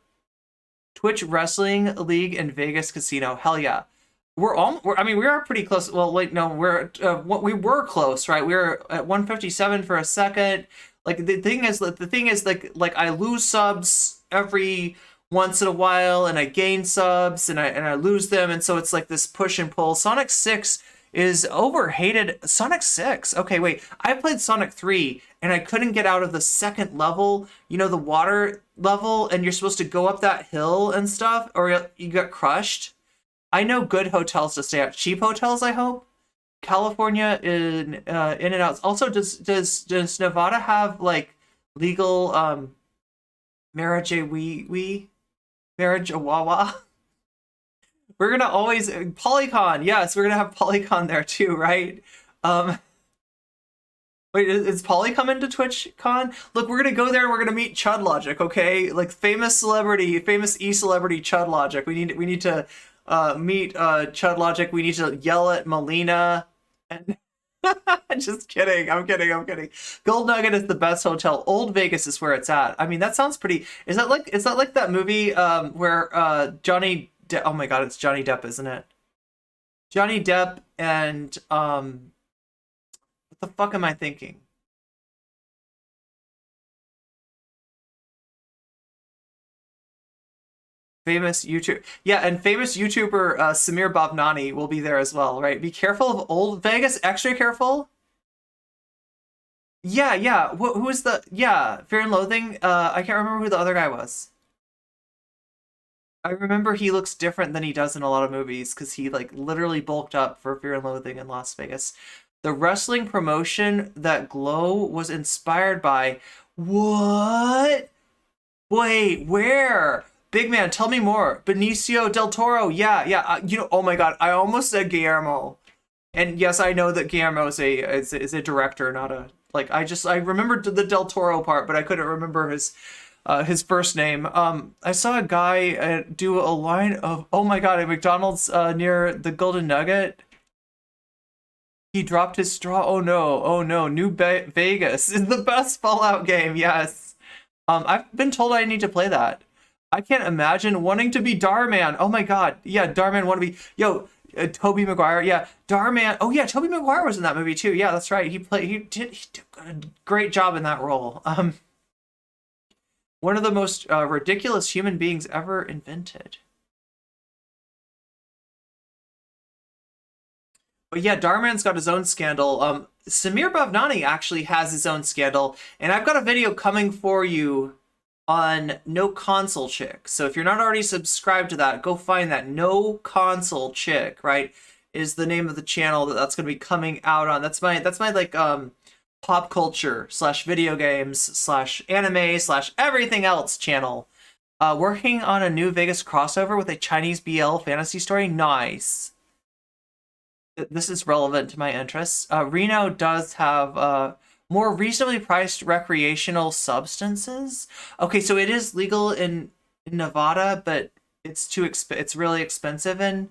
Twitch Wrestling League and Vegas Casino. Hell yeah. I mean, we are pretty close. Well, wait, no, we were close, right? We were at 157 for a second. Like the thing is like I lose subs every once in a while, and I gain subs, and I lose them, and so it's like this push and pull. Sonic 6 is overhated. Sonic 6. Okay, wait. I played Sonic 3, and I couldn't get out of the second level. You know, the water level, and you're supposed to go up that hill and stuff, or you got crushed. I know good hotels to stay at. Cheap hotels, I hope. California in and outs. Also, does Nevada have like legal marriage wawa? We're gonna always Polycon. Yes, we're gonna have Polycon there too, right? Wait, is Poly coming to TwitchCon? Look, we're gonna go there and we're gonna meet Chud Logic, okay? Like famous e-celebrity Chud Logic. We need to meet Chud Logic. We need to yell at Melina. And just kidding. I'm kidding. Gold Nugget is the best hotel. Old Vegas is where it's at. I mean, that sounds pretty. Is that like that movie where Johnny Depp, oh my god, it's Johnny Depp, isn't it? Johnny Depp and what the fuck am I thinking? Famous YouTuber. Yeah, and famous YouTuber Samir Bhavnani will be there as well, right? Be careful of old Vegas. Extra careful. Yeah. Who is the... Yeah, Fear and Loathing. I can't remember who the other guy was. I remember he looks different than he does in a lot of movies because he like literally bulked up for Fear and Loathing in Las Vegas. The wrestling promotion that Glow was inspired by. What? Wait, where? Big man, tell me more. Benicio del Toro. Yeah. Oh my God, I almost said Guillermo. And yes, I know that Guillermo is a director, not a like. I remembered the Del Toro part, but I couldn't remember his first name. I saw a guy do a line of, oh my God, at McDonald's near the Golden Nugget. He dropped his straw. Oh no, New Vegas is the best Fallout game. Yes. I've been told I need to play that. I can't imagine wanting to be Darman. Oh my God. Yeah, Darman want to be. Yo, Tobey Maguire. Yeah, Darman. Oh yeah, Tobey Maguire was in that movie too. Yeah, that's right. He did a great job in that role. One of the most ridiculous human beings ever invented. But yeah, Darman's got his own scandal. Samir Bhavnani actually has his own scandal, and I've got a video coming for you on nocommentchick. So if you're not already subscribed to that, go find that. Nocommentchick, right, is the name of the channel that's going to be coming out on. That's my like pop culture / video games / anime / everything else channel. Working on a New Vegas crossover with a Chinese BL fantasy story. Nice. This is relevant to my interests. Reno does have more reasonably priced recreational substances. Okay, so it is legal in Nevada, but it's really expensive in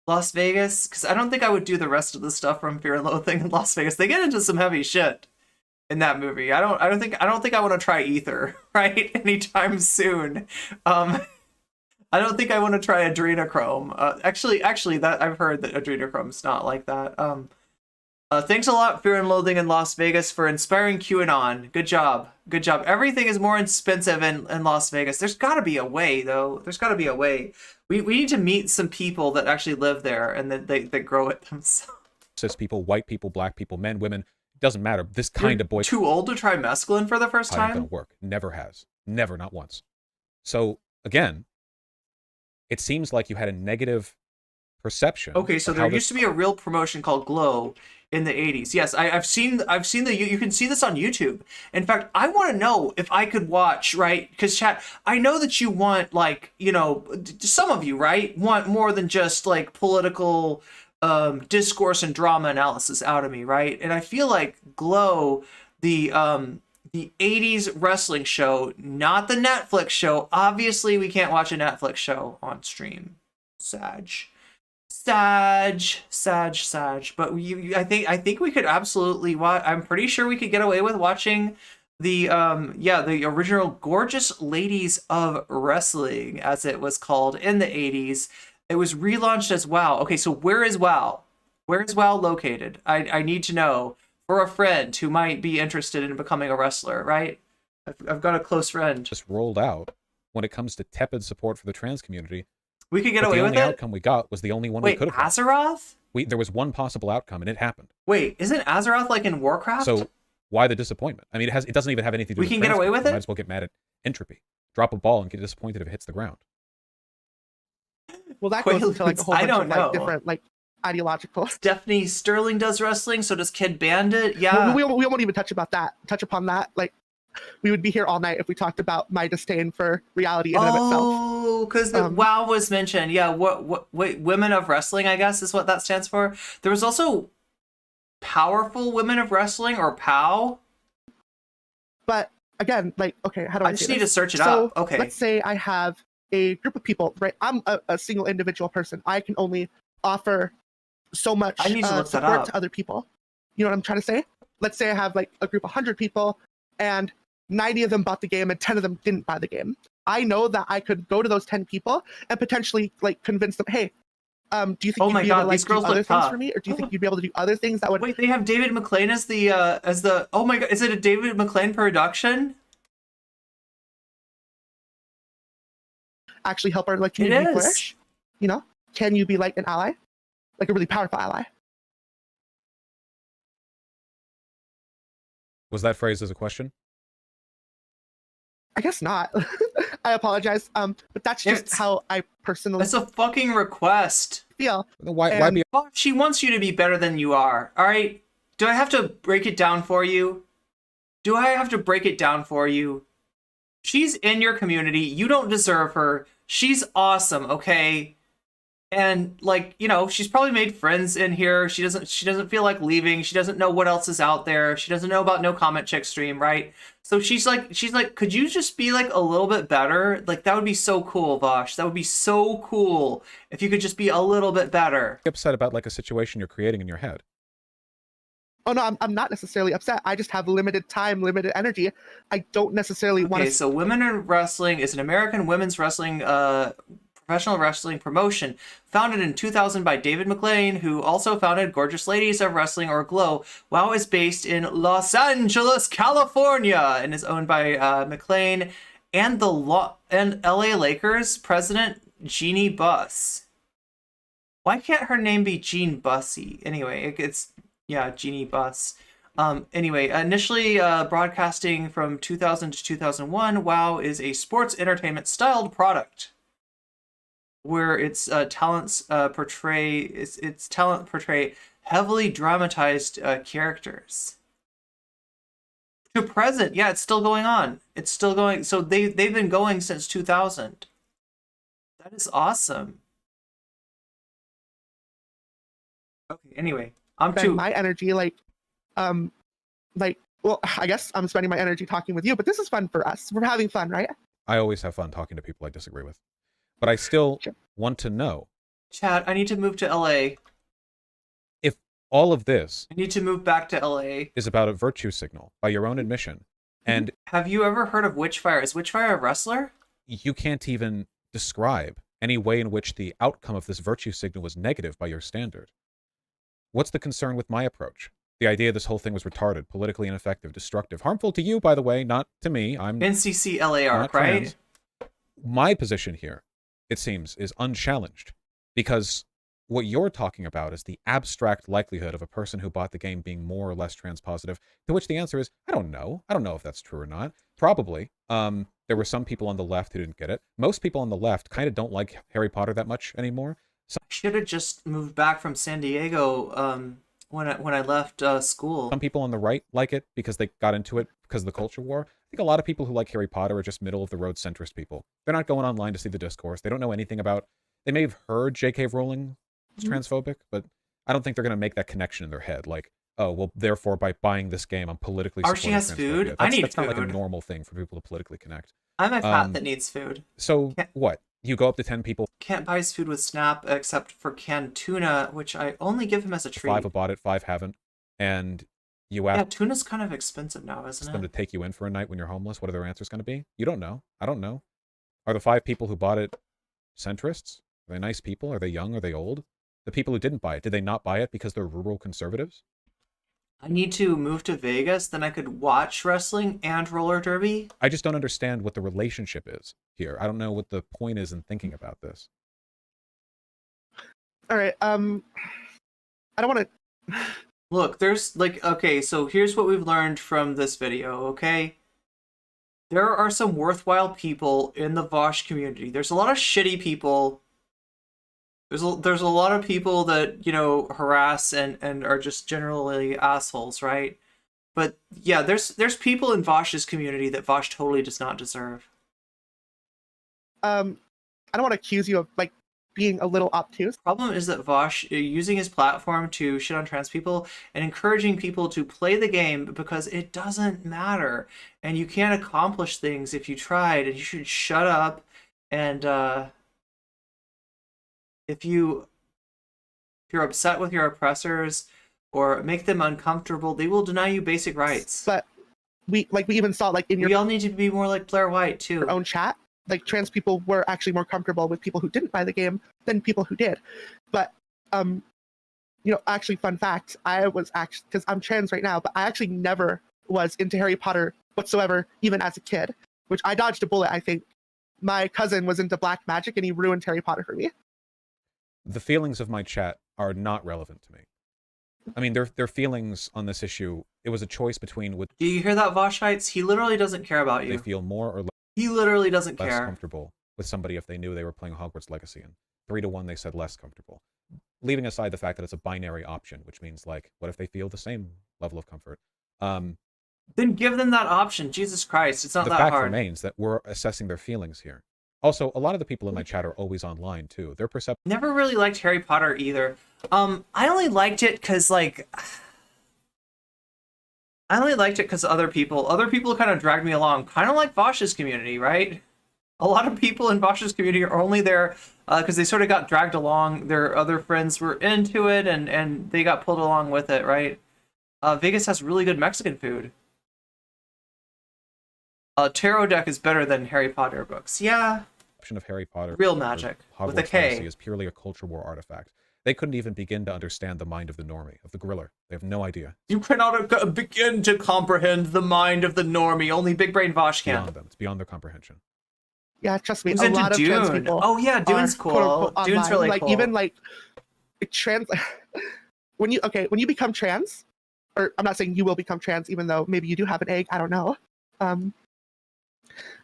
Las Vegas. Because I don't think I would do the rest of the stuff from Fear and Loathing in Las Vegas. They get into some heavy shit in that movie. I don't think I want to try ether right anytime soon. I don't think I want to try adrenochrome. Actually, that I've heard that adrenochrome's not like that. Thanks a lot, Fear and Loathing in Las Vegas, for inspiring QAnon. Good job. Everything is more expensive in Las Vegas. There's got to be a way, though. There's got to be a way. We need to meet some people that actually live there and that they grow it themselves. Cis people, white people, black people, men, women. It doesn't matter. This kind of boy. Too old to try mescaline for the first time? Not gonna work. Never has. Never, not once. So again, it seems like you had a negative perception. Okay, so there used to be a real promotion called Glow in the 80s. Yes, I've seen you can see this on YouTube. In fact, I want to know if I could watch, right? Because chat, I know that you want, like, you know, some of you, right, want more than just like political discourse and drama analysis out of me, right? And I feel like Glow, the 80s wrestling show, not the Netflix show. Obviously, we can't watch a Netflix show on stream. Sag. But I think we could absolutely watch. I'm pretty sure we could get away with watching the the original Gorgeous Ladies of Wrestling, as it was called in the 80s. It was relaunched as WoW. Okay, so where is WoW? Where is WoW located? I need to know. For a friend who might be interested in becoming a wrestler, right? I've got a close friend. Just rolled out when it comes to tepid support for the trans community. We could get away with it? The only outcome we got was the only one we could have. Wait, Azeroth? There was one possible outcome, and it happened. Wait, isn't Azeroth like in Warcraft? So why the disappointment? I mean, it doesn't even have anything to do with We can get away with it? Might as well get mad at entropy. Drop a ball and get disappointed if it hits the ground. Well, that goes into like a whole bunch of like different like ideological. Stephanie Sterling does wrestling, so does Kid Bandit. Yeah. We won't even touch upon that. Like, we would be here all night if we talked about my disdain for reality in and of itself. Oh, because WoW was mentioned. Yeah, wait, Women of Wrestling, I guess, is what that stands for. There was also Powerful Women of Wrestling, or POW. But again, like, okay, how do I just need to search it so, up. Okay. Let's say I have a group of people, right? I'm a single individual person. I can only offer so much support to other people. You know what I'm trying to say? Let's say I have like a group of 100 people and 90 of them bought the game and 10 of them didn't buy the game. I know that I could go to those 10 people and potentially like convince them, hey, do you think you'd be able to like do other things for me? Or do you think you'd be able to do other things that would... Wait, they have David McLean as the oh my god, is it a David McLean production? Actually help our like community flourish? You know? Can you be like an ally? Like a really powerful ally? Was that phrased as a question? I guess not. I apologize. But that's just how I personally... That's a fucking request. Feel. Why be... She wants you to be better than you are, alright? Do I have to break it down for you? She's in your community. You don't deserve her. She's awesome, okay? And like, you know, she's probably made friends in here. She doesn't feel like leaving. She doesn't know what else is out there. She doesn't know about No Comment Chick stream, right? So she's like, could you just be like a little bit better? Like that would be so cool, Vaush. That would be so cool if you could just be a little bit better. Upset about like a situation you're creating in your head. Oh no, I'm not necessarily upset. I just have limited time, limited energy. I don't necessarily want to. Okay, so Women in Wrestling is an American women's wrestling professional wrestling promotion founded in 2000 by David McLean, who also founded Gorgeous Ladies of Wrestling, or GLOW. WoW is based in Los Angeles, California, and is owned by McLean and the LA Lakers president Jeannie Buss. Why can't her name be Jean Bussy? Anyway, it's yeah, Jeannie Buss. Anyway, initially broadcasting from 2000 to 2001, WoW is a sports entertainment styled product where its talent portray heavily dramatized characters. To present, yeah, it's still going on. It's still going. So they've been going since 2000. That is awesome. Okay, anyway, my energy well, I guess I'm spending my energy talking with you, but this is fun for us. We're having fun, right? I always have fun talking to people I disagree with. But I still want to know. Chad, I need to move to LA. If all of this I need to move back to LA is about a virtue signal by your own admission. And have you ever heard of Witchfire? Is Witchfire a wrestler? You can't even describe any way in which the outcome of this virtue signal was negative by your standard. What's the concern with my approach? The idea this whole thing was retarded, politically ineffective, destructive, harmful to you, by the way, not to me. I'm NCCLAR, right? My position here, it seems, is unchallenged, because what you're talking about is the abstract likelihood of a person who bought the game being more or less transpositive, to which the answer is, I don't know. I don't know if that's true or not. Probably. There were some people on the left who didn't get it. Most people on the left kind of don't like Harry Potter that much anymore. I should have just moved back from San Diego when I left school. Some people on the right like it because they got into it because of the culture war. I think a lot of people who like Harry Potter are just middle-of-the-road centrist people. They're not going online to see the discourse. They don't know anything about... They may have heard J.K. Rowling was transphobic, but I don't think they're going to make that connection in their head. Like, oh, well, therefore, by buying this game, I'm politically supporting Archie has food? I need that's food. Not like a normal thing for people to politically connect. I'm a cat that needs food. So, what? You go up to 10 people. Can't buy his food with Snap except for canned tuna, which I only give him as a treat. 5 have bought it, 5 haven't. And you ask... Yeah, tuna's kind of expensive now, isn't it? them to take you in for a night when you're homeless. What are their answers going to be? You don't know. I don't know. Are the 5 people who bought it centrists? Are they nice people? Are they young? Are they old? The people who didn't buy it, did they not buy it because they're rural conservatives? I need to move to Vegas, then I could watch wrestling and roller derby. I just don't understand what the relationship is here. I don't know what the point is in thinking about this. All right. I don't want to... Look, there's like, okay, so here's what we've learned from this video, okay? There are some worthwhile people in the Vaush community. There's a lot of shitty people. There's a lot of people that, you know, harass and are just generally assholes, right? But yeah, there's people in Vaush's community that Vaush totally does not deserve. I don't want to accuse you of like being a little obtuse. Problem is that Vaush using his platform to shit on trans people and encouraging people to play the game because it doesn't matter and you can't accomplish things if you tried, and you should shut up. And if you're upset with your oppressors or make them uncomfortable, they will deny you basic rights. But we even saw like in we all need to be more like Blair White too. Your own chat. Like trans people were actually more comfortable with people who didn't buy the game than people who did. But you know, actually, fun fact, I was actually, because I'm trans right now, but I actually never was into Harry Potter whatsoever, even as a kid, which I dodged a bullet. I think my cousin was into black magic and he ruined Harry Potter for me. The feelings of my chat are not relevant to me. I mean, their feelings on this issue, it was a choice between what... Do you hear that, Voshites? He literally doesn't care about you. They feel more or less... He literally doesn't less care. Comfortable with somebody if they knew they were playing Hogwarts Legacy, and 3-1 they said less comfortable. Leaving aside the fact that it's a binary option, which means like, what if they feel the same level of comfort? Then give them that option. Jesus Christ, it's not The that fact hard. remains that we're assessing their feelings here. Also, a lot of the people in my chat are always online too. Their perception. Never really liked Harry Potter either. I only liked it because like other people kind of dragged me along, kind of like Vaush's community, right? A lot of people in Vaush's community are only there because they sort of got dragged along. Their other friends were into it, and they got pulled along with it, right? Vegas has really good Mexican food. Tarot deck is better than Harry Potter books. Yeah. Of Harry Potter, real magic with a K, is purely a culture war artifact. They couldn't even begin to understand the mind of the normie, of the griller. They have no idea. You cannot begin to comprehend the mind of the normie. Only Big Brain Vaush can. Beyond them. It's beyond their comprehension. Yeah, trust me. Who's a into lot of trans Dune? people. Oh yeah, Dune's cool. Quote, Dune's really like cool. even like trans. when you become trans, or I'm not saying you will become trans, even though maybe you do have an egg. I don't know.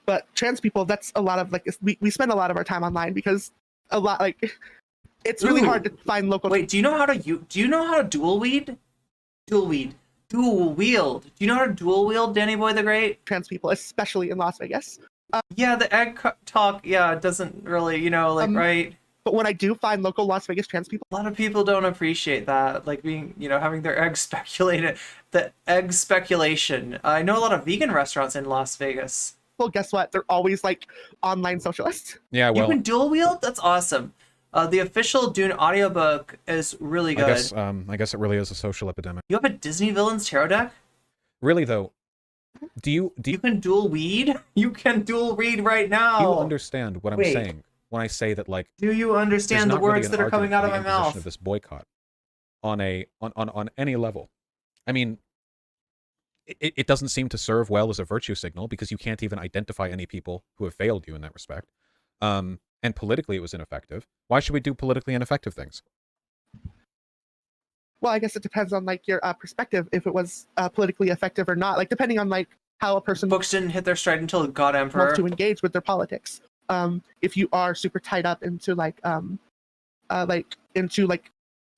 But trans people, that's a lot of like we spend a lot of our time online because a lot like it's really hard to find local. Wait, do you know how to dual wield? Do you know how to dual wield, Danny Boy the Great? Trans people, especially in Las Vegas. Yeah, the egg talk. Yeah, it doesn't really, right. But when I do find local Las Vegas trans people, a lot of people don't appreciate that, like being, having their eggs speculated. The egg speculation. I know a lot of vegan restaurants in Las Vegas. well, guess what? They're always like online socialists. Yeah, well, you can dual wield. That's awesome. The official Dune audiobook is really good. I guess it really is a social epidemic. You have a Disney Villains tarot deck? Really though, do you can dual weed? You can dual read right now. Do you understand what I'm saying when I say that, like, do you understand the words that are coming out of my mouth? Of this boycott on any level. I mean, it doesn't seem to serve well as a virtue signal because you can't even identify any people who have failed you in that respect. And politically it was ineffective. Why should we do politically ineffective things? Well, I guess it depends on like your perspective, if it was politically effective or not. Like depending on like how a person books didn't hit their stride until God Emperor wants to engage with their politics. If you are super tied up into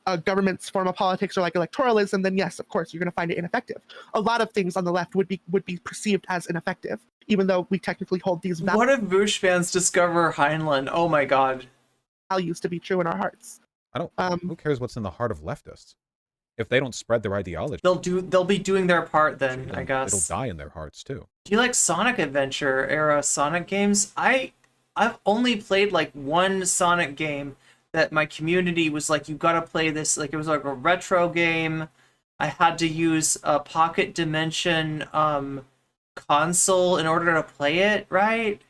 a government's form of politics or like electoralism, then yes, of course, you're going to find it ineffective. A lot of things on the left would be perceived as ineffective, even though we technically hold these What if Vaush fans discover Heinlein? Oh my God. Values to be true in our hearts. I don't. Who cares what's in the heart of leftists? If they don't spread their ideology, they'll be doing their part then. I guess it'll die in their hearts too. Do you like Sonic Adventure era Sonic games? I've only played like one Sonic game that my community was like, you gotta play this. Like it was like a retro game. I had to use a Pocket Dimension console in order to play it, right?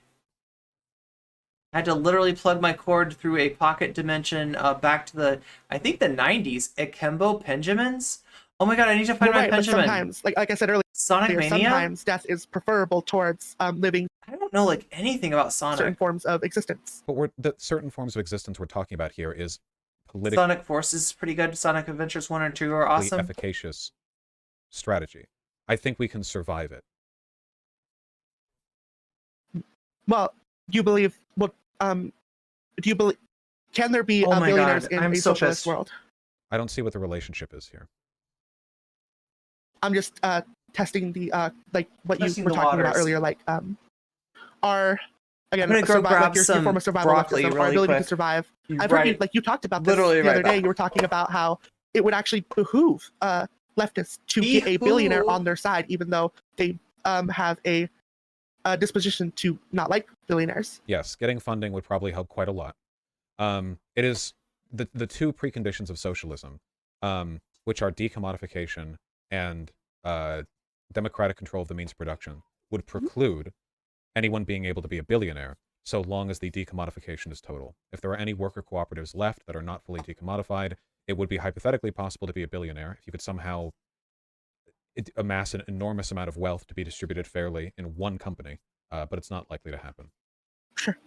I had to literally plug my cord through a Pocket Dimension back to I think the 90s. Akembo Pendulums? Oh my God, I need to find my Pendulum. Sometimes, like I said earlier, Sonic Mania? Sometimes death is preferable towards living. I don't know like anything about Sonic. Certain forms of existence. But the certain forms of existence we're talking about here is politically. Sonic Forces is pretty good. Sonic Adventures 1 and 2 are awesome. Efficacious strategy. I think we can survive it. Well, do you believe? Do you believe? Can there be billionaires in a socialist world? I don't see what the relationship is here. I'm just testing the like what Testing you were the talking about waters. earlier, like our I'm gonna go grab your some form of survival, broccoli our really ability quick. to survive. I've Right. heard you, like you talked about this Literally the other right day. now. You were talking about how it would actually behoove leftists to get a billionaire on their side, even though they have a disposition to not like billionaires. Yes, getting funding would probably help quite a lot. It is the two preconditions of socialism, which are decommodification and democratic control of the means of production, would preclude anyone being able to be a billionaire so long as the decommodification is total. If there are any worker cooperatives left that are not fully decommodified, it would be hypothetically possible to be a billionaire if you could somehow amass an enormous amount of wealth to be distributed fairly in one company, but it's not likely to happen. Sure.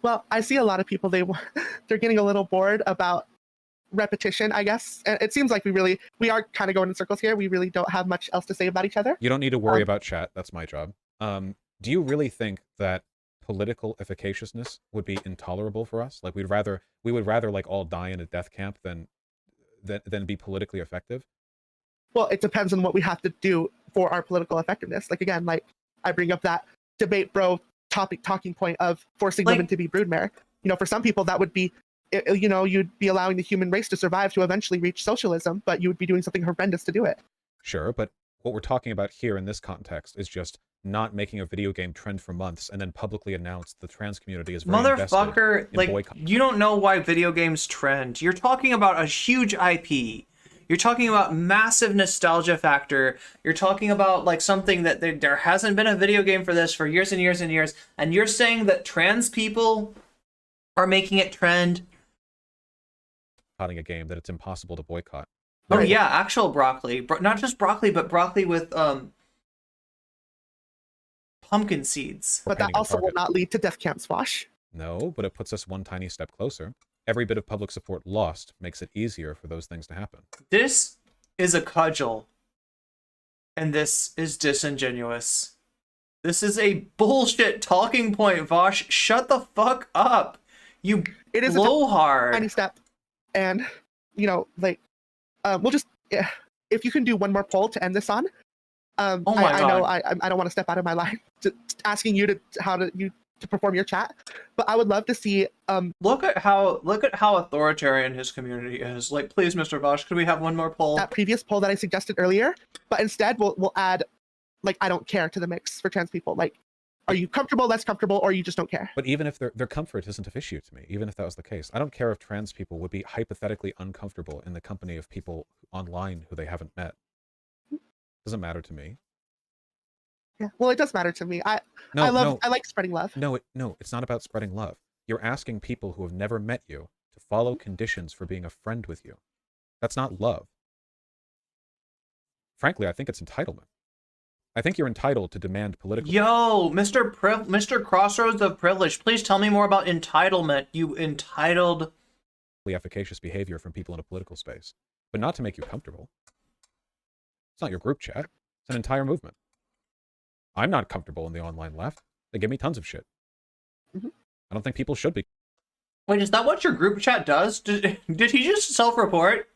Well, I see a lot of people, they're getting a little bored about repetition, I guess. And it seems like we are kind of going in circles here. We really don't have much else to say about each other. You don't need to worry about chat. That's my job. Do you really think that political efficaciousness would be intolerable for us? Like we would rather like all die in a death camp than be politically effective? Well, it depends on what we have to do for our political effectiveness. Like, again, like I bring up that debate bro talking point of forcing women to be broodmare. You know, for some people that would be, you know, you'd be allowing the human race to survive to eventually reach socialism, but you would be doing something horrendous to do it. Sure, but what we're talking about here in this context is just not making a video game trend for months and then publicly announce the trans community is very motherfucker, in like boycott. You don't know why video games trend. You're talking about a huge IP. You're talking about massive nostalgia factor. You're talking about like something that there hasn't been a video game for this for years and years and years, and you're saying that trans people are making it trend. A game that it's impossible to boycott. Oh yeah, actual broccoli, not just broccoli, but broccoli with pumpkin seeds. But that also will not lead to death camps, Vaush. No, but it puts us one tiny step closer. Every bit of public support lost makes it easier for those things to happen. This is a cudgel, and this is disingenuous. This is a bullshit talking point, Vaush. Shut the fuck up. You it is blowhard. Tiny step, and you know, like, we'll just if you can do one more poll to end this on. Oh my God. I know I don't want to step out of my line, just asking you to perform your chat, but I would love to see look at how authoritarian his community is. Like, please, Mr. Vaush, could we have one more poll? That previous poll that I suggested earlier, but instead we'll add like I don't care to the mix for trans people. Like, are you comfortable, less comfortable, or you just don't care? But even if their comfort isn't of issue to me, even if that was the case, I don't care if trans people would be hypothetically uncomfortable in the company of people online who they haven't met. Doesn't matter to me. Yeah, well, it does matter to me. I like spreading love. No, it's not about spreading love. You're asking people who have never met you to follow conditions for being a friend with you. That's not love. Frankly, I think it's entitlement. I think you're entitled to demand political... Yo, Mr. Crossroads of Privilege, please tell me more about entitlement, you entitled... efficacious behavior from people in a political space, but not to make you comfortable. It's not your group chat. It's an entire movement. I'm not comfortable in the online left. They give me tons of shit. Mm-hmm. I don't think people should be. Wait, is that what your group chat does? Did he just self-report?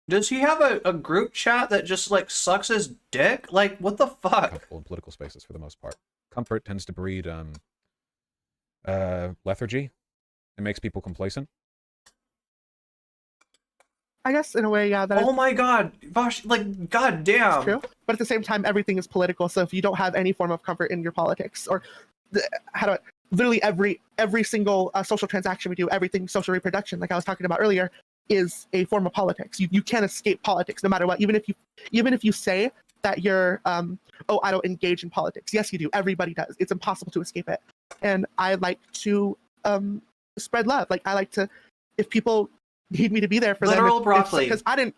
Does he have a group chat that just, like, sucks his dick? Like, what the fuck? Comfortable in political spaces for the most part. Comfort tends to breed, lethargy. It makes people complacent. I guess in a way, yeah. Oh my God, Vaush, like, goddamn. True, but at the same time, everything is political. So if you don't have any form of comfort in your politics, or literally every single social transaction we do, everything social reproduction, like I was talking about earlier, is a form of politics. You can't escape politics, no matter what. Even if you say that you're, oh, I don't engage in politics. Yes, you do. Everybody does. It's impossible to escape it. And I like to spread love. Like I like to, if people need me to be there for literal them. Broccoli. Because I didn't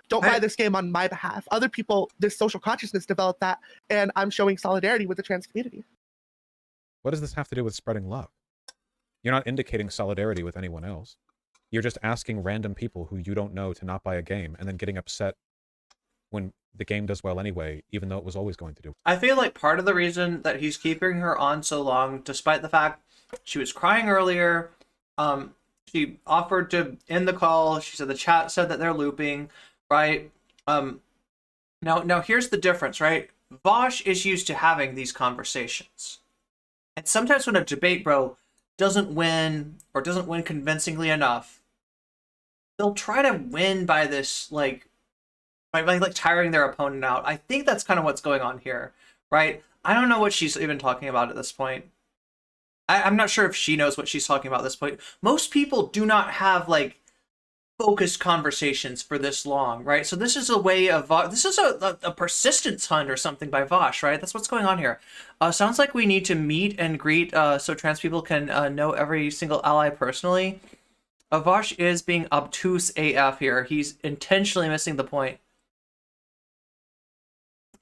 don't buy this game on my behalf. Other people, this social consciousness developed that, and I'm showing solidarity with the trans community. What does this have to do with spreading love? You're not indicating solidarity with anyone else. You're just asking random people who you don't know to not buy a game, and then getting upset when the game does well anyway, even though it was always going to do. I feel like part of the reason that he's keeping her on so long, despite the fact she was crying earlier, she offered to end the call. She said the chat said that they're looping, right? Now here's the difference, right? Vaush is used to having these conversations. And sometimes when a debate bro doesn't win or doesn't win convincingly enough, they'll try to win by this, by tiring their opponent out. I think that's kind of what's going on here, right? I don't know what she's even talking about at this point. I'm not sure if she knows what she's talking about at this point. Most people do not have, focused conversations for this long, right? So this is a way of... this is a persistence hunt or something by Vaush, right? That's what's going on here. Sounds like we need to meet and greet so trans people can know every single ally personally. Vaush is being obtuse AF here. He's intentionally missing the point.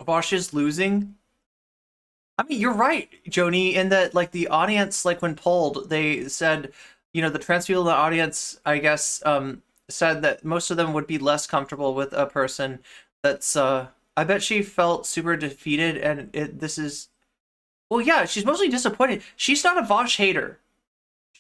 Vaush is losing. I mean, you're right, Joni, in that, the audience, when polled, they said, the trans people in the audience, I guess, said that most of them would be less comfortable with a person that's, I bet she felt super defeated, and this is, well, yeah, she's mostly disappointed. She's not a Vaush hater.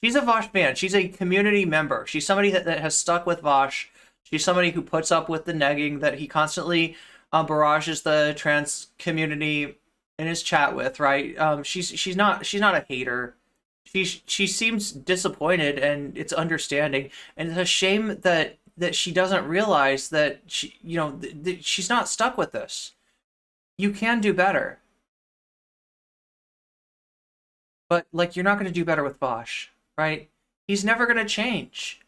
She's a Vaush fan. She's a community member. She's somebody that has stuck with Vaush. She's somebody who puts up with the negging that he constantly barrages the trans community in his chat with, right? She's not a hater. She seems disappointed, and it's understanding. And it's a shame that she doesn't realize that she's not stuck with this. You can do better. But like, you're not going to do better with Vaush, right? He's never going to change.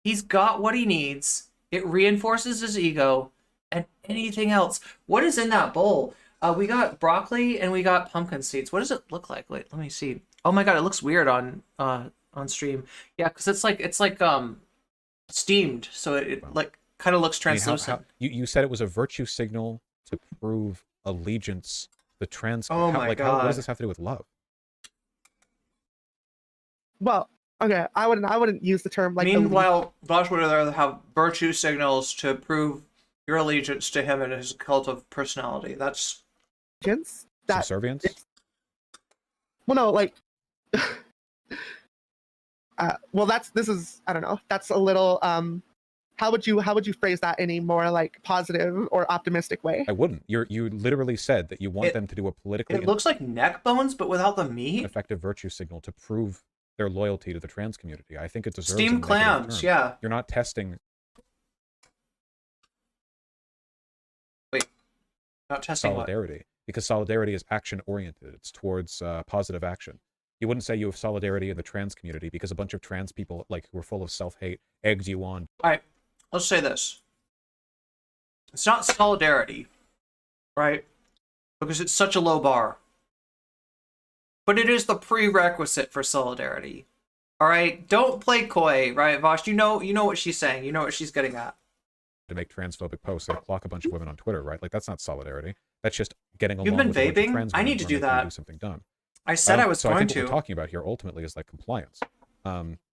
He's got what he needs. It reinforces his ego, and anything else. What is in that bowl? We got broccoli and we got pumpkin seeds. What does it look like? Wait, let me see. Oh my god, it looks weird on stream. Yeah, because it's like steamed, so it like kind of looks translucent. You said it was a virtue signal to prove allegiance. The trans. Oh my god. What does this have to do with love? Well, okay, I wouldn't use the term like. Meanwhile, Vaush would rather have virtue signals to prove your allegiance to him and his cult of personality. That's subservience. Well, no, like. Well, this is I don't know. That's a little. How would you phrase that in a more like positive or optimistic way? I wouldn't. You literally said that you want them to do a politically. It looks like neck bones, but without the meat. Effective virtue signal to prove their loyalty to the trans community. I think it deserves steamed clams. Yeah. You're not testing. Wait. Not testing solidarity what? Because solidarity is action oriented. It's towards positive action. You wouldn't say you have solidarity in the trans community because a bunch of trans people like who are full of self-hate egged you on. All right. Let's say this. It's not solidarity, right? Because it's such a low bar. But it is the prerequisite for solidarity. All right? Don't play coy, right, Vaush? You know what she's saying. You know what she's getting at. To make transphobic posts and block a bunch of women on Twitter, right? Like, that's not solidarity. That's just getting along. You've been with a bunch of vaping? trans I women need to do that. Do something dumb. I said I was going I think to. What we're talking about here ultimately is like compliance.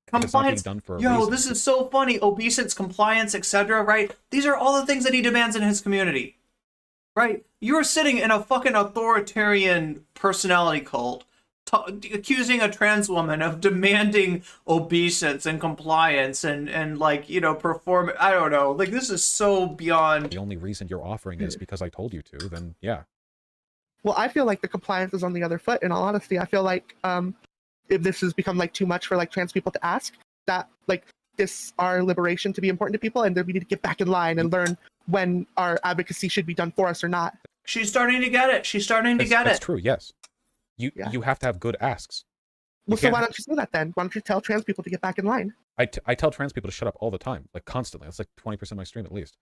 Compliance. Done for a Yo, reason. this is so funny. Obeisance, compliance, etc. Right? These are all the things that he demands in his community. Right? You're sitting in a fucking authoritarian personality cult, accusing a trans woman of demanding obeisance and compliance and like, perform. I don't know. Like, this is so beyond. The only reason you're offering is because I told you to. Then yeah. Well, I feel like the compliance is on the other foot. In all honesty, I feel like if this has become like too much for like trans people to ask, that like this our liberation to be important to people, and that we need to get back in line and learn when our advocacy should be done for us or not. She's starting to get it. She's starting to get it. That's true. Yes. You have to have good asks. Well, so why don't you say that then? Why don't you tell trans people to get back in line? I tell trans people to shut up all the time, like constantly. That's like 20% of my stream at least.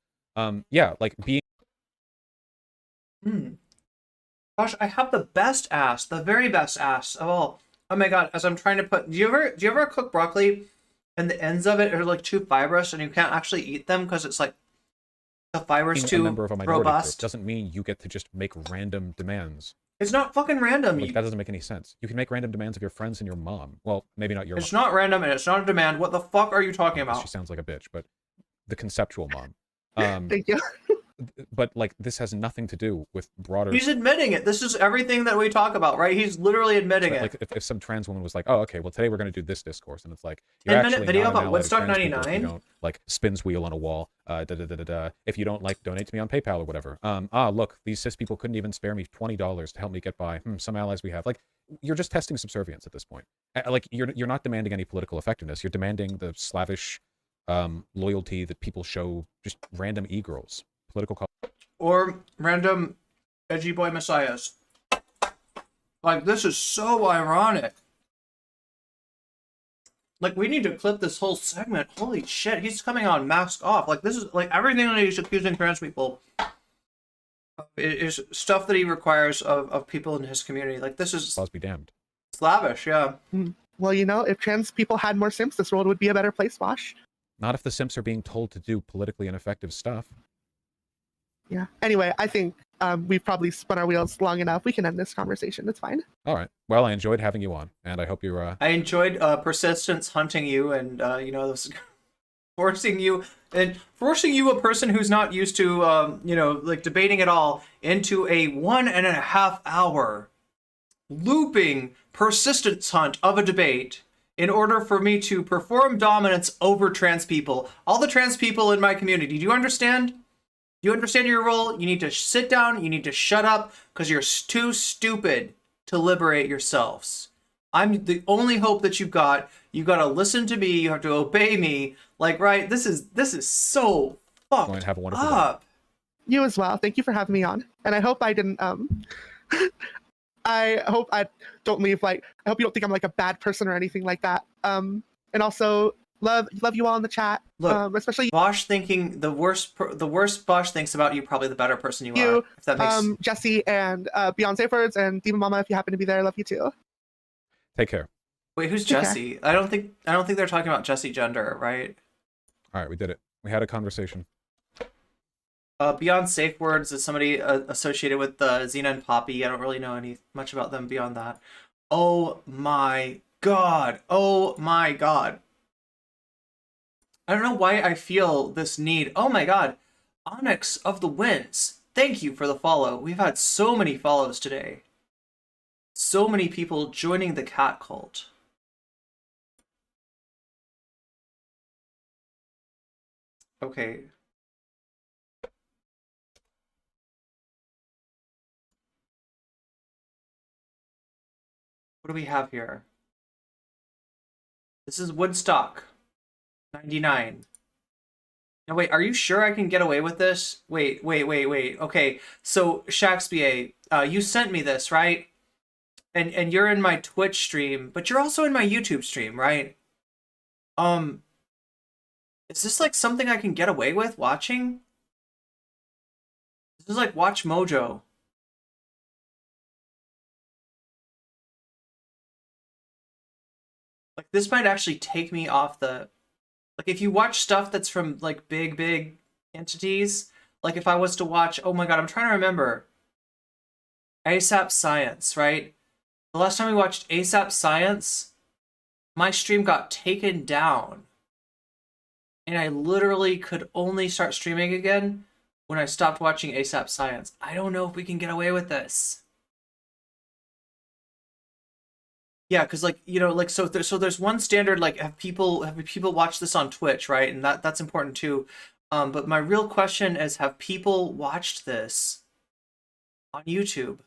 Yeah, like being. Gosh, I have the best ass, the very best ass of all. Oh my god! As I'm trying to put, do you ever cook broccoli, and the ends of it are like too fibrous, and you can't actually eat them because it's like the fiber's too robust? Doesn't mean you get to just make random demands. It's not fucking random. Like, that doesn't make any sense. You can make random demands of your friends and your mom. Well, maybe not your. It's not random and it's not a demand. What the fuck are you talking about? She sounds like a bitch, but the conceptual mom. Thank you. But like, this has nothing to do with broader. He's admitting it. This is everything that we talk about, right? He's literally admitting it. Like, if some trans woman was like, "Oh, okay, well today we're going to do this discourse," and it's like, you're 10-minute video about Woodstock '99. You don't like spins wheel on a wall. If you don't like donate to me on PayPal or whatever. Look, these cis people couldn't even spare me $20 to help me get by. Some allies we have. Like, you're just testing subservience at this point. Like, you're not demanding any political effectiveness. You're demanding the slavish loyalty that people show just random e-girls. Political or random edgy boy messiahs. Like, this is so ironic. Like, we need to clip this whole segment. Holy shit, he's coming on mask off. Like, this is like everything that he's accusing trans people is stuff that he requires of people in his community. Like, this is laws be damned. Slavish, yeah. Well, if trans people had more simps, this world would be a better place, Vaush. Not if the simps are being told to do politically ineffective stuff. Yeah. Anyway, I think we've probably spun our wheels long enough. We can end this conversation. It's fine. All right. Well, I enjoyed having you on, and I hope you're. I enjoyed persistence hunting you, and this forcing you, a person who's not used to like debating at all, into a 1.5 hour looping persistence hunt of a debate in order for me to perform dominance over trans people. All the trans people in my community, do you understand? Do you understand your role? You need to sit down, you need to shut up, because you're too stupid to liberate yourselves. I'm the only hope that you've got. You gotta listen to me, you have to obey me. Like, right, this is so fucked Have a wonderful up. day. You as well. Thank you for having me on. And I hope I didn't I hope I don't leave like, I hope you don't think I'm like a bad person or anything like that. And also love you all in the chat. Look, Especially Vaush thinking the worst Vaush thinks about you, probably the better person you are. If that makes Jesse and Beyonce Words and Demon Mama, if you happen to be there, I love you too. Take care. Wait, who's Jesse? I don't think they're talking about Jesse Gender, right? All right, we did it. We had a conversation. Beyond Safe Words is somebody associated with Xena and Poppy. I don't really know much about them beyond that. Oh my god. Oh my god. I don't know why I feel this need. Oh my god. Onyx of the Winds. Thank you for the follow. We've had so many follows today. So many people joining the cat cult. Okay. What do we have here? This is Woodstock 99. Now wait, are you sure I can get away with this? Wait. Okay, so Shakespeare, you sent me this, right? And you're in my Twitch stream, but you're also in my YouTube stream, right? Is this like something I can get away with watching? This is like Watch Mojo. Like, this might actually take me off the... Like, if you watch stuff that's from, like, big entities, like, if I was to watch... Oh my god, I'm trying to remember. ASAP Science, right? The last time we watched ASAP Science, my stream got taken down. And I literally could only start streaming again when I stopped watching ASAP Science. I don't know if we can get away with this. Yeah, because like, you know, like, so there's one standard, like, have people watch this on Twitch, right? And that's important too. But my real question is, have people watched this on YouTube?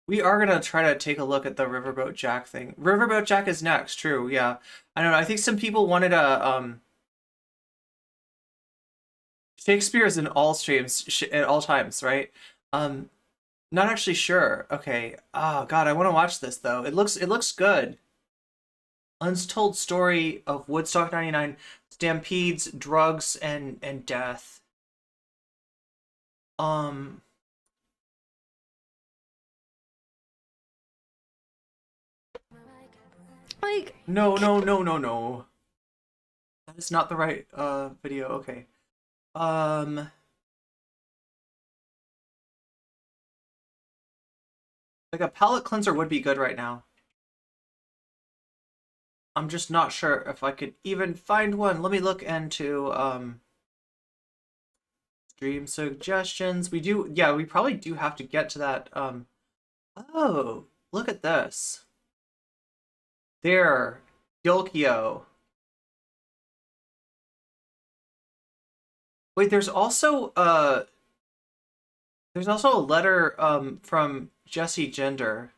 We are gonna try to take a look at the Riverboat Jack thing. Riverboat Jack is next, true, yeah. I don't know, I think some people wanted a, Shakespeare is in all streams, at all times, right? Not actually sure. Okay. Oh god, I want to watch this though. It looks good. Untold story of Woodstock 99, stampedes, drugs, and death. Like, no. That is not the right video. Okay. Like, a palate cleanser would be good right now. I'm just not sure if I could even find one. Let me look into stream suggestions. We probably do have to get to that. Oh, look at this. There, Yolkio. Wait, there's also a letter from Jesse Gender.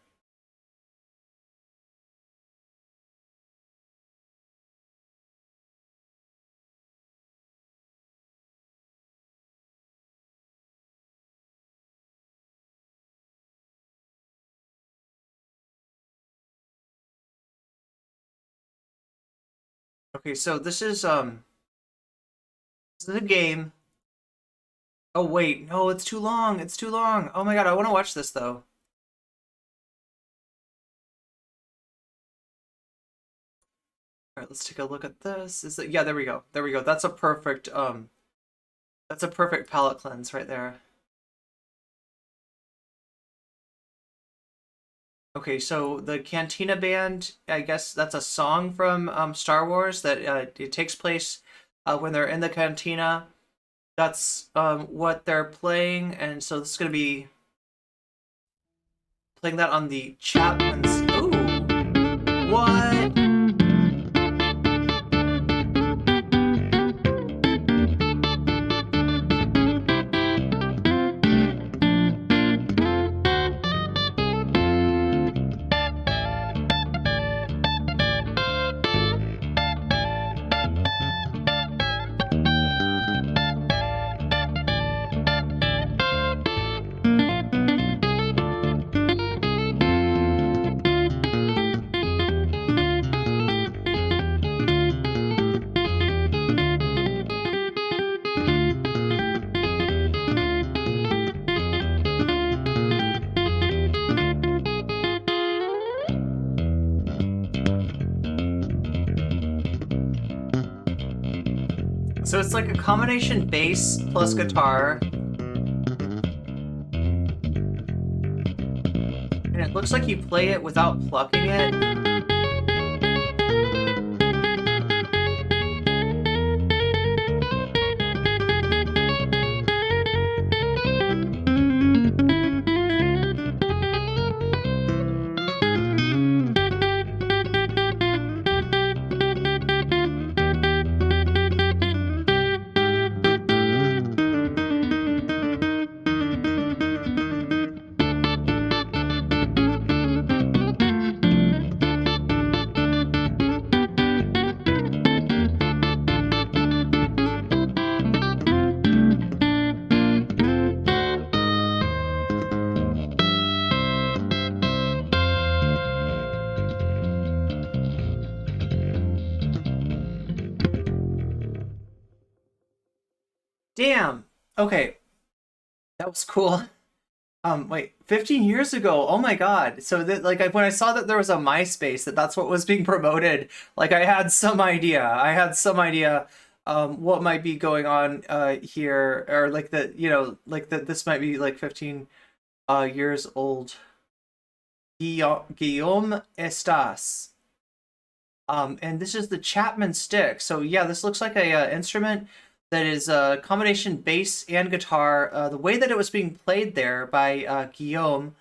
Okay, so this is a game. Oh wait, no, it's too long. It's too long. Oh my god, I want to watch this though. All right, let's take a look at this. Yeah, there we go. There we go. That's a perfect palate cleanse right there. Okay, so the Cantina Band, I guess that's a song from Star Wars that it takes place when they're in the cantina. That's what they're playing, and so this is gonna be playing that on the Chapman's. Ooh, what? So it's like a combination bass plus guitar. And it looks like you play it without plucking it. Damn. Okay. That was cool. Wait, 15 years ago. Oh my God. So that, like, when I saw that there was a MySpace, that's what was being promoted, like, I had some idea. What might be going on here, or like that, like that this might be like 15 years old. Guillaume Estas. And this is the Chapman stick. So yeah, this looks like a instrument that is a combination bass and guitar. The way that it was being played there by Guillaume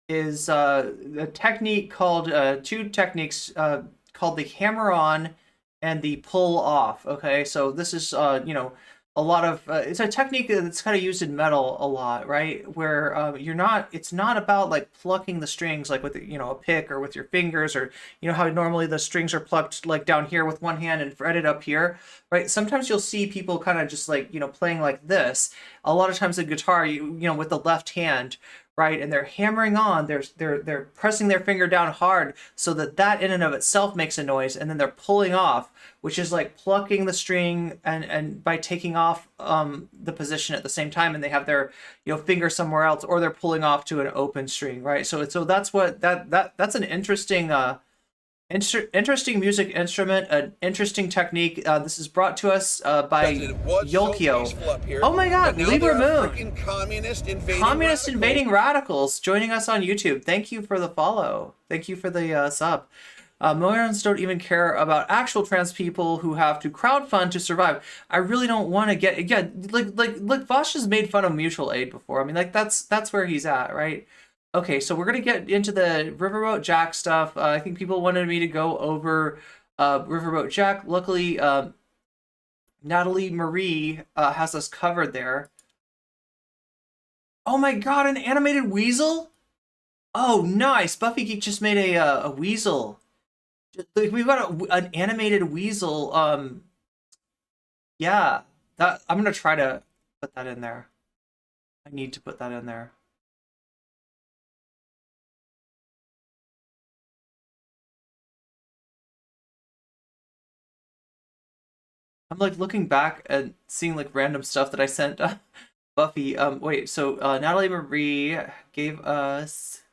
is a technique called, two techniques called the hammer on and the pull off. Okay, so this is, a lot of, it's a technique that's kind of used in metal a lot, right? Where it's not about like plucking the strings like with, a pick or with your fingers, or, how normally the strings are plucked like down here with one hand and fretted up here, right? Sometimes you'll see people kind of just like, playing like this. A lot of times the guitar, with the left hand, right? And they're hammering on, they're pressing their finger down hard so that in and of itself makes a noise, and then they're pulling off, which is like plucking the string and by taking off the position at the same time, and they have their finger somewhere else, or they're pulling off to an open string, right? So that's what that's an interesting interesting music instrument, an interesting technique. This is brought to us by Yolkio. Oh my God, Libra Moon. Communist invading radicals joining us on YouTube. Thank you for the follow. Thank you for the sub. Morons don't even care about actual trans people who have to crowdfund to survive. I really don't want to get, again, like Vaush has made fun of mutual aid before. I mean, like that's where he's at, right? Okay, so we're gonna get into the Riverboat Jack stuff. I think people wanted me to go over Riverboat Jack. Luckily, Natalie Marie has us covered there. Oh my God, an animated weasel! Oh, nice! Buffy Geek just made a weasel. We've got an animated weasel. Yeah, that I'm gonna try to put that in there. I need to put that in there. I'm like looking back and seeing like random stuff that I sent Buffy. Wait, so Natalie Marie gave us.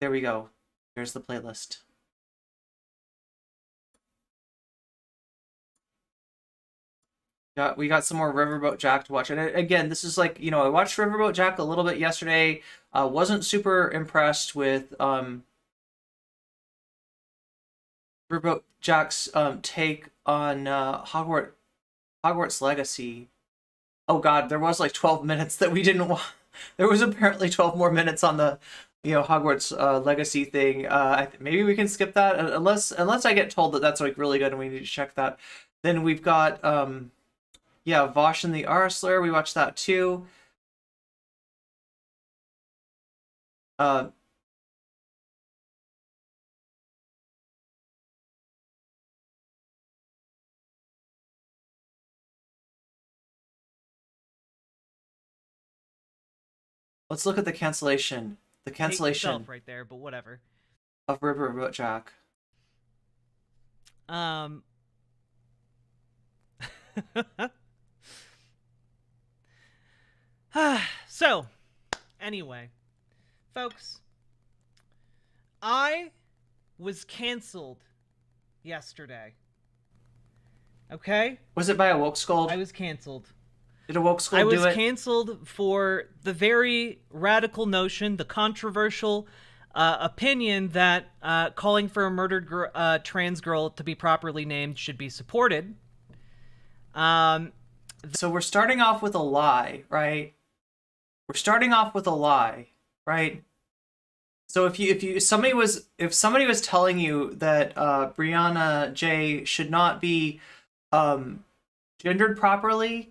There we go. Here's the playlist. We got some more Riverboat Jack to watch. And again, this is like, I watched Riverboat Jack a little bit yesterday. Wasn't super impressed with Riverboat Jack's take on Hogwarts Legacy. Oh God, there was like 12 minutes that we didn't watch. There was apparently 12 more minutes on the, Hogwarts Legacy thing. Maybe we can skip that unless I get told that that's like really good and we need to check that. Then we've got Vaush and the Arsler. We watched that too. Let's look at the cancellation. The cancellation right there, but whatever. Of Riverboat Jack. So, anyway, folks, I was canceled yesterday. Okay? Was it by a woke scold? I was canceled. Did a woke scold do it? I was canceled for the very radical notion, the controversial opinion that calling for a murdered trans girl to be properly named should be supported. So we're starting off with a lie, right? We're starting off with a lie, right? So if somebody was telling you that Brianna J should not be gendered properly,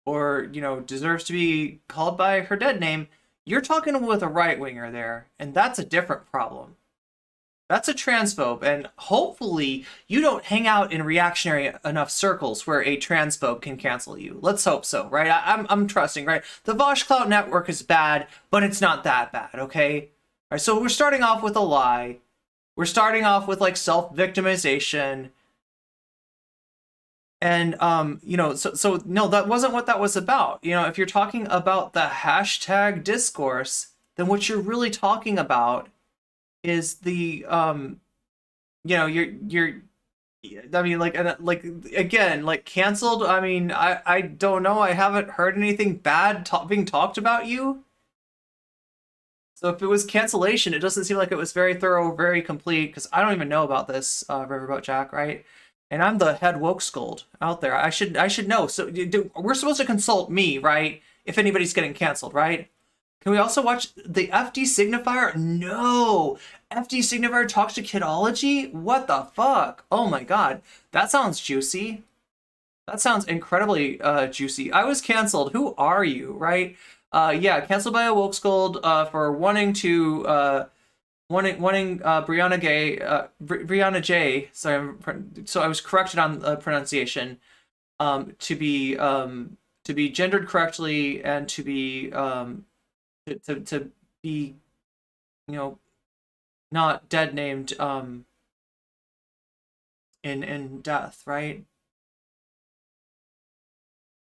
or deserves to be called by her dead name, you're talking with a right-winger there, and that's a different problem. That's a transphobe, and hopefully you don't hang out in reactionary enough circles where a transphobe can cancel you. Let's hope so, right? I'm trusting, right? The Vaush Clout Network is bad, but it's not that bad, okay? All right, so we're starting off with a lie. We're starting off with like self-victimization. And, so no, that wasn't what that was about. If you're talking about the hashtag discourse, then what you're really talking about is the, canceled. I mean, I don't know. I haven't heard anything bad being talked about you. So if it was cancellation, it doesn't seem like it was very thorough, very complete, because I don't even know about this, Riverboat Jack, right? And I'm the head woke scold out there. I should know. So we're supposed to consult me, right? If anybody's getting canceled, right? Can we also watch the FD Signifier? No! FD Signifier talks to Kidology? What the fuck? Oh my god. That sounds juicy. That sounds incredibly juicy. I was canceled. Who are you, right? Canceled by a woke scold for wanting to... wanting Brianna J. Sorry, so I was corrected on the pronunciation. To be gendered correctly and to be to be not dead named in death, right?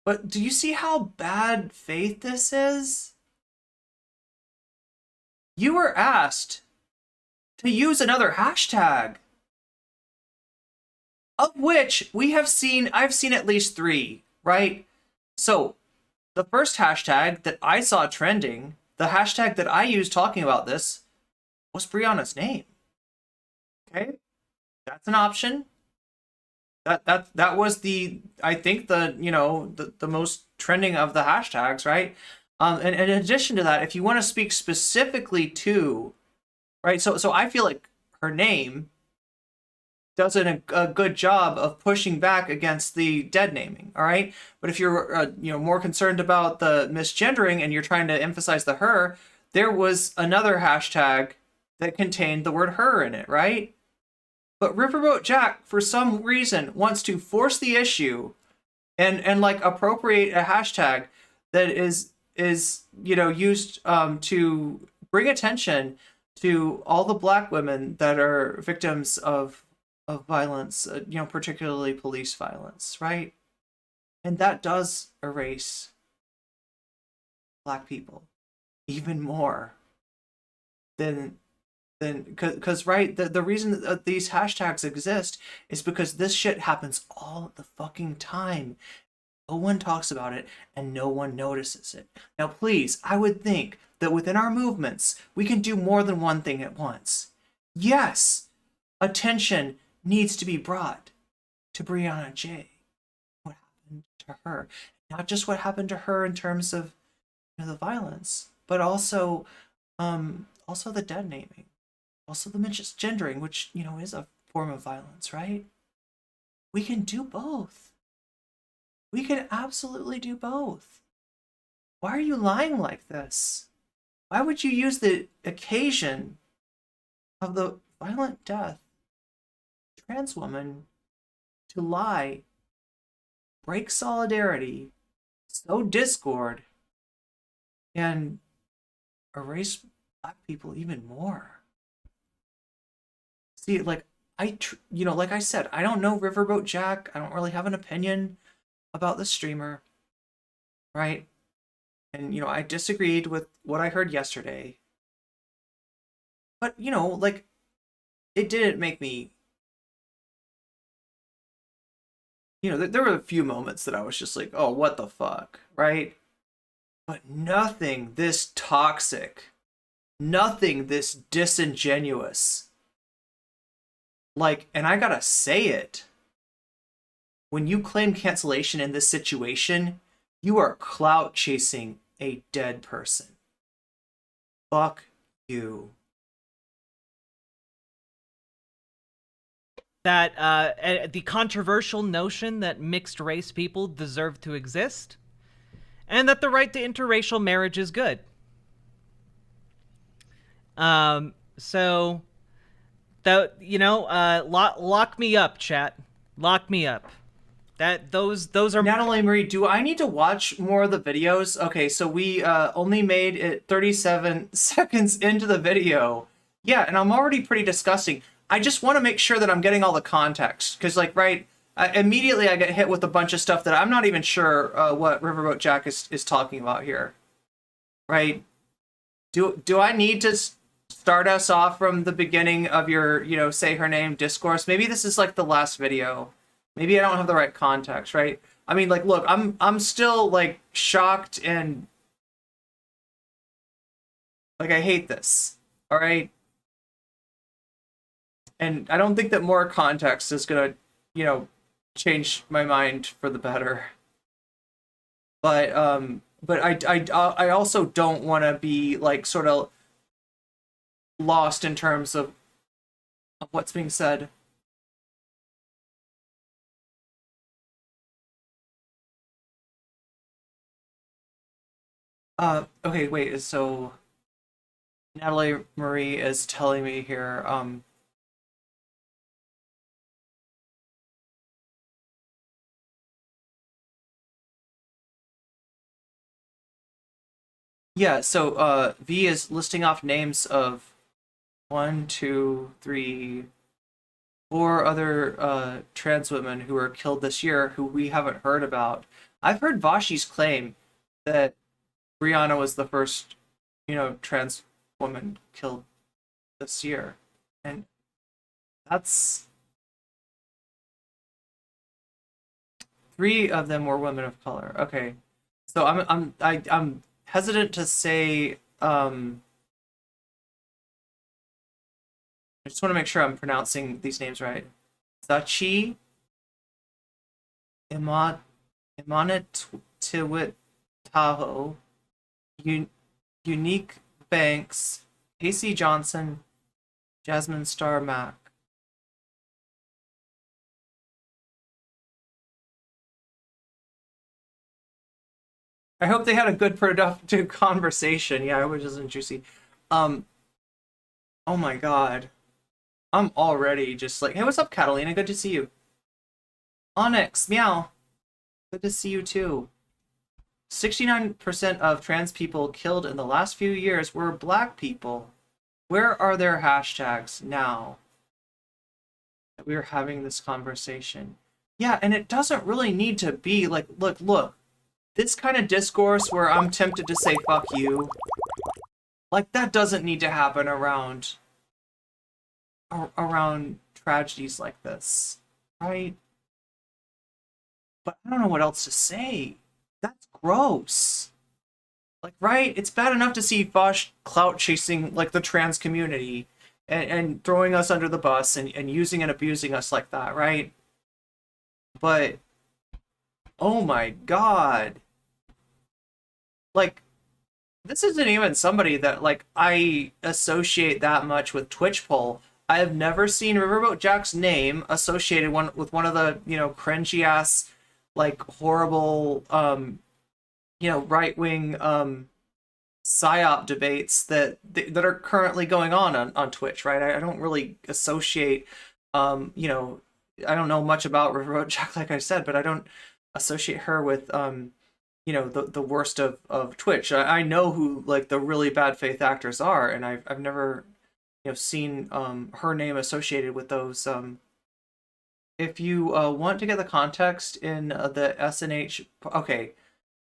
But do you see how bad faith this is? You were asked to use another hashtag, of which I've seen at least 3, right? So the first hashtag that I saw trending, the hashtag that I used talking about this, was Brianna's name. Okay, that's an option. That was I think the most trending of the hashtags, right? And in addition to that, if you want to speak specifically to, right, so I feel like her name does a good job of pushing back against the dead naming, all right? But if you're more concerned about the misgendering and you're trying to emphasize the her, there was another hashtag that contained the word her in it, right? But Riverboat Jack, for some reason, wants to force the issue and like appropriate a hashtag that is used to bring attention to all the Black women that are victims of violence, particularly police violence, right? And that does erase Black people even more than because right, the reason that these hashtags exist is because this shit happens all the fucking time. No one talks about it and no one notices it. Now please, I would think that within our movements we can do more than one thing at once. Yes, attention needs to be brought to Brianna J. What happened to her? not just what happened to her in terms of the violence, but also the dead naming, also the misgendering, which is a form of violence, right? We can do both. We can absolutely do both. Why are you lying like this? Why would you use the occasion of the violent death of a trans woman to lie, break solidarity, sow discord, and erase Black people even more? See, like like I said, I don't know Riverboat Jack. I don't really have an opinion about the streamer, right? And I disagreed with what I heard yesterday. But like, it didn't make me. There were a few moments that I was just like, oh, what the fuck, right? But nothing this toxic, nothing this disingenuous. Like, and I gotta say it, when you claim cancellation in this situation, you are clout chasing a dead person. Fuck you. That the controversial notion that mixed race people deserve to exist, and that the right to interracial marriage is good. So that lock me up, chat. Lock me up. Those are Natalie Marie. Do I need to watch more of the videos? Okay, so we only made it 37 seconds into the video. Yeah, and I'm already pretty disgusting. I just want to make sure that I'm getting all the context, because immediately I get hit with a bunch of stuff that I'm not even sure what Riverboat Jack is talking about here. Right? Do I need to start us off from the beginning of your say her name discourse? Maybe this is like the last video. Maybe I don't have the right context, right? I mean, like, look, I'm still like shocked and like I hate this. All right. And I don't think that more context is gonna, change my mind for the better. But I also don't want to be like sort of lost in terms of what's being said. Okay, wait, so Natalie Marie is telling me here, yeah, so V is listing off names of 1, 2, 3, 4 other trans women who were killed this year who we haven't heard about. I've heard Vaushi's claim that Brianna was the first, trans woman killed this year, and that's 3 of them were women of color. Okay, so I'm hesitant to say. I just want to make sure I'm pronouncing these names right. Sachi, Imanatiwit Tahoe, Unique Banks, Casey Johnson, Jasmine Star Mack. I hope they had a good productive conversation. Yeah, it was just juicy. Oh my god. I'm already just like, hey, what's up, Catalina? Good to see you. Onyx, meow. Good to see you too. 69% of trans people killed in the last few years were Black people. Where are their hashtags now that we are having this conversation? Yeah, and it doesn't really need to be like, look, this kind of discourse where I'm tempted to say fuck you, like, that doesn't need to happen around tragedies like this, right? But I don't know what else to say. That's gross. Like, right? It's bad enough to see Vaush clout chasing like the trans community and throwing us under the bus and using and abusing us like that, right? But oh my god. like, this isn't even somebody that, like, I associate that much with Twitch poll. I have never seen Riverboat Jack's name associated with one of the, cringy ass, like, horrible, right-wing, psyop debates that are currently going on Twitch, right? I don't really associate, I don't know much about Riverboat Jack, like I said, but I don't associate her with, the worst of Twitch. I know who, like, the really bad faith actors are, and I've never, seen her name associated with those. If you want to get the context in the SNH, okay,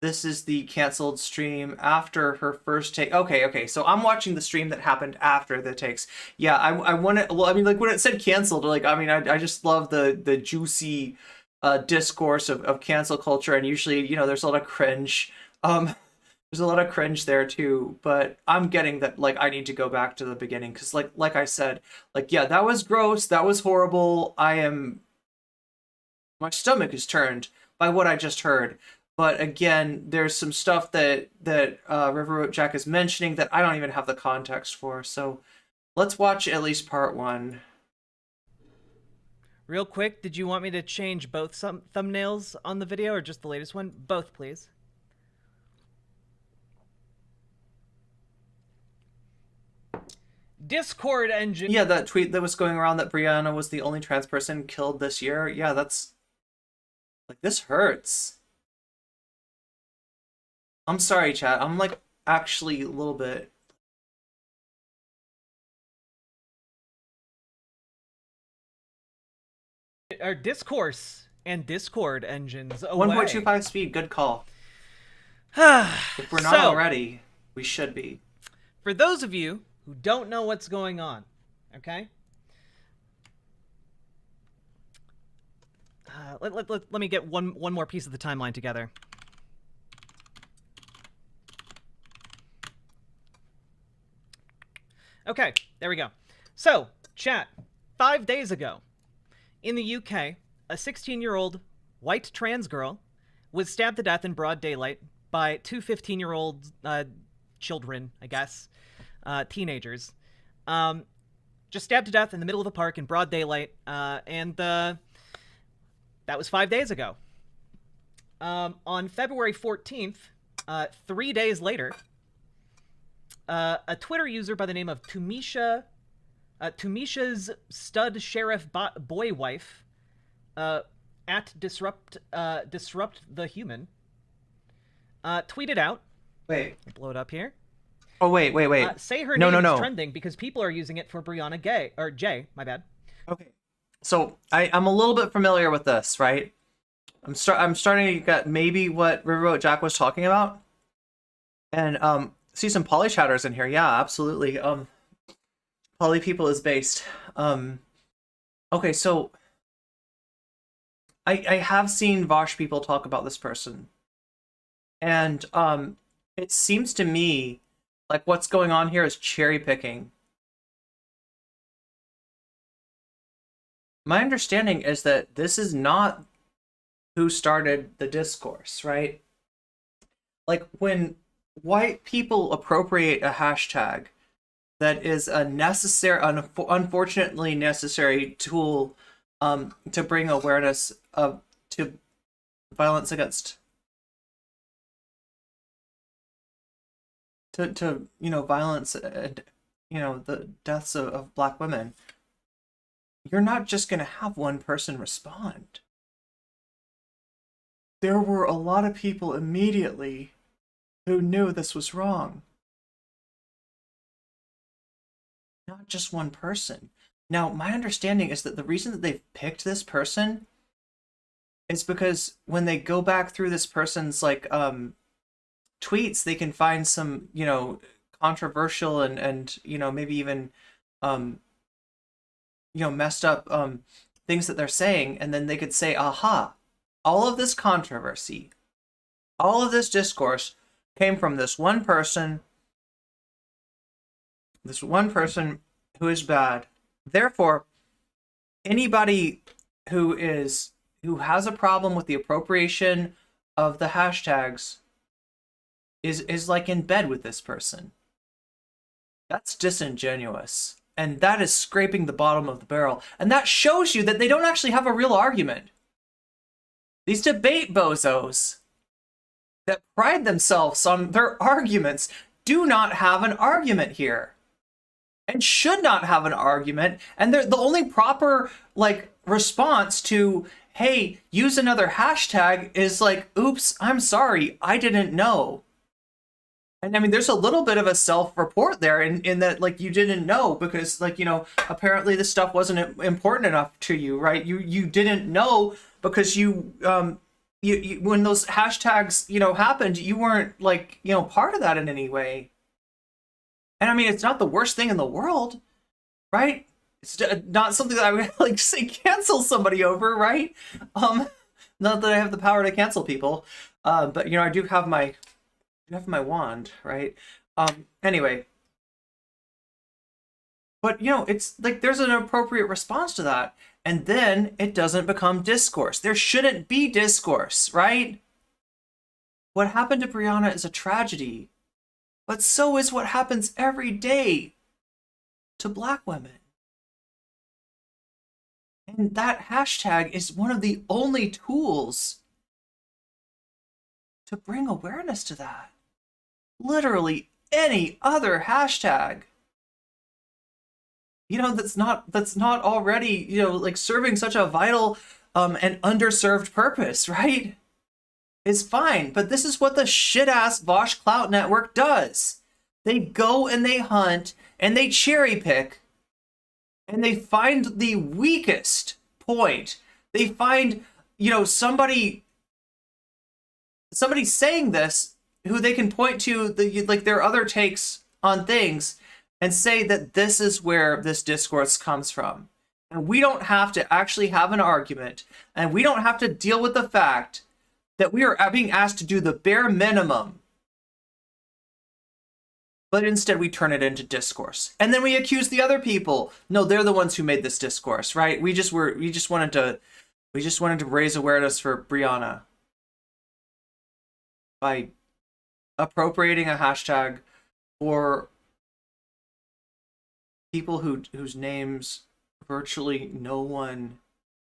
this is the canceled stream after her first take. Okay, so I'm watching the stream that happened after the takes. Yeah, I want to, well, I mean, like, when it said canceled, like, I mean, I just love the juicy discourse of cancel culture, and usually, there's a lot of cringe. There's a lot of cringe there too, but I'm getting that, like, I need to go back to the beginning, because like I said, like, yeah, that was gross, that was horrible. My stomach is turned by what I just heard. But again, there's some stuff that Riverboat Jack is mentioning that I don't even have the context for. So let's watch at least part 1. Real quick, did you want me to change both some thumbnails on the video, or just the latest one? Both, please. Discord engine. Yeah, that tweet that was going around that Brianna was the only trans person killed this year. Yeah, that's, like, this hurts. I'm sorry, chat. I'm, like, actually a little bit. Our discourse and Discord engines away. 1.25 speed, good call. If we're not already, we should be. For those of you who don't know what's going on, okay? Let me get one more piece of the timeline together. Okay, there we go. So, chat, 5 days ago, in the UK, a 16-year-old white trans girl was stabbed to death in broad daylight by two 15-year-old children, I guess, teenagers. Just stabbed to death in the middle of a park in broad daylight, and that was 5 days ago. On February 14th, 3 days later, a Twitter user by the name of Tumisha's stud sheriff boy wife, at disrupt the human, tweeted out. Wait. I'll blow it up here. Oh wait. Say her name is trending because people are using it for Brianna J. My bad. Okay. So I'm a little bit familiar with this, right? I'm starting to get maybe what Riverboat Jack was talking about, and see some poly chatters in here. Yeah, absolutely. Poly people is based. Okay, so I have seen Vaush people talk about this person, and it seems to me like what's going on here is cherry picking. My understanding is that this is not who started the discourse, right? Like, when white people appropriate a hashtag that is a necessary, unfortunately necessary tool to bring awareness to violence against, to violence and the deaths of Black women, you're not just going to have one person respond. There were a lot of people immediately who knew this was wrong. Not just one person. Now, my understanding is that the reason that they've picked this person is because when they go back through this person's tweets, they can find some, controversial and maybe even messed up things that they're saying, and then they could say, aha, all of this controversy, all of this discourse came from this one person who is bad. Therefore, anybody who has a problem with the appropriation of the hashtags is like in bed with this person. That's disingenuous. And that is scraping the bottom of the barrel. And that shows you that they don't actually have a real argument. These debate bozos that pride themselves on their arguments do not have an argument here. And should not have an argument. And they're the only proper, like, response to, hey, use another hashtag is like, oops, I'm sorry, I didn't know. And I mean, there's a little bit of a self-report there in that, like, you didn't know because, like, you know, apparently this stuff wasn't important enough to you, right? You didn't know because you when those hashtags, you know, happened, you weren't, like, you know, part of that in any way. And I mean, it's not the worst thing in the world, right? It's not something that I would, like, say cancel somebody over, right? Not that I have the power to cancel people, but, you know, I do have my wand, right? Anyway, but, you know, it's like there's an appropriate response to that, and then it doesn't become discourse. There shouldn't be discourse, right? What happened to Brianna is a tragedy, but so is what happens every day to Black women. And that hashtag is one of the only tools to bring awareness to that. Literally any other hashtag, you know, that's not already, you know, like serving such a vital and underserved purpose, right? It's fine, but this is what the shit-ass Vaush Clout Network does. They go and they hunt and they cherry pick and they find the weakest point. They find, you know, somebody saying this who they can point to like their other takes on things and say that this is where this discourse comes from. And we don't have to actually have an argument, and we don't have to deal with the fact that we are being asked to do the bare minimum. But instead we turn it into discourse. And then we accuse the other people. No, they're the ones who made this discourse, right? We just wanted to raise awareness for Brianna by appropriating a hashtag for people whose names virtually no one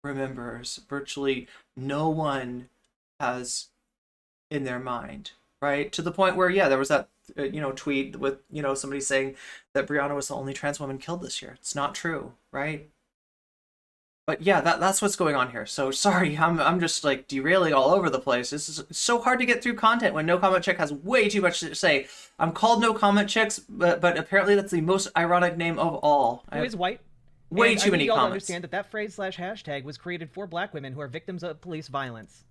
remembers, virtually no one has in their mind, right? To the point where, yeah, there was that tweet with, you know, somebody saying that Brianna was the only trans woman killed this year. It's not true, right? But yeah, that's what's going on here. So sorry, I'm just like derailing all over the place. This is so hard to get through content when No Comment Chick has way too much to say. I'm called No Comment Chicks, but apparently that's the most ironic name of all. Who is white? Way too many comments. comments. Understand that phrase / hashtag was created for Black women who are victims of police violence.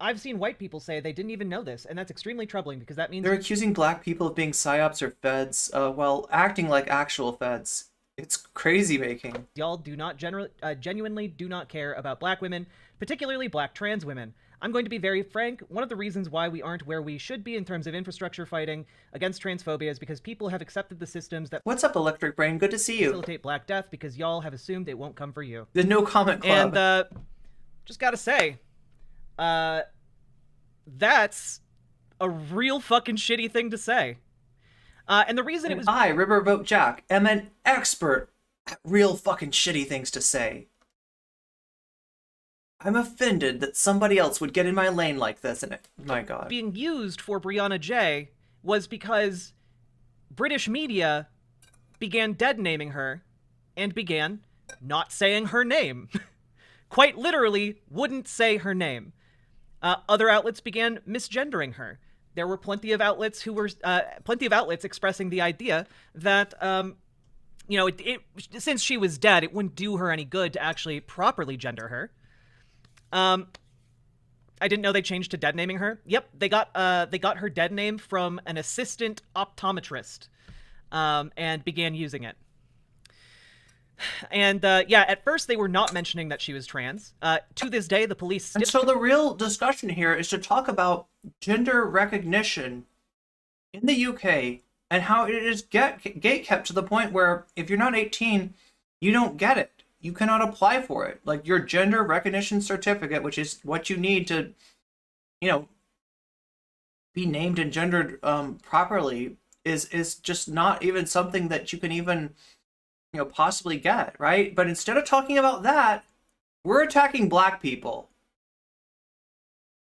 I've seen white people say they didn't even know this, and that's extremely troubling because that means they're accusing Black people of being psyops or feds while acting like actual feds. It's crazy making. Y'all do not genuinely do not care about Black women, particularly Black trans women. I'm going to be very frank. One of the reasons why we aren't where we should be in terms of infrastructure fighting against transphobia is because people have accepted the systems that What's up, Electric Brain? Good to see you. Facilitate Black death because y'all have assumed it won't come for you. The No Comment Club. And just gotta say, that's a real fucking shitty thing to say. And the reason it was I, Riverboat Jack, am an expert at real fucking shitty things to say. I'm offended that somebody else would get in my lane like this, and my God. Being used for Brianna J was because British media began dead-naming her and began not saying her name. Quite literally, wouldn't say her name. Other outlets began misgendering her. There were plenty of outlets expressing the idea that, since she was dead, it wouldn't do her any good to actually properly gender her. I didn't know they changed to dead naming her. Yep, they got her dead name from an assistant optometrist, and began using it. And at first they were not mentioning that she was trans. To this day, the police. And so the real discussion here is to talk about gender recognition in the UK and how it is gatekept to the point where if you're not 18, you don't get it. You cannot apply for it. Like your gender recognition certificate, which is what you need to, be named and gendered properly is just not even something that you can even, you know, possibly get, right? But instead of talking about that, we're attacking Black people,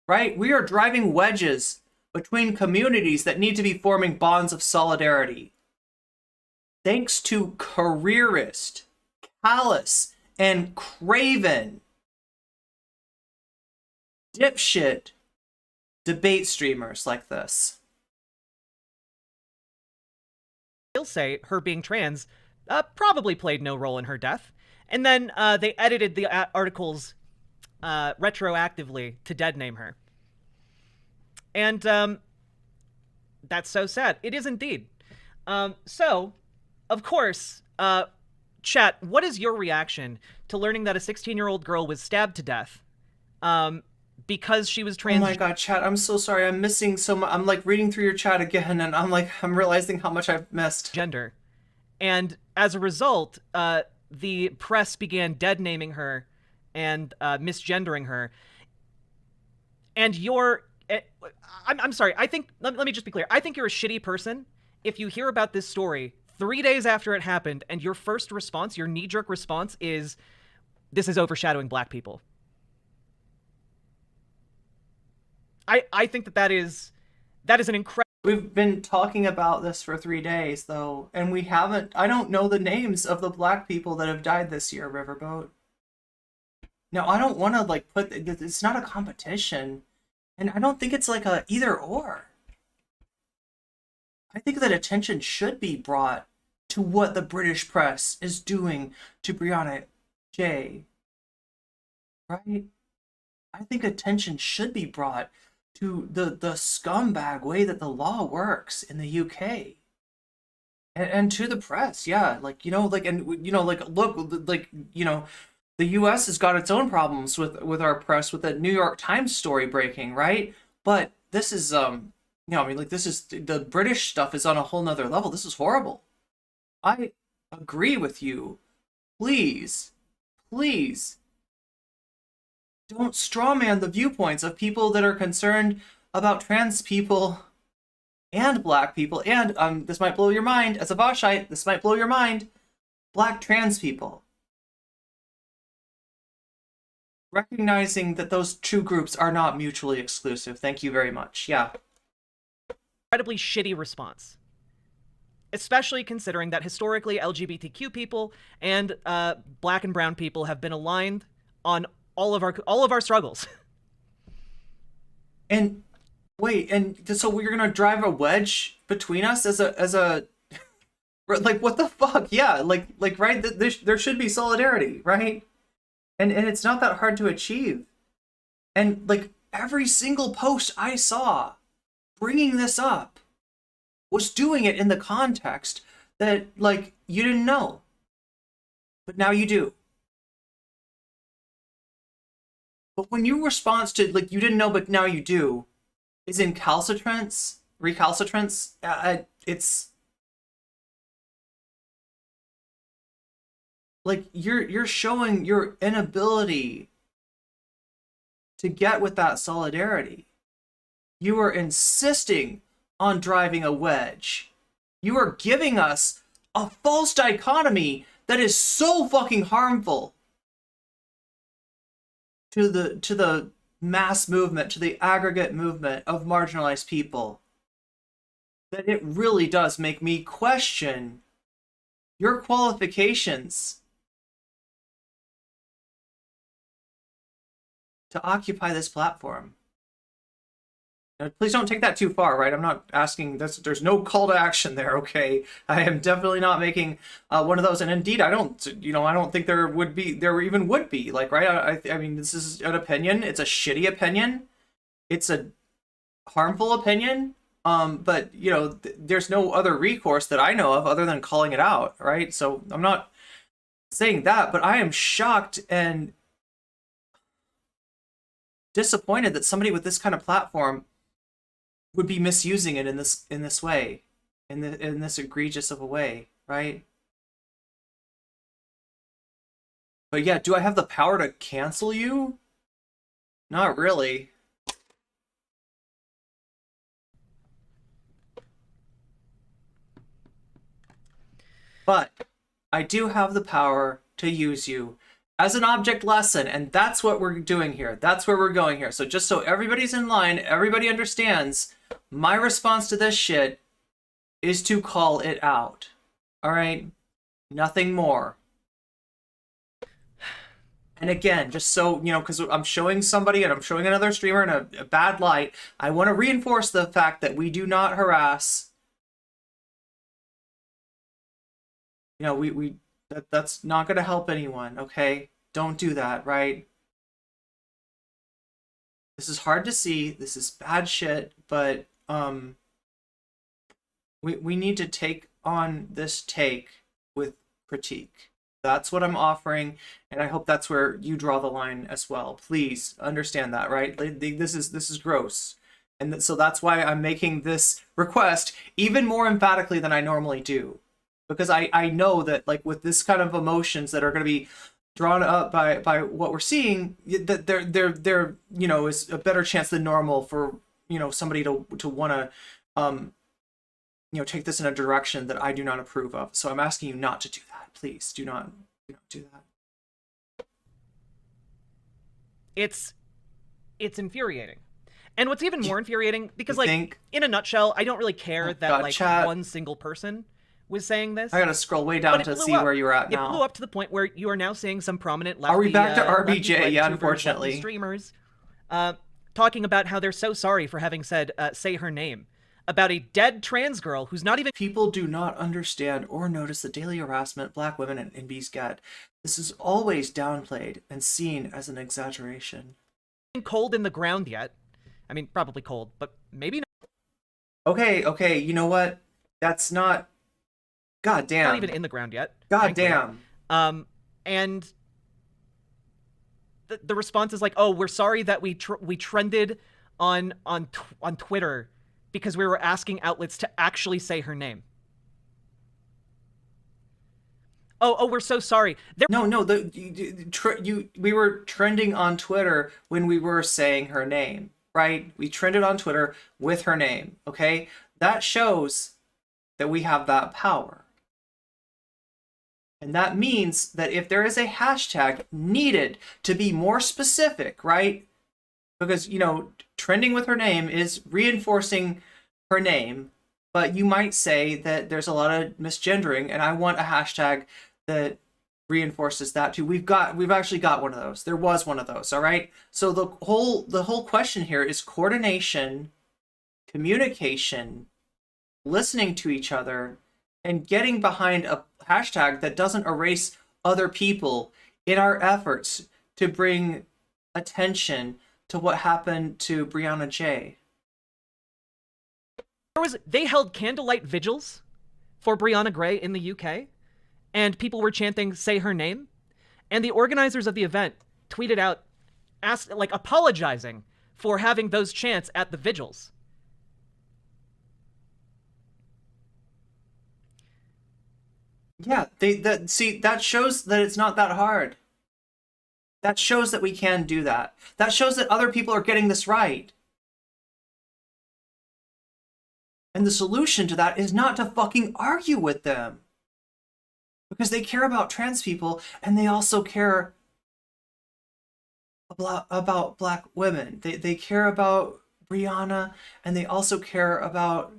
right? We are driving wedges between communities that need to be forming bonds of solidarity. Thanks to careerist, callous, and craven dipshit debate streamers like this. He'll say her being trans probably played no role in her death. And then they edited the articles retroactively to dead name her. And that's so sad. It is indeed. So, of course, chat, what is your reaction to learning that a 16-year-old girl was stabbed to death because she was trans? Oh my god, chat, I'm so sorry. I'm missing so much. I'm like reading through your chat again, and I'm realizing how much I've missed. Gender. And as a result, the press began dead naming her and misgendering her. And I'm sorry, I think, let me just be clear. I think you're a shitty person if you hear about this story 3 days after it happened and your first response, your knee-jerk response is, this is overshadowing Black people. I think that is an incredible... We've been talking about this for 3 days, though, and we haven't... I don't know the names of the Black people that have died this year, Riverboat. Now, I don't want to, like, put... It's not a competition, and I don't think it's, like, a either-or. I think that attention should be brought to what the British press is doing to Breonna J. Right? I think attention should be brought to the scumbag way that the law works in the UK. And to the press, yeah. Like, you know, like, and, you know, like, look, like, you know, the US has got its own problems with our press, with the New York Times story breaking, right? But this is, you know, I mean, like, this is, the British stuff is on a whole nother level. This is horrible. I agree with you. Please, please, don't strawman the viewpoints of people that are concerned about trans people and Black people, and this might blow your mind, as a Vaushite, this might blow your mind, Black trans people. Recognizing that those two groups are not mutually exclusive. Thank you very much. Yeah. Incredibly shitty response. Especially considering that historically LGBTQ people and Black and brown people have been aligned on all of our struggles. And wait, and so we're gonna drive a wedge between us as a like, what the fuck? Yeah, like right, there should be solidarity, right? And it's not that hard to achieve. And like every single post I saw bringing this up was doing it in the context that, like, you didn't know, but now you do. But when your response to, like, you didn't know, but now you do, is in recalcitrance, it's like you're showing your inability to get with that solidarity. You are insisting on driving a wedge. You are giving us a false dichotomy that is so fucking harmful to the mass movement, to the aggregate movement of marginalized people, that it really does make me question your qualifications to occupy this platform. Now, please don't take that too far, right? I'm not asking this. There's no call to action there, okay? I am definitely not making one of those. And indeed, I don't think there even would be, like, right? I mean, this is an opinion. It's a shitty opinion. It's a harmful opinion. But, you know, there's no other recourse that I know of other than calling it out, right? So I'm not saying that, but I am shocked and disappointed that somebody with this kind of platform would be misusing it in this way, in this egregious of a way, right? But yeah, do I have the power to cancel you? Not really. But I do have the power to use you as an object lesson, and that's what we're doing here. That's where we're going here. So just so everybody's in line, everybody understands, my response to this shit is to call it out. All right? Nothing more. And again, just so, you know, because I'm showing somebody and I'm showing another streamer in a bad light, I want to reinforce the fact that we do not harass. You know, that's not going to help anyone, okay? Don't do that, right? This is hard to see. This is bad shit, but we need to take on this take with critique. That's what I'm offering, and I hope that's where you draw the line as well. Please understand that, right? This is gross. And so that's why I'm making this request even more emphatically than I normally do. Because I know that, like, with this kind of emotions that are going to be drawn up by what we're seeing, that there you know, is a better chance than normal for, you know, somebody to want to you know, take this in a direction that I do not approve of. So I'm asking you not to do that. Please do not do that. It's infuriating. And what's even more infuriating, because, like, in a nutshell, I don't really care that, like, chat. one single person was saying this. I gotta scroll way down to see where you're at now. It blew up to the point where you are now seeing some prominent lefty, are we back to RBJ? lefty Yeah, YouTubers, unfortunately. lefty streamers, talking about how they're so sorry for having said, say her name, about a dead trans girl who's not even... People do not understand or notice the daily harassment Black women and NBs get. This is always downplayed and seen as an exaggeration. Cold in the ground yet. I mean, probably cold, but maybe not. Okay, you know what? That's not... God damn. Not even in the ground yet. God damn. And the response is like, oh, we're sorry that we trended on Twitter because we were asking outlets to actually say her name. Oh, we're so sorry. We were trending on Twitter when we were saying her name, right? We trended on Twitter with her name, okay? That shows that we have that power. And that means that if there is a hashtag needed to be more specific, right? Because, you know, trending with her name is reinforcing her name, but you might say that there's a lot of misgendering, and I want a hashtag that reinforces that too. We've actually got one of those. There was one of those, all right? So the whole question here is coordination, communication, listening to each other, and getting behind a hashtag that doesn't erase other people in our efforts to bring attention to what happened to Brianna J. They held candlelight vigils for Brianna Gray in the UK, and people were chanting, say her name, and the organizers of the event tweeted out, apologizing for having those chants at the vigils. Yeah, that shows that it's not that hard. That shows that we can do that. That shows that other people are getting this right. And the solution to that is not to fucking argue with them. Because they care about trans people, and they also care about Black women. They care about Brianna, and they also care about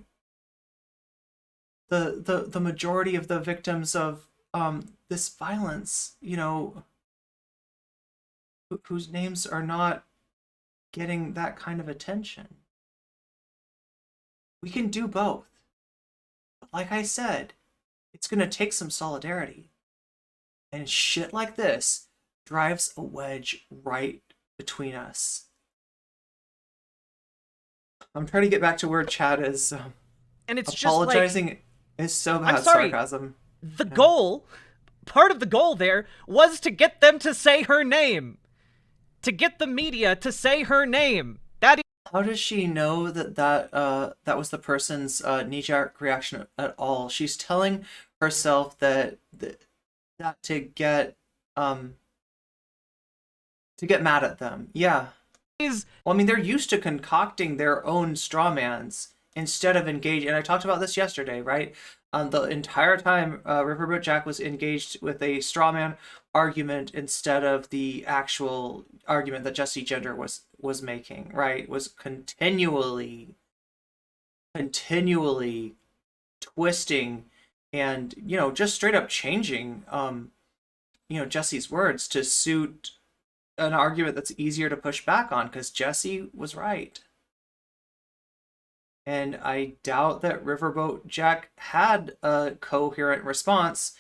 the majority of the victims of this violence, you know, whose names are not getting that kind of attention. We can do both. But like I said, it's going to take some solidarity. And shit like this drives a wedge right between us. I'm trying to get back to where Chad is and it's apologizing. Just like, is so bad. I'm sorry, sarcasm. The goal, part of the goal there, was to get them to say her name. To get the media to say her name. How does she know that was the person's knee-jerk reaction at all? She's telling herself that to get mad at them. Yeah. Well, I mean, they're used to concocting their own straw mans instead of engage, and I talked about this yesterday, right? The entire time, Riverboat Jack was engaged with a straw man argument instead of the actual argument that Jesse Gender was making, right? Was continually twisting and, you know, just straight up changing, you know, Jesse's words to suit an argument that's easier to push back on, because Jesse was right. And I doubt that Riverboat Jack had a coherent response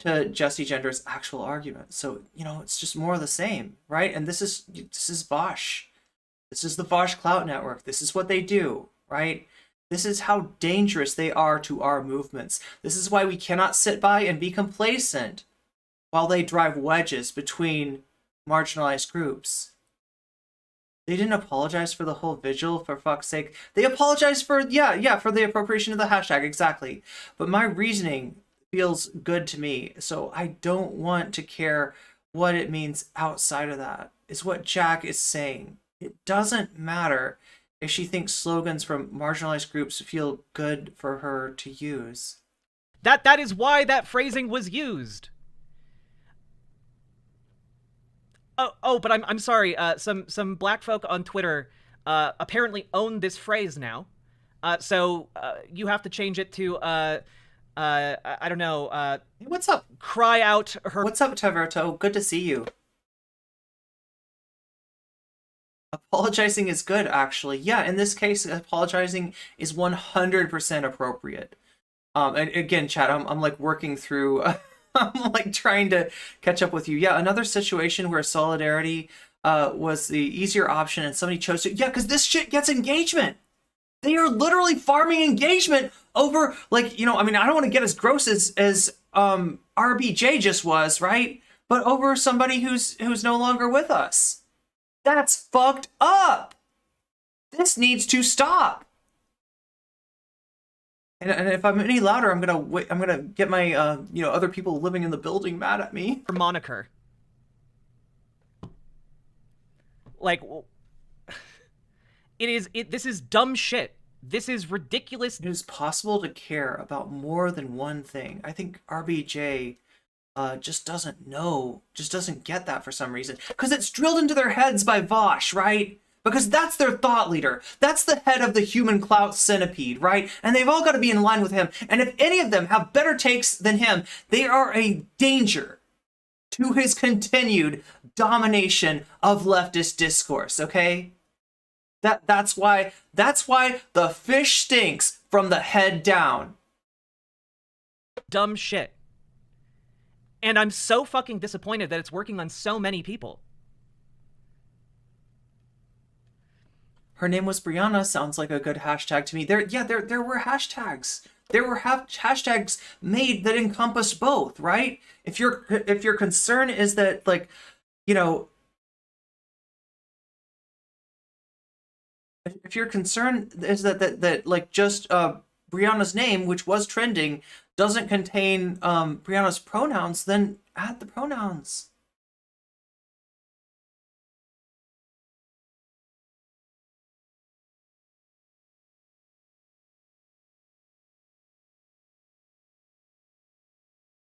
to Jesse Gender's actual argument. So, you know, it's just more of the same, right? And this is Vaush. This is the Vaush Clout Network. This is what they do, right? This is how dangerous they are to our movements. This is why we cannot sit by and be complacent while they drive wedges between marginalized groups. They didn't apologize for the whole vigil, for fuck's sake. They apologized for, for the appropriation of the hashtag, exactly. But my reasoning feels good to me, so I don't want to care what it means outside of that, is what Jack is saying. It doesn't matter if she thinks slogans from marginalized groups feel good for her to use. That is why that phrasing was used. Oh, but I'm sorry. Some black folk on Twitter apparently own this phrase now. So you have to change it to I don't know. Hey, what's up? Cry out her. What's up, Taverto? Good to see you. Apologizing is good, actually. Yeah, in this case, apologizing is 100% appropriate. And again, chat, I'm like working through. I'm like trying to catch up with you. Yeah, another situation where solidarity was the easier option and somebody chose to. Yeah, because this shit gets engagement. They are literally farming engagement over, like, you know, I mean, I don't want to get as gross as RBJ just was, right? But over somebody who's no longer with us. That's fucked up. This needs to stop. And if I'm any louder, I'm gonna get my other people living in the building mad at me. Her moniker. Like, this is dumb shit. This is ridiculous. It is possible to care about more than one thing. I think RBJ just doesn't get that for some reason. Because it's drilled into their heads by Vaush, right? Because that's their thought leader. That's the head of the human clout centipede, right? And they've all got to be in line with him. And if any of them have better takes than him, they are a danger to his continued domination of leftist discourse, okay? That's why the fish stinks from the head down. Dumb shit. And I'm so fucking disappointed that it's working on so many people. Her name was Brianna sounds like a good hashtag to me. There were hashtags. There were hashtags made that encompassed both, right? If your concern is that, like, you know, if your concern is that like just Brianna's name, which was trending, doesn't contain Brianna's pronouns, then add the pronouns.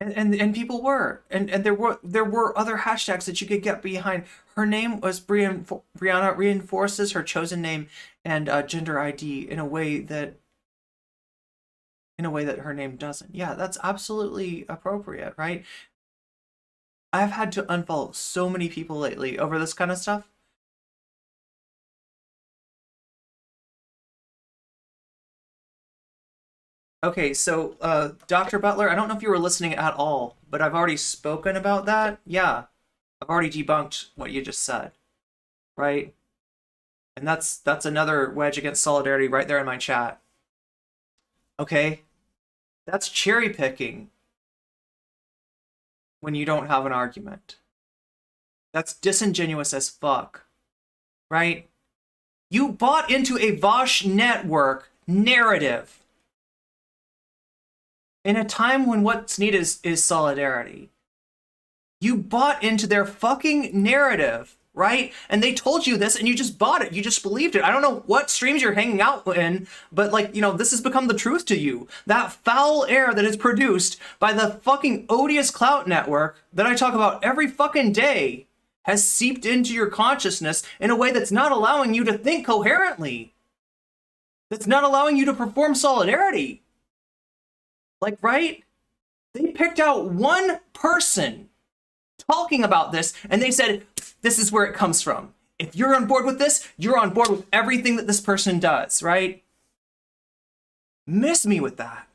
And people were, and there were other hashtags that you could get behind. Her name was Brianna reinforces her chosen name and gender ID in a way that her name doesn't. Yeah, that's absolutely appropriate, right? I've had to unfollow so many people lately over this kind of stuff. Okay, so Dr. Butler, I don't know if you were listening at all, but I've already spoken about that. Yeah, I've already debunked what you just said, right? And that's another wedge against solidarity right there in my chat. Okay, that's cherry picking when you don't have an argument. That's disingenuous as fuck, right? You bought into a Vaush network narrative. In a time when what's needed is solidarity. You bought into their fucking narrative right? And they told you this and you just bought it. You just believed it. I don't know what streams you're hanging out in, but like, you know, this has become the truth to you. That foul air that is produced by the fucking odious clout network that I talk about every fucking day has seeped into your consciousness in a way that's not allowing you to think coherently. That's not allowing you to perform solidarity. Like, right? They picked out one person talking about this and they said, this is where it comes from. If you're on board with this, you're on board with everything that this person does, right? Miss me with that.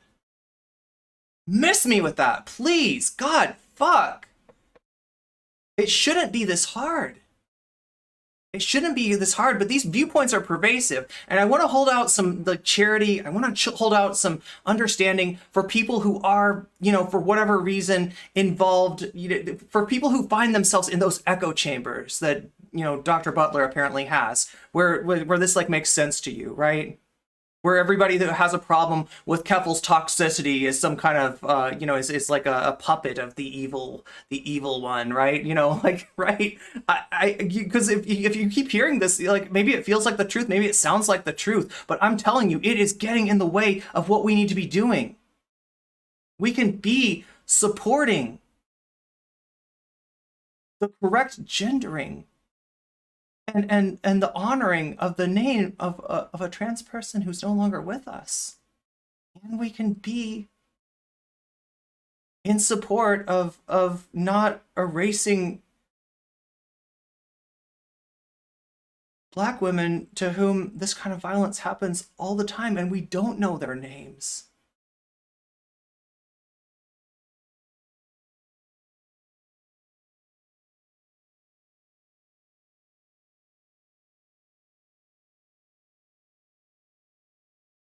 Miss me with that, please. God, fuck. It shouldn't be this hard. It shouldn't be this hard, but these viewpoints are pervasive. And I want to hold out some charity. I want to hold out some understanding for people who are, you know, for whatever reason involved, you know, for people who find themselves in those echo chambers that, you know, Dr. Butler apparently has, where this like makes sense to you, right? Where everybody that has a problem with Keffel's toxicity is some kind of, you know, is like a puppet of the evil one, right? You know, like, right? Because if you keep hearing this, like, maybe it feels like the truth, maybe it sounds like the truth, but I'm telling you, it is getting in the way of what we need to be doing. We can be supporting the correct gendering and the honoring of the name of a trans person who's no longer with us. And we can be in support of not erasing Black women to whom this kind of violence happens all the time and we don't know their names.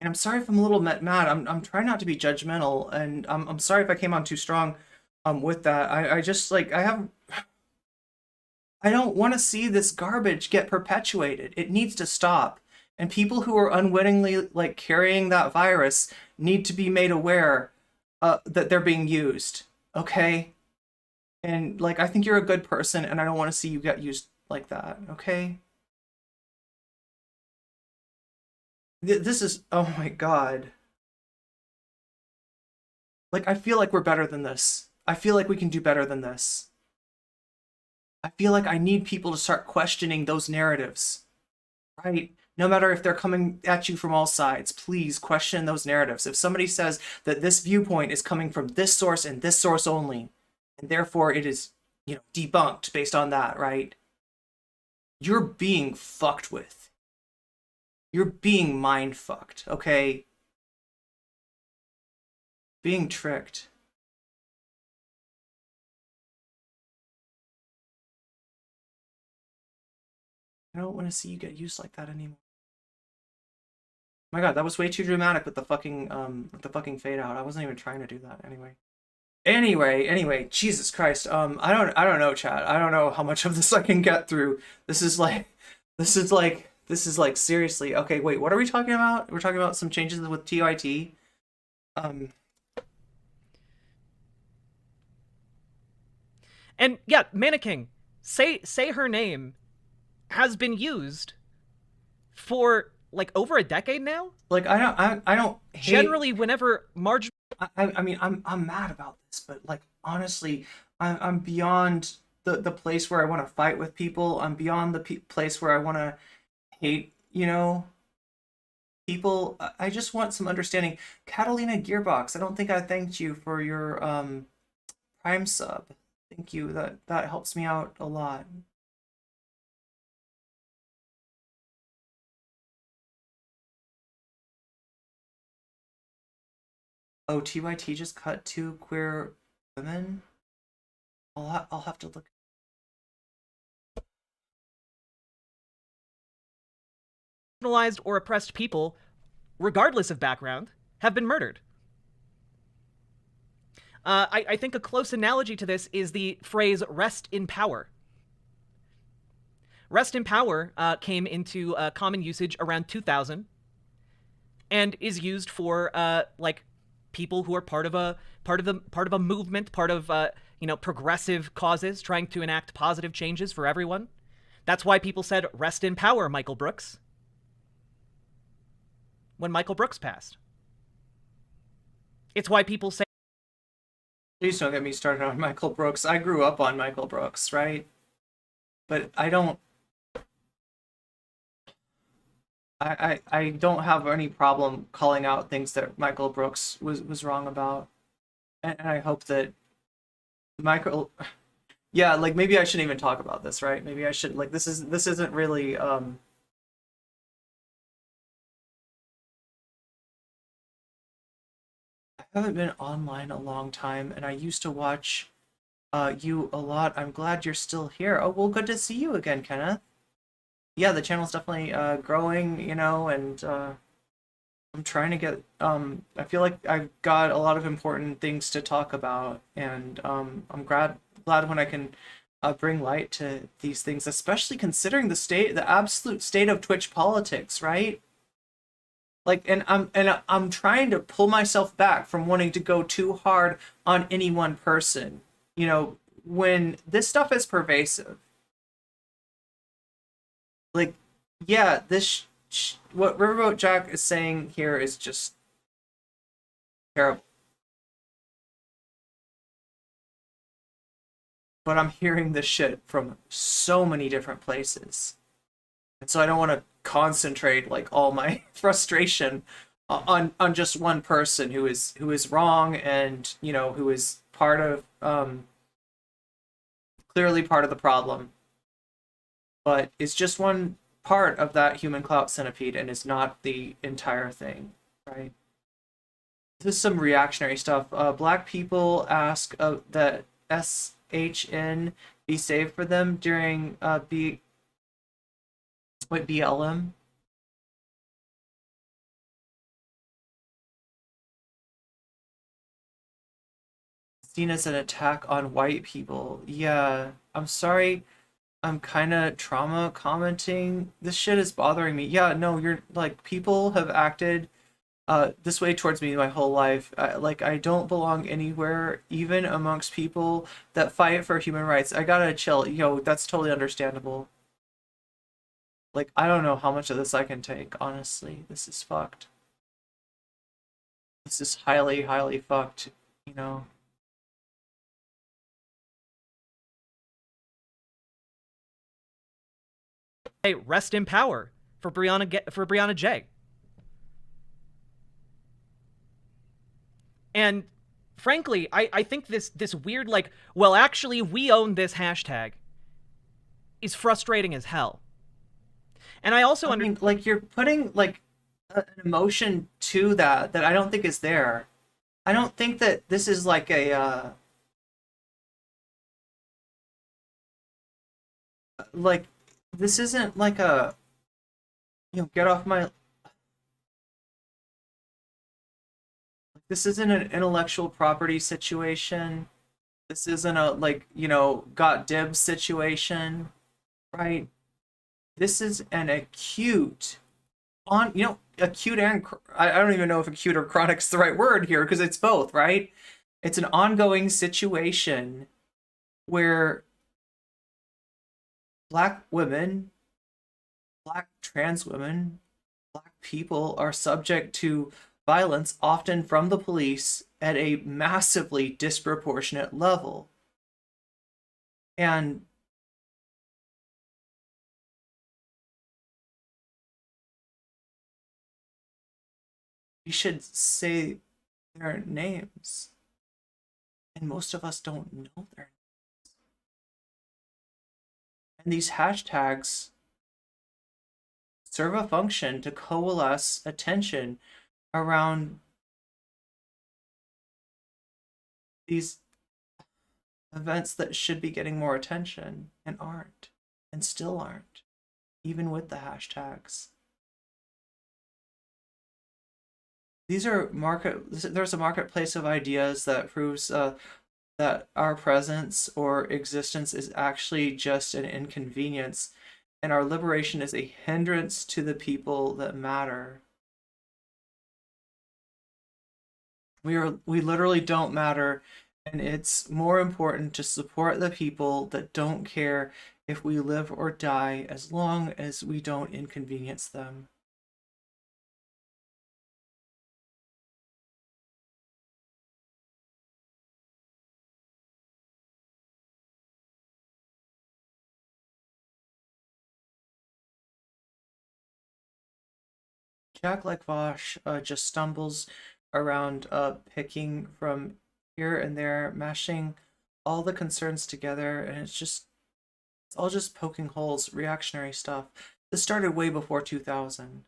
And I'm sorry if I'm a little mad. I'm trying not to be judgmental, and I'm sorry if I came on too strong with that. I just like I don't want to see this garbage get perpetuated. It needs to stop. And people who are unwittingly like carrying that virus need to be made aware that they're being used. Okay? And like I think you're a good person and I don't want to see you get used like that, okay? This is, oh my God. Like, I feel like we're better than this. I feel like we can do better than this. I feel like I need people to start questioning those narratives, right? No matter if they're coming at you from all sides, please question those narratives. If somebody says that this viewpoint is coming from this source and this source only, and therefore it is, you know, debunked based on that, right? You're being fucked with. You're being mind fucked, okay? Being tricked. I don't want to see you get used like that anymore. My God, that was way too dramatic with the fucking fade out. I wasn't even trying to do that anyway. Anyway, Jesus Christ. I don't know, chat. I don't know how much of this I can get through. This is like seriously. Okay, wait, what are we talking about? We're talking about some changes with TYT. And yeah, Mannequin, say her name has been used for like over a decade now. Like I don't hate... Generally whenever I mean I'm mad about this, but like honestly, I'm beyond the place where I want to fight with people. I'm beyond the place where I want to hate, you know, people. I just want some understanding. Catalina Gearbox, I don't think I thanked you for your Prime sub. Thank you. That helps me out a lot. Oh, TYT just cut 2 queer women? I'll have to look. Marginalized or oppressed people, regardless of background, have been murdered. I think a close analogy to this is the phrase "rest in power." Rest in power came into common usage around 2000, and is used for like people who are part of a movement, part of you know, progressive causes trying to enact positive changes for everyone. That's why people said, rest in power, Michael Brooks, when Michael Brooks passed. It's why people say... Please don't get me started on Michael Brooks. I grew up on Michael Brooks, right? But I don't... I don't have any problem calling out things that Michael Brooks was wrong about. And I hope that Michael... Yeah, like, maybe I shouldn't even talk about this, right? Maybe I should, like, this isn't really, I haven't been online a long time, and I used to watch you a lot. I'm glad you're still here. Oh, well, good to see you again, Kenneth. Yeah, the channel's definitely growing, you know, and I'm trying to get, I feel like I've got a lot of important things to talk about, and I'm glad when I can bring light to these things, especially considering the absolute state of Twitch politics, right? Like, and I'm trying to pull myself back from wanting to go too hard on any one person, you know, when this stuff is pervasive. Like, yeah, this what Riverboat Jack is saying here is just terrible. But I'm hearing this shit from so many different places. And so I don't want to concentrate like all my frustration on just one person who is wrong, and, you know, who is part of clearly part of the problem, but is just one part of that human clout centipede and is not the entire thing, right? This is some reactionary stuff. Black people ask that SHN be saved for them during BLM. Seen as an attack on white people. Yeah, I'm sorry. I'm kind of trauma commenting. This shit is bothering me. Yeah, no, you're like, people have acted this way towards me my whole life. Like, I don't belong anywhere, even amongst people that fight for human rights. I gotta chill. Yo, that's totally understandable. Like, I don't know how much of this I can take, honestly. This is fucked. This is highly, highly fucked, you know? Hey, rest in power for Brianna J. And frankly, I think this weird, like, well, actually, we own this hashtag is frustrating as hell. And I also mean, like, you're putting like an emotion to that I don't think is there. I don't think that this is like a like, this isn't like a, you know, get off my, this isn't an intellectual property situation. This isn't a, like, you know, got dibs situation, right? This is an acute, you know, acute and, I don't even know if acute or chronic is the right word here, because it's both, right? It's an ongoing situation where Black women, Black trans women, Black people are subject to violence, often from the police, at a massively disproportionate level. And you should say their names. And most of us don't know their names. And these hashtags serve a function to coalesce attention around these events that should be getting more attention and aren't, and still aren't, even with the hashtags. These are there's a marketplace of ideas that proves that our presence or existence is actually just an inconvenience, and our liberation is a hindrance to the people that matter. We literally don't matter, and it's more important to support the people that don't care if we live or die, as long as we don't inconvenience them. Jack, like Vaush, just stumbles around, picking from here and there, mashing all the concerns together, and it's all just poking holes, reactionary stuff. This started way before 2000.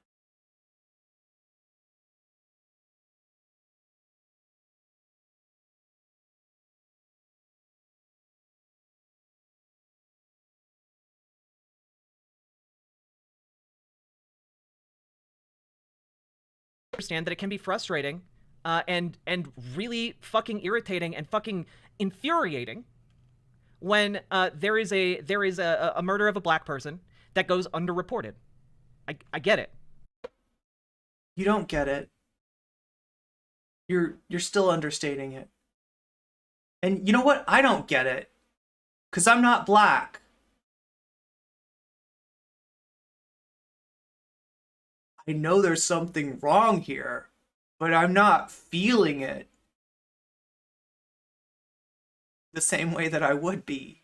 Understand that it can be frustrating and really fucking irritating and fucking infuriating when there is a murder of a black person that goes underreported. I get it. You don't get it. You're still understating it. And you know what? I don't get it. 'Cause I'm not black. I know there's something wrong here, but I'm not feeling it the same way that I would be.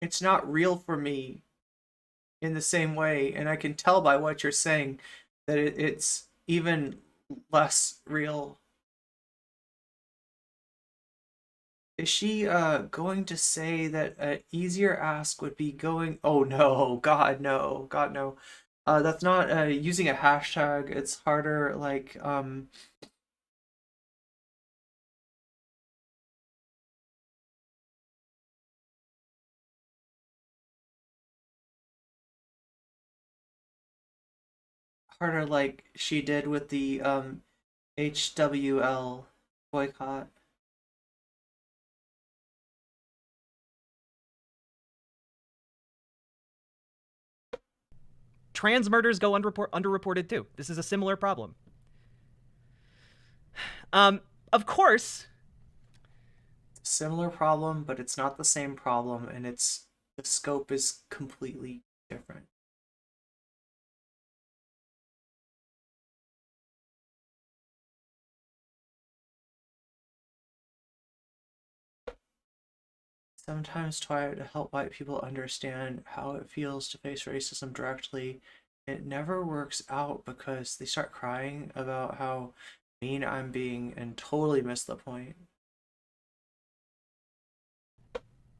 It's not real for me in the same way, and I can tell by what you're saying that it's even less real. Is she going to say that an easier ask would be going, oh no, God no, God no. That's not using a hashtag. It's harder, like harder like she did with the HWL boycott. Trans murders go underreported too. This is a similar problem. Of course, Similar problem, but it's not the same problem, and the scope is completely different. Sometimes try to help white people understand how it feels to face racism directly. It never works out because they start crying about how mean I'm being and totally miss the point.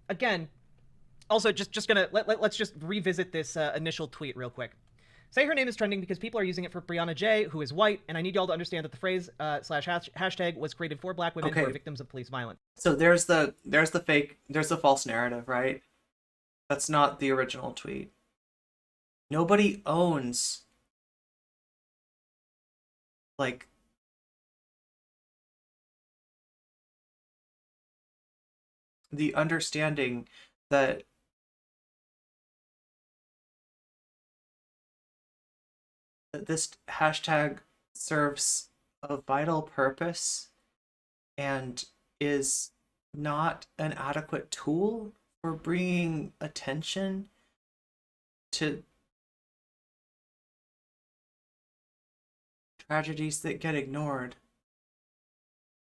Again, also just gonna let's just revisit this initial tweet real quick. Say her name is trending because people are using it for Brianna J, who is white, and I need y'all to understand that the phrase slash hashtag was created for black women who are victims of police violence. So there's the false narrative, right? That's not the original tweet. Nobody owns like the understanding that this hashtag serves a vital purpose and is not an adequate tool for bringing attention to tragedies that get ignored,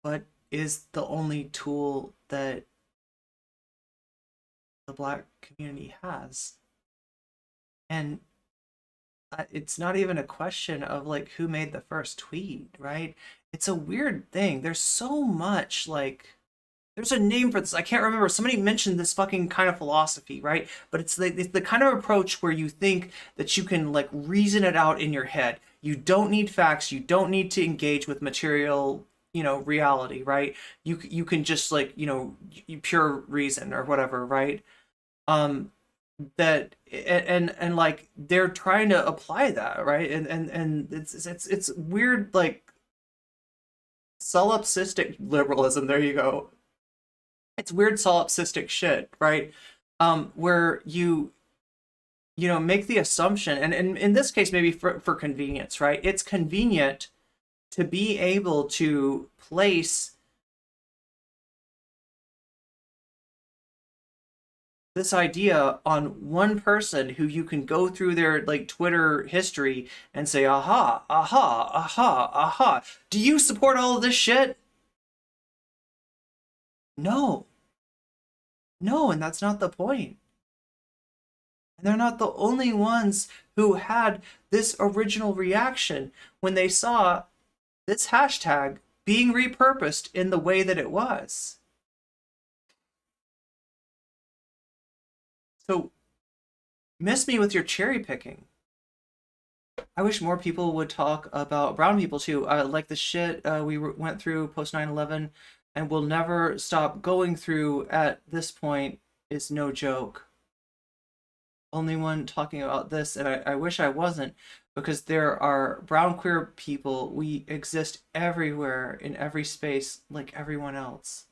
but is the only tool that the black community has. And it's not even a question of like who made the first tweet, right? It's a weird thing. There's so much like there's a name for this. I can't remember. Somebody mentioned this fucking kind of philosophy, right? But it's the kind of approach where you think that you can like reason it out in your head. You don't need facts. You don't need to engage with material, reality, right? You can just like, pure reason or whatever, right? That and like they're trying to apply that, right? And it's weird, like solipsistic liberalism. There you go. It's weird solipsistic shit, right? Where you make the assumption, and in this case, maybe for convenience, right? It's convenient to be able to place this idea on one person who you can go through their like Twitter history and say, aha, aha, aha, aha. Do you support all of this shit? No. No, and that's not the point. And they're not the only ones who had this original reaction when they saw this hashtag being repurposed in the way that it was. So, miss me with your cherry picking. I wish more people would talk about brown people too. Like the shit we went through post 9/11 and will never stop going through at this point is no joke. Only one talking about this, and I wish I wasn't, because there are brown queer people. We exist everywhere in every space like everyone else.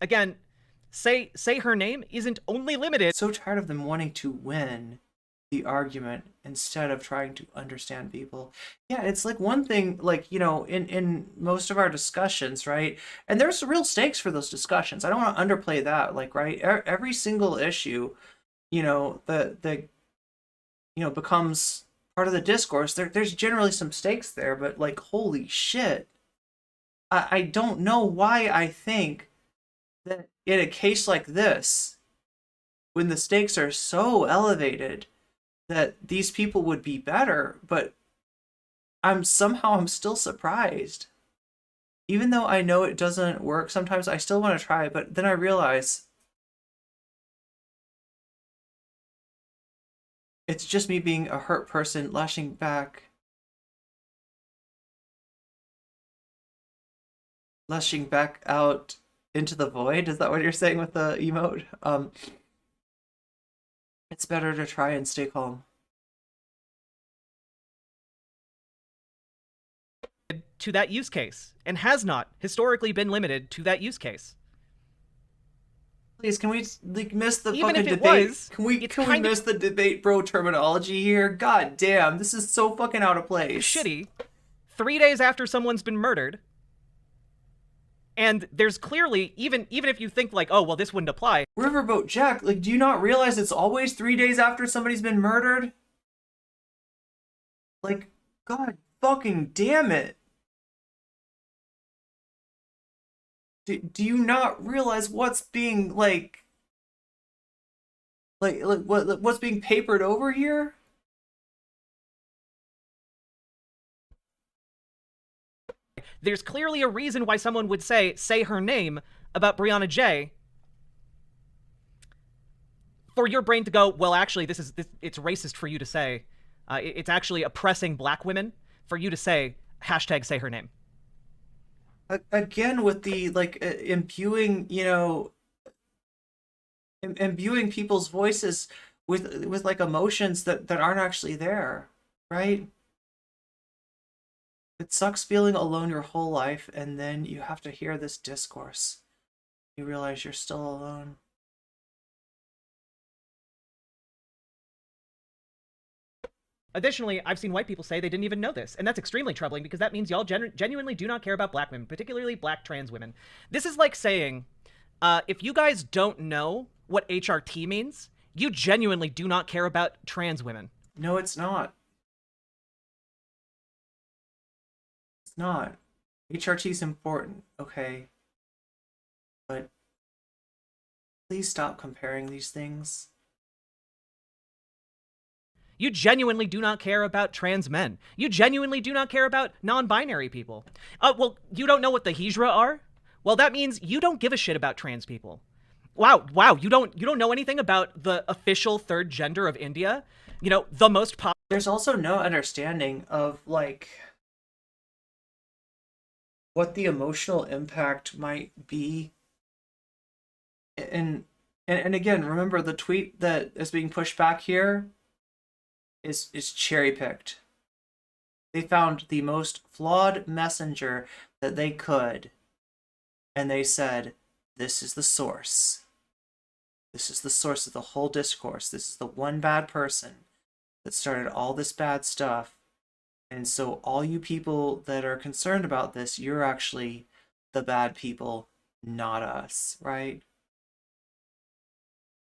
Again, say her name isn't only limited. So tired of them wanting to win the argument instead of trying to understand people. Yeah, it's like one thing, like, in most of our discussions, right? And there's real stakes for those discussions. I don't want to underplay that, like, right? Every single issue, becomes part of the discourse. There's generally some stakes there, but like, holy shit. I don't know why I think that in a case like this, when the stakes are so elevated, that these people would be better, but I'm still surprised. Even though I know it doesn't work, sometimes I still want to try, but then I realize it's just me being a hurt person lashing back out into the void. Is that what you're saying with the emote? It's better to try and stay calm. To that use case, and has not historically been limited to that use case. Please, can we miss the Even fucking if it debate? was, Can we miss the debate bro terminology here? God damn, this is so fucking out of place. Shitty. 3 days after someone's been murdered. And there's clearly, even if you think like, oh, well, this wouldn't apply. Riverboat Jack, like, do you not realize it's always 3 days after somebody's been murdered? Like, god fucking damn it. Do you not realize what's being, what's being papered over here? There's clearly a reason why someone would say her name about Brianna J. For your brain to go, well, actually, it's racist for you to say. It's actually oppressing black women for you to say, hashtag say her name. Again, with the, imbuing, imbuing people's voices with like emotions that aren't actually there, right? It sucks feeling alone your whole life, and then you have to hear this discourse. You realize you're still alone. Additionally, I've seen white people say they didn't even know this, and that's extremely troubling because that means y'all genuinely do not care about black women, particularly black trans women. This is like saying, if you guys don't know what HRT means, you genuinely do not care about trans women. No, it's not. It's not. HRT is important, okay? But please stop comparing these things. You genuinely do not care about trans men. You genuinely do not care about non-binary people. Well, you don't know what the Hijra are? Well, that means you don't give a shit about trans people. Wow, you don't know anything about the official third gender of India? You know, the most popular. There's also no understanding of, like, what the emotional impact might be. And again, remember, the tweet that is being pushed back here is cherry picked. They found the most flawed messenger that they could, and they said, this is the source. This is the source of the whole discourse. This is the one bad person that started all this bad stuff. And so all you people that are concerned about this, you're actually the bad people, not us, right?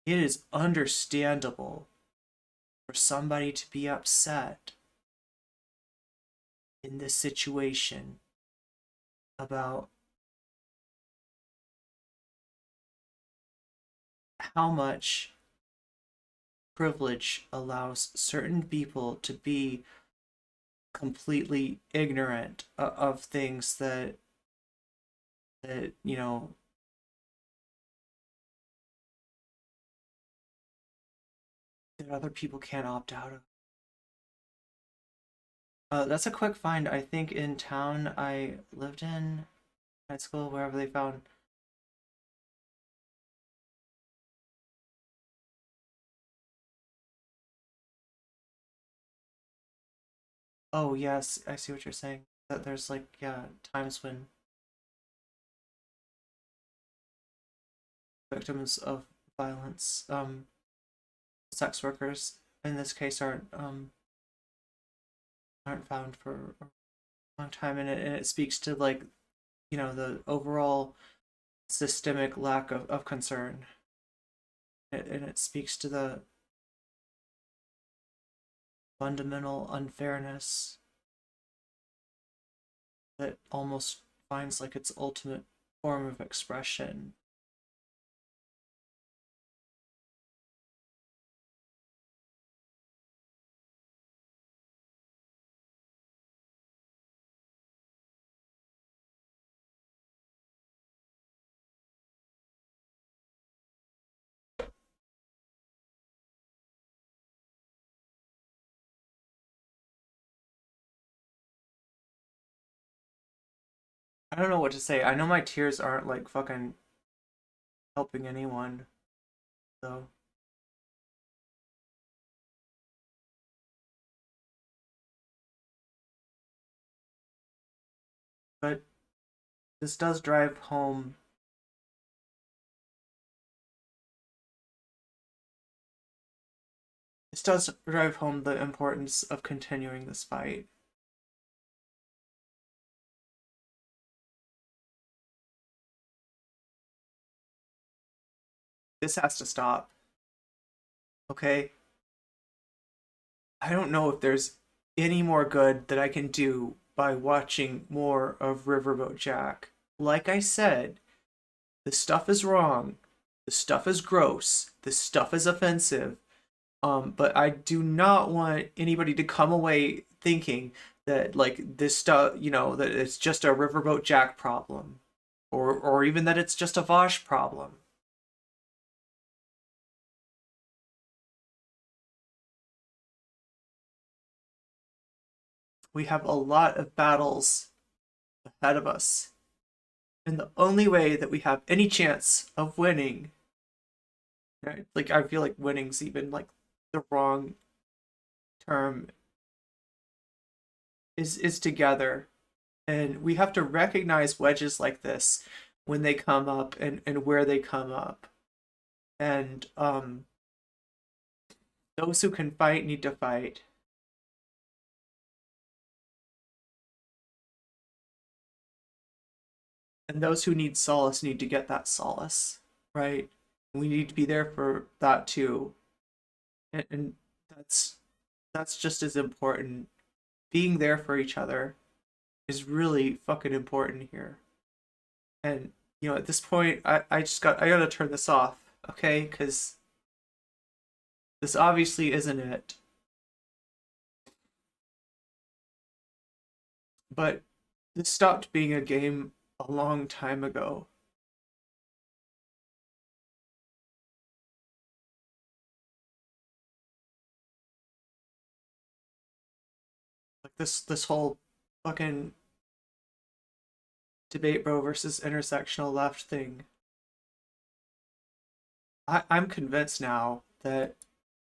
It is understandable for somebody to be upset in this situation about how much privilege allows certain people to be completely ignorant of things that you know, that other people can't opt out of. That's a quick find. I think in town I lived in, high school, wherever they found. Oh yes, I see what you're saying. That there's like, yeah, times when victims of violence, sex workers in this case aren't found for a long time, and it speaks to, like, you know, the overall systemic lack of concern. And it speaks to the fundamental unfairness that almost finds like its ultimate form of expression. I don't know what to say. I know my tears aren't like fucking helping anyone, though. But this does drive home the importance of continuing this fight. This has to stop. Okay? I don't know if there's any more good that I can do by watching more of Riverboat Jack. Like I said, this stuff is wrong. This stuff is gross. This stuff is offensive. But I do not want anybody to come away thinking that, like, this stuff, you know, that it's just a Riverboat Jack problem, or even that it's just a Vaush problem. We have a lot of battles ahead of us. And the only way that we have any chance of winning, right? Like, I feel like winning's even like the wrong term, is together. And we have to recognize wedges like this when they come up, and where they come up. And those who can fight need to fight. And those who need solace need to get that solace, right? We need to be there for that too. And that's just as important. Being there for each other is really fucking important here. And, you know, at this point, I gotta turn this off, okay? Because this obviously isn't it. But this stopped being a game a long time ago. Like, this whole fucking debate bro versus intersectional left thing. I'm convinced now that,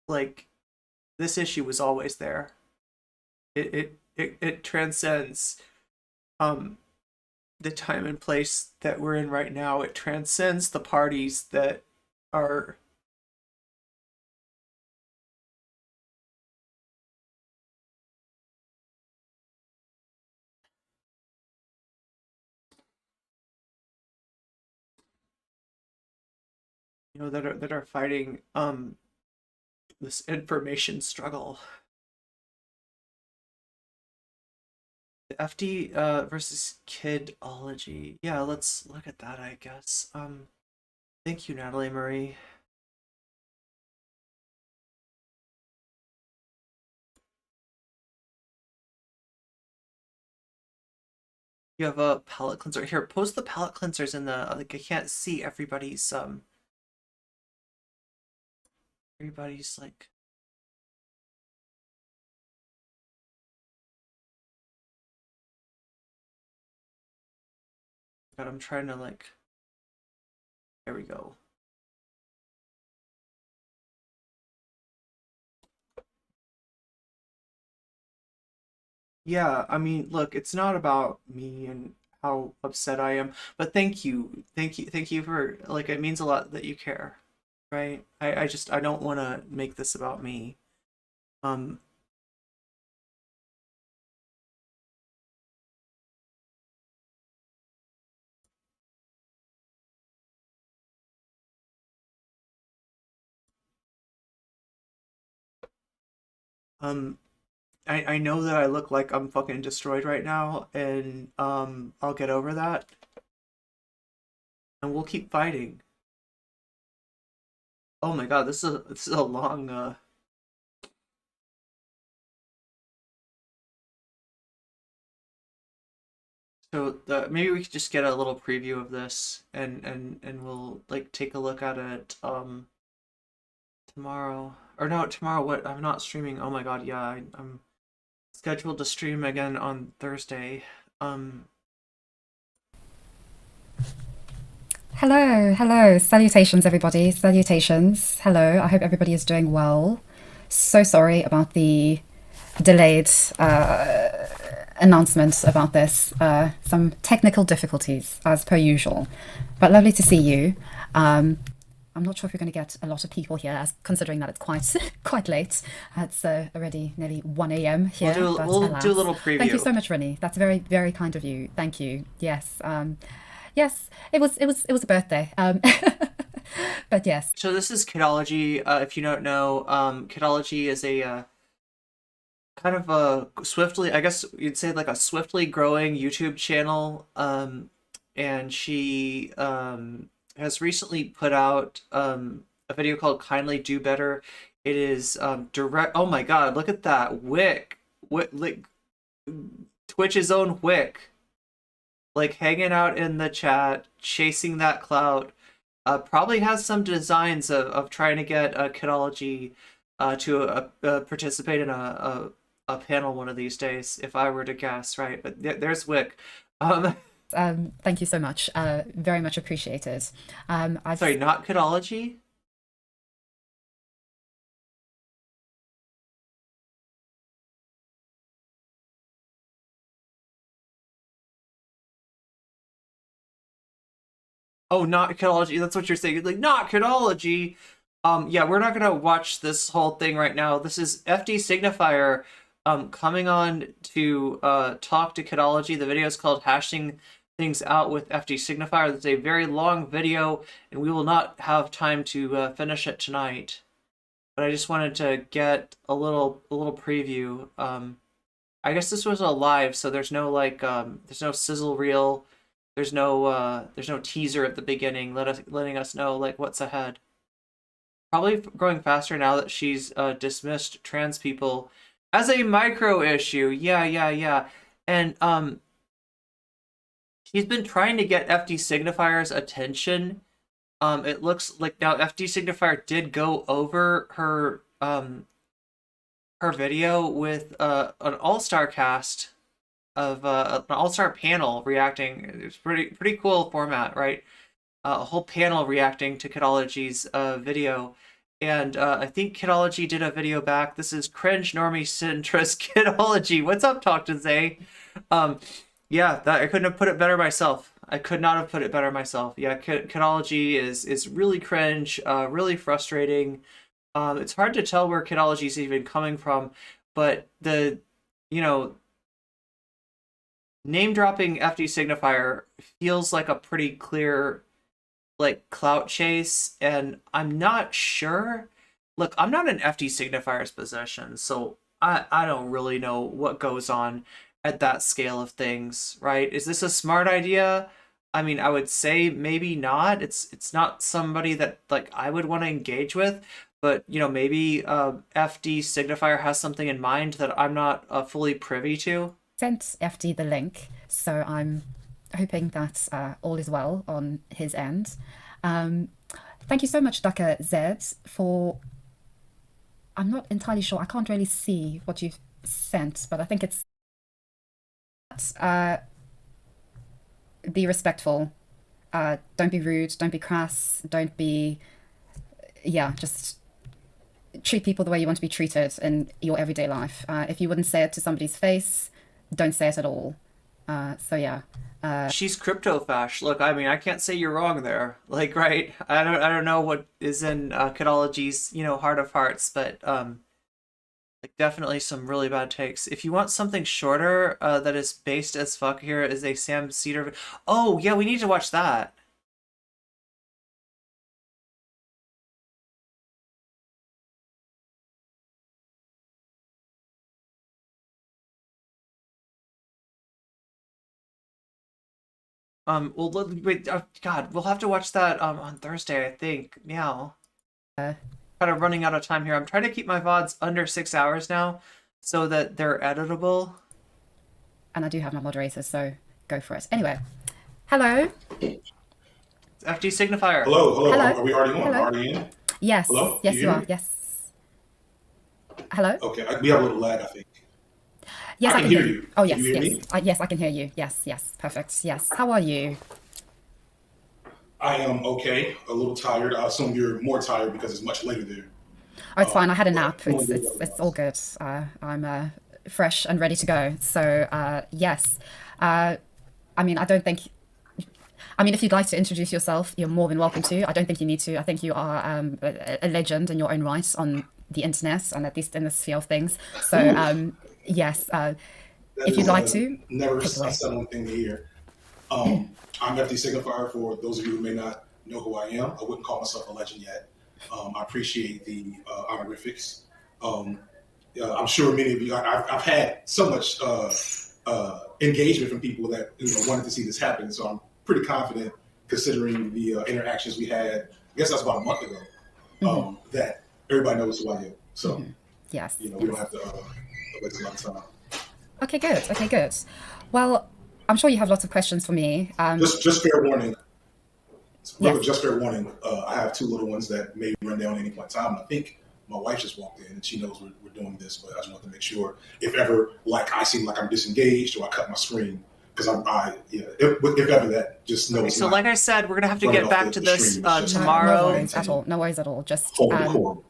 like, this issue was always there. it transcends the time and place that we're in right now. It transcends the parties that are that are fighting this information struggle. The FD versus Kidology. Yeah, let's look at that, I guess. Thank you, Natalie Marie. You have a palette cleanser. Here, post the palette cleansers in the, like, I can't see everybody's like, God, I'm trying to, like, there we go. Yeah, I mean, look, it's not about me and how upset I am, but thank you. Thank you for, like, it means a lot that you care, right? I don't want to make this about me. Um, um, I know that I look like I'm fucking destroyed right now, and I'll get over that, and we'll keep fighting. Oh my God, this is a long so maybe we could just get a little preview of this, and we'll, like, take a look at it tomorrow. Or no, tomorrow what? I'm not streaming. Oh my God, yeah, I'm scheduled to stream again on Thursday. Hello. Salutations, everybody. Salutations. Hello. I hope everybody is doing well. So sorry about the delayed announcement about this. Some technical difficulties, as per usual. But lovely to see you. I'm not sure if you're going to get a lot of people here, as considering that it's quite late. It's already nearly 1 a.m. here. We'll do a little preview. Thank you so much, Rennie. That's very, very kind of you. Thank you. Yes. Yes, it was a birthday. But yes. So this is Kidology. If you don't know, Kidology is a kind of a swiftly, I guess you'd say, like, a swiftly growing YouTube channel. And she has recently put out a video called "Kindly Do Better." It is direct. Oh my God! Look at that Wick, like Twitch's own Wick. Like, hanging out in the chat, chasing that clout. Probably has some designs of trying to get Kidology to participate in a panel one of these days, if I were to guess, right? But there's Wick. Thank you so much. Very much appreciated. Sorry, not Kidology? Oh, not Kidology. That's what you're saying. Like, not Kidology. Yeah, we're not gonna watch this whole thing right now. This is FD Signifier coming on to talk to Kidology. The video is called "Hashing Things Out with FD Signifier." It's a very long video, and we will not have time to finish it tonight. But I just wanted to get a little preview. I guess this was a live, so there's no, like, there's no sizzle reel. There's no teaser at the beginning letting us know, like, what's ahead. Probably growing faster now that she's dismissed trans people as a micro issue. Yeah. And she's been trying to get FD Signifier's attention. It looks like now FD Signifier did go over her her video with an all-star cast of an all-star panel reacting. It's pretty cool format, right? A whole panel reacting to Kidology's video, and I think Kidology did a video back. This is cringe normie centrist Kidology. What's up, Talk to Zay? Yeah, that I couldn't have put it better myself. I could not have put it better myself. Yeah, Kidology is really cringe, really frustrating. It's hard to tell where Kidology is even coming from, but the, name dropping FD signifier feels like a pretty clear, like, clout chase, and I'm not sure. Look, I'm not in FD signifier's position, so I don't really know what goes on at that scale of things, right? Is this a smart idea? I mean, I would say maybe not. It's not somebody that like I would want to engage with, but maybe FD signifier has something in mind that I'm not fully privy to. Sent FD the link, so I'm hoping that all is well on his end. Thank you so much, Dr. Z, for... I'm not entirely sure. I can't really see what you've sent, but I think it's... be respectful. Don't be rude. Don't be crass. Don't be... Yeah, just treat people the way you want to be treated in your everyday life. If you wouldn't say it to somebody's face, don't say it at all. So yeah. She's crypto-fash. Look, I mean, I can't say you're wrong there. Like, right? I don't know what is in Kidology's, heart of hearts, but like definitely some really bad takes. If you want something shorter that is based as fuck, here is a Sam Cedar. Oh yeah, we need to watch that. Well, wait, God, we'll have to watch that on Thursday, I think. Meow. Kind of running out of time here. I'm trying to keep my VODs under 6 hours now, so that they're editable. And I do have my moderators, so go for it. Anyway, hello. It's FD signifier. Hello. Hello. Are we already on? Hello. Already in? Yes. Hello? Yes, You you hear are. me? Yes. Hello. Okay, we have a little lag, I think. Yes, I can hear you. Oh, Can yes, you hear yes. me? Yes, I can hear you. Yes, perfect. Yes. How are you? I am okay. A little tired. I assume you're more tired because it's much later there. Oh, it's fine. I had a but nap. I'm doing It's all good. I'm fresh and ready to go. So yes. I mean, I don't think. I mean, if you'd like to introduce yourself, you're more than welcome to. I don't think you need to. I think you are a legend in your own right on the internet, and at least in the sphere of things. So yes, if you'd like to. Never a take it away. settling thing to hear. I'm FD Signifier. For those of you who may not know who I am, I wouldn't call myself a legend yet. I appreciate the honorifics. I'm sure many of you. I've had so much engagement from people that wanted to see this happen. So I'm pretty confident, considering the interactions we had. I guess that's about a month ago. That everybody knows who I am. So Yes. we don't have to waste a lot of time. Okay, good. Well, I'm sure you have lots of questions for me. Just fair warning. Yes. Just fair warning. I have two little ones that may run down at any point in time. I think my wife just walked in and she knows we're doing this, but I just want to make sure if ever I seem like I'm disengaged or I cut my screen, because if ever that, just know. Okay, it's so not like I said, we're gonna have to running get off back the to this stream. It's just tomorrow. No worries at all. Just hold the core.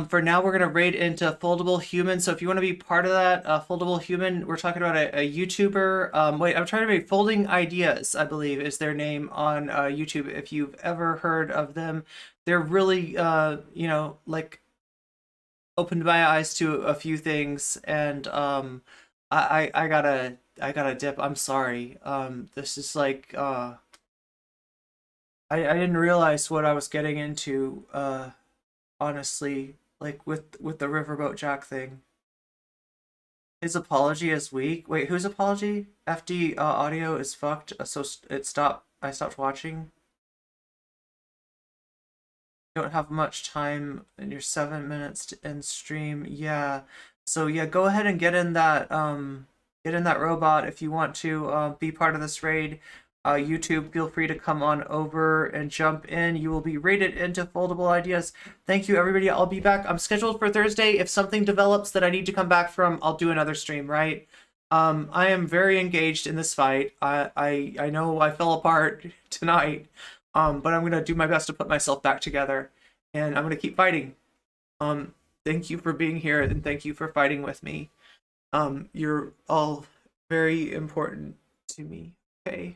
For now, we're gonna raid into Foldable Human. So if you want to be part of that, Foldable Human, we're talking about a YouTuber. Wait, I'm trying to read. Folding Ideas, I believe, is their name on YouTube. If you've ever heard of them, they're really, like, opened my eyes to a few things, and I gotta dip. I'm sorry. This is like I didn't realize what I was getting into. Honestly, like with the Riverboat Jack thing. His apology is weak. Wait, whose apology? FD audio is fucked. So I stopped watching. Don't have much time in your 7 minutes to end stream. Yeah. So yeah, go ahead and get in that robot if you want to be part of this raid. YouTube, feel free to come on over and jump in. You will be rated into Foldable Ideas. Thank you, everybody. I'll be back. I'm scheduled for Thursday. If something develops that I need to come back from, I'll do another stream, right? I am very engaged in this fight. I know I fell apart tonight, but I'm going to do my best to put myself back together, and I'm going to keep fighting. Thank you for being here, and thank you for fighting with me. You're all very important to me. Okay.